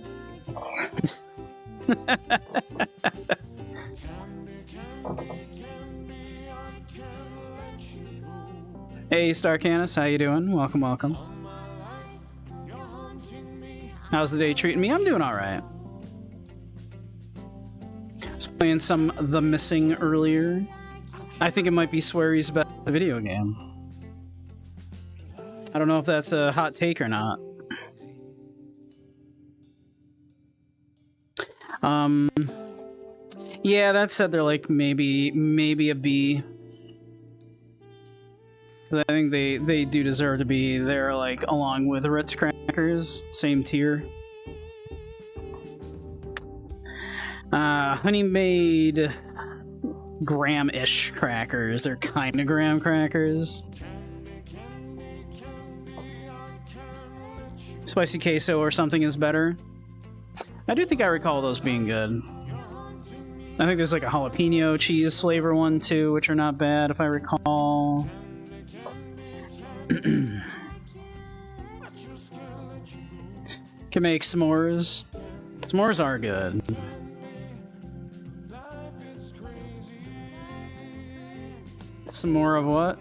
Hey, Starcanis, how you doing? Welcome, welcome. How's the day treating me? I'm doing alright. I was playing some The Missing earlier. I think it might be Sweary's best video game. I don't know if that's a hot take or not. Yeah, that said, they're like maybe a B. I think they do deserve to be there, like, along with Ritz crackers, same tier. Honey made graham-ish crackers. They're kind of graham crackers. Spicy queso or something is better. I do think I recall those being good. I think there's like a jalapeno cheese flavor one too, which are not bad if I recall. Can make s'mores. S'mores are good. Some more of what?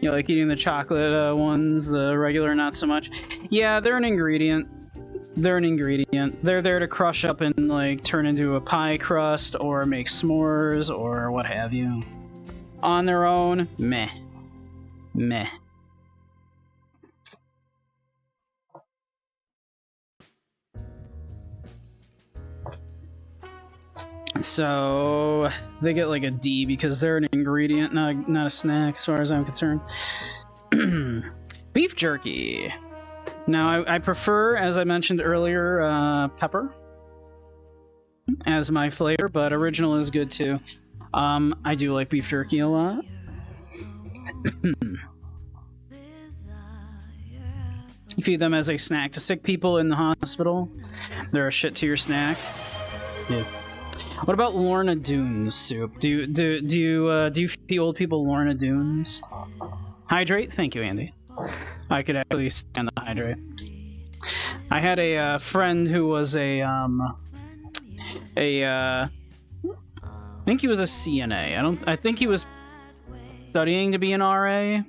You like eating the chocolate ones, the regular not so much? Yeah, they're an ingredient. They're an ingredient. They're there to crush up and like turn into a pie crust or make s'mores or what have you. On their own, meh. Meh. So they get like a D because they're an ingredient, not a snack, as far as I'm concerned. Beef jerky. Now I prefer, as I mentioned earlier, pepper as my flavor, but original is good too. I do like beef jerky a lot. You feed them as a snack to sick people in the hospital. They're a shit to your snack. Yeah. What about Lorna Doones soup? Do you feed old people Lorna Doones? Hydrate? Thank you, Andy. I could actually stand to hydrate. I had a friend who was I think he was a CNA. I think he was studying to be an RA.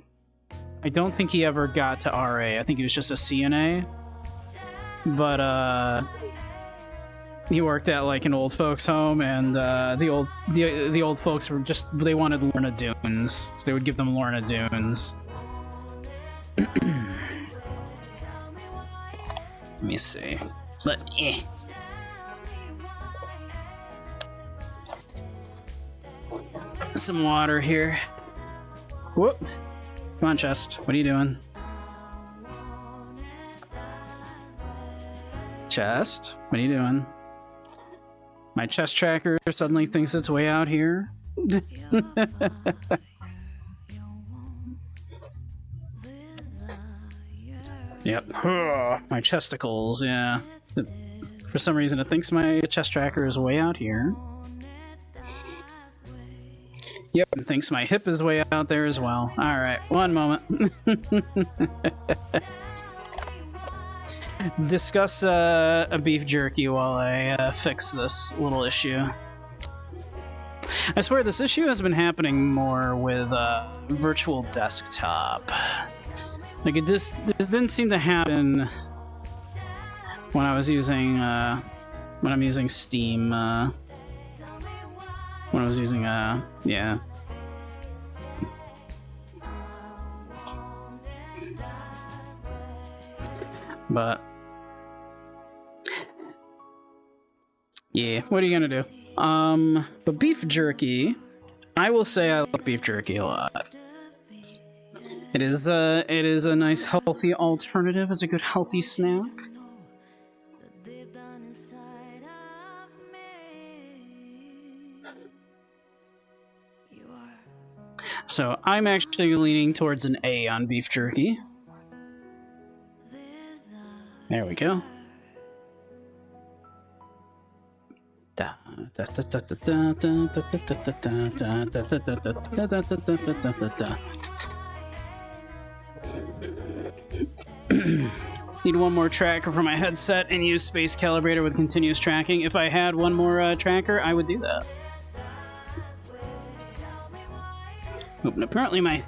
I don't think he ever got to RA. I think he was just a CNA. But he worked at like an old folks home, and the old folks were they wanted Lorna Doones, so they would give them Lorna Doones. Let me see. Some water here. Whoop. Come on, chest. What are you doing? Chest? What are you doing? My chest tracker suddenly thinks it's way out here. Yep. My chesticles, yeah. For some reason, it thinks my chest tracker is way out here. Yep, and thinks my hip is way out there as well. Alright, one moment. Discuss a beef jerky while I fix this little issue. I swear this issue has been happening more with virtual desktop. Like this didn't seem to happen when I was using when I'm using Steam. When I was using yeah. But yeah, what are you gonna do? But beef jerky, I will say I like beef jerky a lot. It is a nice healthy alternative. It's a good healthy snack. So I'm actually leaning towards an A on beef jerky. There we go. Need one more tracker for my headset and use Space Calibrator with continuous tracking. If I had one more tracker, I would do that. Oop, and apparently my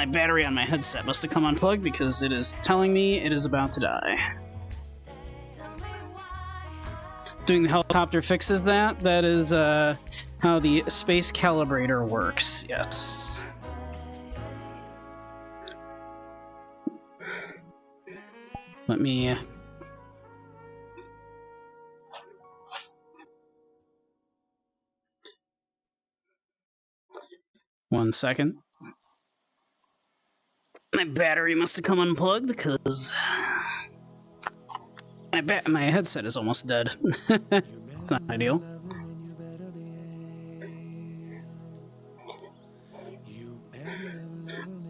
battery on my headset must have come unplugged because it is telling me it is about to die. Doing the helicopter fixes that. That is how the Space Calibrator works, yes. Let me... One second. My battery must have come unplugged because my headset is almost dead. It's not ideal.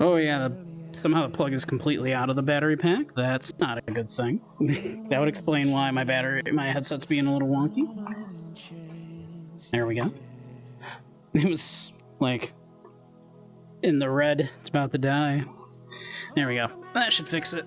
Oh yeah, somehow the plug is completely out of the battery pack. That's not a good thing. That would explain why my headset's being a little wonky. There we go. It was like in the red. It's about to die. There we go. That should fix it.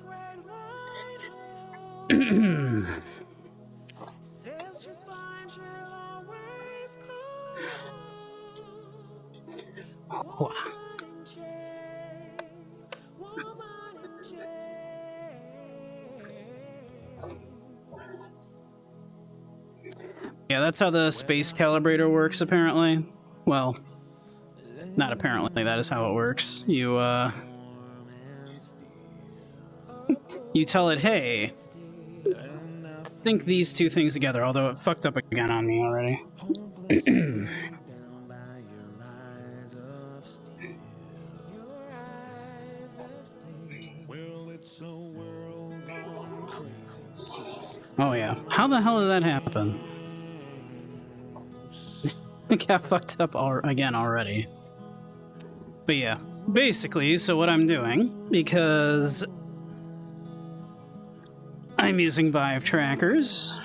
Yeah, that's how the Space Calibrator works, apparently. Well, not apparently, that is how it works. You tell it, hey, think these two things together, although it fucked up again on me already. Oh yeah. How the hell did that happen? I got fucked up again already. But yeah, basically, so what I'm doing, because I'm using Vive trackers,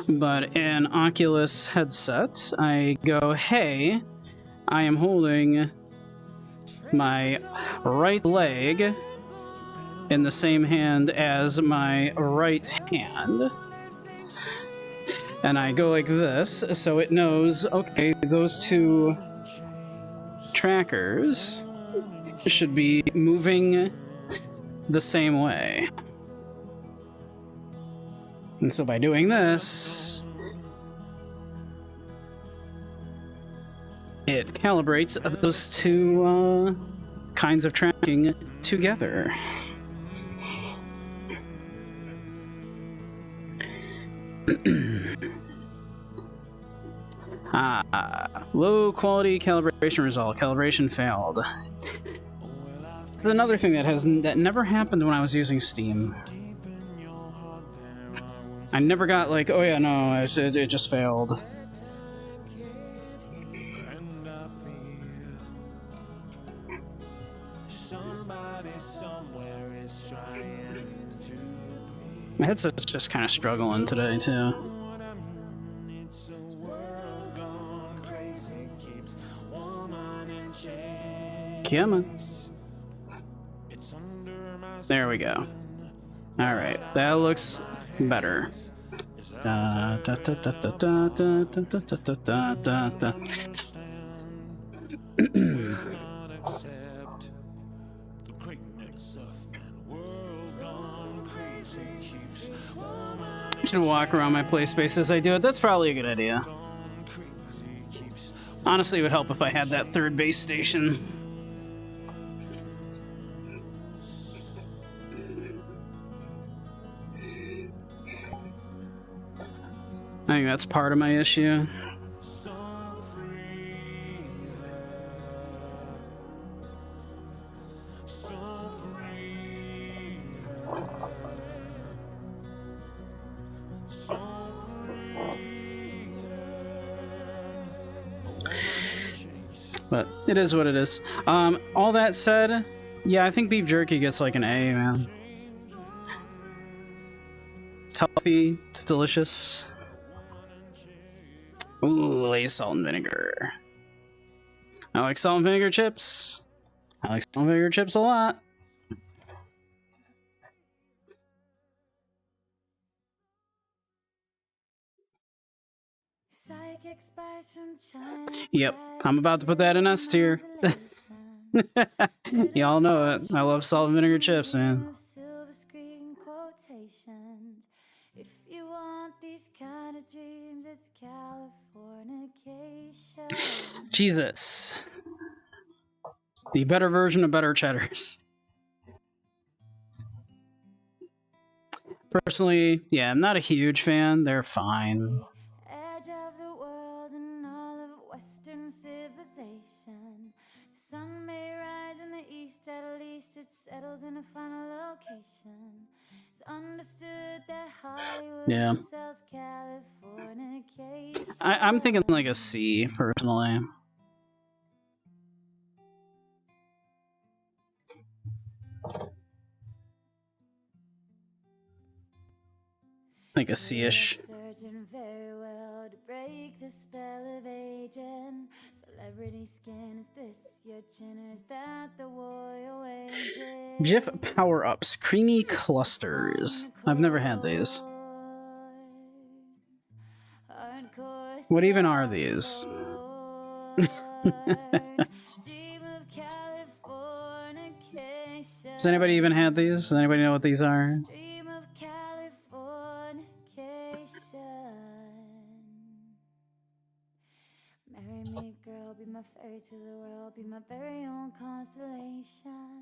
but in Oculus headset, I go, hey, I am holding my right leg in the same hand as my right hand. And I go like this, so it knows, okay, those two trackers should be moving the same way. And so by doing this, it calibrates those two kinds of tracking together. Low quality calibration result. Calibration failed. It's another thing that never happened when I was using Steam. I never got like, oh yeah, no, it just failed. My headset's just kind of struggling today, too. Come on. There we go. Alright, that looks better. I should walk around my play space as I do it. That's probably a good idea. Honestly, it would help if I had that third base station. I think that's part of my issue. But it is what it is. All that said, yeah, I think beef jerky gets like an A, man. It's healthy, it's delicious. Ooh, Lay's salt and vinegar. I like salt and vinegar chips. I like salt and vinegar chips a lot. Yep, I'm about to put that in S tier. Y'all know it. I love salt and vinegar chips, man. If you want these kind of dreams, it's Californication. Jesus. The better version of better cheddars. Personally, yeah, I'm not a huge fan. They're fine. Edge of the world and all of Western civilization. The sun may rise in the east, at least it settles in a final location. It's understood that Hollywood sells Californication. I'm thinking like a C, personally. Like a C-ish. Very well to break the spell of aging. Celebrity skin, is this your chin or is that the royal waging? Jif power-ups, creamy clusters. I've never had these. What even are these? Does anybody even have these? Does anybody know what these are?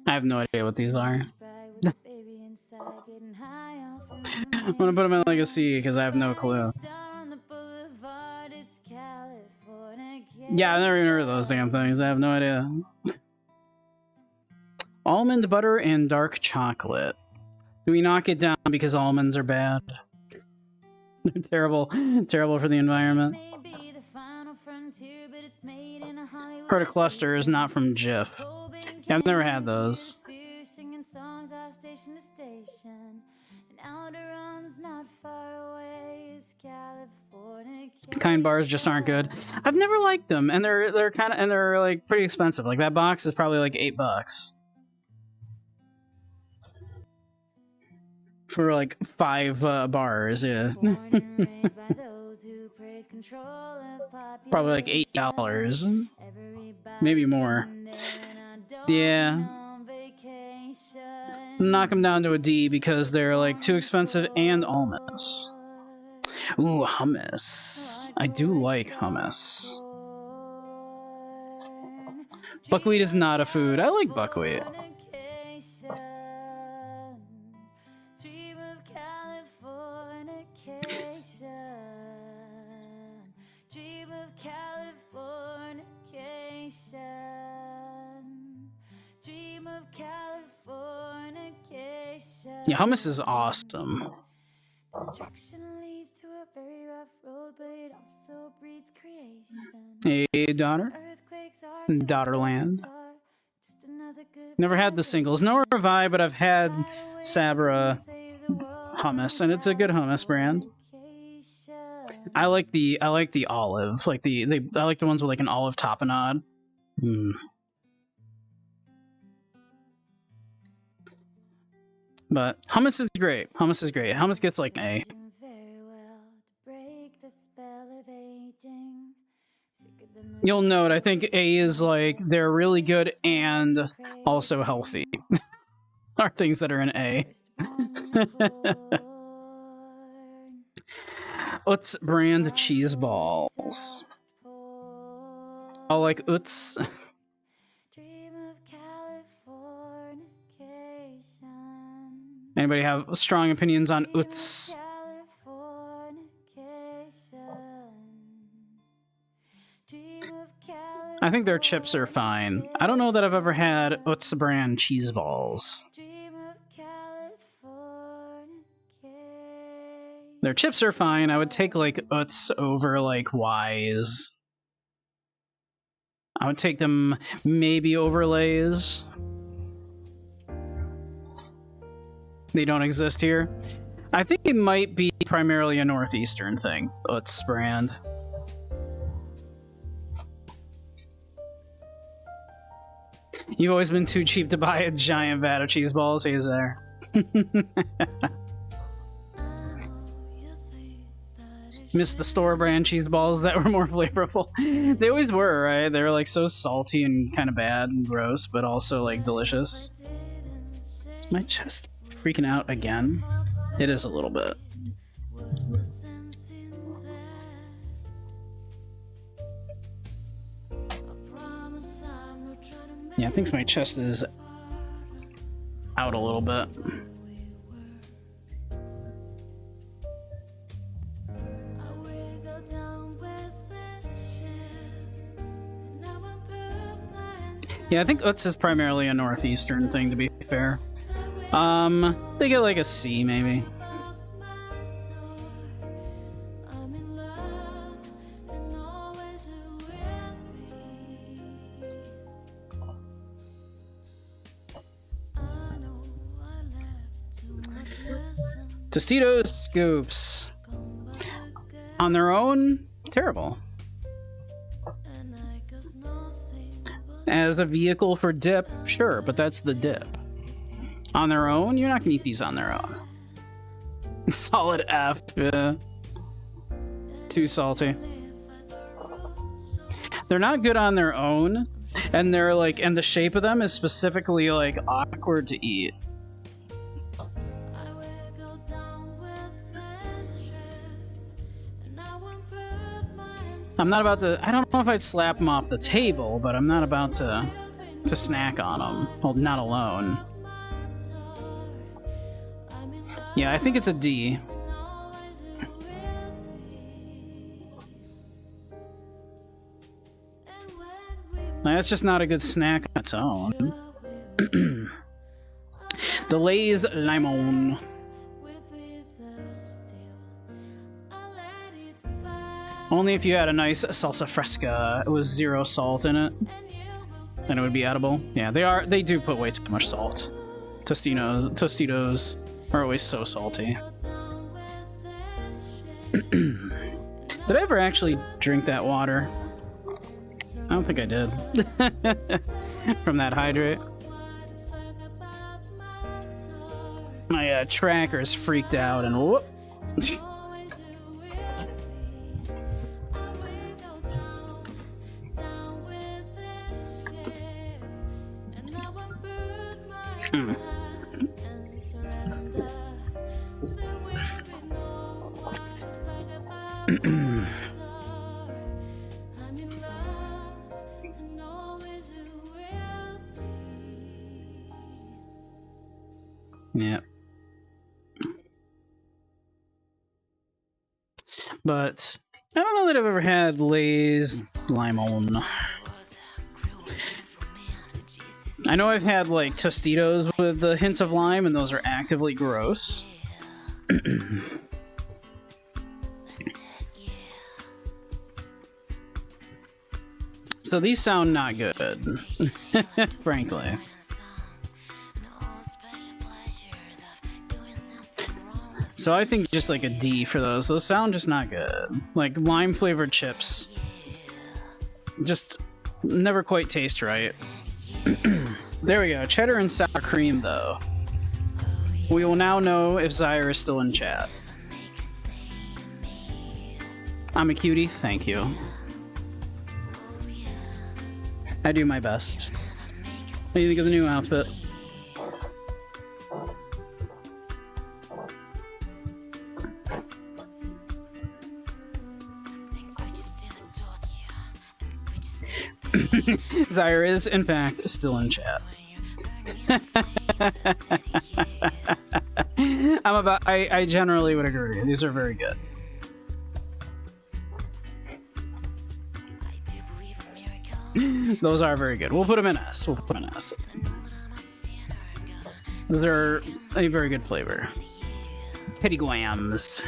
I have no idea what these are. I'm gonna put them in like a C because I have no clue. Yeah, I've never even heard of those damn things. I have no idea. Almond butter and dark chocolate. Do we knock it down because almonds are bad? They're terrible, terrible for the environment. Heard a cluster is not from Jif. Yeah, I've never had those. Kind bars just aren't good. I've never liked them, and they're kind of they're like pretty expensive. Like that box is probably like $8 for like 5 bars. Yeah, probably like $8, maybe more. Yeah. Knock them down to a D because they're like too expensive and almonds. Ooh, hummus. I do like hummus. Buckwheat is not a food. I like buckwheat. Yeah, hummus is awesome. Hey, daughter. Daughterland. Never had the singles. No Revive, but I've had Sabra hummus, and it's a good hummus brand. I like the olive, like I like the ones with like an olive tapenade. But hummus is great. Hummus is great. Hummus gets like an A. You'll note, I think A is like they're really good and also healthy. Are things that are in A. Utz brand cheese balls. I like Utz. Anybody have strong opinions on Utz? I think their chips are fine. I don't know that I've ever had Utz brand cheese balls. Their chips are fine. I would take like Utz over like Wise. I would take them maybe over Lay's. They don't exist here. I think it might be primarily a Northeastern thing, Utz brand. You've always been too cheap to buy a giant vat of cheese balls, hey there. Missed the store brand cheese balls that were more flavorful. They always were, right? They were like so salty and kind of bad and gross, but also like delicious. My chest freaking out again? It is a little bit. Yeah, I think my chest is out a little bit. Yeah, I think Utz is primarily a Northeastern thing, to be fair. They get like a C, maybe. Tostitos scoops. On their own, terrible. As a vehicle for dip, sure, but that's the dip. On their own, you're not gonna eat these on their own. Solid F. Too salty. They're not good on their own, and they're like, and the shape of them is specifically like awkward to eat. I'm not about to, I don't know if I'd slap them off the table, but I'm not about to snack on them. Well, not alone. Yeah, I think it's a D. That's just not a good snack on its own. The Lay's Limon. Only if you had a nice salsa fresca with 0 salt in it, then it would be edible. Yeah, they do put way too much salt. Tostitos are always so salty. Did I ever actually drink that water? I don't think I did. From that hydrate. My tracker's freaked out and whoop. Yeah. But I don't know that I've ever had Lay's Limon. I know I've had like Tostitos with the hints of lime, and those are actively gross. So these sound not good, frankly. So I think just like a D for those. Those sound just not good. Like lime flavored chips. Just never quite taste right. There we go. Cheddar and sour cream though. We will now know if Zyre is still in chat. I'm a cutie, thank you. I do my best. What do you think of the new outfit? Zyre is, in fact, still in chat. I generally would agree. These are very good. Those are very good. We'll put them in S. We'll put them in S. Those are a very good flavor. Teddy Guams.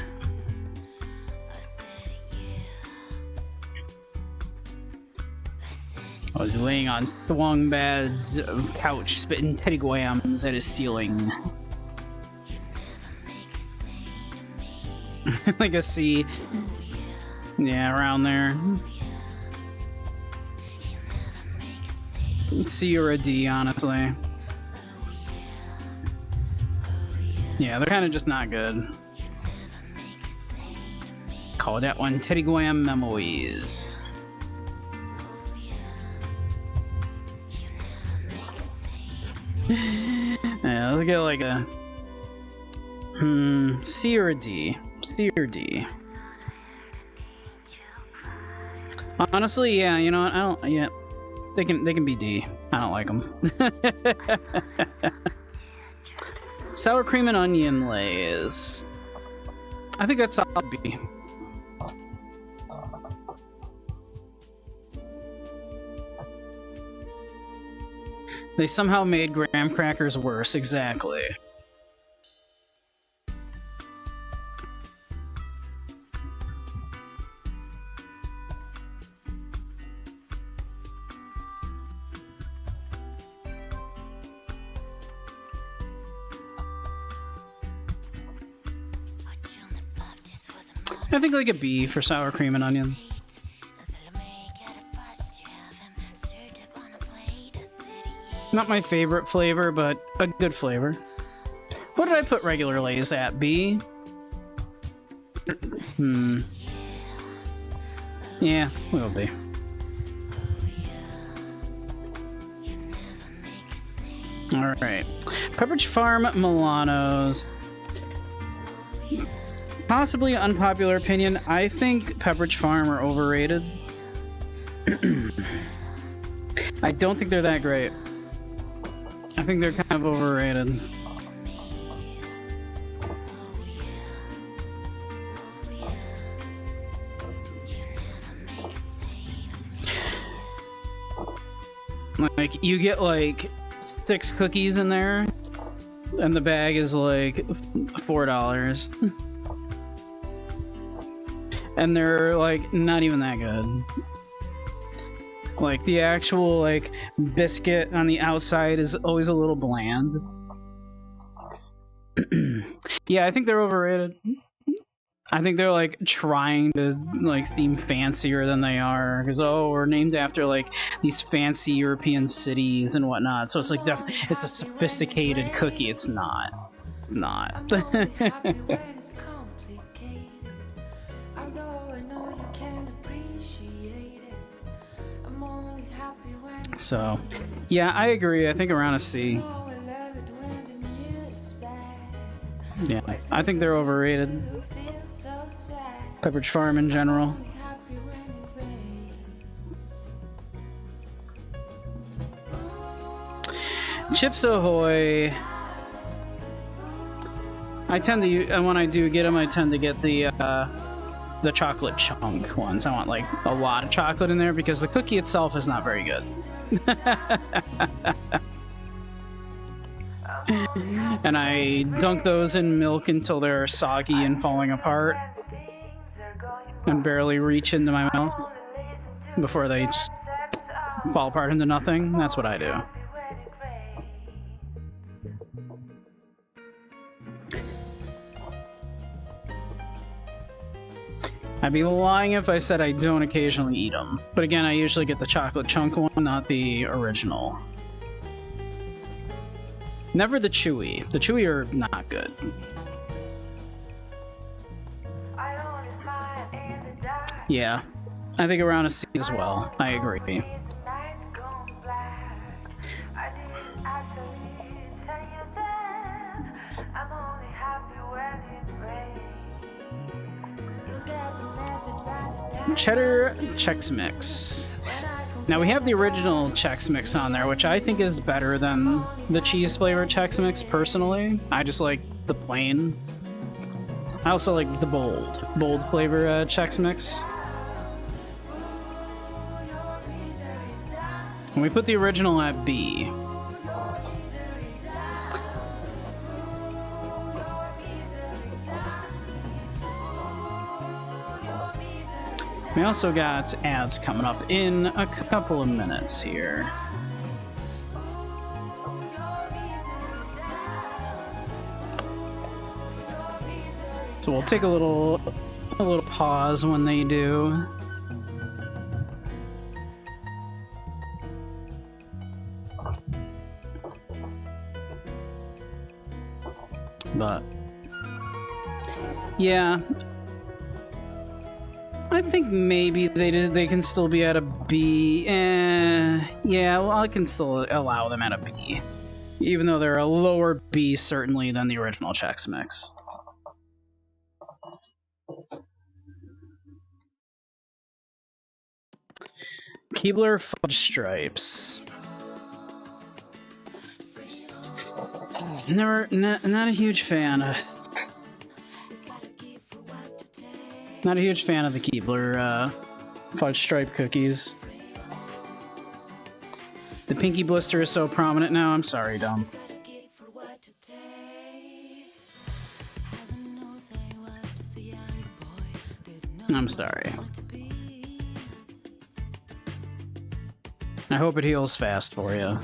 I was laying on Thwongbad's couch, spitting Teddy Guams at his ceiling. Like a C. Yeah, around there. C or a D, honestly. Yeah, they're kind of just not good. Call that one Teddy Guam Memories. Yeah, let's get like a C or a D. C or D. Honestly, yeah, you know what? I don't. Yeah, they can be D. I don't like them. Sour cream and onion lays. I think that's solid B. They somehow made graham crackers worse. Exactly. I think like a B for sour cream and onion. Not my favorite flavor, but a good flavor. What did I put regular Lay's at? B? Yeah, we'll be. Alright. Pepperidge Farm Milanos. Possibly an unpopular opinion. I think Pepperidge Farm are overrated. I don't think they're that great. I think they're kind of overrated. Like, you get like 6 cookies in there, and the bag is like $4. And they're like not even that good. Like, the actual like biscuit on the outside is always a little bland. Yeah, I think they're overrated. I think they're like trying to like theme fancier than they are, because we're named after like these fancy European cities and whatnot. So it's like it's a sophisticated cookie. It's not. So, yeah, I agree. I think around a C. Yeah, I think they're overrated. Pepperidge Farm in general. Chips Ahoy. I tend to, when I do get them, I tend to get the chocolate chunk ones. I want like a lot of chocolate in there because the cookie itself is not very good. And I dunk those in milk until they're soggy and falling apart and barely reach into my mouth before they just fall apart into nothing. That's what I do. I'd be lying if I said I don't occasionally eat them. But again, I usually get the chocolate chunk one, not the original. Never the chewy. The chewy are not good. Yeah, I think around a C as well. I agree. Cheddar Chex Mix. Now we have the original Chex Mix on there, which I think is better than the cheese flavored Chex Mix personally. I just like the plain. I also like the bold flavor Chex Mix. And we put the original at B. We also got ads coming up in a couple of minutes here. So we'll take a little pause when they do. But yeah, I think maybe they can still be at a B. Yeah, well, I can still allow them at a B, even though they're a lower B certainly than the original Chex Mix. Keebler Fudge Stripes. Not a huge fan. Not a huge fan of the Keebler Fudge Stripe cookies. The pinky blister is so prominent now. I'm sorry, Dom. I'm sorry. I hope it heals fast for you.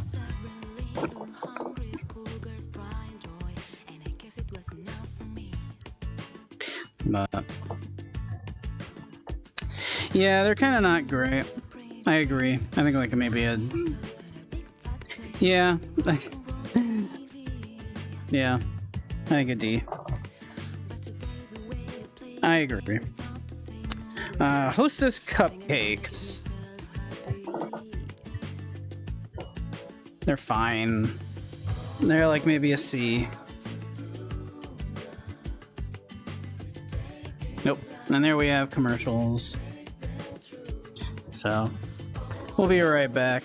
But yeah, they're kind of not great. I agree. I think like maybe a... Yeah. Yeah. I think a D. I agree. Hostess Cupcakes. They're fine. They're like maybe a C. Nope. And there we have commercials. So, we'll be right back.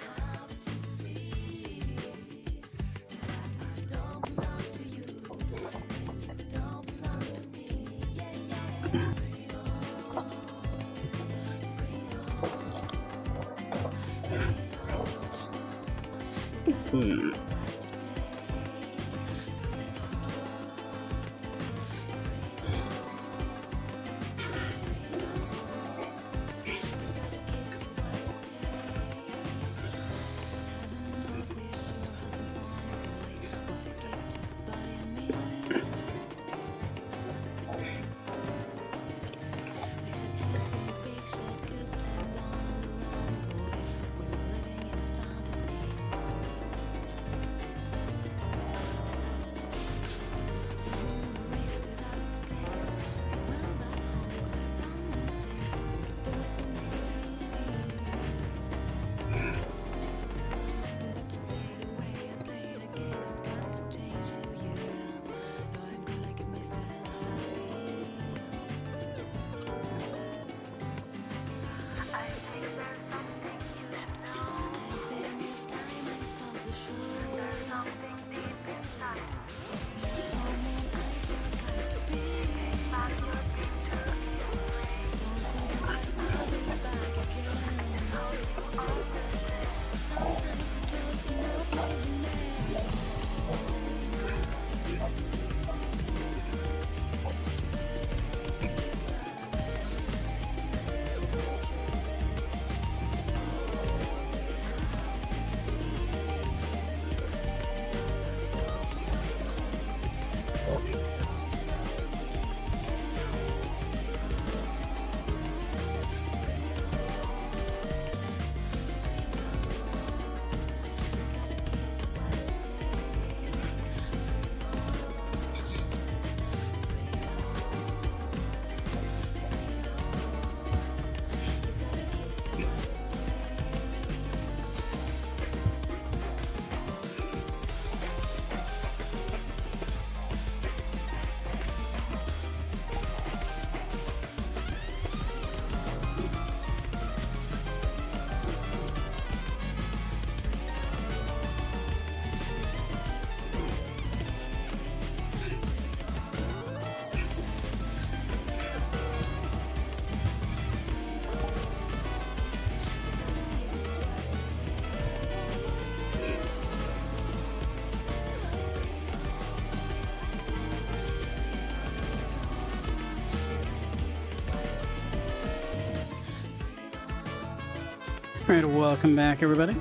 All right, welcome back, everybody.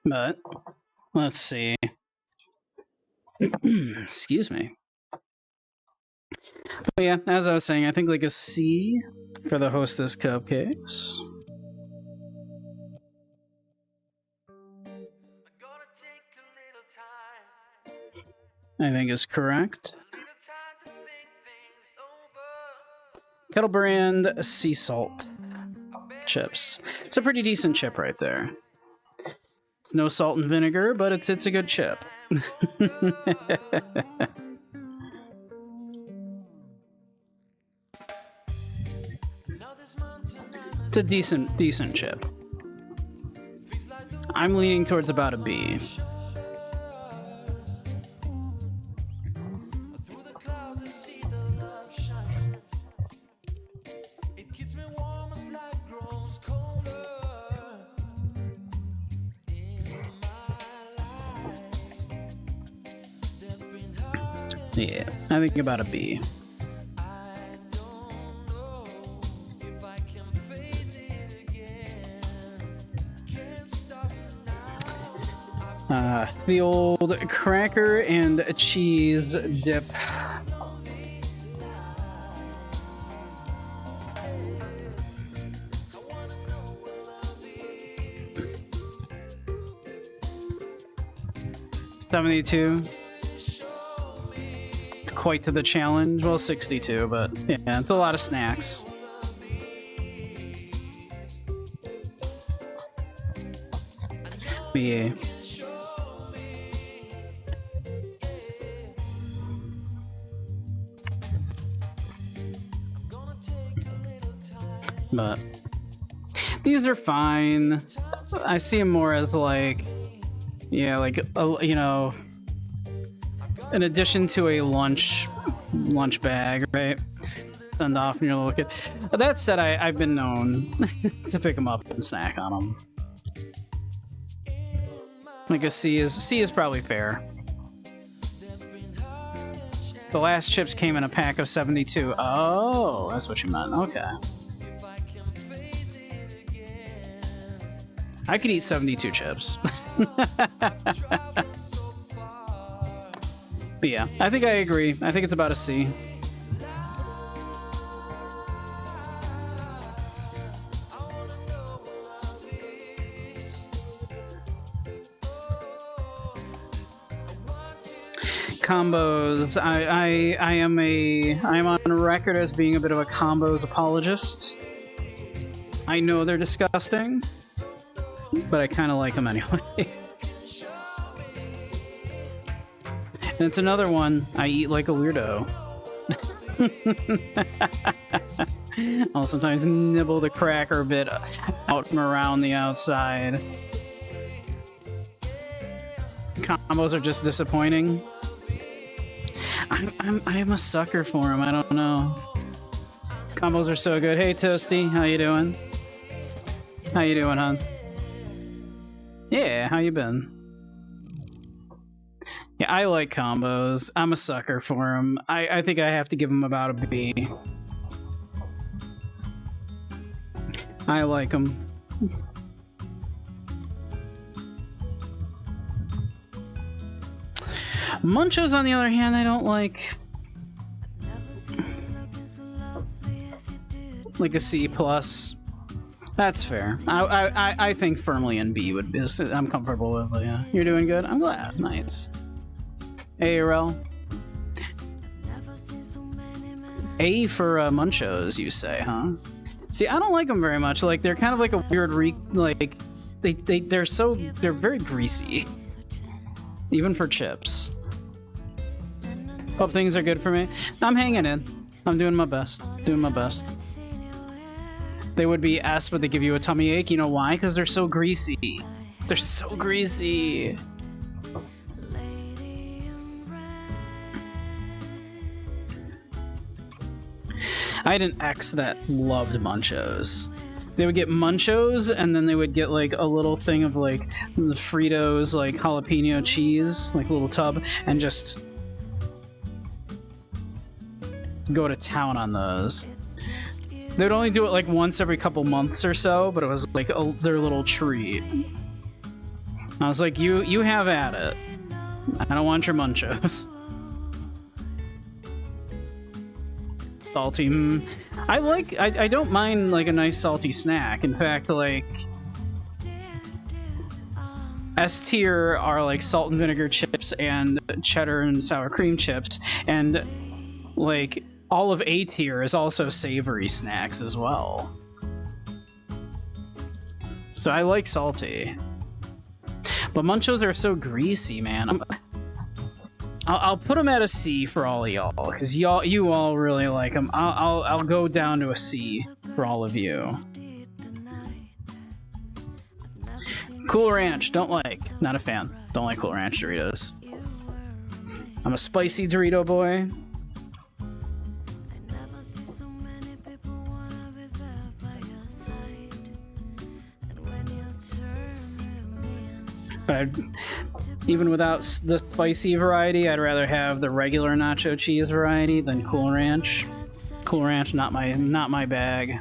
But let's see. Excuse me. But yeah, as I was saying, I think like a C for the Hostess cupcakes. I think is correct. Kettle Brand sea salt chips. It's a pretty decent chip right there. It's no salt and vinegar, but it's a good chip. It's a decent chip. I'm leaning towards about a B. Yeah, I think about a B. The old cracker and cheese dip. $72. Quite to the challenge. Well, 62, but yeah, it's a lot of snacks. Yeah. But these are fine. I see them more as like, yeah, like you know, in addition to a lunch bag, right? send off when you're a little kid. That said, I've been known to pick them up and snack on them. Like a C is probably fair. The last chips came in a pack of 72. Oh, that's what you meant. Okay. I could eat 72 chips. But yeah, I think I agree. I think it's about a C. Combos. I am on record as being a bit of a combos apologist. I know they're disgusting, but I kind of like them anyway. And it's another one I eat like a weirdo. I'll sometimes nibble the cracker bit out from around the outside. Combos are just disappointing. I'm a sucker for them. I don't know. Combos are so good. Hey Toasty, how you doing? How you doing, hon? Yeah, how you been? Yeah, I like combos. I'm a sucker for them. I think I have to give them about a B. I like them. Munchos, on the other hand, I don't like. Like a C plus. That's fair. I think firmly in B would be. I'm comfortable with it. Yeah. You're doing good. I'm glad. Nice. ARL. A for Munchos, you say, huh? See, I don't like them very much. Like they're kind of like a weird like they're very greasy, even for chips. Hope things are good for me. I'm hanging in. I'm doing my best. Doing my best. They would be S, but they give you a tummy ache. You know why? Because they're so greasy. They're so greasy. I had an ex that loved Munchos. They would get Munchos, and then they would get like a little thing of like the Fritos, like jalapeno cheese, like a little tub, and just go to town on those. They'd only do it like once every couple months or so, but it was like their little treat. I was like, you have at it. I don't want your Munchos. Salty. I don't mind like a nice salty snack. In fact, like S tier are like salt and vinegar chips and cheddar and sour cream chips, and like all of A tier is also savory snacks as well. So I like salty. But Munchos are so greasy, man. I'll put them at a C for all of y'all, because you all really like them. I'll go down to a C for all of you. Cool Ranch, don't like. Not a fan. Don't like Cool Ranch Doritos. I'm a spicy Dorito boy. But even without the spicy variety, I'd rather have the regular nacho cheese variety than Cool Ranch. Cool Ranch, not my bag.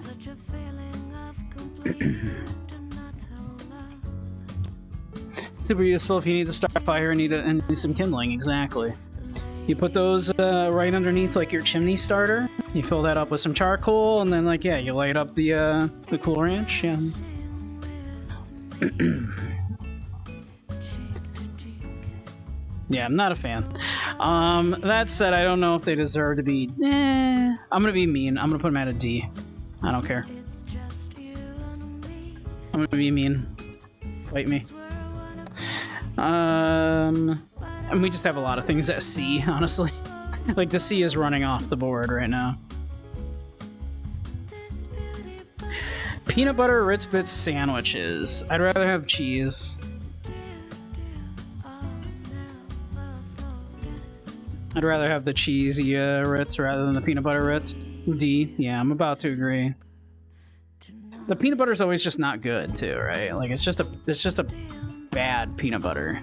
Super useful if you need to start a fire and need some kindling. Exactly. You put those right underneath like your chimney starter. You fill that up with some charcoal, and then like you light up the Cool Ranch. Yeah. Yeah, I'm not a fan. That said, I don't know if they deserve to be. I'm gonna be mean. I'm gonna put them at a D. I don't care. I'm gonna be mean. Fight me. And we just have a lot of things at C, honestly. Like the C is running off the board right now. Peanut butter Ritz Bits sandwiches. I'd rather have cheese. I'd rather have the cheesy Ritz rather than the peanut butter Ritz. D. Yeah, I'm about to agree. The peanut butter's always just not good too, right? Like it's just a bad peanut butter.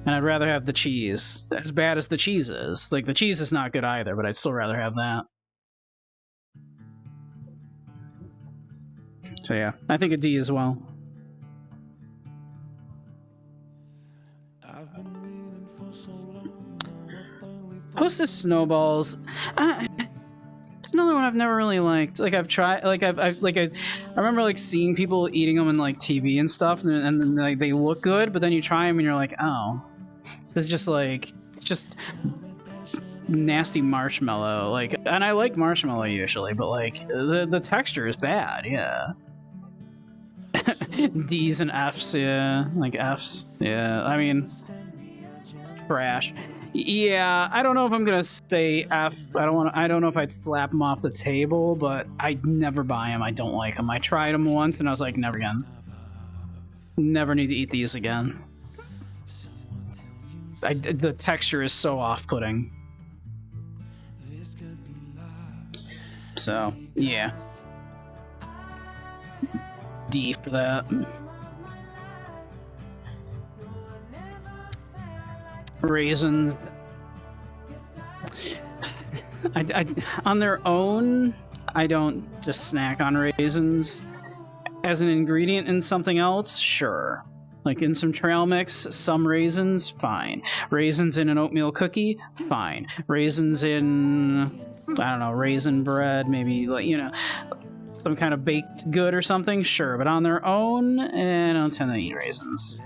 And I'd rather have the cheese. As bad as the cheese is. Like the cheese is not good either, but I'd still rather have that. So yeah, I think a D as well. Hostess snowballs. It's another one I've never really liked. Like I've tried, like I remember like seeing people eating them in like TV and stuff, and like they look good, but then you try them and you're like, oh, so it's just nasty marshmallow. Like, and I like marshmallow usually, but like the texture is bad. Yeah. D's and F's, yeah, like F's, yeah. I mean, trash. Yeah, I don't know if I'm gonna say F. I don't know if I'd slap them off the table, but I'd never buy them. I don't like them. I tried them once and I was like, never again. Never need to eat these again. The texture is so off-putting. So, yeah. D for that. Raisins. I on their own, I don't just snack on raisins. As an ingredient in something else, sure. Like in some trail mix, some raisins, fine. Raisins in an oatmeal cookie, fine. Raisins in, I don't know, raisin bread, maybe, like, you know, some kind of baked good or something, sure. But on their own, I don't tend to eat raisins.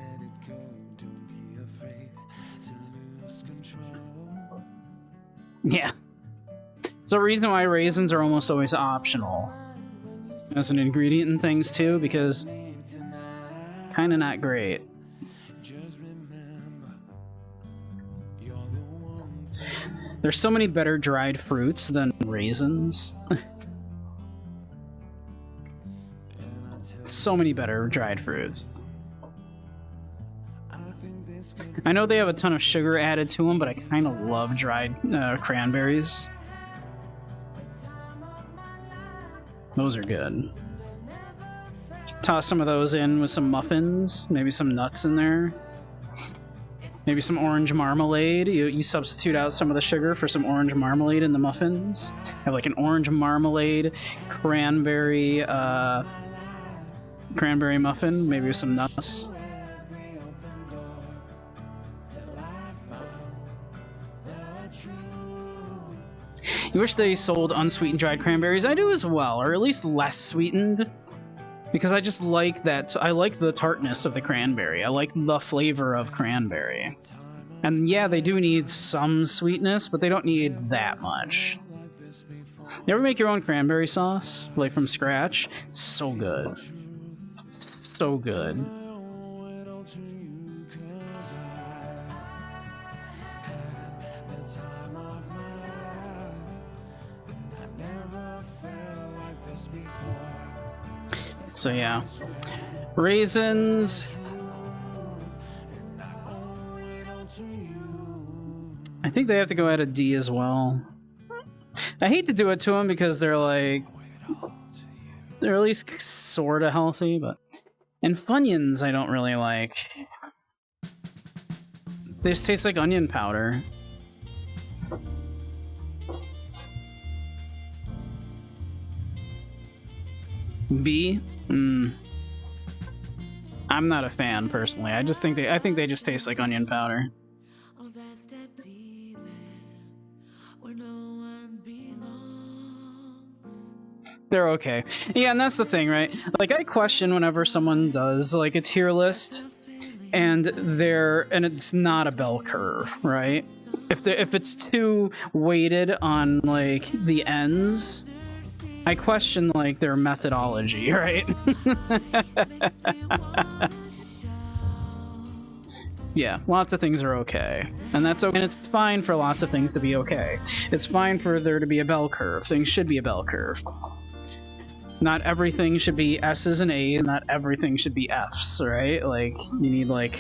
Yeah. It's a reason why raisins are almost always optional as an ingredient in things too, because kind of not great. There's so many better dried fruits than raisins. So many better dried fruits. I know they have a ton of sugar added to them, but I kind of love dried cranberries. Those are good. Toss some of those in with some muffins, maybe some nuts in there. Maybe some orange marmalade. You substitute out some of the sugar for some orange marmalade in the muffins. Have like an orange marmalade, cranberry muffin, maybe with some nuts. You wish they sold unsweetened dried cranberries? I do as well, or at least less sweetened. Because I just like that. I like the tartness of the cranberry. I like the flavor of cranberry. And yeah, they do need some sweetness, but they don't need that much. You ever make your own cranberry sauce? Like from scratch? It's so good. So good. So yeah, raisins. I think they have to go at a D as well. I hate to do it to them because they're at least sort of healthy, but and Funyuns I don't really like. They just taste like onion powder. B? I'm not a fan personally. I think they just taste like onion powder. They're okay. Yeah, and that's the thing, right? Like I question whenever someone does like a tier list and it's not a bell curve, right? If it's too weighted on like the ends, I question like their methodology, right? Yeah, lots of things are okay. And that's okay. And it's fine for lots of things to be okay. It's fine for there to be a bell curve. Things should be a bell curve. Not everything should be S's and A's, not everything should be F's, right? Like, you need like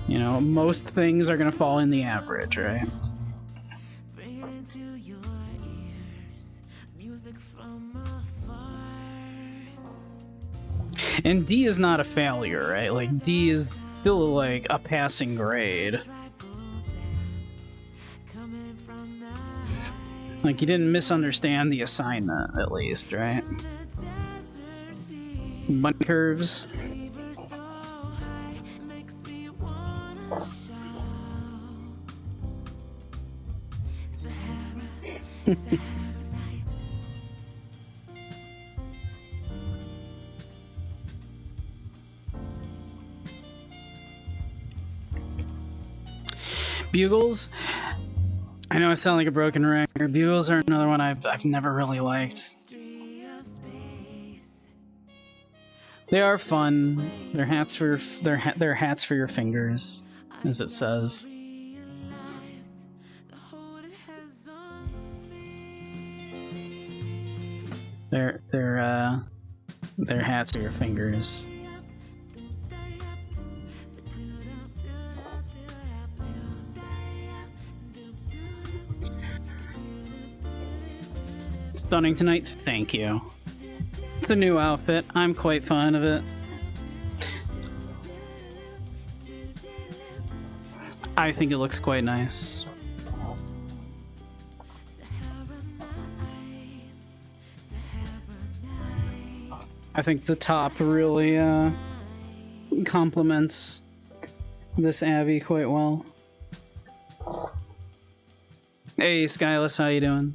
You know, most things are gonna fall in the average, right? And D is not a failure, right? Like, D is still, like, a passing grade. Like, you didn't misunderstand the assignment, at least, right? Bunny curves. Bugles. I know I sound like a broken record. Bugles are another one I've never really liked. They are fun. They're hats for they're hats for your fingers, as it says. They're hats for your fingers. Stunning tonight, thank you. It's a new outfit. I'm quite fond of it. I think it looks quite nice. I think the top really complements this Abby quite well. Hey, Skyless, how you doing?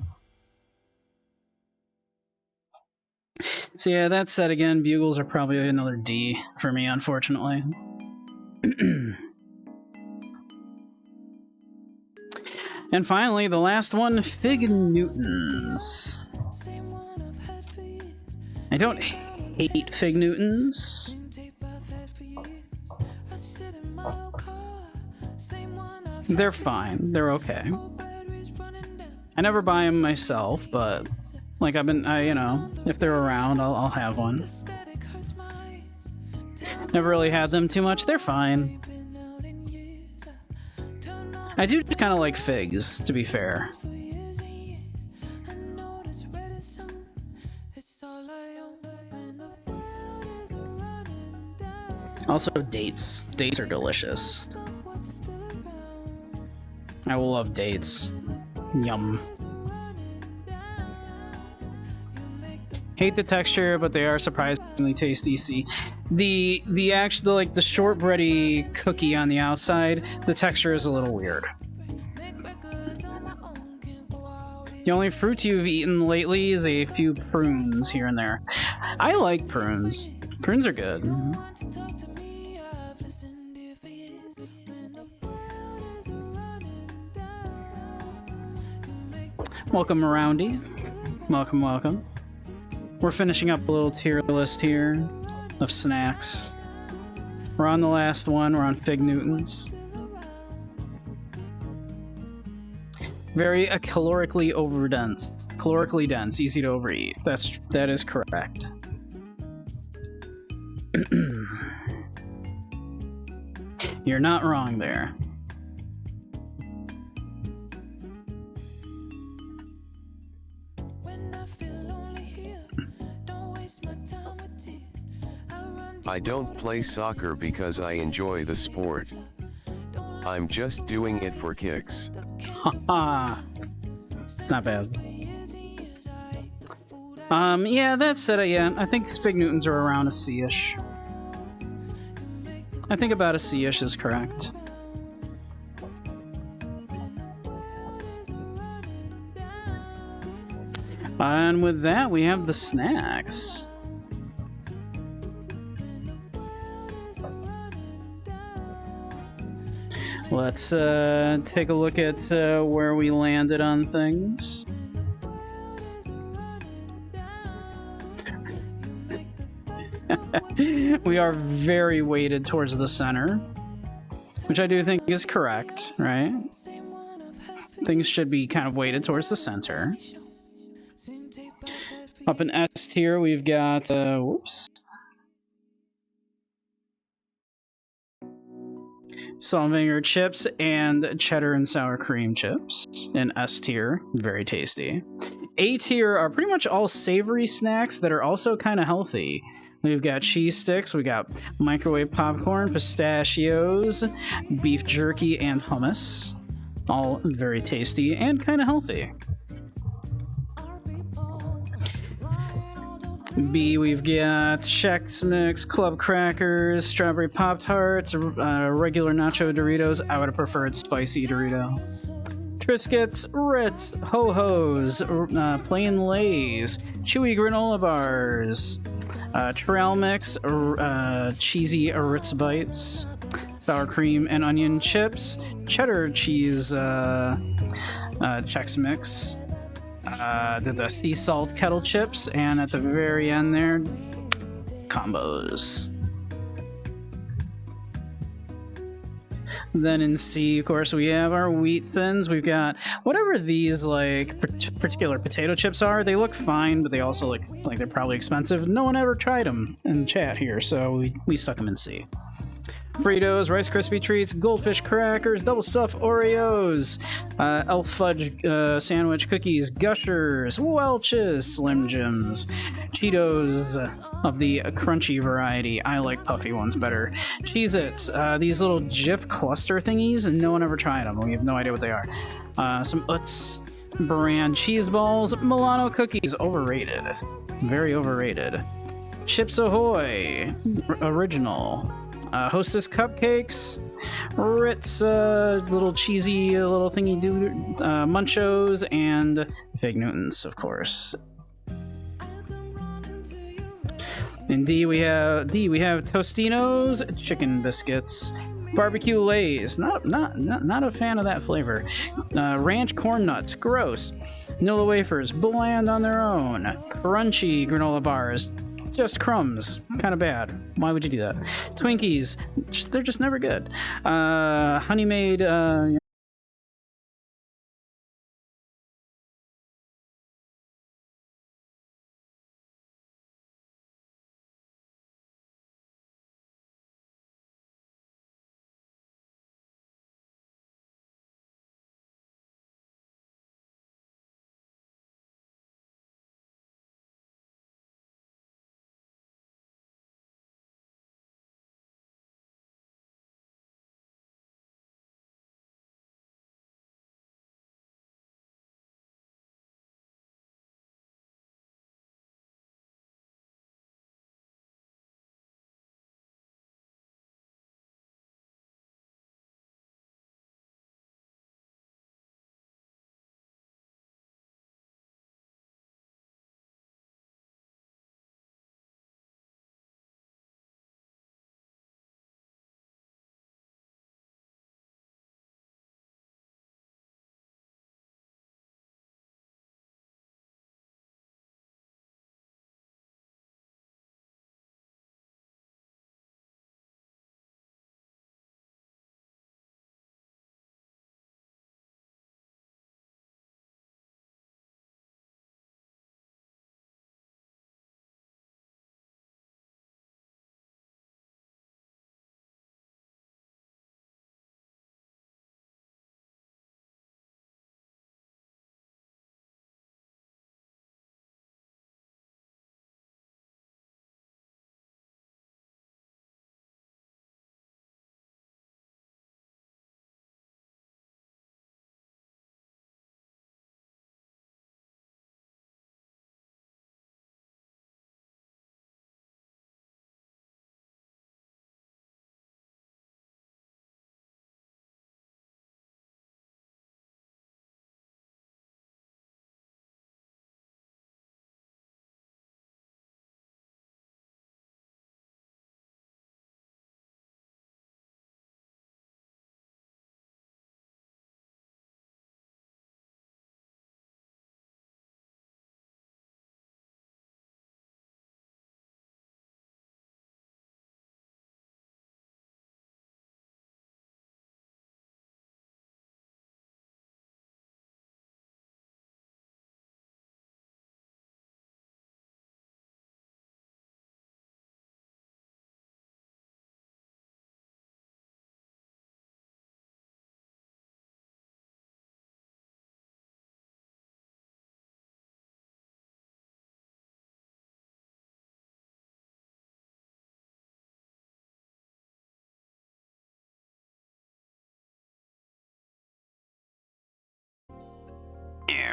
So yeah, that said, again, bugles are probably another D for me, unfortunately. And finally, the last one, Fig Newtons. I don't hate Fig Newtons. They're fine. They're okay. I never buy them myself, but like you know, if they're around, I'll have one. Never really had them too much. They're fine. I do just kind of like figs, to be fair. Also, dates. Dates are delicious. I will love dates. Yum. Hate the texture, but they are surprisingly tasty. See, the shortbready cookie on the outside, the texture is a little weird. The only fruit you've eaten lately is a few prunes here and there. I like prunes. Prunes are good. Welcome, Roundy. Welcome, welcome. We're finishing up a little tier list here of snacks. We're on the last one. We're on Fig Newtons. Very calorically dense, easy to overeat. That is correct. You're not wrong there. I don't play soccer because I enjoy the sport. I'm just doing it for kicks. Haha. Not bad. Yeah, that said, yeah, I think Fig Newtons are around a C-ish. I think about a C-ish is correct. And with that, we have the snacks. Let's take a look at where we landed on things. We are very weighted towards the center, which I do think is correct, right? Things should be kind of weighted towards the center. Up in S tier, we've got, whoops. salt and vinegar chips, and cheddar and sour cream chips in S tier. Very tasty. A tier are pretty much all savory snacks that are also kind of healthy. We've got cheese sticks, we got microwave popcorn, pistachios, beef jerky, and hummus. All very tasty and kind of healthy. B, we've got Chex Mix, Club Crackers, Strawberry Pop-Tarts, regular Nacho Doritos. I would have preferred Spicy Dorito. Triscuits, Ritz, Ho-Hos, Plain Lays, Chewy Granola Bars, Trail Mix, Cheesy Ritz Bites, Sour Cream and Onion Chips, Cheddar Cheese Chex Mix, the Sea Salt Kettle Chips, and at the very end there, combos. Then in C, of course, we have our Wheat Thins. We've got whatever these like particular potato chips are. They look fine, but they also look like they're probably expensive. No one ever tried them in chat here, so we stuck them in C. Fritos, Rice Krispie Treats, Goldfish Crackers, Double Stuffed Oreos, Elf Fudge Sandwich Cookies, Gushers, Welch's, Slim Jims, Cheetos of the crunchy variety. I like puffy ones better. Cheez-Its, these little Jif cluster thingies, and no one ever tried them. We have no idea what they are. Some Utz brand cheese balls, Milano cookies, overrated. Very overrated. Chips Ahoy, original. Hostess cupcakes, Ritz, little cheesy little thingy Munchos, and Fig Newtons, of course. In D we have Tostinos, chicken biscuits, barbecue Lays. Not a fan of that flavor. Ranch corn nuts, gross. Nilla wafers, bland on their own. Crunchy granola bars. Just crumbs. Kind of bad. Why would you do that? Twinkies. They're just never good. Honey Maid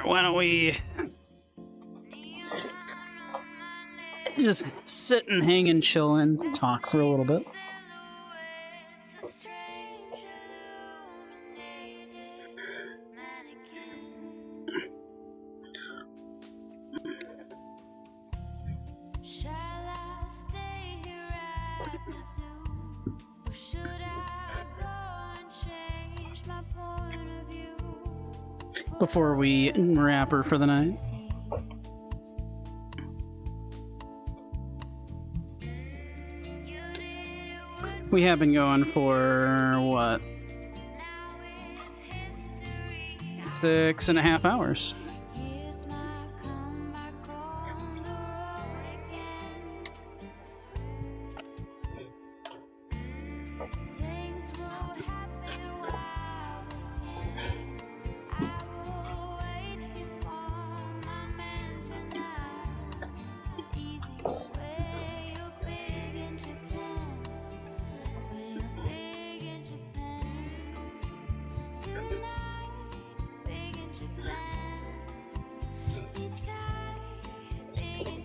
why don't we just sit and hang and chill and talk for a little bit. Before we wrap her for the night. We have been going for, what? 6.5 hours.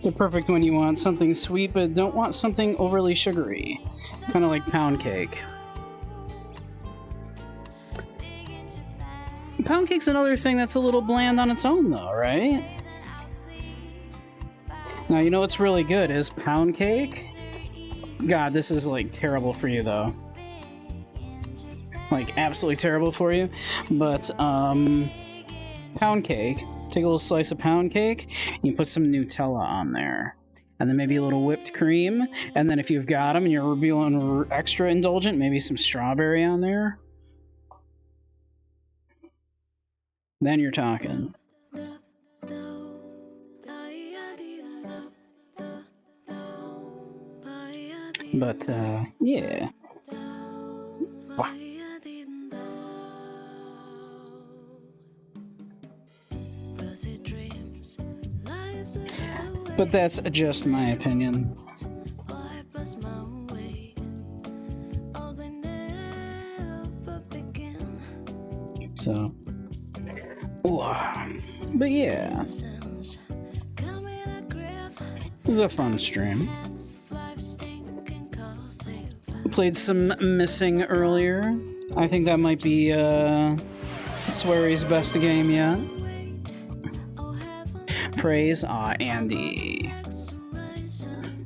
The perfect when you want something sweet but don't want something overly sugary. Kind of like pound cake. Pound cake's another thing that's a little bland on its own though, right? Now, you know what's really good is pound cake. God, this is like terrible for you though. Like absolutely terrible for you. But pound cake. Take a little slice of pound cake, and you put some Nutella on there. And then maybe a little whipped cream. And then if you've got them and you're feeling extra indulgent, maybe some strawberry on there. Then you're talking. But, yeah. Wow. But that's just my opinion. So, but yeah, it was a fun stream. Played some Missing earlier. I think that might be Sweary's best game yet. Praise, Andy.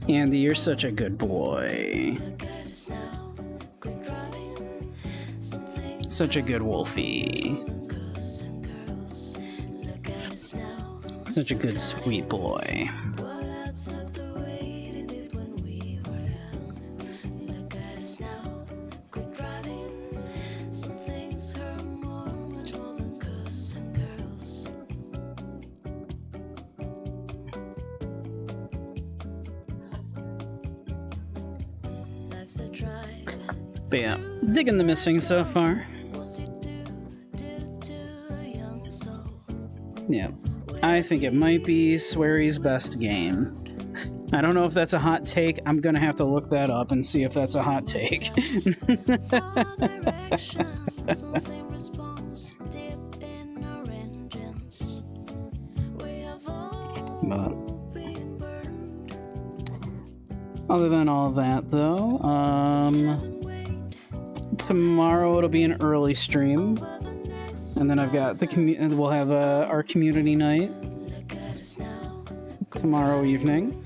Andy, you're such a good boy. Such a good wolfie. Such a good sweet boy. But yeah, digging the Missing so far. Yeah, I think it might be Sweary's best game. I don't know if that's a hot take. I'm gonna have to look that up and see if that's a hot take. But other than all that, though, tomorrow it'll be an early stream, and then I've got the we'll have our community night tomorrow evening,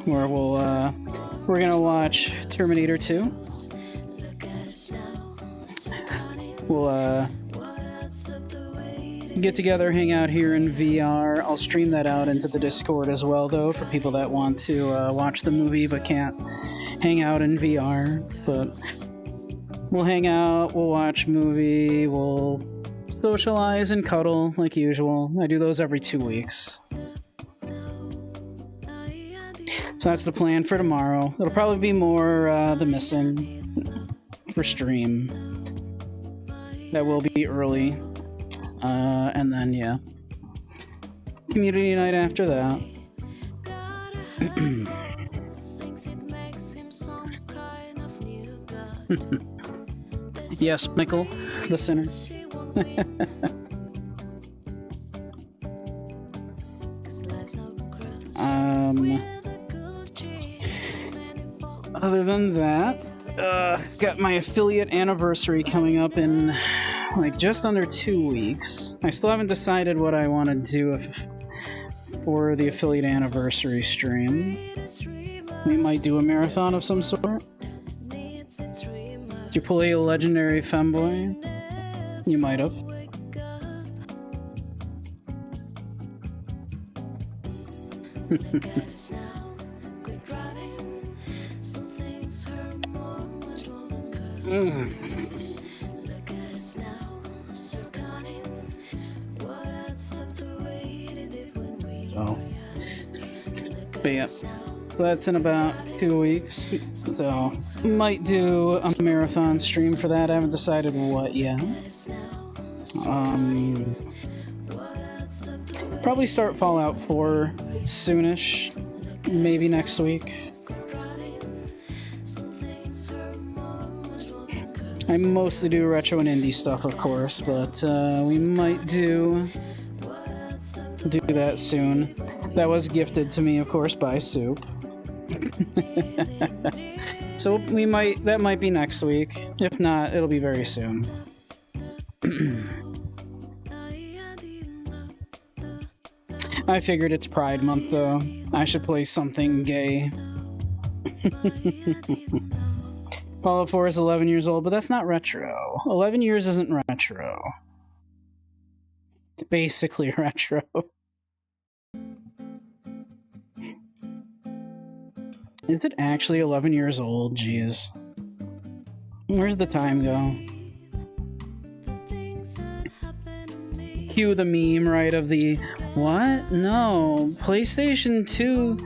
where we're gonna watch Terminator 2. We'll get together, hang out here in VR. I'll stream that out into the Discord as well, though, for people that want to watch the movie but can't hang out in VR. But we'll hang out, we'll watch movie, we'll socialize and cuddle like usual. I do those every 2 weeks. So that's the plan for tomorrow. It'll probably be more The Missing for stream. That will be early. And then, yeah. Community night after that. Yes, Michael, the sinner. Other than that, got my affiliate anniversary coming up in like just under 2 weeks. I still haven't decided what I want to do for the affiliate anniversary stream. We might do a marathon of some sort. Did you play a legendary femboy? You might have. So, but yeah, so that's in about 2 weeks. So, might do a marathon stream for that. I haven't decided what yet. Probably start Fallout 4 soonish, maybe next week. I mostly do retro and indie stuff, of course, but we might do that soon. That was gifted to me, of course, by Soup. So that might be next week. If not, it'll be very soon. I figured it's Pride Month, though. I should play something gay. Fallout 4 is 11 years old, but that's not retro. 11 years isn't retro. It's basically retro. Is it actually 11 years old? Jeez. Where'd the time go? Cue the meme, right, of the... What? No. PlayStation 2...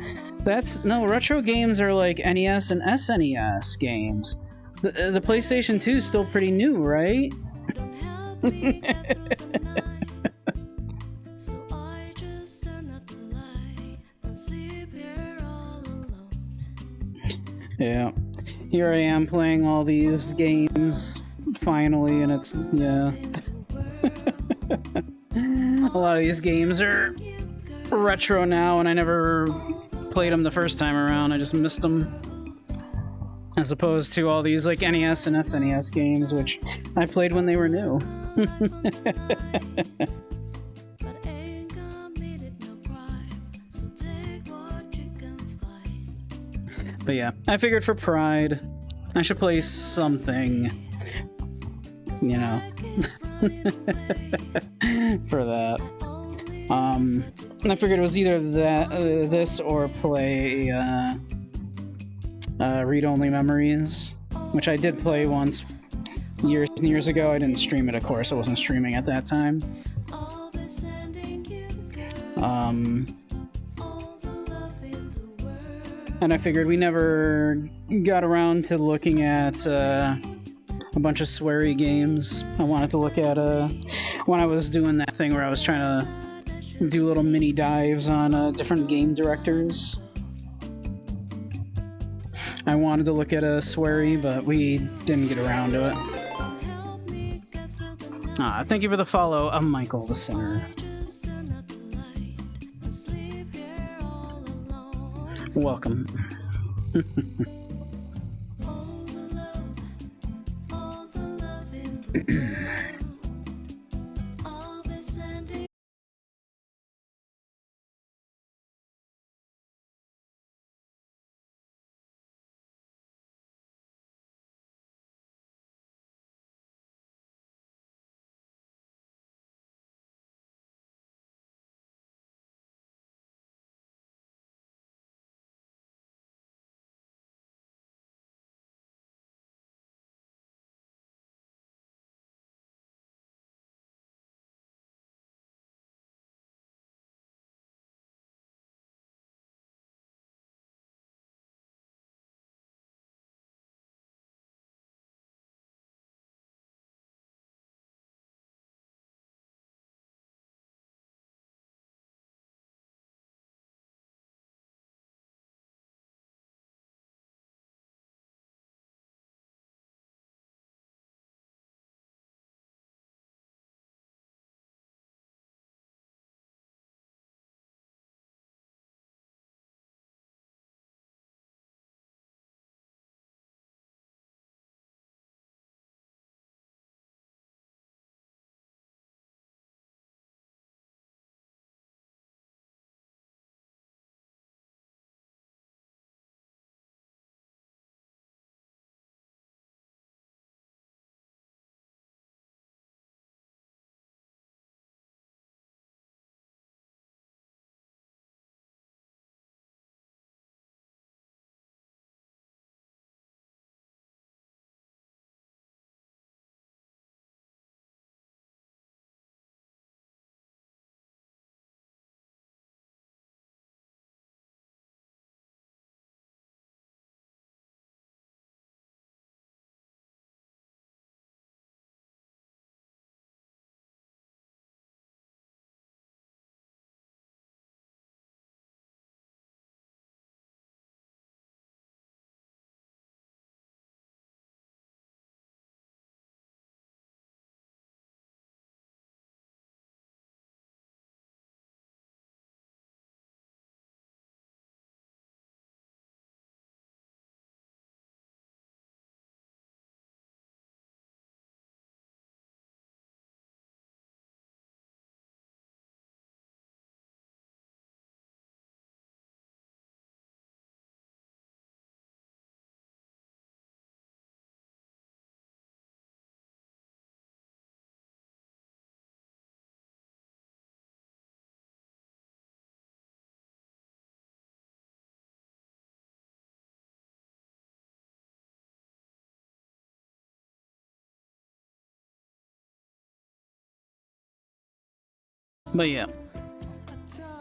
No, retro games are like NES and SNES games. The PlayStation 2 is still pretty new, right? Yeah. Here I am playing all these games, finally, and it's... yeah. A lot of these games are retro now, and I never played them the first time around. I just missed them. As opposed to all these like NES and SNES games, which I played when they were new. But yeah, I figured for Pride, I should play something, you know, for that. I figured it was either this or play Read-Only Memories, which I did play once years and years ago. I didn't stream it, of course. I wasn't streaming at that time. And I figured we never got around to looking at a bunch of sweary games. I wanted to look at when I was doing that thing where I was trying to do little mini dives on different game directors. I wanted to look at a sweary, but we didn't get around to it. Thank you for the follow. I'm Michael the Sinner. Welcome. But yeah.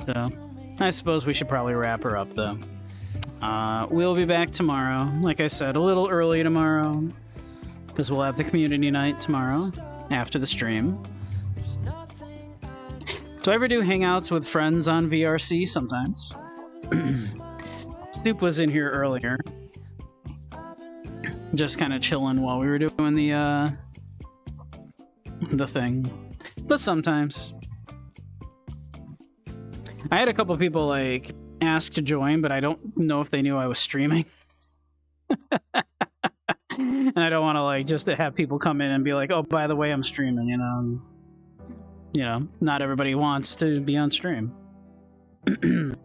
So, I suppose we should probably wrap her up, though. We'll be back tomorrow. Like I said, a little early tomorrow, because we'll have the community night tomorrow after the stream. Do I ever do hangouts with friends on VRC? Sometimes. Stoop was in here earlier. Just kind of chilling while we were doing the thing. But sometimes. I had a couple people, like, ask to join, but I don't know if they knew I was streaming. And I don't want to, like, just to have people come in and be like, oh, by the way, I'm streaming, you know? You know, not everybody wants to be on stream. You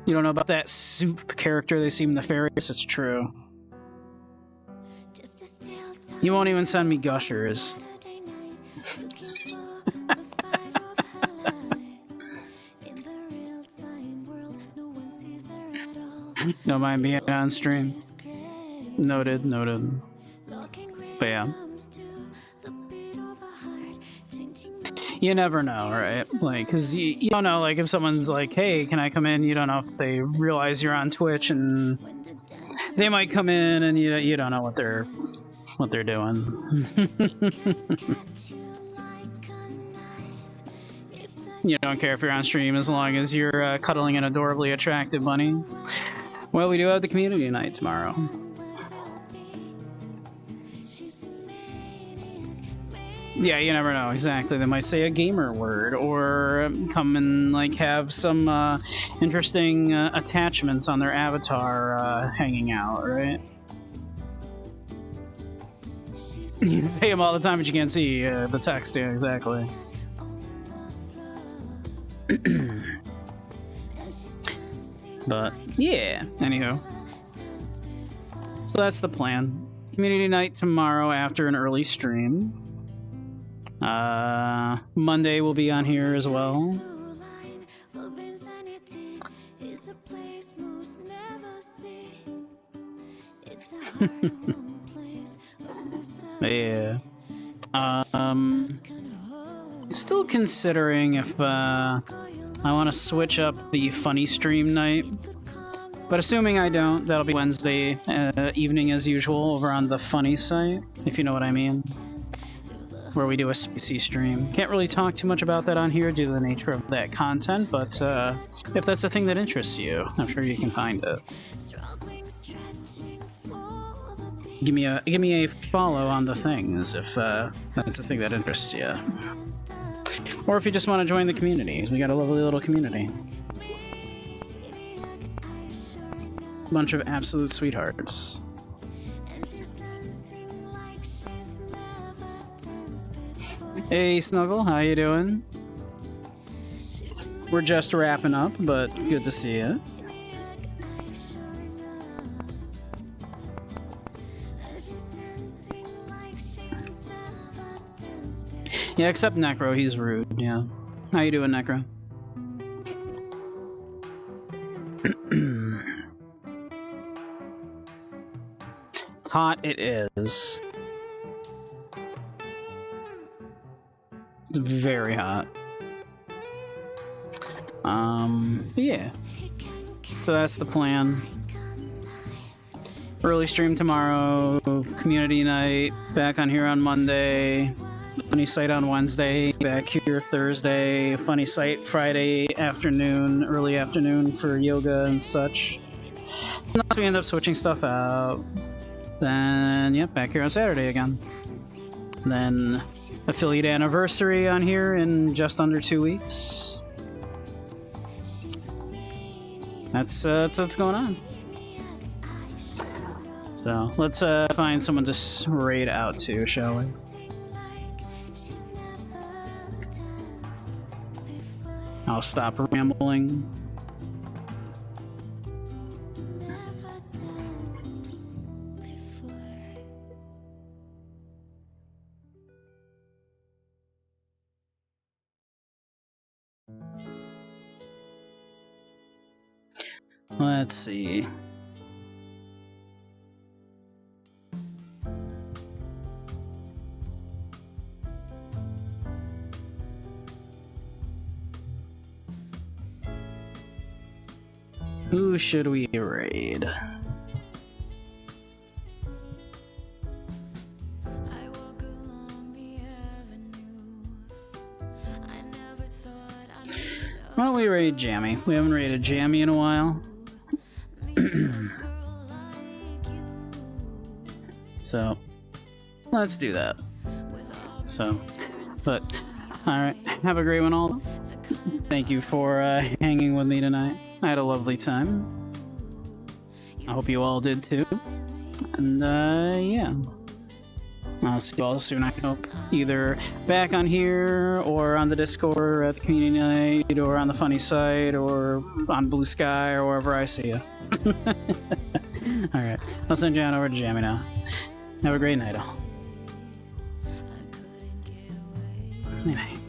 don't know about that soup character? They seem nefarious. It's true. You won't even send me gushers. Don't mind being on stream. Noted, noted. But yeah. You never know, right? Like, because you don't know, like, if someone's like, hey, can I come in? You don't know if they realize you're on Twitch, and they might come in and you don't know what they're doing. You don't care if you're on stream as long as you're cuddling an adorably attractive bunny. Well, we do have the community night tomorrow. Yeah, you never know, exactly. They might say a gamer word, or come and, like, have some interesting attachments on their avatar hanging out, right? You say them all the time, but you can't see the text. Yeah, exactly. But yeah, anywho. So that's the plan. Community night tomorrow after an early stream. Monday will be on here as well. Yeah. Still considering if I want to switch up the funny stream night. But assuming I don't, that'll be Wednesday evening as usual over on the funny site, if you know what I mean. Where we do a spicy stream. Can't really talk too much about that on here due to the nature of that content, but if that's the thing that interests you, I'm sure you can find it. Give me a follow on the things if that's the thing that interests you. Or if you just want to join the community. We got a lovely little community. Bunch of absolute sweethearts. Hey Snuggle, how you doing? We're just wrapping up, but good to see you. Yeah, except Necro, he's rude, yeah. How you doing, Necro? Hot it is. It's very hot. Yeah. So that's the plan. Early stream tomorrow, community night, back on here on Monday, funny site on Wednesday, back here Thursday, funny site Friday afternoon, early afternoon for yoga and such. Unless we end up switching stuff out, then, yep, back here on Saturday again. Then affiliate anniversary on here in just under 2 weeks. That's what's going on. So let's find someone to raid out to, shall we? I'll stop rambling. Let's see. Who should we raid? Why don't we raid Jammy? We haven't raided Jammy in a while. So, let's do that. So, but, alright, have a great one all. Thank you for hanging with me tonight. I had a lovely time. I hope you all did too. And, yeah. I'll see you all soon, I hope. Either back on here, or on the Discord, at the community night, or on the funny site, or on Blue Sky, or wherever I see you. Alright, I'll send you on over to Jammy now. Have a great night, all. Night.